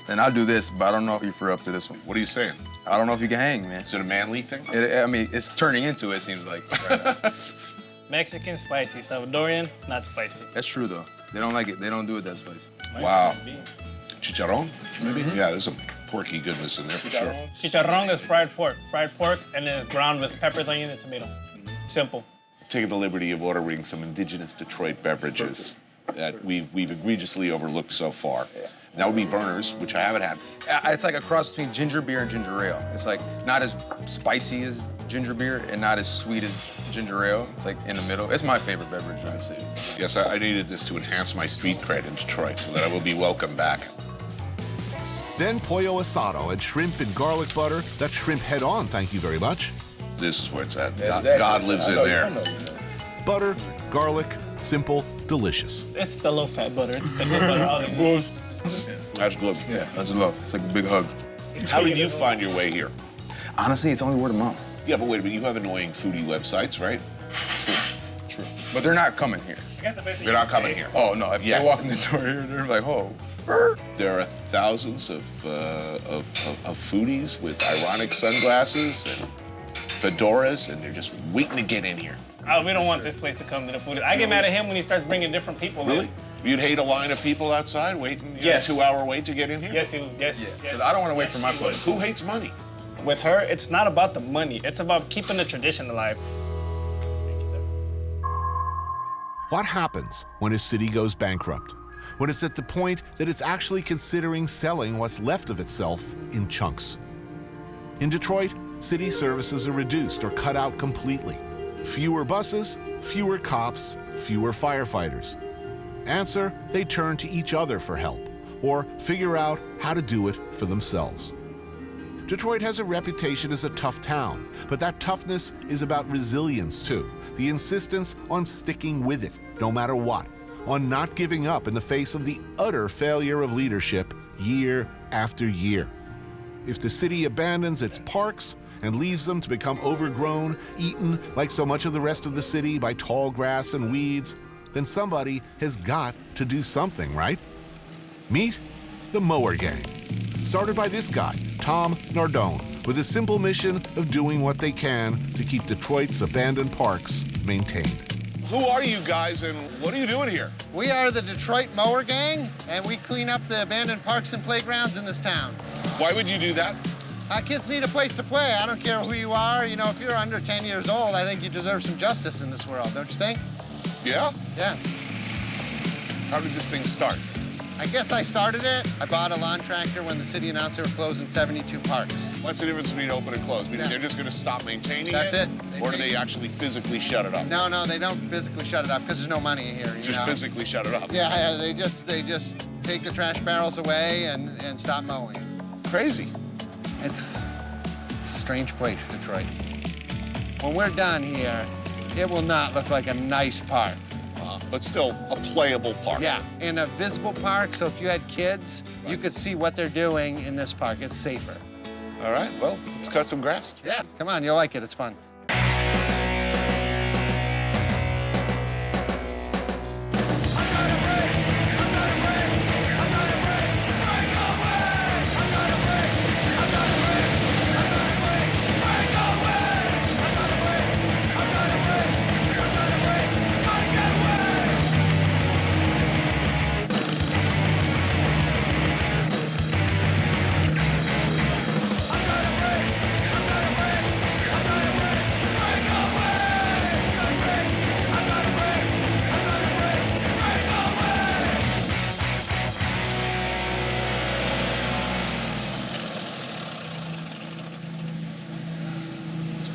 Then I'll do this, but I don't know if you're up to this one. What are you saying? I don't know if you can hang, man. Is it a manly thing? I mean, it's turning into it, seems like. Right now. Mexican, spicy. Salvadorian, not spicy. That's true, though. They don't like it. They don't do it that spicy. Wow. Chicharrón, maybe? Yeah, there's some porky goodness in there for sure. Chicharrón is fried pork. Fried pork, and then it's ground with peppers, onion, and tomato. Simple. Taking the liberty of ordering some indigenous Detroit beverages that we've egregiously overlooked so far. That would be Burners, which I haven't had. It's like a cross between ginger beer and ginger ale. It's like not as spicy as ginger beer and not as sweet as ginger ale. It's like in the middle. It's my favorite beverage in the city. Yes, I needed this to enhance my street cred in Detroit so that I will be welcome back. Then pollo asado and shrimp and garlic butter. That's shrimp head on, thank you very much. This is where it's at. Exactly. God lives in there. Butter, garlic, simple, delicious. It's the low-fat butter. It's the good butter. All in there. That's good. Yeah, that's love. It's like a big hug. How did you find your way here? Honestly, it's only word of mouth. Yeah, but wait a minute, you have annoying foodie websites, right? True. But they're not coming here. They're not coming here. Oh, no. If they walk in the door here, they're like, oh. There are thousands of foodies with ironic sunglasses and fedoras, and they're just waiting to get in here. Oh, we don't want this place to come to the food. I get mad at him when he starts bringing different people Really? in. You'd hate a line of people outside waiting Yes. a 2-hour wait to get in here? Yes. Because I don't want to wait for my food. Who hates money? With her, it's not about the money. It's about keeping the tradition alive. What happens when a city goes bankrupt? When it's at the point that it's actually considering selling what's left of itself in chunks. In Detroit, city services are reduced or cut out completely. Fewer buses, fewer cops, fewer firefighters. Answer, they turn to each other for help or figure out how to do it for themselves. Detroit has a reputation as a tough town, but that toughness is about resilience too. The insistence on sticking with it, no matter what, on not giving up in the face of the utter failure of leadership year after year. If the city abandons its parks and leaves them to become overgrown, eaten like so much of the rest of the city by tall grass and weeds, then somebody has got to do something, right? Meet the Mower Gang, started by this guy, Tom Nardone, with a simple mission of doing what they can to keep Detroit's abandoned parks maintained. Who are you guys and what are you doing here? We are the Detroit Mower Gang, and we clean up the abandoned parks and playgrounds in this town. Why would you do that? Kids need a place to play. I don't care who you are. You know, if you're under 10 years old, I think you deserve some justice in this world, don't you think? Yeah? Yeah. How did this thing start? I guess I started it. I bought a lawn tractor when the city announced they were closing 72 parks. What's the difference between open and closed? Meaning they're just going to stop maintaining That's it. Or do they actually physically shut it up? No, they don't physically shut it up because there's no money here. You Just know? physically shut it up? Yeah, they just take the trash barrels away and stop mowing. Crazy. It's a strange place, Detroit. When we're done here, it will not look like a nice park. But still a playable park. Yeah, and a visible park, so if you had kids, you could see what they're doing in this park. It's safer. All right, well, let's cut some grass. Yeah, come on, you'll like it. It's fun.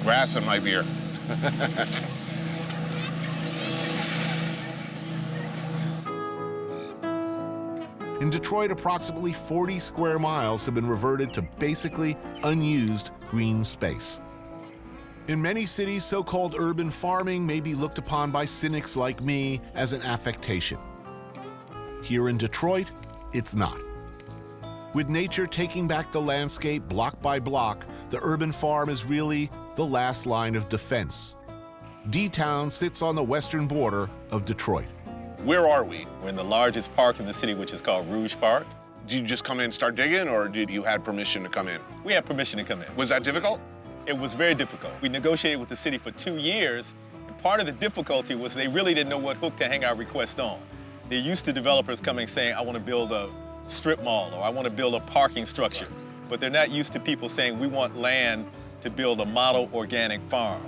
grass in my beer. In Detroit, approximately 40 square miles have been reverted to basically unused green space. In many cities, so-called urban farming may be looked upon by cynics like me as an affectation. Here in Detroit, it's not. With nature taking back the landscape block by block, the urban farm is really the last line of defense. D-Town sits on the western border of Detroit. Where are we? We're in the largest park in the city, which is called Rouge Park. Did you just come in and start digging, or did you have permission to come in? We had permission to come in. Was that difficult? It was very difficult. We negotiated with the city for 2 years, and part of the difficulty was they really didn't know what hook to hang our request on. They're used to developers coming saying, I want to build a strip mall, or I want to build a parking structure. But they're not used to people saying, we want land to build a model organic farm.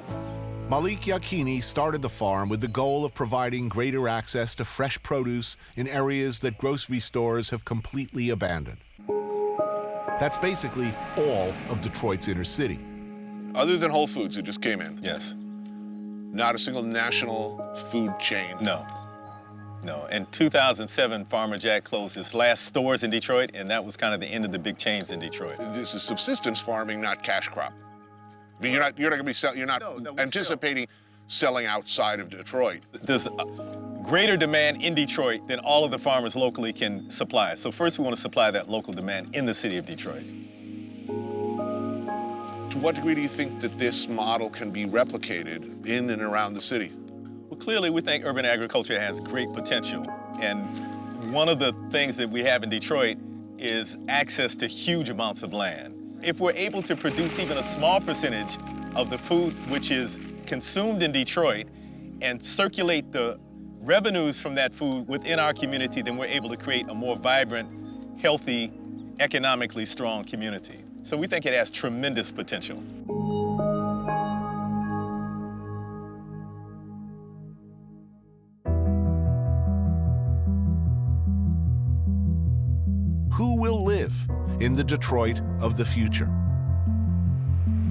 Malik Yakini started the farm with the goal of providing greater access to fresh produce in areas that grocery stores have completely abandoned. That's basically all of Detroit's inner city. Other than Whole Foods, who just came in? Yes. Not a single national food chain? No. No. In 2007, Farmer Jack closed his last stores in Detroit, and that was kind of the end of the big chains in Detroit. This is subsistence farming, not cash crop. I mean, you're not going to be selling. You're not anticipating selling outside of Detroit. There's greater demand in Detroit than all of the farmers locally can supply. So first, we want to supply that local demand in the city of Detroit. To what degree do you think that this model can be replicated in and around the city? Well, clearly, we think urban agriculture has great potential. And one of the things that we have in Detroit is access to huge amounts of land. If we're able to produce even a small percentage of the food which is consumed in Detroit and circulate the revenues from that food within our community, then we're able to create a more vibrant, healthy, economically strong community. So we think it has tremendous potential. Who will live in the Detroit of the future?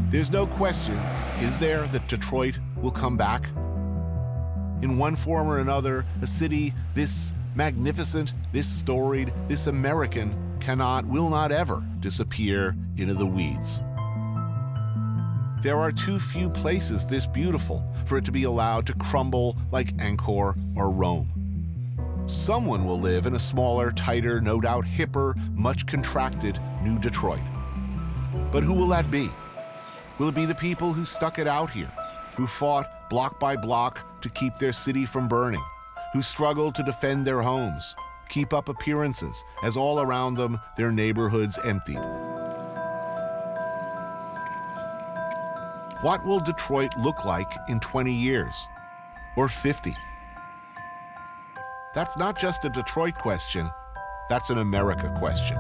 There's no question, is there, that Detroit will come back? In one form or another, a city this magnificent, this storied, this American will not ever disappear into the weeds. There are too few places this beautiful for it to be allowed to crumble like Angkor or Rome. Someone will live in a smaller, tighter, no doubt hipper, much contracted New Detroit. But who will that be? Will it be the people who stuck it out here, who fought block by block to keep their city from burning, who struggled to defend their homes, keep up appearances as all around them their neighborhoods emptied? What will Detroit look like in 20 years or 50? That's not just a Detroit question, that's an America question.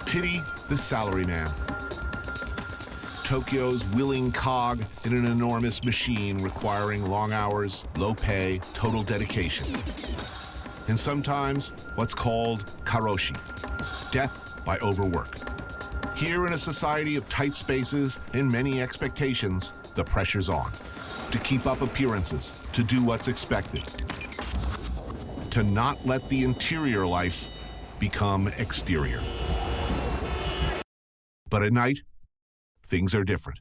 Pity the salaryman. Tokyo's willing cog in an enormous machine requiring long hours, low pay, total dedication. And sometimes what's called karoshi, death by overwork. Here in a society of tight spaces and many expectations, the pressure's on. To keep up appearances, to do what's expected. To not let the interior life become exterior. But at night, things are different.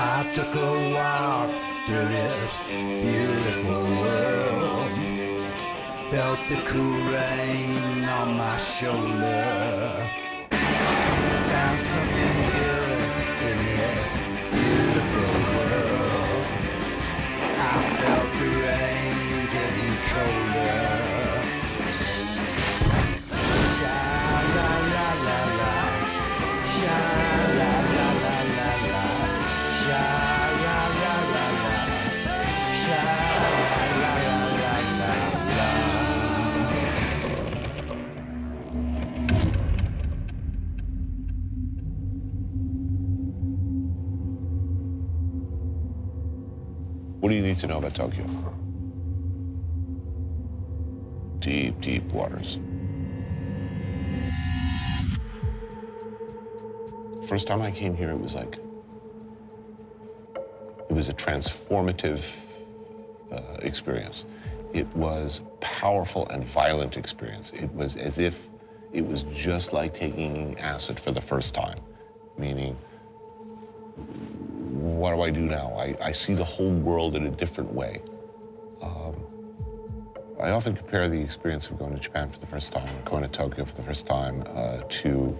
I took a walk through this beautiful world. Felt the cool rain on my shoulder. Found something good in this beautiful world. I felt the rain getting colder. Sha-la-la-la-la, sha-la-la-la-la-la, sha-la-la-la-la, sha-la-la-la-la-la. What do you need to know about Tokyo? Deep, deep waters. First time I came here, it was a transformative experience. It was powerful and violent experience. It was as if it was just like taking acid for the first time, meaning, what do I do now? I see the whole world in a different way. I often compare the experience of going to Japan for the first time, going to Tokyo for the first time, to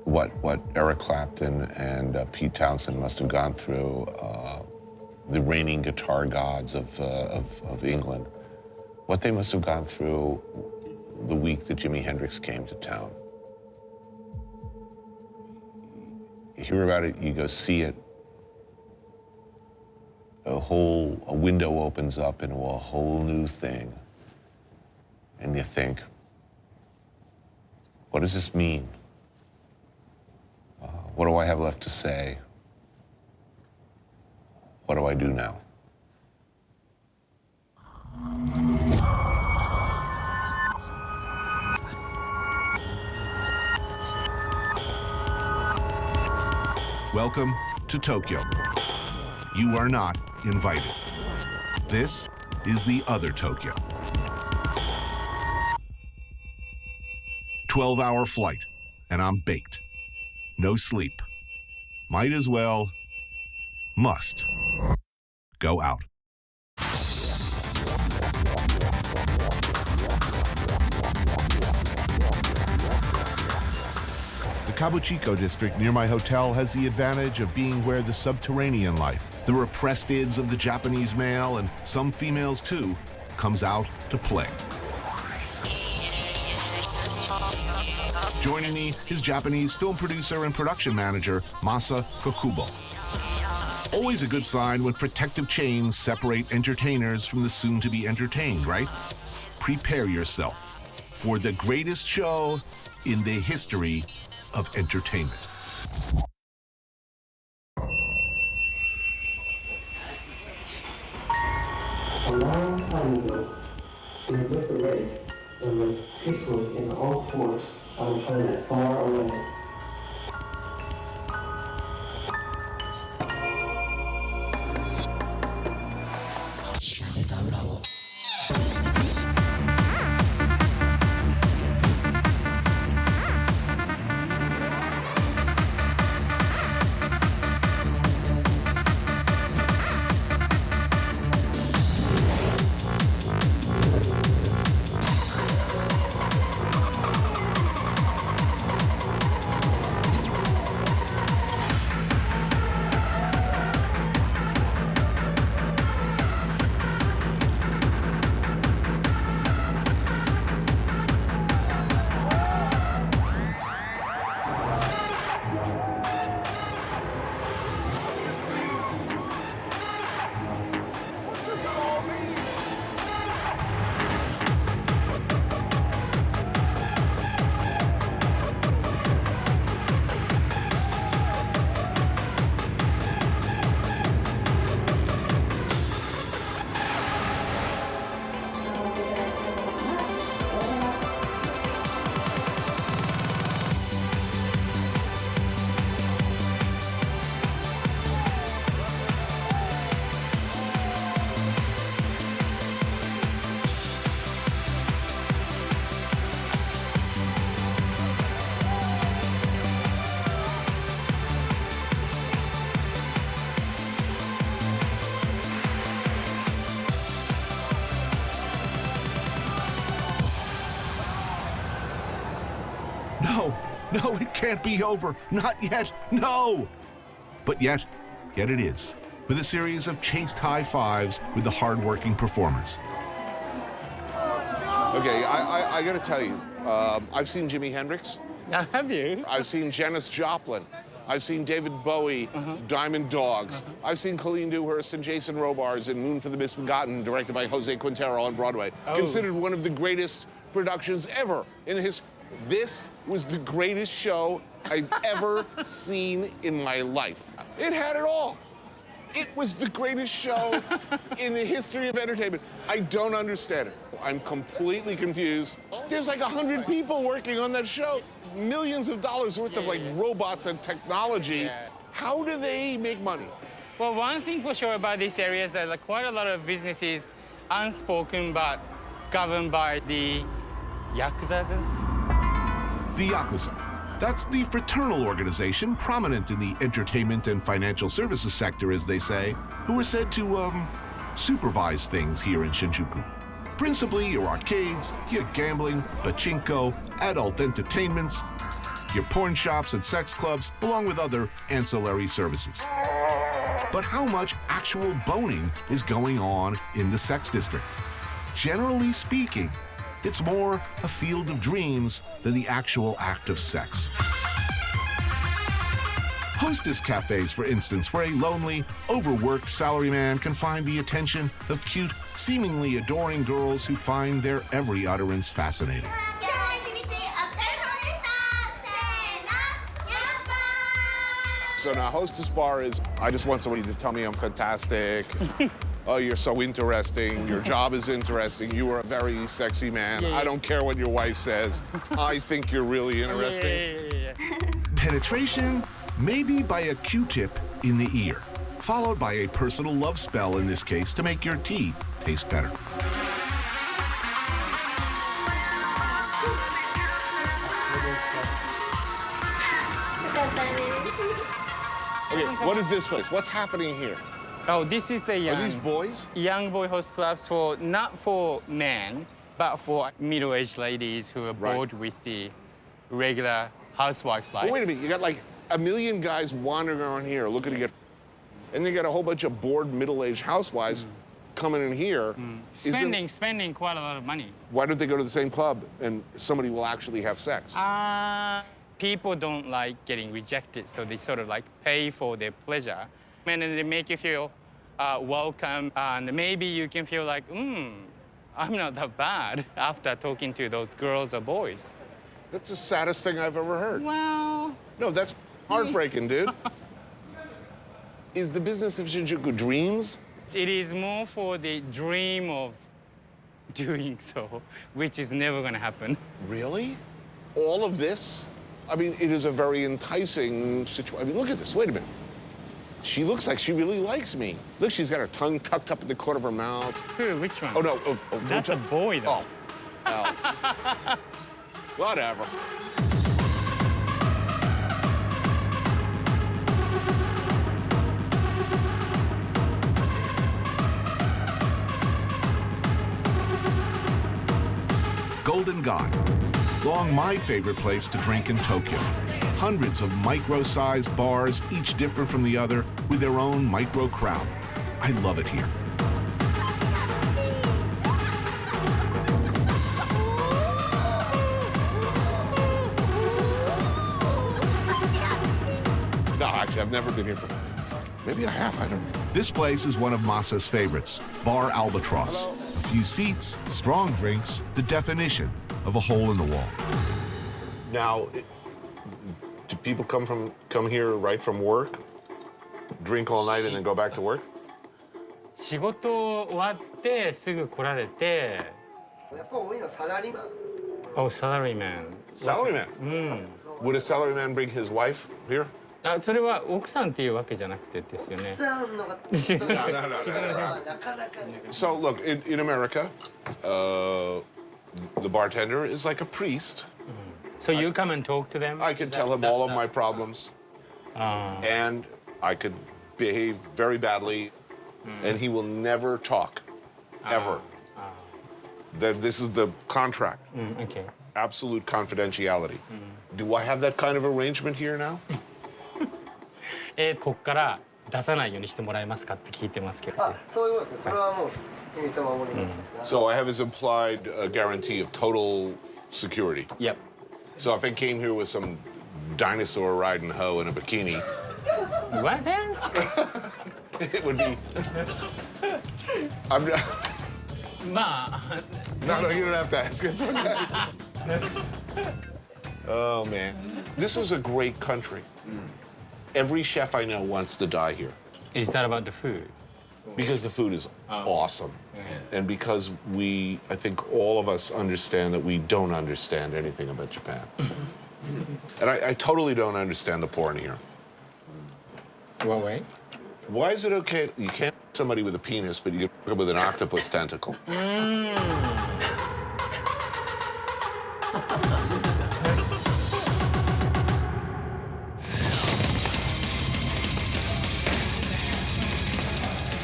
what Eric Clapton and Pete Townsend must have gone through, the reigning guitar gods of England, what they must have gone through the week that Jimi Hendrix came to town. You hear about it, you go see it, a window opens up into a whole new thing, and you think, what does this mean? What do I have left to say? What do I do now? Welcome to Tokyo. You are not invited. This is the other Tokyo. 12-hour flight, and I'm baked. No sleep. Might as well, must, go out. The Kabuchiko district near my hotel has the advantage of being where the subterranean life, the repressed ids of the Japanese male, and some females too, comes out to play. Joining me is Japanese film producer and production manager Masa Kokubo. Always a good sign when protective chains separate entertainers from the soon-to-be entertained, right? Prepare yourself for the greatest show in the history of entertainment. A long time ago, we built a race that lived peacefully in the old forests on a planet far away. No, it can't be over. Not yet. No. But yet it is, with a series of chaste high fives with the hard-working performers. Okay, I got to tell you, I've seen Jimi Hendrix. Have you? I've seen Janis Joplin. I've seen David Bowie, Diamond Dogs. I've seen Colleen Dewhurst and Jason Robards in Moon for the Misbegotten, directed by Jose Quintero on Broadway. Considered one of the greatest productions ever in the history. This was the greatest show I've ever seen in my life. It had it all. It was the greatest show in the history of entertainment. I don't understand it. I'm completely confused. There's like 100 people working on that show. Millions of dollars worth of like robots and technology. How do they make money? Well, one thing for sure about this area is that like, quite a lot of businesses unspoken but governed by the Yakuza. The Yakuza. That's the fraternal organization prominent in the entertainment and financial services sector, as they say, who are said to, supervise things here in Shinjuku. Principally your arcades, your gambling, pachinko, adult entertainments, your porn shops and sex clubs, along with other ancillary services. But how much actual boning is going on in the sex district? Generally speaking, it's more a field of dreams than the actual act of sex. Hostess cafes, for instance, where a lonely, overworked salaryman can find the attention of cute, seemingly adoring girls who find their every utterance fascinating. So now Hostess Bar is, I just want somebody to tell me I'm fantastic. Oh, you're so interesting. Your job is interesting. You are a very sexy man. I don't care what your wife says. I think you're really interesting. Penetration, maybe by a Q-tip in the ear, followed by a personal love spell in this case to make your tea taste better. Okay, what is this place? What's happening here? Oh, this is the Are these boys? Young boy host clubs for not for men, but for middle-aged ladies who are bored with the regular housewife's life. Well, wait a minute, you got like a million guys wandering around here looking to get, and they got a whole bunch of bored middle-aged housewives coming in here. Spending quite a lot of money. Why don't they go to the same club and somebody will actually have sex? People don't like getting rejected, so they sort of like pay for their pleasure. And then they make you feel welcome, and maybe you can feel like, I'm not that bad after talking to those girls or boys. That's the saddest thing I've ever heard. Well... No, that's heartbreaking, dude. Is the business of Shinjuku dreams? It is more for the dream of doing so, which is never gonna happen. Really? All of this? I mean, it is a very enticing situation. I mean, look at this, wait a minute. She looks like she really likes me. Look, she's got her tongue tucked up in the corner of her mouth. Who? Which one? Oh, no. That's a boy, though. Oh. Whatever. Golden God, long my favorite place to drink in Tokyo. Hundreds of micro-sized bars, each different from the other, with their own micro crowd. I love it here. No, actually, I've never been here before. Maybe I have, I don't know. This place is one of Masa's favorites, Bar Albatross. A few seats, strong drinks, the definition of a hole in the wall. Now, do people come here right from work, drink all night, and then go back to work? 仕事終わってすぐ来られて。やっぱ多いのはサラリーマン。Oh, salaryman. Salaryman? Would a salaryman bring his wife here? それは奥さんっていうわけじゃなくてですよね。奥さんのが。So, look, in America, the bartender is like a priest. So you come and talk to them? I could tell him all of my problems. And I could behave very badly, and he will never talk, ever. That this is the contract. Okay. absolute confidentiality. Do I have that kind of arrangement here now? こっから出さないようにしてもらえますかって聞いてますけど。そういうことですね。それはもう秘密を守ります。So I have his implied guarantee of total security. Yep. So if I came here with some dinosaur riding hoe in a bikini, What? it would be. I'm not. まあ。No, you don't have to ask. It's okay. Oh man, this is a great country. Every chef I know wants to die here. Is that about the food? Because the food is awesome. And because I think all of us understand that we don't understand anything about Japan. And I totally don't understand the porn here. What way? Why is it okay? You can't somebody with a penis, but you can with an octopus tentacle.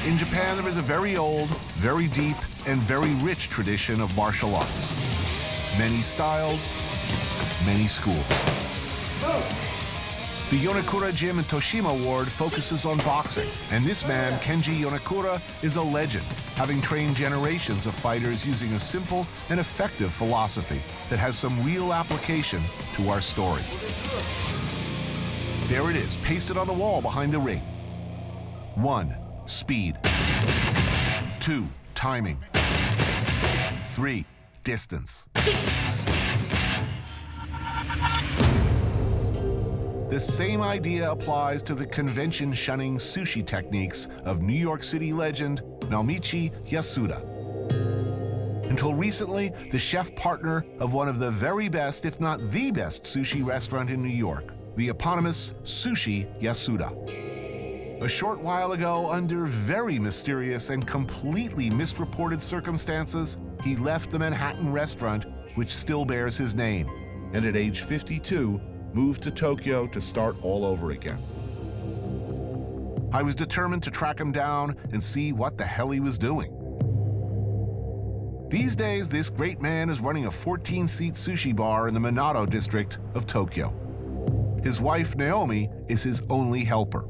In Japan, there is a very old, very deep, and very rich tradition of martial arts. Many styles, many schools. The Yonakura Gym in Toshima Ward focuses on boxing, and this man, Kenji Yonakura, is a legend, having trained generations of fighters using a simple and effective philosophy that has some real application to our story. There it is, pasted on the wall behind the ring. 1. Speed. 2. Timing. 3. Distance. The same idea applies to the convention-shunning sushi techniques of New York City legend Naomichi Yasuda. Until recently, the chef partner of one of the very best, if not the best, sushi restaurant in New York, the eponymous Sushi Yasuda. A short while ago, under very mysterious and completely misreported circumstances, he left the Manhattan restaurant, which still bears his name, and at age 52, moved to Tokyo to start all over again. I was determined to track him down and see what the hell he was doing. These days, this great man is running a 14-seat sushi bar in the Minato district of Tokyo. His wife, Naomi, is his only helper.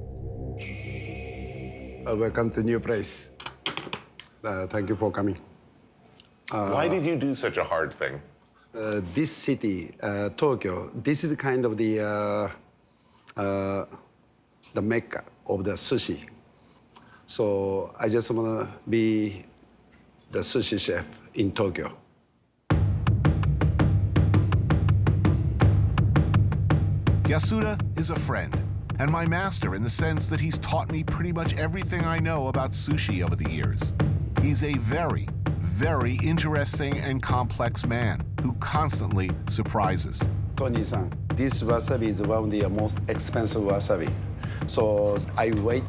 Welcome to new place. Thank you for coming. Why did you do such a hard thing? This city, Tokyo, this is kind of the mecca of the sushi. So I just want to be the sushi chef in Tokyo. Yasuda is a friend, and my master in the sense that he's taught me pretty much everything I know about sushi over the years. He's a very, very interesting and complex man who constantly surprises. Tony-san, this wasabi is one of the most expensive wasabi. So I wait.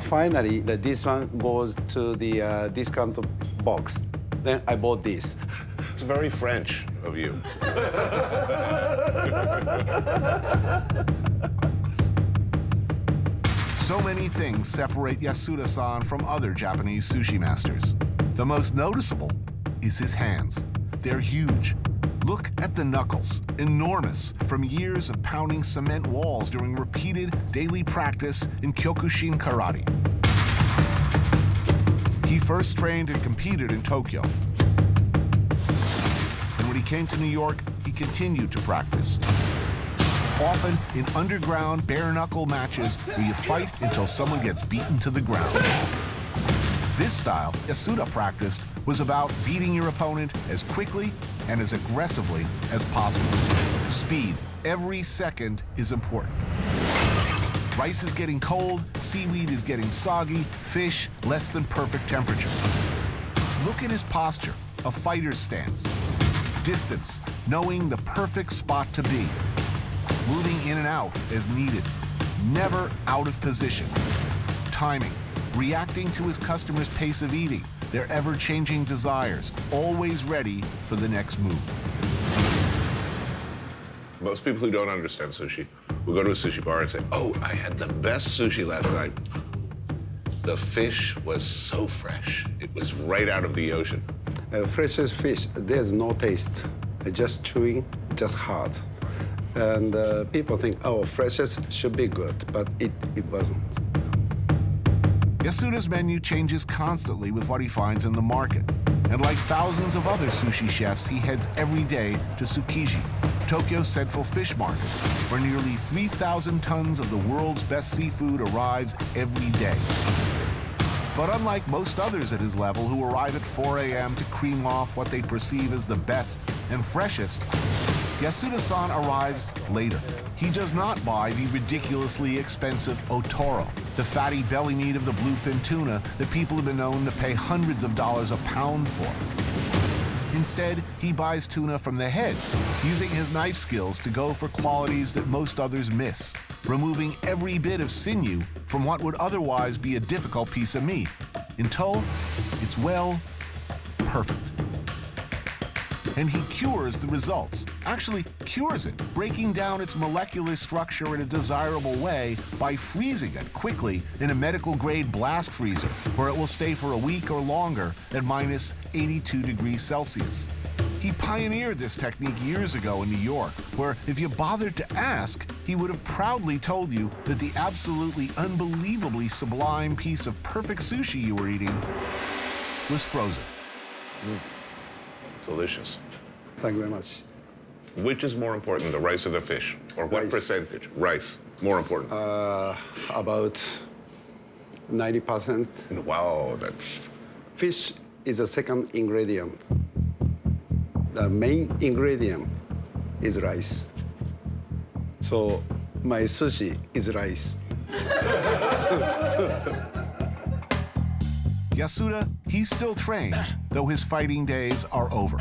Finally, this one goes to the discount box. Then I bought this. It's very French of you. So many things separate Yasuda-san from other Japanese sushi masters. The most noticeable is his hands. They're huge. Look at the knuckles, enormous, from years of pounding cement walls during repeated daily practice in Kyokushin karate. He first trained and competed in Tokyo. And when he came to New York, he continued to practice. Often in underground bare-knuckle matches where you fight until someone gets beaten to the ground. This style Yasuda practiced was about beating your opponent as quickly and as aggressively as possible. Speed, every second is important. Rice is getting cold, seaweed is getting soggy, fish less than perfect temperature. Look at his posture, a fighter's stance. Distance, knowing the perfect spot to be. Moving in and out as needed, never out of position. Timing, reacting to his customer's pace of eating, their ever-changing desires, always ready for the next move. Most people who don't understand sushi will go to a sushi bar and say, "Oh, I had the best sushi last night. The fish was so fresh. It was right out of the ocean." Freshest fish, there's no taste. Just chewing, just hard. And people think, oh, freshest should be good, but it wasn't. Yasuda's menu changes constantly with what he finds in the market. And like thousands of other sushi chefs, he heads every day to Tsukiji, Tokyo's central fish market, where nearly 3,000 tons of the world's best seafood arrives every day. But unlike most others at his level who arrive at 4 a.m. to cream off what they perceive as the best and freshest, Yasuda-san arrives later. He does not buy the ridiculously expensive otoro, the fatty belly meat of the bluefin tuna that people have been known to pay hundreds of dollars a pound for. Instead, he buys tuna from the heads, using his knife skills to go for qualities that most others miss, removing every bit of sinew from what would otherwise be a difficult piece of meat, until it's, well, perfect. And he cures the results, actually cures it, breaking down its molecular structure in a desirable way by freezing it quickly in a medical-grade blast freezer, where it will stay for a week or longer at minus 82 degrees Celsius. He pioneered this technique years ago in New York, where if you bothered to ask, he would have proudly told you that the absolutely unbelievably sublime piece of perfect sushi you were eating was frozen. Delicious. Thank you very much. Which is more important, the rice or the fish? Or what percentage? Rice, more important. About 90%. Wow, that's... Fish is the second ingredient. The main ingredient is rice. So my sushi is rice. Yasuda, he still trains, though his fighting days are over.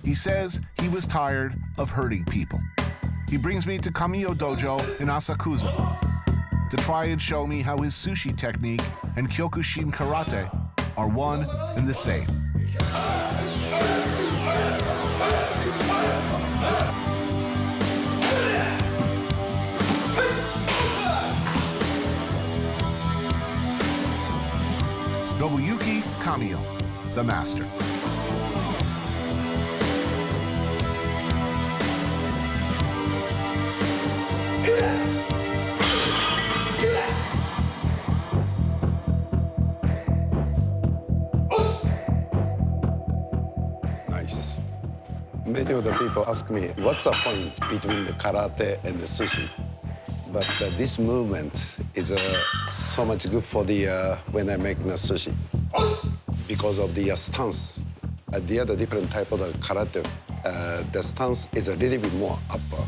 He says he was tired of hurting people. He brings me to Kamiyo Dojo in Asakusa to try and show me how his sushi technique and Kyokushin karate are one and the same. Nobuyuki Kamiyo, the master. Nice. Many of the people ask me, what's the point between the karate and the sushi? But this movement is so much good for the when I make the sushi because of the stance. The other different type of the karate, the stance is a little bit more upper.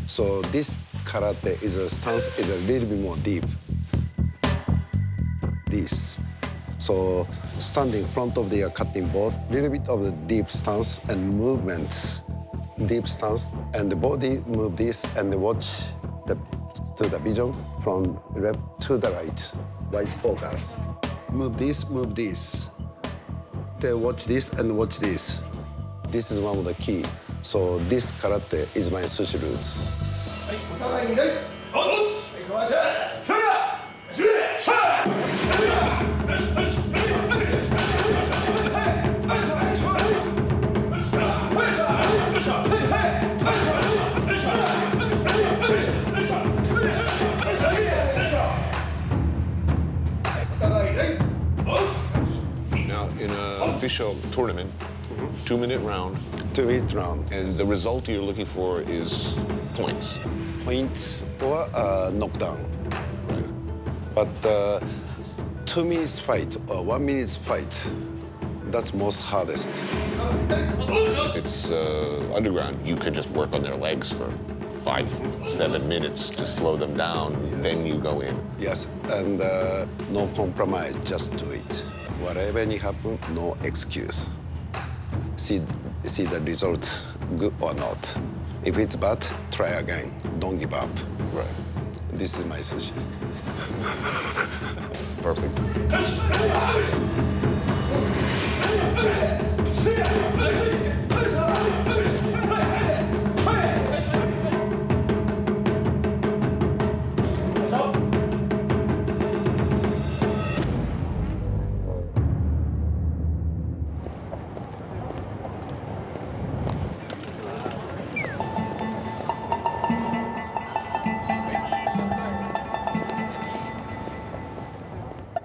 So this karate is a stance is a little bit more deep. This. So standing in front of the cutting board, little bit of the deep stance and movement, deep stance, and the body move this and watch to the vision from left to the right, white focus. Move this, move this. Then watch this and watch this. This is one of the key. So this karate is my sushi roots. In an official tournament, 2-minute round. 2-minute round. And the result you're looking for is points. Points or knockdown. But 2 minutes fight or 1 minute fight, that's most hardest. If it's underground, you could just work on their legs for 5-7 minutes to slow them down, then you go in. Yes, and no compromise, just do it. Whatever may happen, no excuse. See the result, good or not. If it's bad, try again. Don't give up. Right. This is my sushi. Perfect.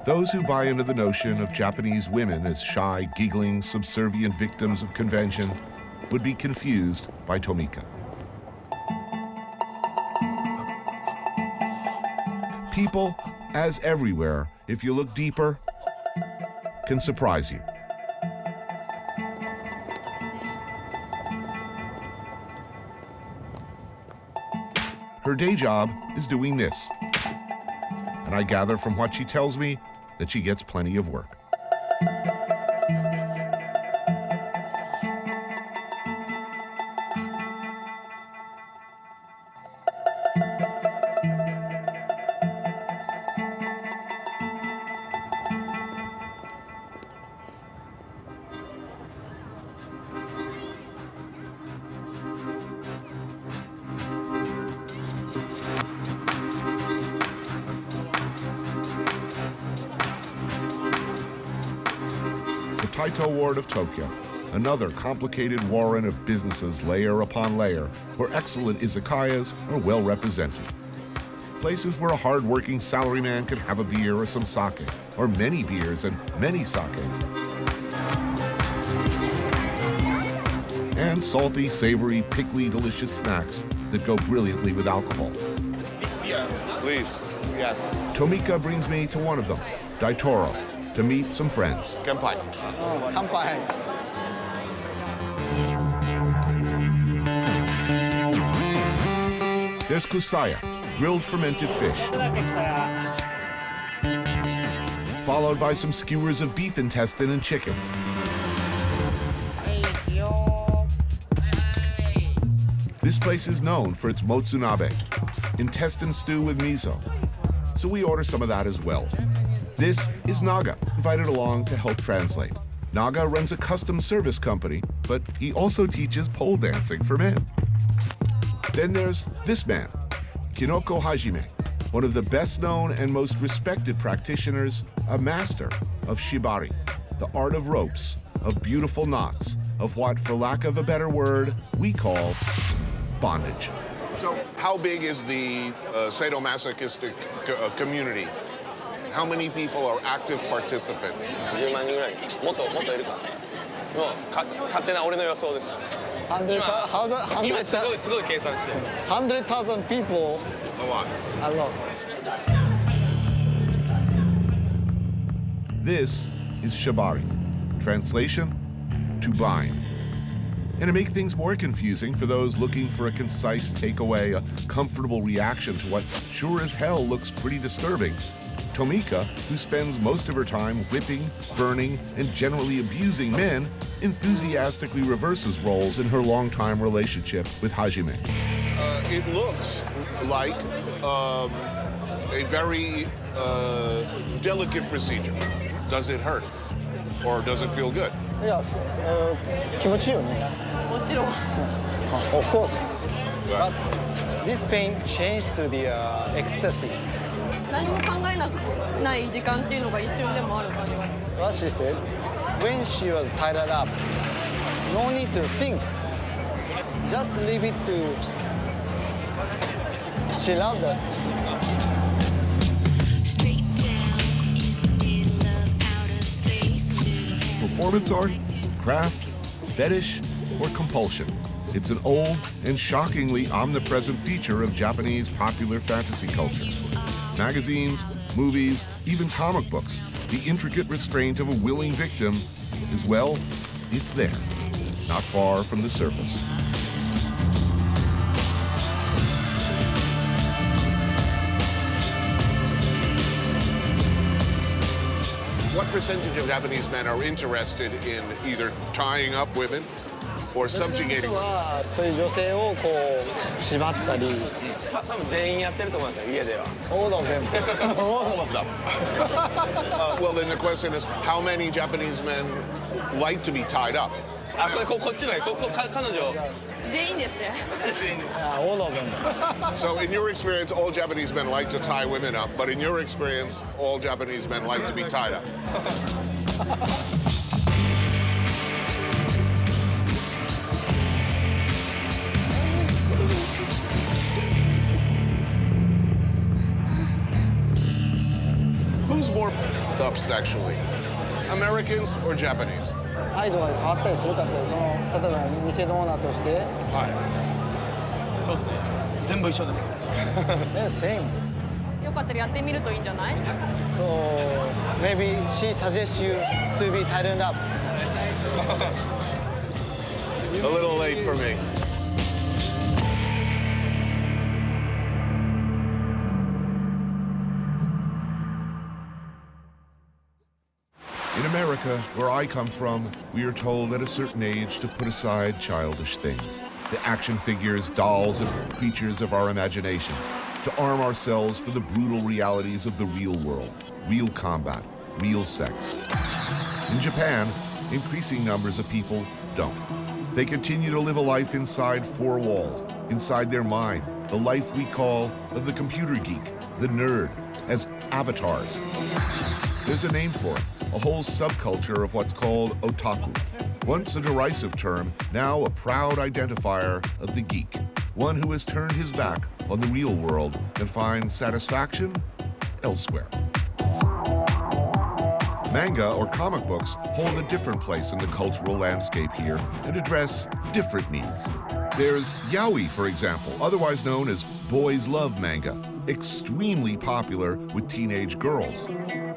Those who buy into the notion of Japanese women as shy, giggling, subservient victims of convention would be confused by Tomika. People, as everywhere, if you look deeper, can surprise you. Her day job is doing this, and I gather from what she tells me that she gets plenty of work. Taito Ward of Tokyo, another complicated warren of businesses layer upon layer, where excellent izakayas are well represented. Places where a hard-working salaryman can have a beer or some sake, or many beers and many sakes. And salty, savory, pickly, delicious snacks that go brilliantly with alcohol. Yeah, please. Yes. Tomika brings me to one of them, Daitoro, to meet some friends. Kanpai. Kanpai. There's kusaya, grilled fermented fish, followed by some skewers of beef intestine and chicken. This place is known for its motsunabe, intestine stew with miso, so we order some of that as well. This is Naga, invited along to help translate. Naga runs a custom service company, but he also teaches pole dancing for men. Then there's this man, Kinoko Hajime, one of the best-known and most respected practitioners, a master of shibari, the art of ropes, of beautiful knots, of what, for lack of a better word, we call bondage. So how big is the sadomasochistic community? How many people are active participants? 10万人ぐらい。もっといるか。もう勝手な俺の予想です。すごい計算して。100,000 people. A lot. A lot. This is shibari. Translation, to bind. And to make things more confusing for those looking for a concise takeaway, a comfortable reaction to what sure as hell looks pretty disturbing, Tomika, who spends most of her time whipping, burning, and generally abusing men, enthusiastically reverses roles in her longtime relationship with Hajime. It looks like a very delicate procedure. Does it hurt? Or does it feel good? いや、気持ちいいよね。もちろん。Of course. But this pain changed to the ecstasy. 何も考えない時間っていうのが一瞬でもある感じがします。What she said, when she was tied up, no need to think. Just leave it to. She loved that. Performance art, craft, fetish, or compulsion. It's an old and shockingly omnipresent feature of Japanese popular fantasy culture. Magazines, movies, even comic books, the intricate restraint of a willing victim is, well, it's there, not far from the surface. What percentage of Japanese men are interested in either tying up women or subjugating them? そういう女性をこう縛ったり。多分全員やってると思いますよ、家では。All of them. All of them. Well, then the question is, how many Japanese men like to be tied up? あ、こっちの彼女。全員ですね。All of them. So in your experience, all Japanese men like to tie women up, but in your experience, all Japanese men like to be tied up. Who's more up sexually? Americans or Japanese? 態度が変わったりするかって、その例えば店のオーナーとして。はい。そうですね。全部一緒です。Same. よかったらやってみるといいんじゃない？ So maybe she suggests you to be tightened up. A little late for me. In America, where I come from, we are told at a certain age to put aside childish things. The action figures, dolls, and creatures of our imaginations. To arm ourselves for the brutal realities of the real world. Real combat, real sex. In Japan, increasing numbers of people don't. They continue to live a life inside four walls, inside their mind, the life we call of the computer geek, the nerd, as avatars. There's a name for it, a whole subculture of what's called otaku. Once a derisive term, now a proud identifier of the geek, one who has turned his back on the real world and finds satisfaction elsewhere. Manga or comic books hold a different place in the cultural landscape here and address different needs. There's yaoi, for example, otherwise known as boys love manga, extremely popular with teenage girls.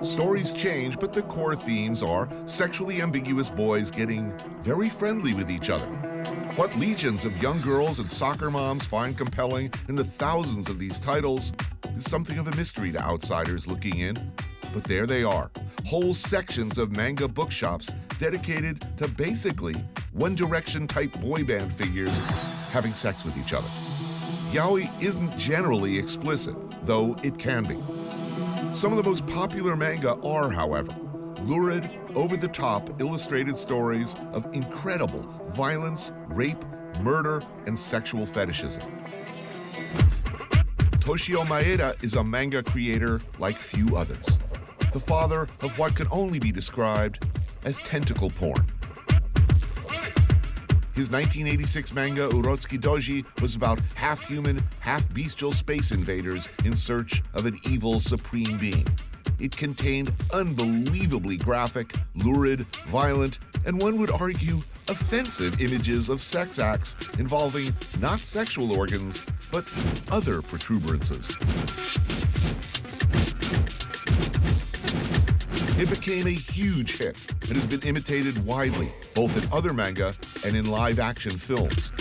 Stories change, but the core themes are sexually ambiguous boys getting very friendly with each other. What legions of young girls and soccer moms find compelling in the thousands of these titles is something of a mystery to outsiders looking in. But there they are, whole sections of manga bookshops dedicated to basically One Direction type boy band figures having sex with each other. Yaoi isn't generally explicit, though it can be. Some of the most popular manga are, however, lurid, over-the-top illustrated stories of incredible violence, rape, murder, and sexual fetishism. Toshio Maeda is a manga creator like few others, the father of what can only be described as tentacle porn. His 1986 manga Urotsuki Doji was about half-human, half-bestial space invaders in search of an evil supreme being. It contained unbelievably graphic, lurid, violent, and one would argue offensive images of sex acts involving not sexual organs, but other protuberances. It became a huge hit and has been imitated widely, both in other manga and in live-action films.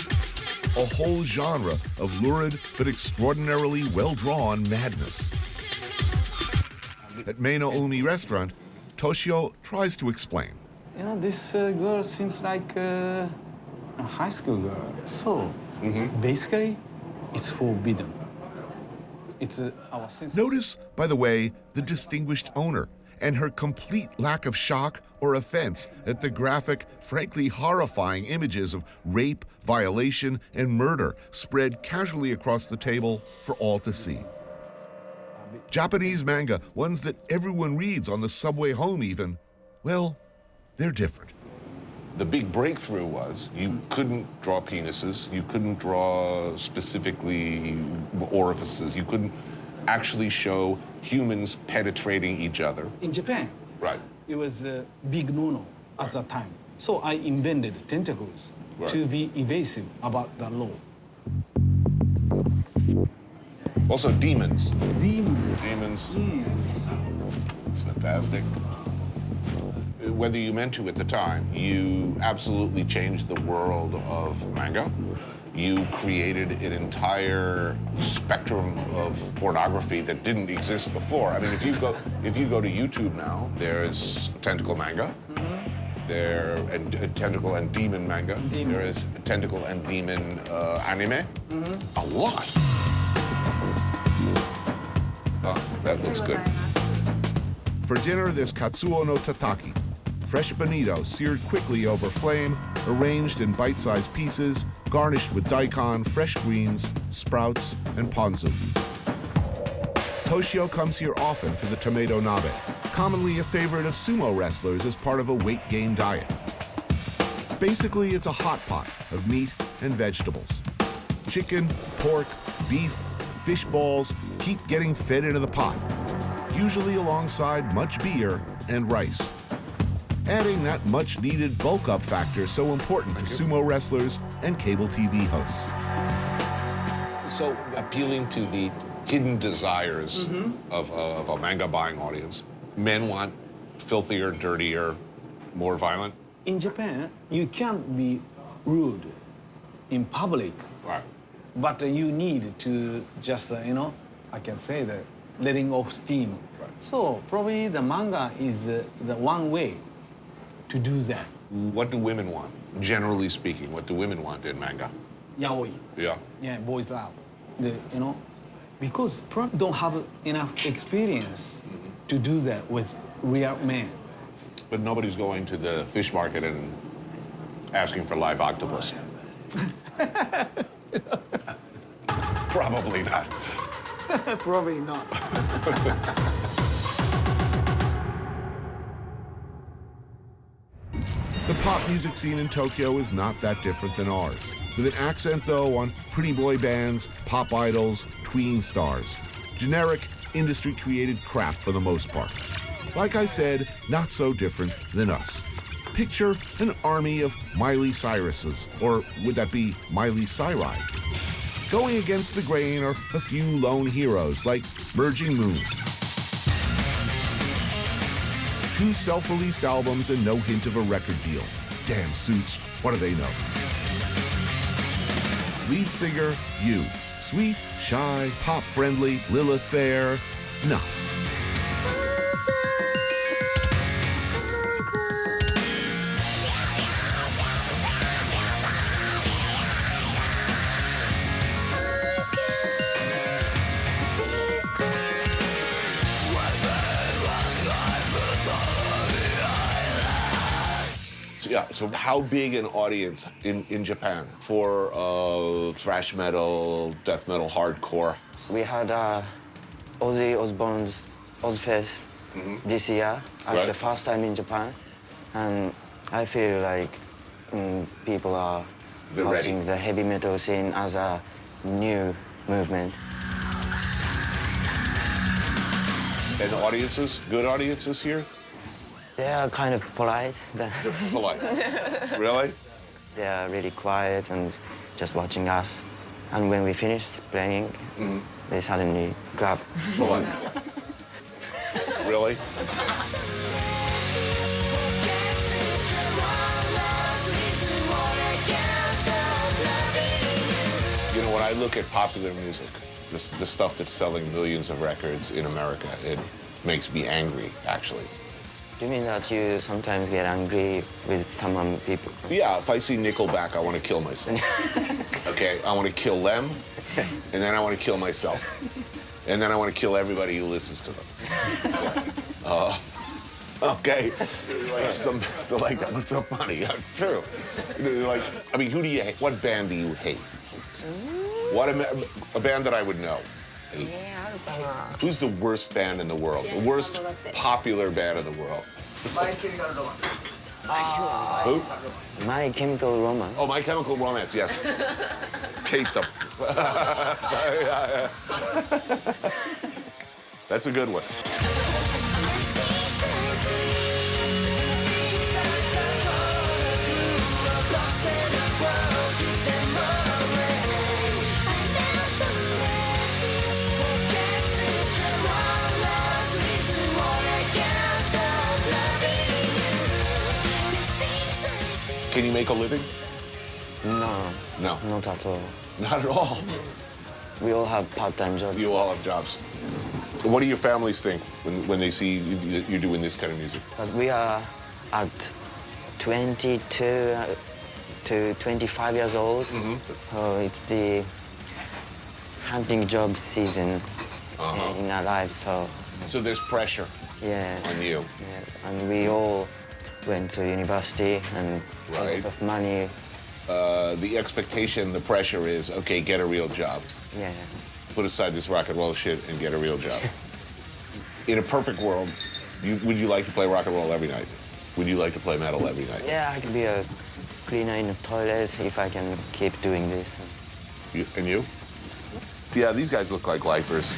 A whole genre of lurid but extraordinarily well-drawn madness. At Meino Umi restaurant, Toshio tries to explain. You know, this girl seems like a high school girl. So, basically, it's forbidden. It's our sense. Notice, by the way, the distinguished owner and her complete lack of shock or offense at the graphic, frankly horrifying images of rape, violation, and murder spread casually across the table for all to see. Japanese manga, ones that everyone reads on the subway home even, well, they're different. The big breakthrough was you couldn't draw penises, you couldn't draw specifically orifices, you couldn't actually show humans penetrating each other. In Japan, right, it was a big no-no at that time. So I invented tentacles to be evasive about the law. Also demons. Demons. Demons. Yes. It's fantastic. Whether you meant to at the time, you absolutely changed the world of manga. You created an entire spectrum of pornography that didn't exist before. I mean, if you go to YouTube now, there's tentacle manga, there and tentacle and demon manga. There is tentacle and demon anime. A lot. Oh, that looks good. For dinner, there's katsuo no tataki, fresh bonito seared quickly over flame, arranged in bite-sized pieces, garnished with daikon, fresh greens, sprouts, and ponzu. Toshio comes here often for the tomato nabe, commonly a favorite of sumo wrestlers as part of a weight gain diet. Basically, it's a hot pot of meat and vegetables. Chicken, pork, beef, fish balls keep getting fed into the pot. usually alongside much beer and rice, adding that much-needed bulk-up factor so important to sumo wrestlers and cable TV hosts. So appealing to the hidden desires of a manga buying audience. Men want filthier, dirtier, more violent. In Japan, you can't be rude in public. Right. But you need to just, I can say that, letting off steam. Right. So probably the manga is the one way to do that. What do women want? Generally speaking, what do women want in manga? Yaoi. Yeah. Yeah, boys love. Because probably don't have enough experience to do that with real men. But nobody's going to the fish market and asking for live octopus. Probably not. Probably not. The pop music scene in Tokyo is not that different than ours, with an accent, though, on pretty boy bands, pop idols, tween stars. Generic, industry-created crap for the most part. Like I said, not so different than us. Picture an army of Miley Cyruses, or would that be Miley Cyri? Going against the grain are a few lone heroes like Merging Moon. 2 self-released albums and no hint of a record deal. Damn Suits, what do they know? Lead singer, you. Sweet, shy, pop-friendly, Lilith Fair, no. Yeah, so how big an audience in Japan for thrash metal, death metal, hardcore? We had Ozzy Osbourne's Ozfest this year as the first time in Japan. And I feel like people are watching the heavy metal scene as a new movement. And audiences, good audiences here? They are kind of polite. They're polite. Really? They are really quiet and just watching us. And when we finish playing, they suddenly grab. Polite. Really? You know, when I look at popular music, the stuff that's selling millions of records in America, it makes me angry, actually. Do you mean that you sometimes get angry with some people? Yeah, if I see Nickelback, I want to kill myself. Okay, I want to kill them, and then I want to kill myself. And then I want to kill everybody who listens to them. Yeah. Okay. So like, what's so funny? It's true. Like, I mean, who do you hate? What band do you hate? What a band that I would know. Who's the worst band in the world? The worst popular band in the world? Who? My Chemical Romance. Oh, My Chemical Romance, yes. Hate them. That's a good one. Can you make a living? No. No. Not at all. Not at all. We all have part-time jobs. You all have jobs. What do your families think when they see you doing this kind of music? But we are at 22 to 25 years old. So it's the hunting job season in our lives. So there's pressure on you. Yeah. And we all went to university and a lot of money. The expectation, the pressure is, okay, get a real job. Yeah. Put aside this rock and roll shit and get a real job. In a perfect world, would you like to play rock and roll every night? Would you like to play metal every night? Yeah, I could be a cleaner in the toilet if I can keep doing this. And you? Yeah, these guys look like lifers.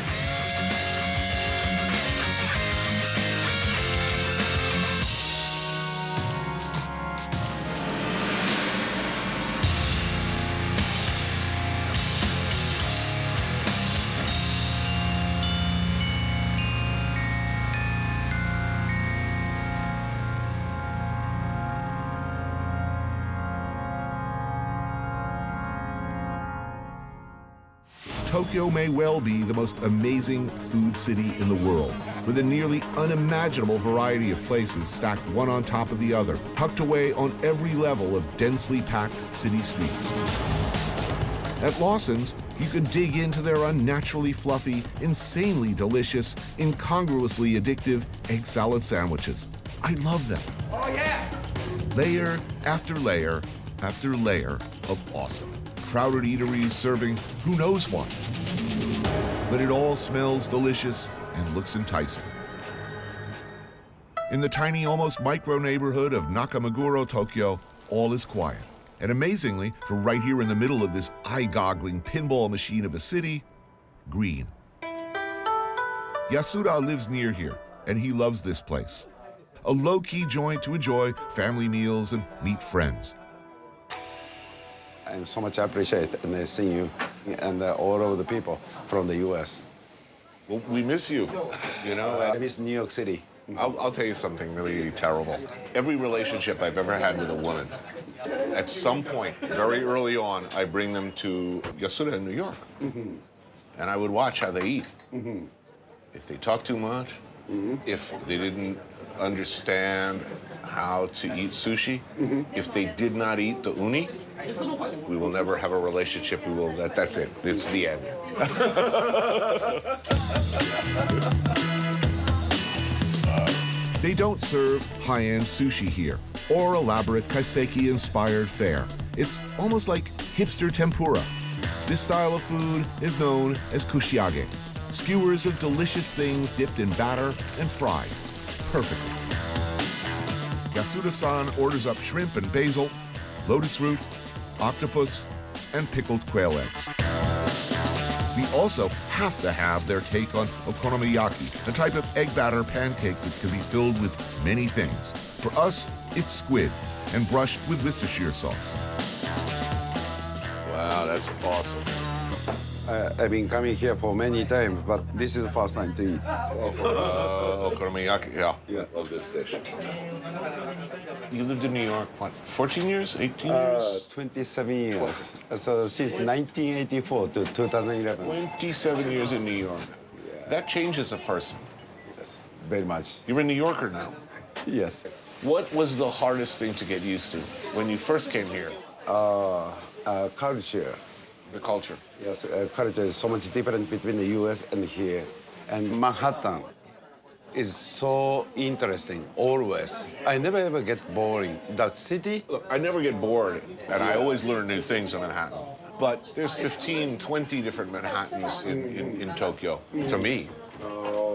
Tokyo may well be the most amazing food city in the world, with a nearly unimaginable variety of places stacked one on top of the other, tucked away on every level of densely packed city streets. At Lawson's, you can dig into their unnaturally fluffy, insanely delicious, incongruously addictive egg salad sandwiches. I love them. Oh, yeah! Layer after layer after layer of awesome. Crowded eateries serving who knows what. But it all smells delicious and looks enticing. In the tiny, almost micro neighborhood of Nakameguro, Tokyo, all is quiet. And amazingly, for right here in the middle of this eye-goggling pinball machine of a city, green. Yasuda lives near here, and he loves this place. A low-key joint to enjoy family meals and meet friends. I so much appreciate and seeing you and all of the people from the U.S. Well, we miss you, you know? I miss New York City. I'll tell you something really terrible. Every relationship I've ever had with a woman, at some point, very early on, I bring them to Yasuda in New York. And I would watch how they eat. If they talk too much, if they didn't understand how to eat sushi, if they did not eat the uni, we will never have a relationship. That's it. It's the end. They don't serve high-end sushi here, or elaborate kaiseki-inspired fare. It's almost like hipster tempura. This style of food is known as kushiage, skewers of delicious things dipped in batter and fried perfectly. Yasuda-san orders up shrimp and basil, lotus root, octopus, and pickled quail eggs. We also have to have their take on okonomiyaki, a type of egg batter pancake that can be filled with many things. For us, it's squid and brushed with Worcestershire sauce. Wow, that's awesome. I've been coming here for many times, but this is the first time to eat. Okonomiyaki, yeah. Love this dish. You lived in New York, what, 14 years, 18 years? 27 years. So since 1984 to 2011. 27 years in New York. That changes a person. Yes, very much. You're a New Yorker now. Yes. What was the hardest thing to get used to when you first came here? Culture. The culture. Yes, culture is so much different between the U.S. and here. And Manhattan is so interesting, always. I never ever get boring. That city... Look, I never get bored, and I always learn new things in Manhattan. But there's 15, 20 different Manhattans in Tokyo, to me.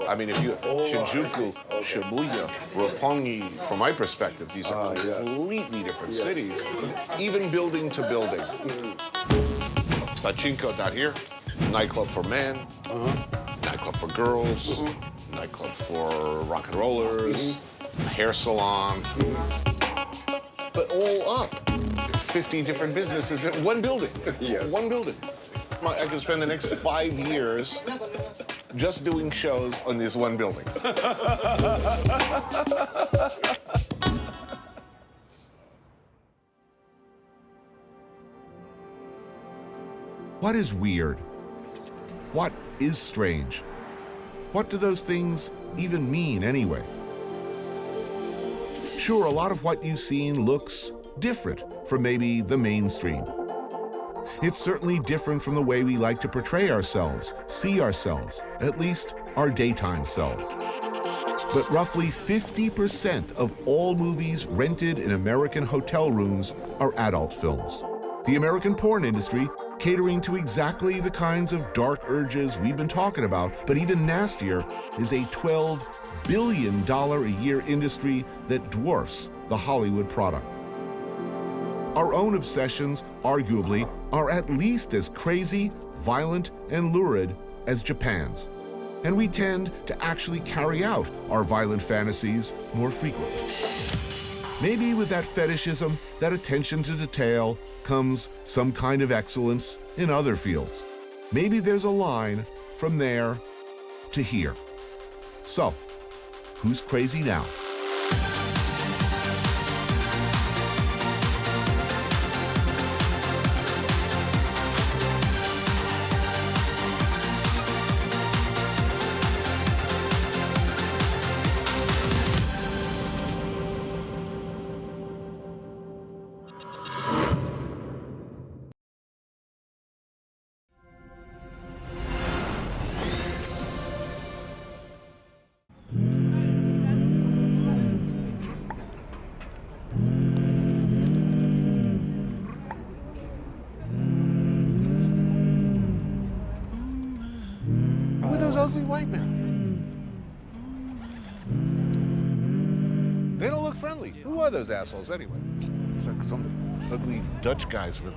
I mean, if you... Shinjuku, Shibuya, Roppongi, from my perspective, these are completely different cities, even building to building. Pachinko down here, nightclub for men, nightclub for girls, nightclub for rock and rollers, hair salon, but all up. 50 different businesses in one building. Yes. One building. I could spend the next 5 years just doing shows on this one building. What is weird? What is strange? What do those things even mean anyway? Sure, a lot of what you've seen looks different from maybe the mainstream. It's certainly different from the way we like to portray ourselves, see ourselves, at least our daytime selves. But roughly 50% of all movies rented in American hotel rooms are adult films. The American porn industry catering to exactly the kinds of dark urges we've been talking about, but even nastier, is a $12 billion a year industry that dwarfs the Hollywood product. Our own obsessions, arguably, are at least as crazy, violent, and lurid as Japan's. And we tend to actually carry out our violent fantasies more frequently. Maybe with that fetishism, that attention to detail, comes some kind of excellence in other fields. Maybe there's a line from there to here. So, who's crazy now? white man. They don't look friendly. Who are those assholes anyway? It's like some ugly Dutch guys with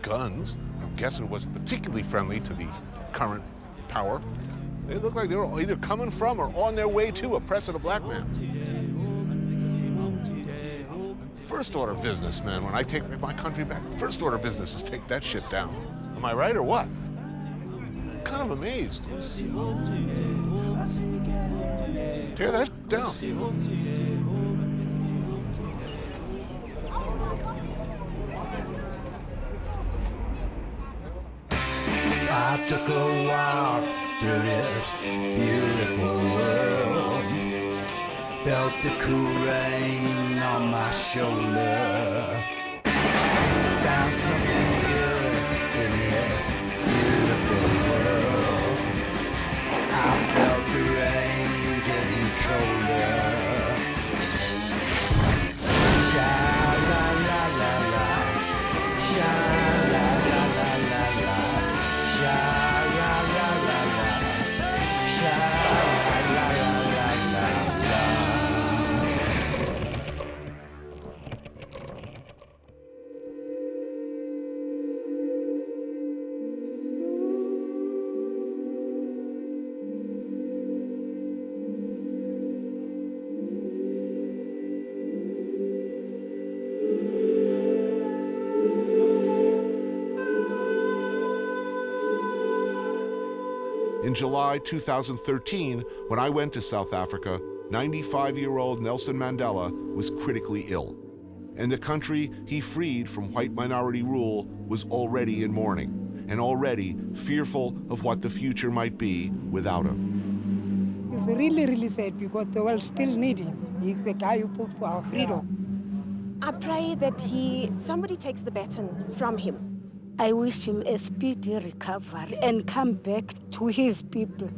guns. I'm guessing it wasn't particularly friendly to the current power. They look like they were either coming from or on their way to oppressing a black man. First order business, man. When I take my country back, first order business is take that shit down. Am I right or what? I'm kind of amazed. Tear that down. I took a walk through this beautiful world. Felt the cool rain on my shoulder. Found something good in this beautiful world. I felt the rain getting colder. Sha la la la la, sha la la la la la, sha la la la la, sha la la la la la. In July 2013, when I went to South Africa, 95-year-old Nelson Mandela was critically ill. And the country he freed from white minority rule was already in mourning, and already fearful of what the future might be without him. It's really, really sad because the world still needs him. He's the guy who fought for our freedom. I pray that somebody takes the baton from him. I wish him a speedy recovery and come back to his people.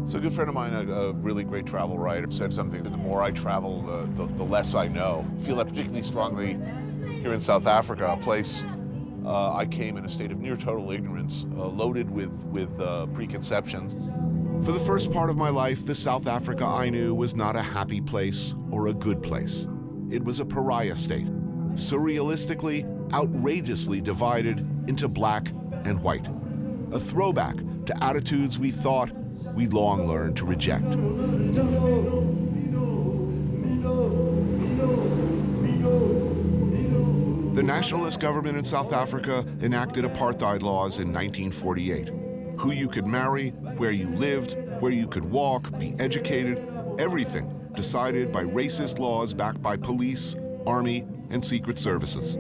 So a good friend of mine, a really great travel writer, said something that the more I travel, the less I know. I feel that particularly strongly here in South Africa, a place I came in a state of near total ignorance, loaded with preconceptions. For the first part of my life, the South Africa I knew was not a happy place or a good place. It was a pariah state, surrealistically, outrageously divided into black and white. A throwback to attitudes we thought we'd long learned to reject. The nationalist government in South Africa enacted apartheid laws in 1948. Who you could marry, where you lived, where you could walk, be educated, everything decided by racist laws backed by police, army, and secret services.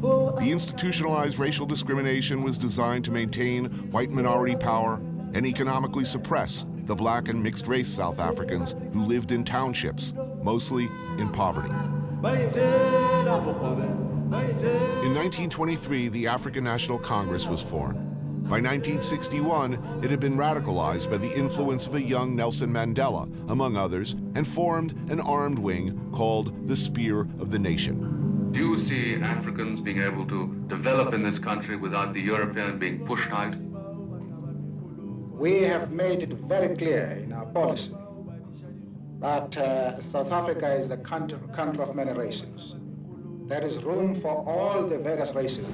The institutionalized racial discrimination was designed to maintain white minority power and economically suppress the black and mixed race South Africans who lived in townships, mostly in poverty. In 1923, the African National Congress was formed. By 1961, it had been radicalized by the influence of a young Nelson Mandela, among others, and formed an armed wing called the Spear of the Nation. Do you see Africans being able to develop in this country without the European being pushed out? We have made it very clear in our policy that South Africa is a country of many races. There is room for all the various races.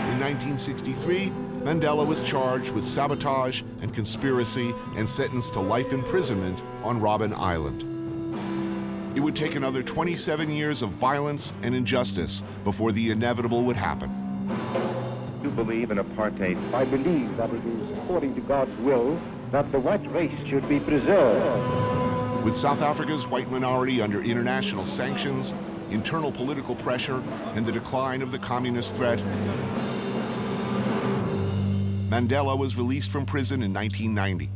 In 1963, Mandela was charged with sabotage and conspiracy and sentenced to life imprisonment on Robben Island. It would take another 27 years of violence and injustice before the inevitable would happen. You believe in apartheid. I believe that it is according to God's will that the white race should be preserved. With South Africa's white minority under international sanctions, internal political pressure, and the decline of the communist threat, Mandela was released from prison in 1990.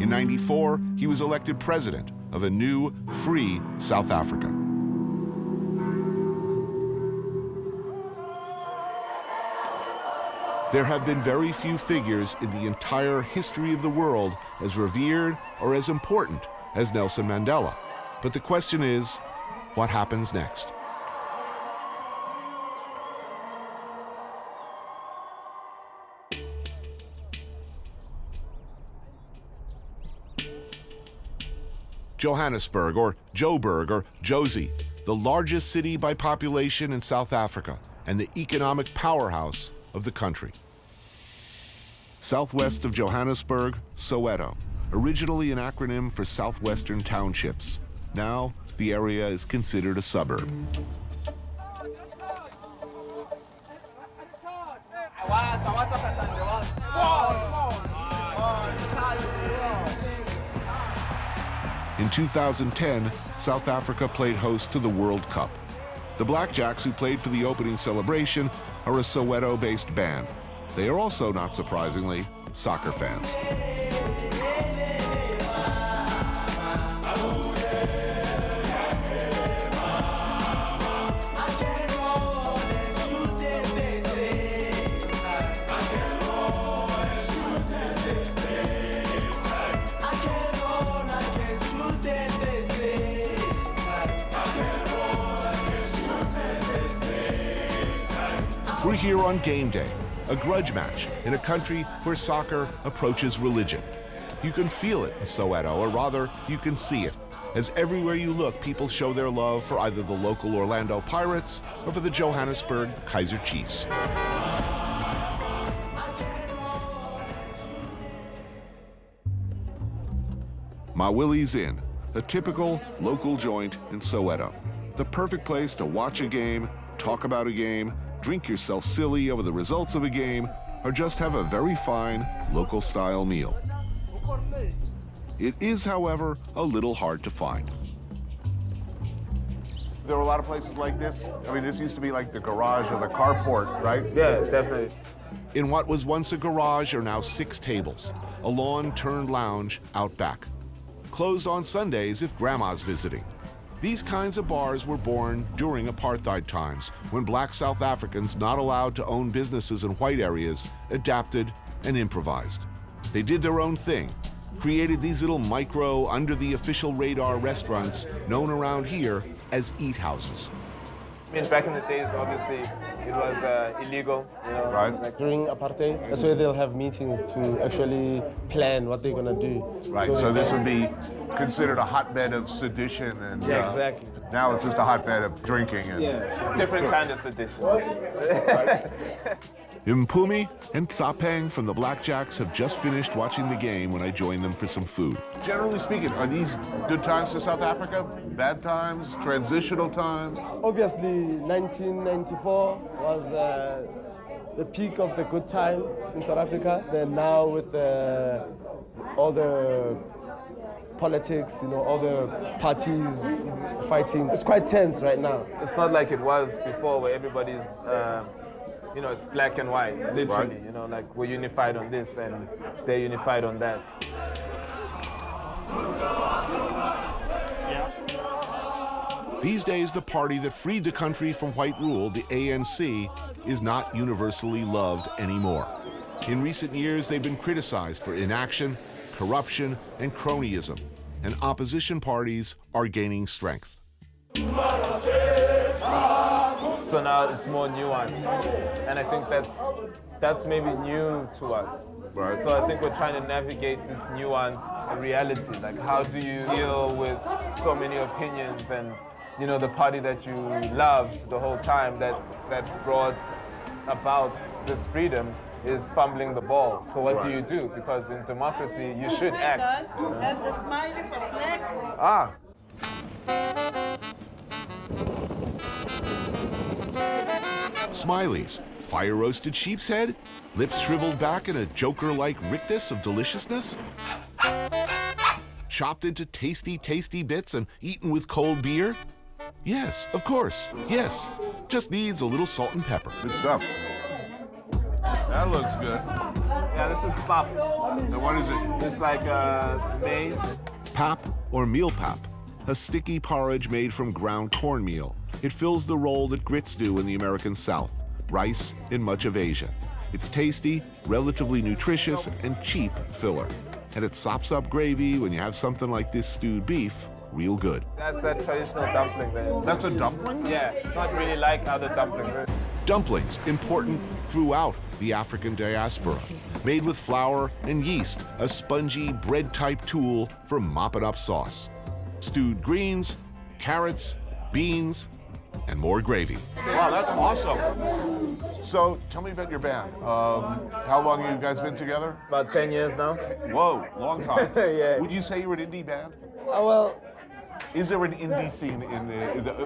In 94, he was elected president of a new, free South Africa. There have been very few figures in the entire history of the world as revered or as important as Nelson Mandela. But the question is, what happens next? Johannesburg, or Joburg, or Jozi, the largest city by population in South Africa and the economic powerhouse of the country. Southwest of Johannesburg, Soweto, originally an acronym for Southwestern Townships. Now, the area is considered a suburb. In 2010, South Africa played host to the World Cup. The Blackjacks, who played for the opening celebration, are a Soweto-based band. They are also, not surprisingly, soccer fans. We're here on game day, a grudge match in a country where soccer approaches religion. You can feel it in Soweto, or rather, you can see it, as everywhere you look, people show their love for either the local Orlando Pirates or for the Johannesburg Kaiser Chiefs. Ma Willie's Inn, a typical local joint in Soweto. The perfect place to watch a game, talk about a game, drink yourself silly over the results of a game, or just have a very fine local-style meal. It is, however, a little hard to find. There are a lot of places like this. I mean, this used to be like the garage or the carport, right? Yeah, definitely. In what was once a garage are now 6 tables, a lawn-turned lounge out back. Closed on Sundays if grandma's visiting. These kinds of bars were born during apartheid times, when black South Africans not allowed to own businesses in white areas adapted and improvised. They did their own thing, created these little micro, under the official radar restaurants known around here as eat houses. I mean, back in the days, obviously, it was illegal. You know, right. Like, during apartheid, that's why they'll have meetings to actually plan what they're gonna do. Right, so this would be considered a hotbed of sedition, and yeah, exactly. Now it's just a hotbed of drinking. And different kind of sedition. Mpumi and Tsapeng from the Blackjacks have just finished watching the game when I joined them for some food. Generally speaking, are these good times to South Africa? Bad times? Transitional times? Obviously, 1994 was the peak of the good time in South Africa. Then now with all the politics, you know, all the parties fighting, it's quite tense right now. It's not like it was before, where everybody's, you know, it's black and white, literally. Right. You know, like we're unified on this and they're unified on that. These days, the party that freed the country from white rule, the ANC, is not universally loved anymore. In recent years, they've been criticized for inaction, corruption, and cronyism, and opposition parties are gaining strength. So now it's more nuanced, and I think that's maybe new to us. Right. So I think we're trying to navigate this nuanced reality. Like, how do you deal with so many opinions, and you know, the party that you loved the whole time that brought about this freedom is fumbling the ball. So what do you do? Because in democracy, you should act. You know? As the smiley for snack. Ah. Smileys, fire-roasted sheep's head, lips shriveled back in a Joker-like rictus of deliciousness, chopped into tasty, tasty bits and eaten with cold beer. Yes, of course, yes. Just needs a little salt and pepper. Good stuff. That looks good. Yeah, this is pap. And what is it? It's like maize. Pap, or meal pap, a sticky porridge made from ground cornmeal. It fills the role that grits do in the American South, rice in much of Asia. It's tasty, relatively nutritious, and cheap filler. And it sops up gravy when you have something like this stewed beef real good. That's that traditional dumpling there. That's a dumpling? Yeah, it's not really like other dumplings. Dumplings, important throughout the African diaspora. Made with flour and yeast, a spongy bread-type tool for mopping up sauce. Stewed greens, carrots, beans, and more gravy. Wow, that's awesome. So tell me about your band. How long have you guys been together? About 10 years now. Whoa, long time. Yeah. Would you say you're an indie band? Well, is there an indie scene in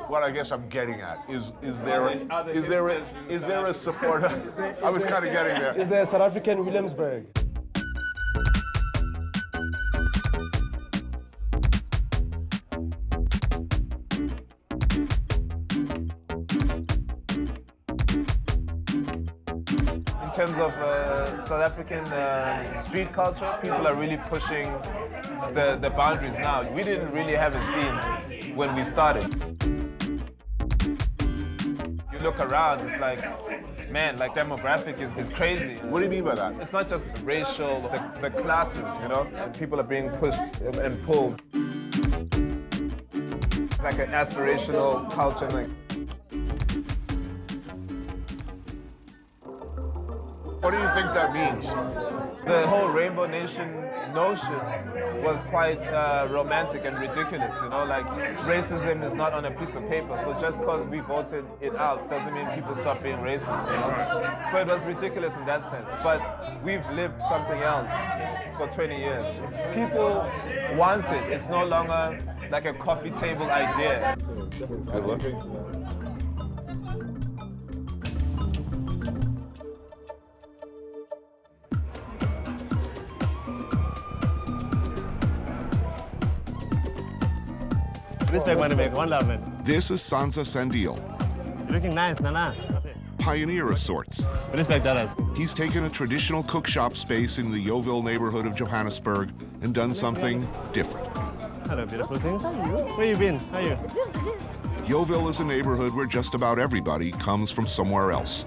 what I guess I'm getting at? Is there a support? I was kind of getting there. Is there South African Williamsburg? in terms of South African street culture, people are really pushing the boundaries now. We didn't really have a scene when we started. You look around, it's like, man, like demographic is crazy. What do you mean by that? It's not just racial, the classes, you know? And people are being pushed and pulled. It's like an aspirational culture. Like, what do you think that means? The whole Rainbow Nation notion was quite romantic and ridiculous, you know, like racism is not on a piece of paper, so just because we voted it out doesn't mean people stop being racist, you know? So it was ridiculous in that sense, but we've lived something else for 20 years. People want it, it's no longer like a coffee table idea. Good luck. Respect, money make one love, man. This is Sansa Sandil, You're looking nice, Nana. pioneer of sorts. Respect, dollars. He's taken a traditional cookshop space in the Yeovil neighborhood of Johannesburg and done something different. Hello, beautiful things. Where you been? How are you? Yeovil is a neighborhood where just about everybody comes from somewhere else.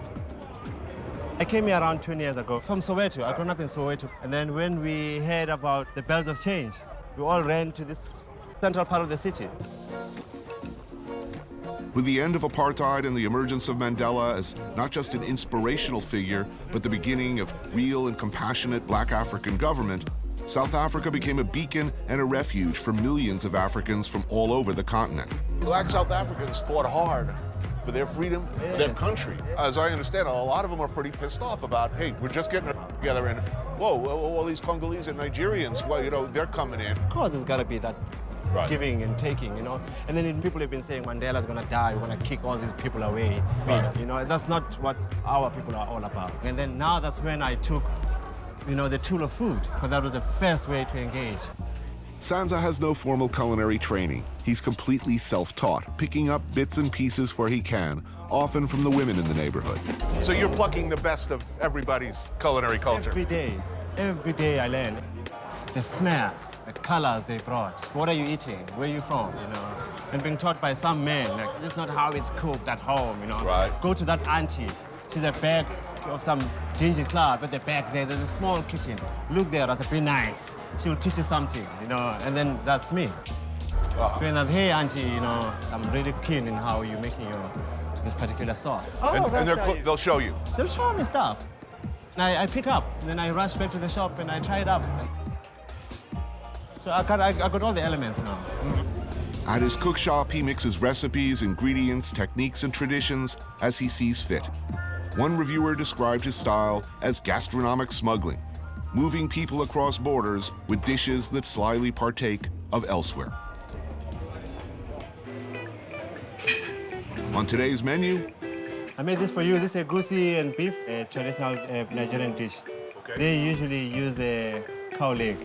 I came here around 20 years ago from Soweto. I grew up in Soweto. And then when we heard about the bells of change, we all ran to this central part of the city. With the end of apartheid and the emergence of Mandela as not just an inspirational figure, but the beginning of real and compassionate Black African government, South Africa became a beacon and a refuge for millions of Africans from all over the continent. Black South Africans fought hard for their freedom, for their country. As I understand, a lot of them are pretty pissed off about, hey, we're just getting together and, whoa, all these Congolese and Nigerians, well, you know, they're coming in. Of course, there's got to be that Right. giving and taking, you know. And then people have been saying Mandela's gonna die, we're gonna kick all these people away. Right. You know, that's not what our people are all about. And then now that's when I took, you know, the tool of food, because that was the first way to engage. Sansa has no formal culinary training. He's completely self-taught, picking up bits and pieces where he can, often from the women in the neighborhood. So you're plucking the best of everybody's culinary culture. Every day I learn. The smell, the colors they brought. What are you eating? Where are you from? You know, and being taught by some men, like, this is not how it's cooked at home, you know. Right. Go to that auntie. She's a back of some ginger club at the back there. There's a small kitchen. Look there, that's a bit nice. She'll teach you something, you know, and then that's me. Going like, hey, auntie, you know, I'm really keen in how you're making this particular sauce. And they'll show you. They'll show me stuff. And I pick up, and then I rush back to the shop and I try it out. So I got all the elements now. At his cookshop, he mixes recipes, ingredients, techniques, and traditions as he sees fit. One reviewer described his style as gastronomic smuggling, moving people across borders with dishes that slyly partake of elsewhere. On today's menu, I made this for you. This is egusi and beef, a traditional Nigerian dish. Okay. They usually use a cow leg.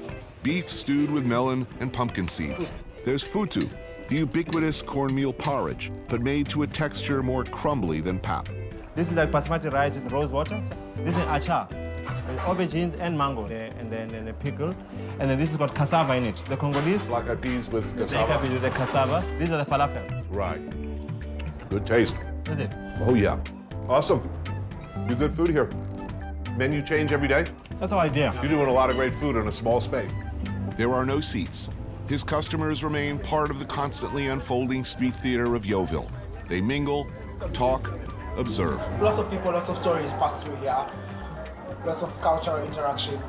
beef stewed with melon and pumpkin seeds. There's futu, the ubiquitous cornmeal porridge, but made to a texture more crumbly than pap. This is like basmati rice with rose water. This is achar, aubergines and mango, and then a pickle. And then this has got cassava in it. The Congolese. Black eyed peas with cassava. Black eyed peas with the cassava. These are the falafel. Right. Good taste. Is it? Oh, yeah. Awesome. Do good food here. menu change every day? That's the idea. You're doing a lot of great food in a small space. There are no seats. His customers remain part of the constantly unfolding street theater of Yeovil. They mingle, talk, observe. Lots of people, lots of stories pass through here. Lots of cultural interaction.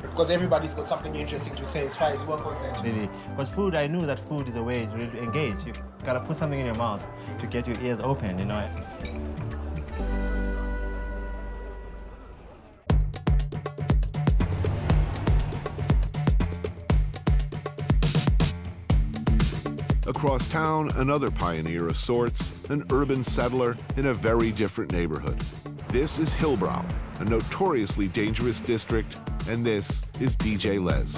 Because everybody's got something interesting to say as far as we're concerned. Really. But food, I knew that food is a way to really engage. You gotta put something in your mouth to get your ears open, you know. Across town, another pioneer of sorts, an urban settler in a very different neighborhood. This is Hillbrow, a notoriously dangerous district, and this is DJ Les.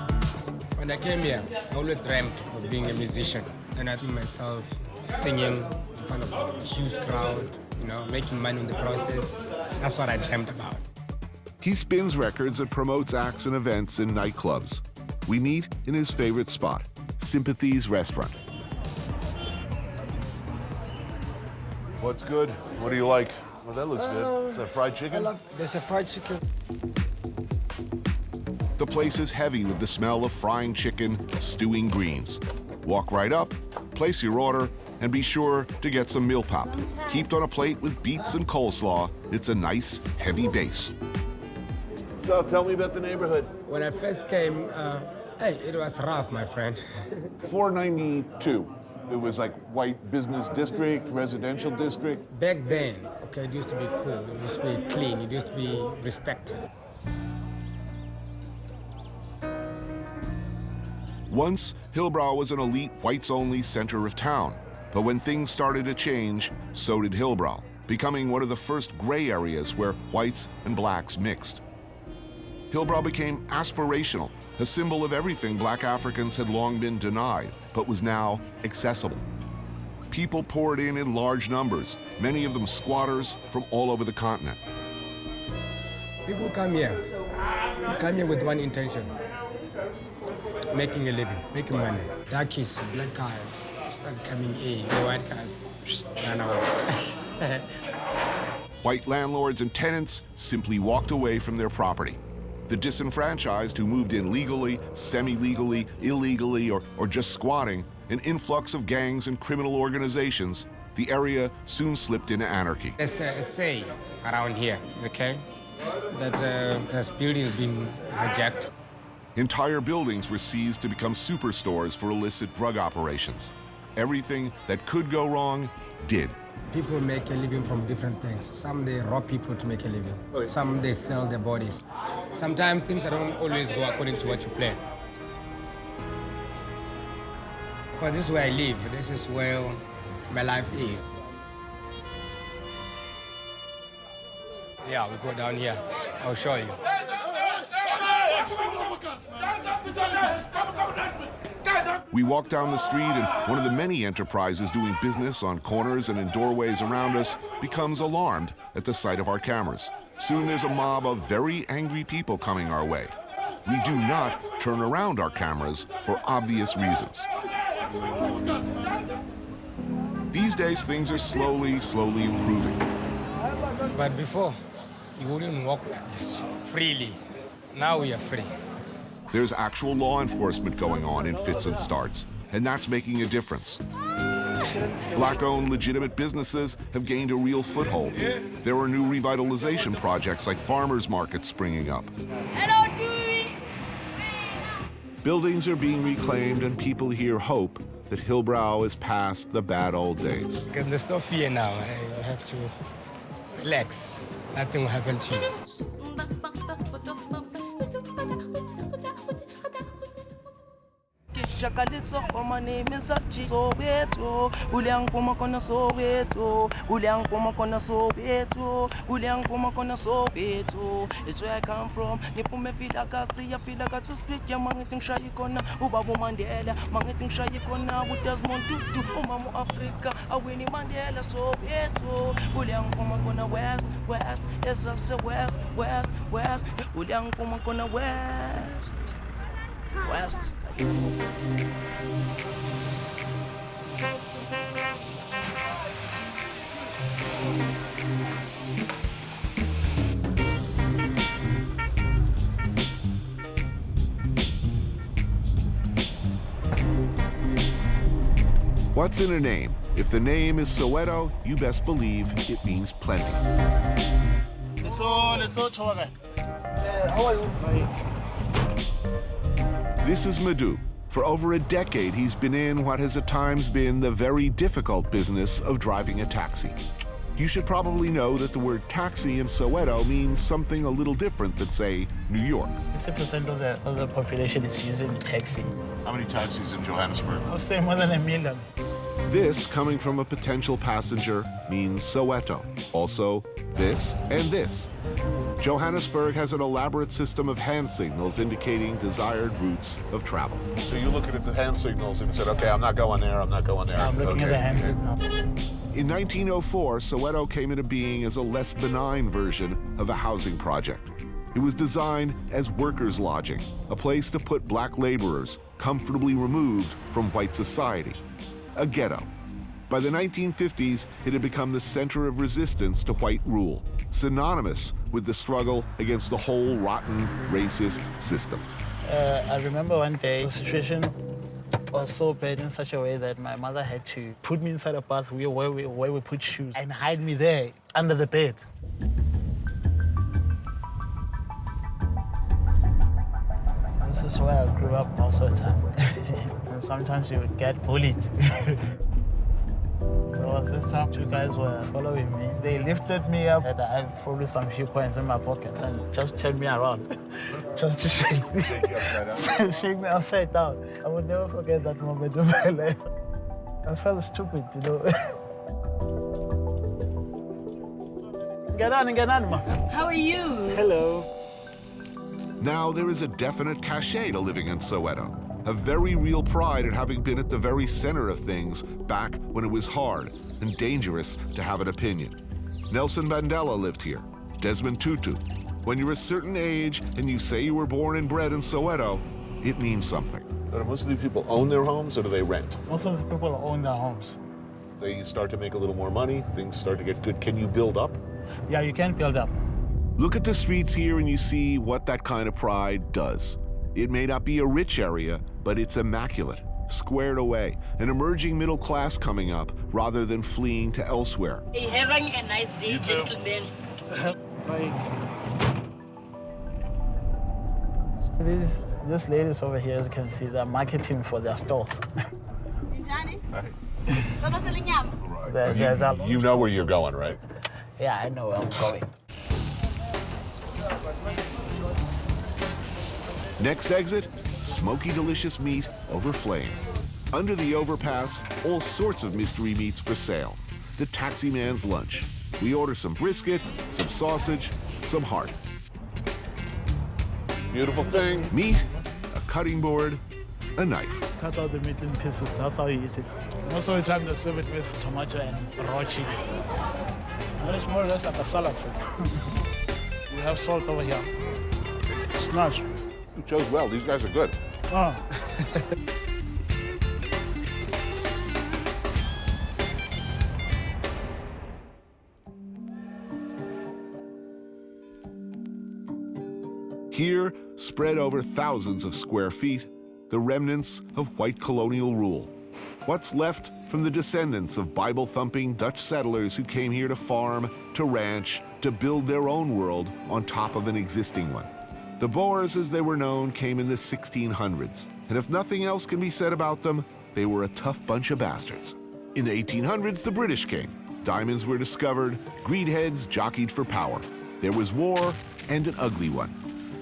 When I came here, I always dreamt of being a musician, and I see myself singing in front of a huge crowd, you know, making money in the process. That's what I dreamt about. He spins records and promotes acts and events in nightclubs. We meet in his favorite spot, Sympathy's Restaurant. What's good? What do you like? Well, that looks good. Is that fried chicken? There's a fried chicken. The place is heavy with the smell of frying chicken, stewing greens. Walk right up, place your order, and be sure to get some meal pop. Heaped on a plate with beets and coleslaw, it's a nice, heavy base. So tell me about the neighborhood. When I first came, hey, it was rough, my friend. 492. It was like white business district, residential district. Back then, okay, it used to be cool, it used to be clean, it used to be respected. Once, Hillbrow was an elite whites-only center of town. But when things started to change, so did Hillbrow, becoming one of the first gray areas where whites and blacks mixed. Hillbrow became aspirational, a symbol of everything black Africans had long been denied, but was now accessible. People poured in large numbers, many of them squatters from all over the continent. People come here with one intention: making a living, making money. Darkies, black cars start coming in, the white cars run away. White landlords and tenants simply walked away from their property. The disenfranchised who moved in legally, semi-legally, illegally, or just squatting, an influx of gangs and criminal organizations, the area soon slipped into anarchy. There's a say around here, okay, that this building has been hijacked. Entire buildings were seized to become superstores for illicit drug operations. Everything that could go wrong did. People make a living from different things. Some they rob people to make a living. Some they sell their bodies. Sometimes things don't always go according to what you plan. Because this is where I live. This is where my life is. Yeah, we go down here. I'll show you. We walk down the street and one of the many enterprises doing business on corners and in doorways around us becomes alarmed at the sight of our cameras. Soon there's a mob of very angry people coming our way. We do not turn around our cameras for obvious reasons. These days, things are slowly improving. But before, you wouldn't walk like this, freely. Now we are free. There's actual law enforcement going on in fits and starts, and that's making a difference. Black-owned legitimate businesses have gained a real foothold. There are new revitalization projects like farmers markets springing up. Hello, Dewey! Buildings are being reclaimed and people here hope that Hillbrow is past the bad old days. There's no fear now. You have to relax. Nothing will happen to you. Shakalitso, my name is Achi Soweto, Uliang Pomakona Soweto, Uliang Pomakona Soweto, Uliang Pomakona Soweto. It's where I come from. Nipume fila kasi, I feel like it's a street, ya mangiting shayikona, Ubabu Mandela, mangiting shayikona, with Desmond Tutu, Umamu Africa, Awini Mandela Soweto, Uliang Pomakona West, West, yes, I say West, West, West, Uliang Pomakona West, West. What's in a name? If the name is Soweto, you best believe it means plenty. This is Madhu. For over a decade, he's been in what has at times been the very difficult business of driving a taxi. You should probably know that the word taxi in Soweto means something a little different than, say, New York. 60% of the population is using taxi. How many taxis in Johannesburg? I would say more than 1 million. This, coming from a potential passenger, means Soweto. Also, this and this. Johannesburg has an elaborate system of hand signals indicating desired routes of travel. So you look at the hand signals and said, okay, I'm not going there, I'm not going there. I'm looking at the hand signal. In 1904, Soweto came into being as a less benign version of a housing project. It was designed as workers' lodging, a place to put black laborers comfortably removed from white society, a ghetto. By the 1950s, it had become the center of resistance to white rule, synonymous with the struggle against the whole rotten, racist system. I remember one day, the situation was so bad in such a way that my mother had to put me inside a bath where we put shoes and hide me there under the bed. This is where I grew up most of the time. And sometimes you would get bullied. There was this time 2 guys were following me. They lifted me up and I had probably some few coins in my pocket and just turned me around. Just to shake me. Shake me upside down. I would never forget that moment in my life. I felt stupid, you know. Get on, ma. How are you? Hello. Now there is a definite cachet to living in Soweto, a very real pride at having been at the very center of things back when it was hard and dangerous to have an opinion. Nelson Mandela lived here, Desmond Tutu. When you're a certain age and you say you were born and bred in Soweto, it means something. So do most of these people own their homes or do they rent? Most of the people own their homes. They start to make a little more money, things start to get good. Can you build up? Yeah, you can build up. Look at the streets here and you see what that kind of pride does. It may not be a rich area, but it's immaculate, squared away, an emerging middle class coming up rather than fleeing to elsewhere. Hey, having a nice day, gentlemen. These ladies over here, as you can see, they're marketing for their stores. You know where you're going, right? Yeah, I know where I'm going. Next exit, smoky delicious meat over flame. Under the overpass, all sorts of mystery meats for sale. The taxi man's lunch. We order some brisket, some sausage, some heart. Beautiful thing. Meat, a cutting board, a knife. Cut out the meat in pieces, that's how you eat it. Most of the time they serve it with tomato and raw chicken. And it's more or less like a salad food. We have salt over here. It's nice. You chose well, these guys are good. Oh. Here, spread over thousands of square feet, the remnants of white colonial rule. What's left from the descendants of Bible-thumping Dutch settlers who came here to farm, to ranch, to build their own world on top of an existing one. The Boers, as they were known, came in the 1600s, and if nothing else can be said about them, they were a tough bunch of bastards. In the 1800s, the British came. Diamonds were discovered, greedheads jockeyed for power. There was war, and an ugly one.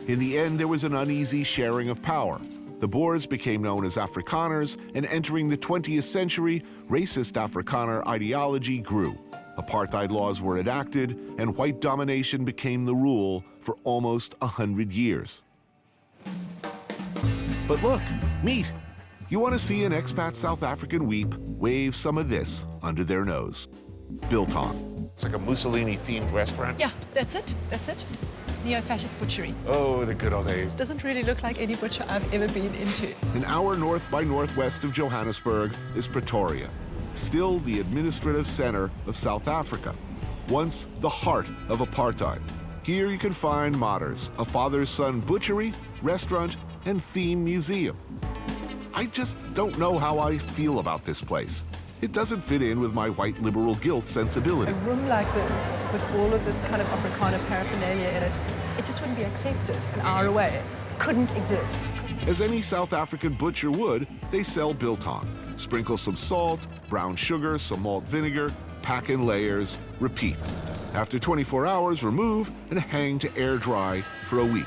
In the end, there was an uneasy sharing of power. The Boers became known as Afrikaners, and entering the 20th century, racist Afrikaner ideology grew. Apartheid laws were enacted, and white domination became the rule for almost 100 years. But look, meat. You want to see an expat South African weep, wave some of this under their nose. Biltong. It's like a Mussolini-themed restaurant? Yeah, that's it. That's it. Neo-fascist butchery. Oh, the good old days. Doesn't really look like any butcher I've ever been into. An hour north by northwest of Johannesburg is Pretoria, still the administrative center of South Africa, once the heart of apartheid. Here you can find Matters, a father-son butchery, restaurant, and theme museum. I just don't know how I feel about this place. It doesn't fit in with my white liberal guilt sensibility. A room like this, with all of this kind of Afrikaner paraphernalia in it, it just wouldn't be accepted an hour away. Couldn't exist. As any South African butcher would, they sell biltong. Sprinkle some salt, brown sugar, some malt vinegar, pack in layers, repeat. After 24 hours, remove and hang to air dry for a week.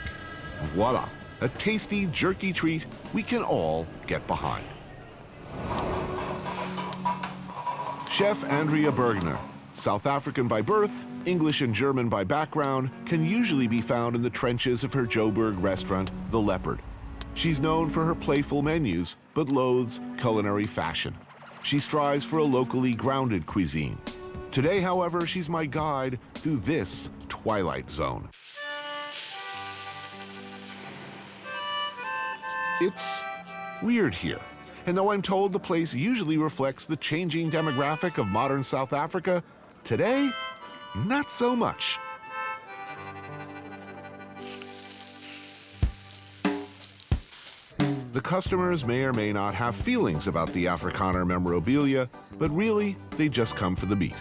Voila, a tasty, jerky treat we can all get behind. Chef Andrea Bergner, South African by birth, English and German by background, can usually be found in the trenches of her Joburg restaurant, The Leopard. She's known for her playful menus, but loathes culinary fashion. She strives for a locally grounded cuisine. Today, however, she's my guide through this twilight zone. It's weird here. And though I'm told the place usually reflects the changing demographic of modern South Africa, today, not so much. The customers may or may not have feelings about the Afrikaner memorabilia, but really, they just come for the meat.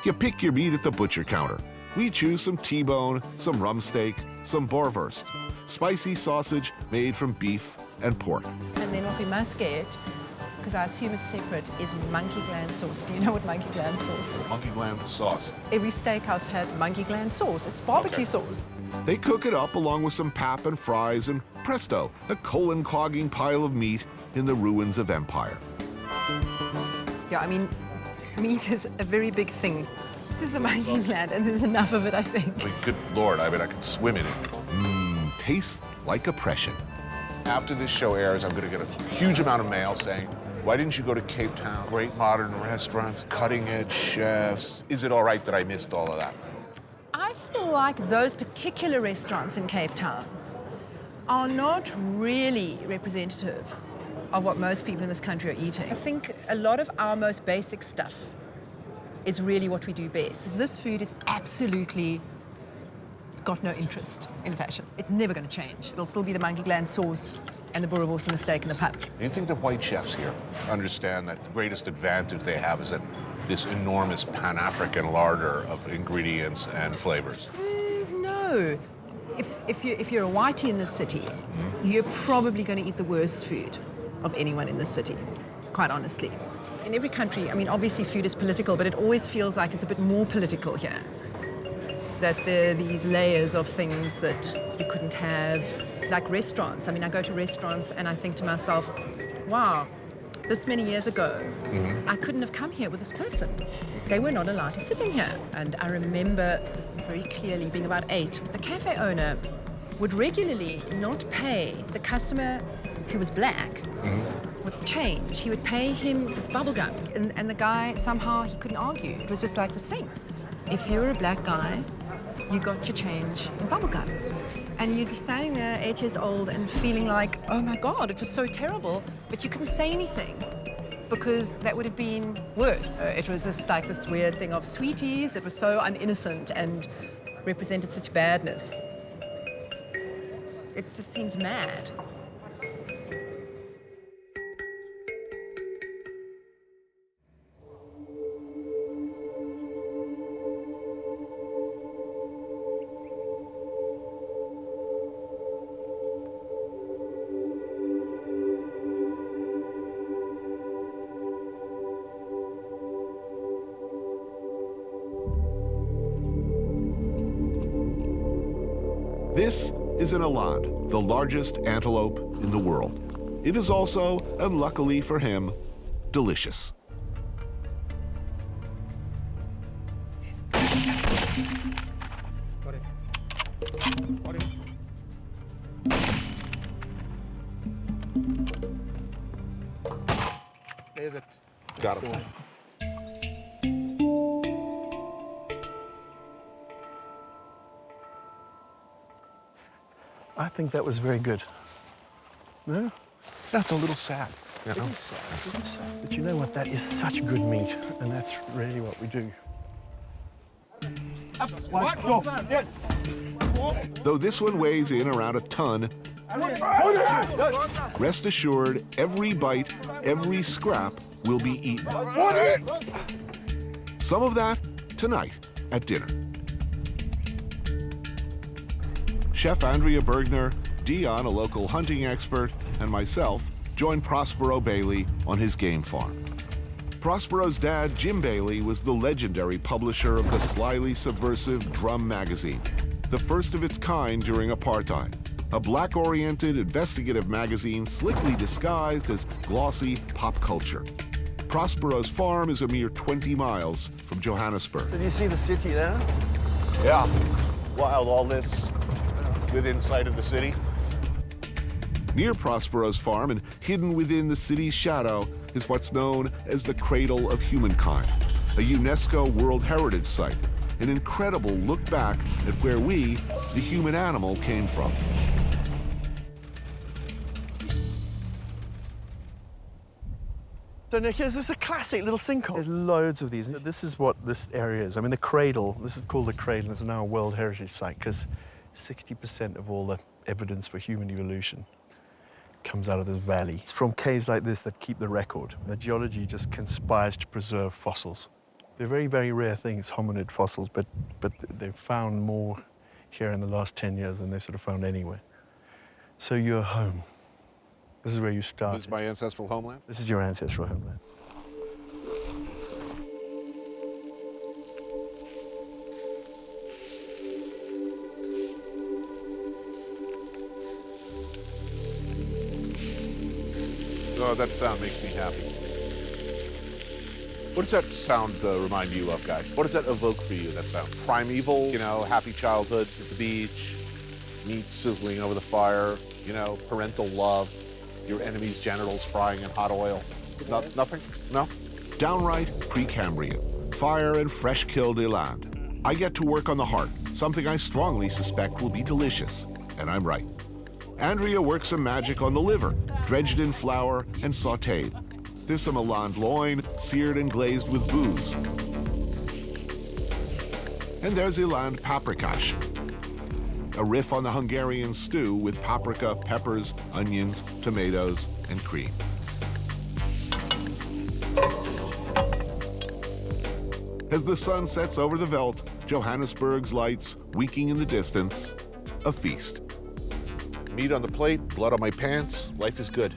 You pick your meat at the butcher counter. We choose some T-bone, some rump steak, some boerewurst, spicy sausage made from beef and pork. And then what we must get, because I assume it's separate, is monkey gland sauce. Do you know what monkey gland sauce is? Monkey gland sauce. Every steakhouse has monkey gland sauce. It's barbecue sauce. They cook it up along with some pap and fries, and presto, a colon-clogging pile of meat in the ruins of empire. Yeah, I mean, meat is a very big thing. This is the monkey gland, and there's enough of it, I think. I mean, good Lord, I could swim in it. Tastes like oppression. After this show airs, I'm going to get a huge amount of mail saying, why didn't you go to Cape Town? Great modern restaurants, cutting-edge chefs. Is it all right that I missed all of that? I feel like those particular restaurants in Cape Town are not really representative of what most people in this country are eating. I think a lot of our most basic stuff is really what we do best. This food is absolutely got no interest in fashion. It's never going to change. It'll still be the monkey gland sauce and the boerewurst and the steak and the pap. Do you think the white chefs here understand that the greatest advantage they have is that this enormous Pan-African larder of ingredients and flavors? No. If you're a whitey in this city, you're probably going to eat the worst food of anyone in this city, quite honestly. In every country, I mean, obviously food is political, but it always feels like it's a bit more political here. That there are these layers of things that you couldn't have, like restaurants. I mean, I go to restaurants and I think to myself, wow, this many years ago, I couldn't have come here with this person. They were not allowed to sit in here. And I remember very clearly, being about 8, the cafe owner would regularly not pay the customer who was black with change. He would pay him with bubble gum. And the guy, somehow, he couldn't argue. It was just like the same. If you're a black guy, you got your change in bubblegum. And you'd be standing there 8 years old and feeling like, oh my God, it was so terrible, but you couldn't say anything because that would have been worse. It was just like this weird thing of sweeties. It was so uninnocent and represented such badness. It just seems mad. This is an eland, the largest antelope in the world. It is also, and luckily for him, delicious. There's it. Got it. I think that was very good. No? That's a little sad. You know? It is sad, it is sad. But you know what? That is such good meat, and that's really what we do. Though this one weighs in around a ton, rest assured, every bite, every scrap will be eaten. Some of that tonight at dinner. Chef Andrea Bergner, Dion, a local hunting expert, and myself joined Prospero Bailey on his game farm. Prospero's dad, Jim Bailey, was the legendary publisher of the slyly subversive Drum magazine, the first of its kind during apartheid, a black-oriented investigative magazine slickly disguised as glossy pop culture. Prospero's farm is a mere 20 miles from Johannesburg. Did you see the city there? Yeah. Wild, all this within sight of the city. Near Prospero's farm and hidden within the city's shadow is what's known as the Cradle of Humankind, a UNESCO World Heritage Site, an incredible look back at where we, the human animal, came from. So now here's this a classic little sinkhole. There's loads of these. This is what this area is. I mean, the cradle, this is called the cradle. It's now a World Heritage Site because 60% of all the evidence for human evolution comes out of this valley. It's from caves like this that keep the record. The geology just conspires to preserve fossils. They're very, very rare things, hominid fossils, but they've found more here in the last 10 years than they've sort of found anywhere. So you're home. This is where you start. This is my ancestral homeland? This is your ancestral homeland. Oh, that sound makes me happy. What does that sound remind you of, guys? What does that evoke for you, that sound? Primeval, you know, happy childhoods at the beach, meat sizzling over the fire, you know, parental love, your enemy's genitals frying in hot oil. Nothing? No? Downright Precambrian, fire and fresh-killed eland. I get to work on the heart, something I strongly suspect will be delicious, and I'm right. Andrea works some magic on the liver, dredged in flour and sautéed. There's some eland loin, seared and glazed with booze. And there's eland paprikash, a riff on the Hungarian stew with paprika, peppers, onions, tomatoes, and cream. As the sun sets over the veldt, Johannesburg's lights winking in the distance, a feast. Meat on the plate, blood on my pants, life is good.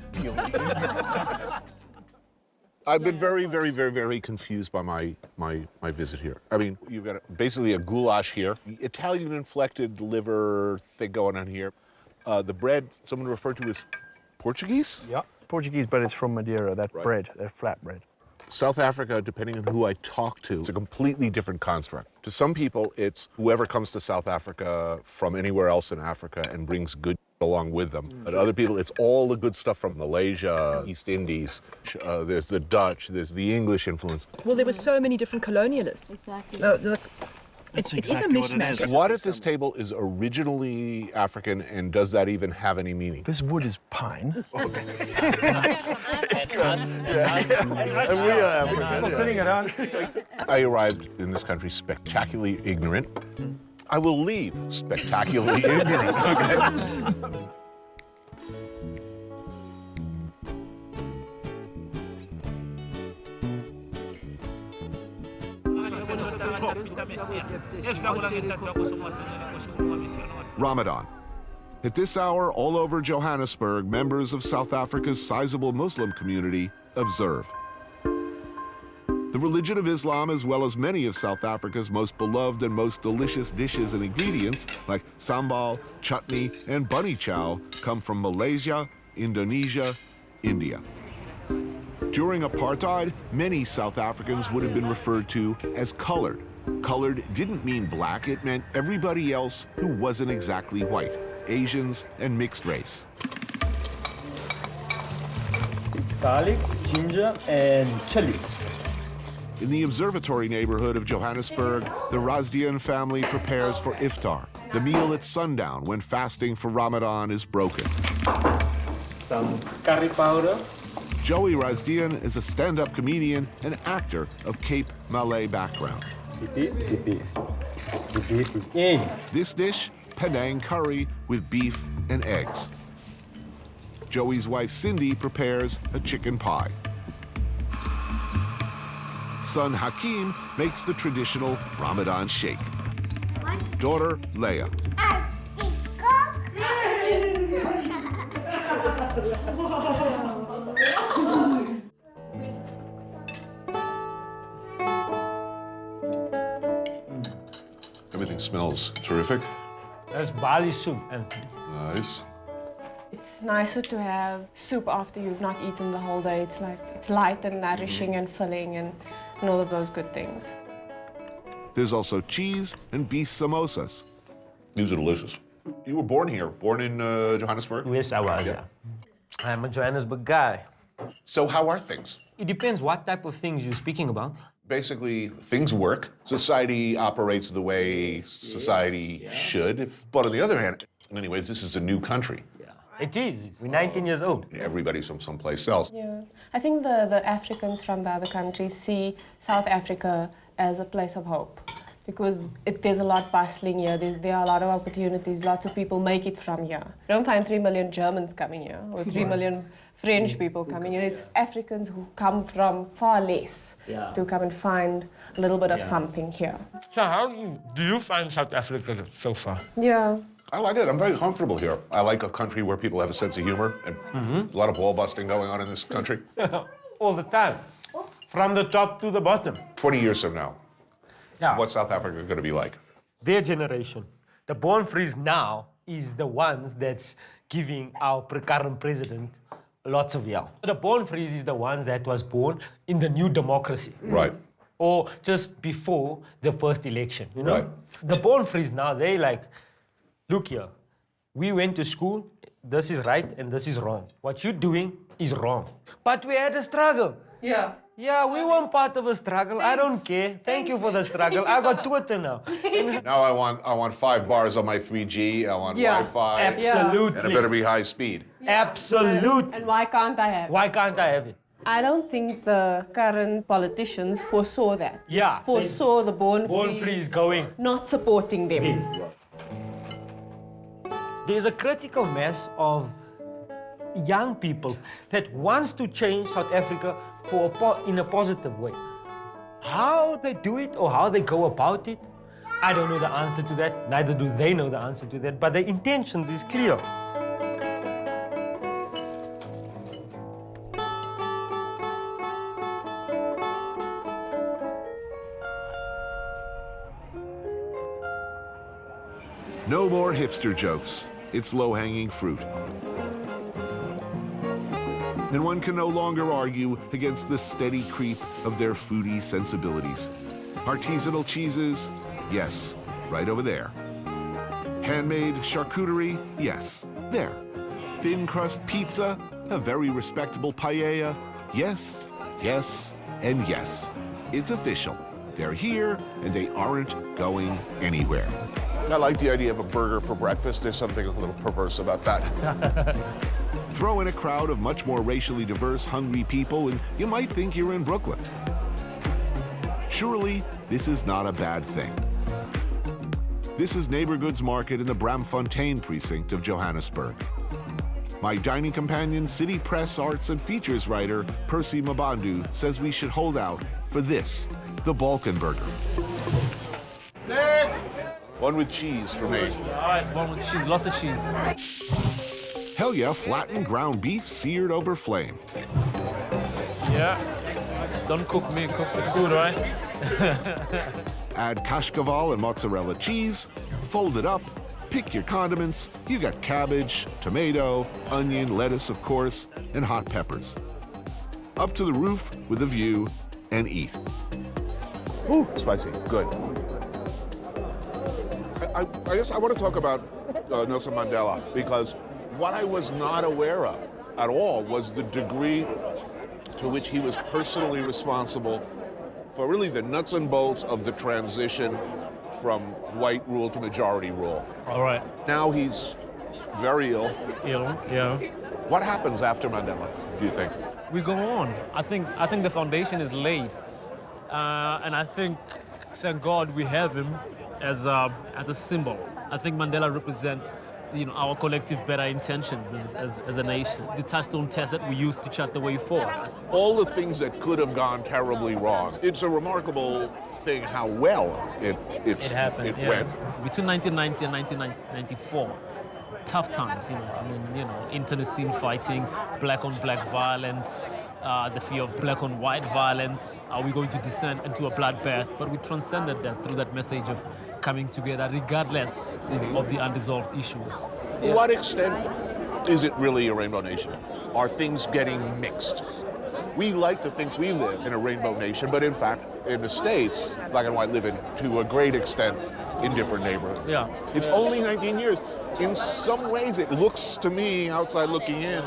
I've been very, very, very, very confused by my visit here. I mean, you've got basically a goulash here, Italian-inflected liver thing going on here. The bread, someone referred to as Portuguese? Yeah, Portuguese, but it's from Madeira, that Right. bread, that flat bread. South Africa, depending on who I talk to, it's a completely different construct. To some people, it's whoever comes to South Africa from anywhere else in Africa and brings good along with them. But other people, it's all the good stuff from Malaysia, East Indies. There's the Dutch, there's the English influence. Well, there were so many different colonialists. Exactly. Look, it is a mishmash. What at this table is originally African, and does that even have any meaning? This wood is pine. It's grass. And we are African. Sitting around. I arrived in this country spectacularly ignorant. I will leave spectacularly ignorant. Okay? Ramadan. At this hour, all over Johannesburg, members of South Africa's sizable Muslim community observe. The religion of Islam, as well as many of South Africa's most beloved and most delicious dishes and ingredients, like sambal, chutney, and bunny chow, come from Malaysia, Indonesia, India. During apartheid, many South Africans would have been referred to as colored. Colored didn't mean black, it meant everybody else who wasn't exactly white, Asians and mixed race. It's garlic, ginger, and chili. In the observatory neighborhood of Johannesburg, the Razdian family prepares for iftar, the meal at sundown when fasting for Ramadan is broken. Some curry powder. Joey Razdian is a stand-up comedian and actor of Cape Malay background. Sipi. The beef is in. This dish, Penang curry with beef and eggs. Joey's wife Cindy prepares a chicken pie. Son Hakim makes the traditional Ramadan shake. Daughter Leia. Everything smells terrific. That's barley soup, Anthony. Nice. It's nicer to have soup after you've not eaten the whole day. It's like, it's light and nourishing and filling and all of those good things. There's also cheese and beef samosas. These are delicious. You were born here, born in Johannesburg? Yes, I was, yeah. I'm a Johannesburg guy. So how are things? It depends what type of things you're speaking about. Basically, things work. Society operates the way society should. But on the other hand, anyways, this is a new country. It is. We're 19 years old. Everybody's from someplace else. Yeah. I think the Africans from the other countries see South Africa as a place of hope because there's a lot bustling here. There are a lot of opportunities. Lots of people make it from here. You don't find 3 million Germans coming here or 3 million French people coming here. It's Africans who come from far less to come and find a little bit of something here. So how do you find South Africa so far? Yeah. I like it. I'm very comfortable here. I like a country where people have a sense of humor and a lot of wall busting going on in this country. All the time. From the top to the bottom. 20 years from now, what's South Africa going to be like? Their generation. The born-frees now is the ones that's giving our current president lots of yell. The born-frees is the ones that was born in the new democracy. Right. Or just before the first election, you know? Right. The born-frees now, they like, look here, we went to school, this is right and this is wrong. What you're doing is wrong. But we had a struggle. Yeah. Yeah, we weren't part of a struggle. I don't care. Thank you for the struggle. I got Twitter now. Now I want 5 bars on my 3G. I want Wi-Fi. Absolutely. And it better be high speed. Absolutely. And why can't I have it? Why can't I have it? I don't think the current politicians foresaw that. Yeah. Foresaw the born-frees going. Not supporting them. There's a critical mass of young people that wants to change South Africa in a positive way. How they do it or how they go about it, I don't know the answer to that. Neither do they know the answer to that, but the intentions is clear. No more hipster jokes. It's low-hanging fruit. And one can no longer argue against the steady creep of their foodie sensibilities. Artisanal cheeses? Yes, right over there. Handmade charcuterie? Yes, there. Thin crust pizza? A very respectable paella? Yes, yes, and yes. It's official. They're here, and they aren't going anywhere. I like the idea of a burger for breakfast. There's something a little perverse about that. Throw in a crowd of much more racially diverse, hungry people, and you might think you're in Brooklyn. Surely, this is not a bad thing. This is Neighbor Goods Market in the Braamfontein precinct of Johannesburg. My dining companion, city press, arts, and features writer, Percy Mabandu, says we should hold out for this, the Balkan Burger. Next! One with cheese for me. All right, one with cheese, lots of cheese. Hell yeah, flattened ground beef seared over flame. Yeah, don't cook me, cook the food, right? Add kashkaval and mozzarella cheese, fold it up, pick your condiments. You got cabbage, tomato, onion, lettuce, of course, and hot peppers. Up to the roof with a view and eat. Ooh, spicy, good. I guess I want to talk about Nelson Mandela, because what I was not aware of at all was the degree to which he was personally responsible for really the nuts and bolts of the transition from white rule to majority rule. All right. Now he's very ill. Ill, yeah. What happens after Mandela, do you think? We go on. I think the foundation is laid. And I think, thank God, we have him as a symbol. I think Mandela represents our collective better intentions as a nation. The touchstone test that we used to chart the way forward. All the things that could have gone terribly wrong. It's a remarkable thing how well it happened. It went. Between 1990 and 1994, tough times. Internecine fighting, black-on-black violence, the fear of black-on-white violence. Are we going to descend into a bloodbath? But we transcended that through that message of coming together, regardless of the unresolved issues. To what extent is it really a rainbow nation? Are things getting mixed? We like to think we live in a rainbow nation, but in fact, in the States, black and white live in, to a great extent, in different neighborhoods. Yeah. It's only 19 years. In some ways, it looks to me, outside looking in,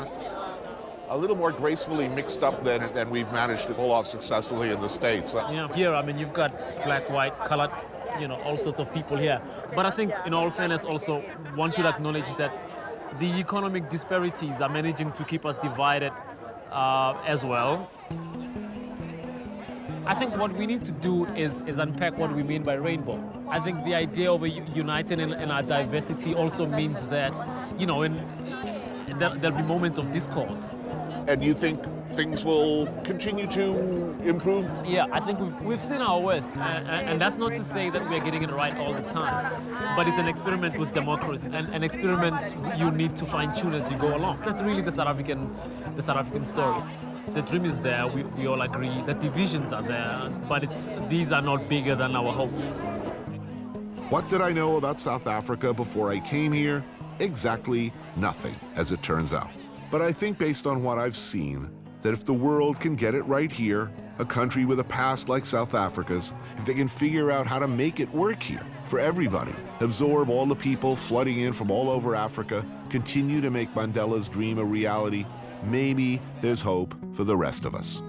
a little more gracefully mixed up than we've managed to pull off successfully in the States. Yeah, here, you've got black, white, colored, all sorts of people here. But I think, in all fairness, also, one should acknowledge that the economic disparities are managing to keep us divided as well. I think what we need to do is unpack what we mean by rainbow. I think the idea of uniting in our diversity also means that, there'll be moments of discord. And you think things will continue to improve? Yeah, I think we've seen our worst, and that's not to say that we're getting it right all the time, but it's an experiment with democracy, and experiments you need to fine-tune as you go along. That's really the South African story. The dream is there, we all agree. The divisions are there, but these are not bigger than our hopes. What did I know about South Africa before I came here? Exactly nothing, as it turns out. But I think based on what I've seen, that if the world can get it right here, a country with a past like South Africa's, if they can figure out how to make it work here for everybody, absorb all the people flooding in from all over Africa, continue to make Mandela's dream a reality, maybe there's hope for the rest of us.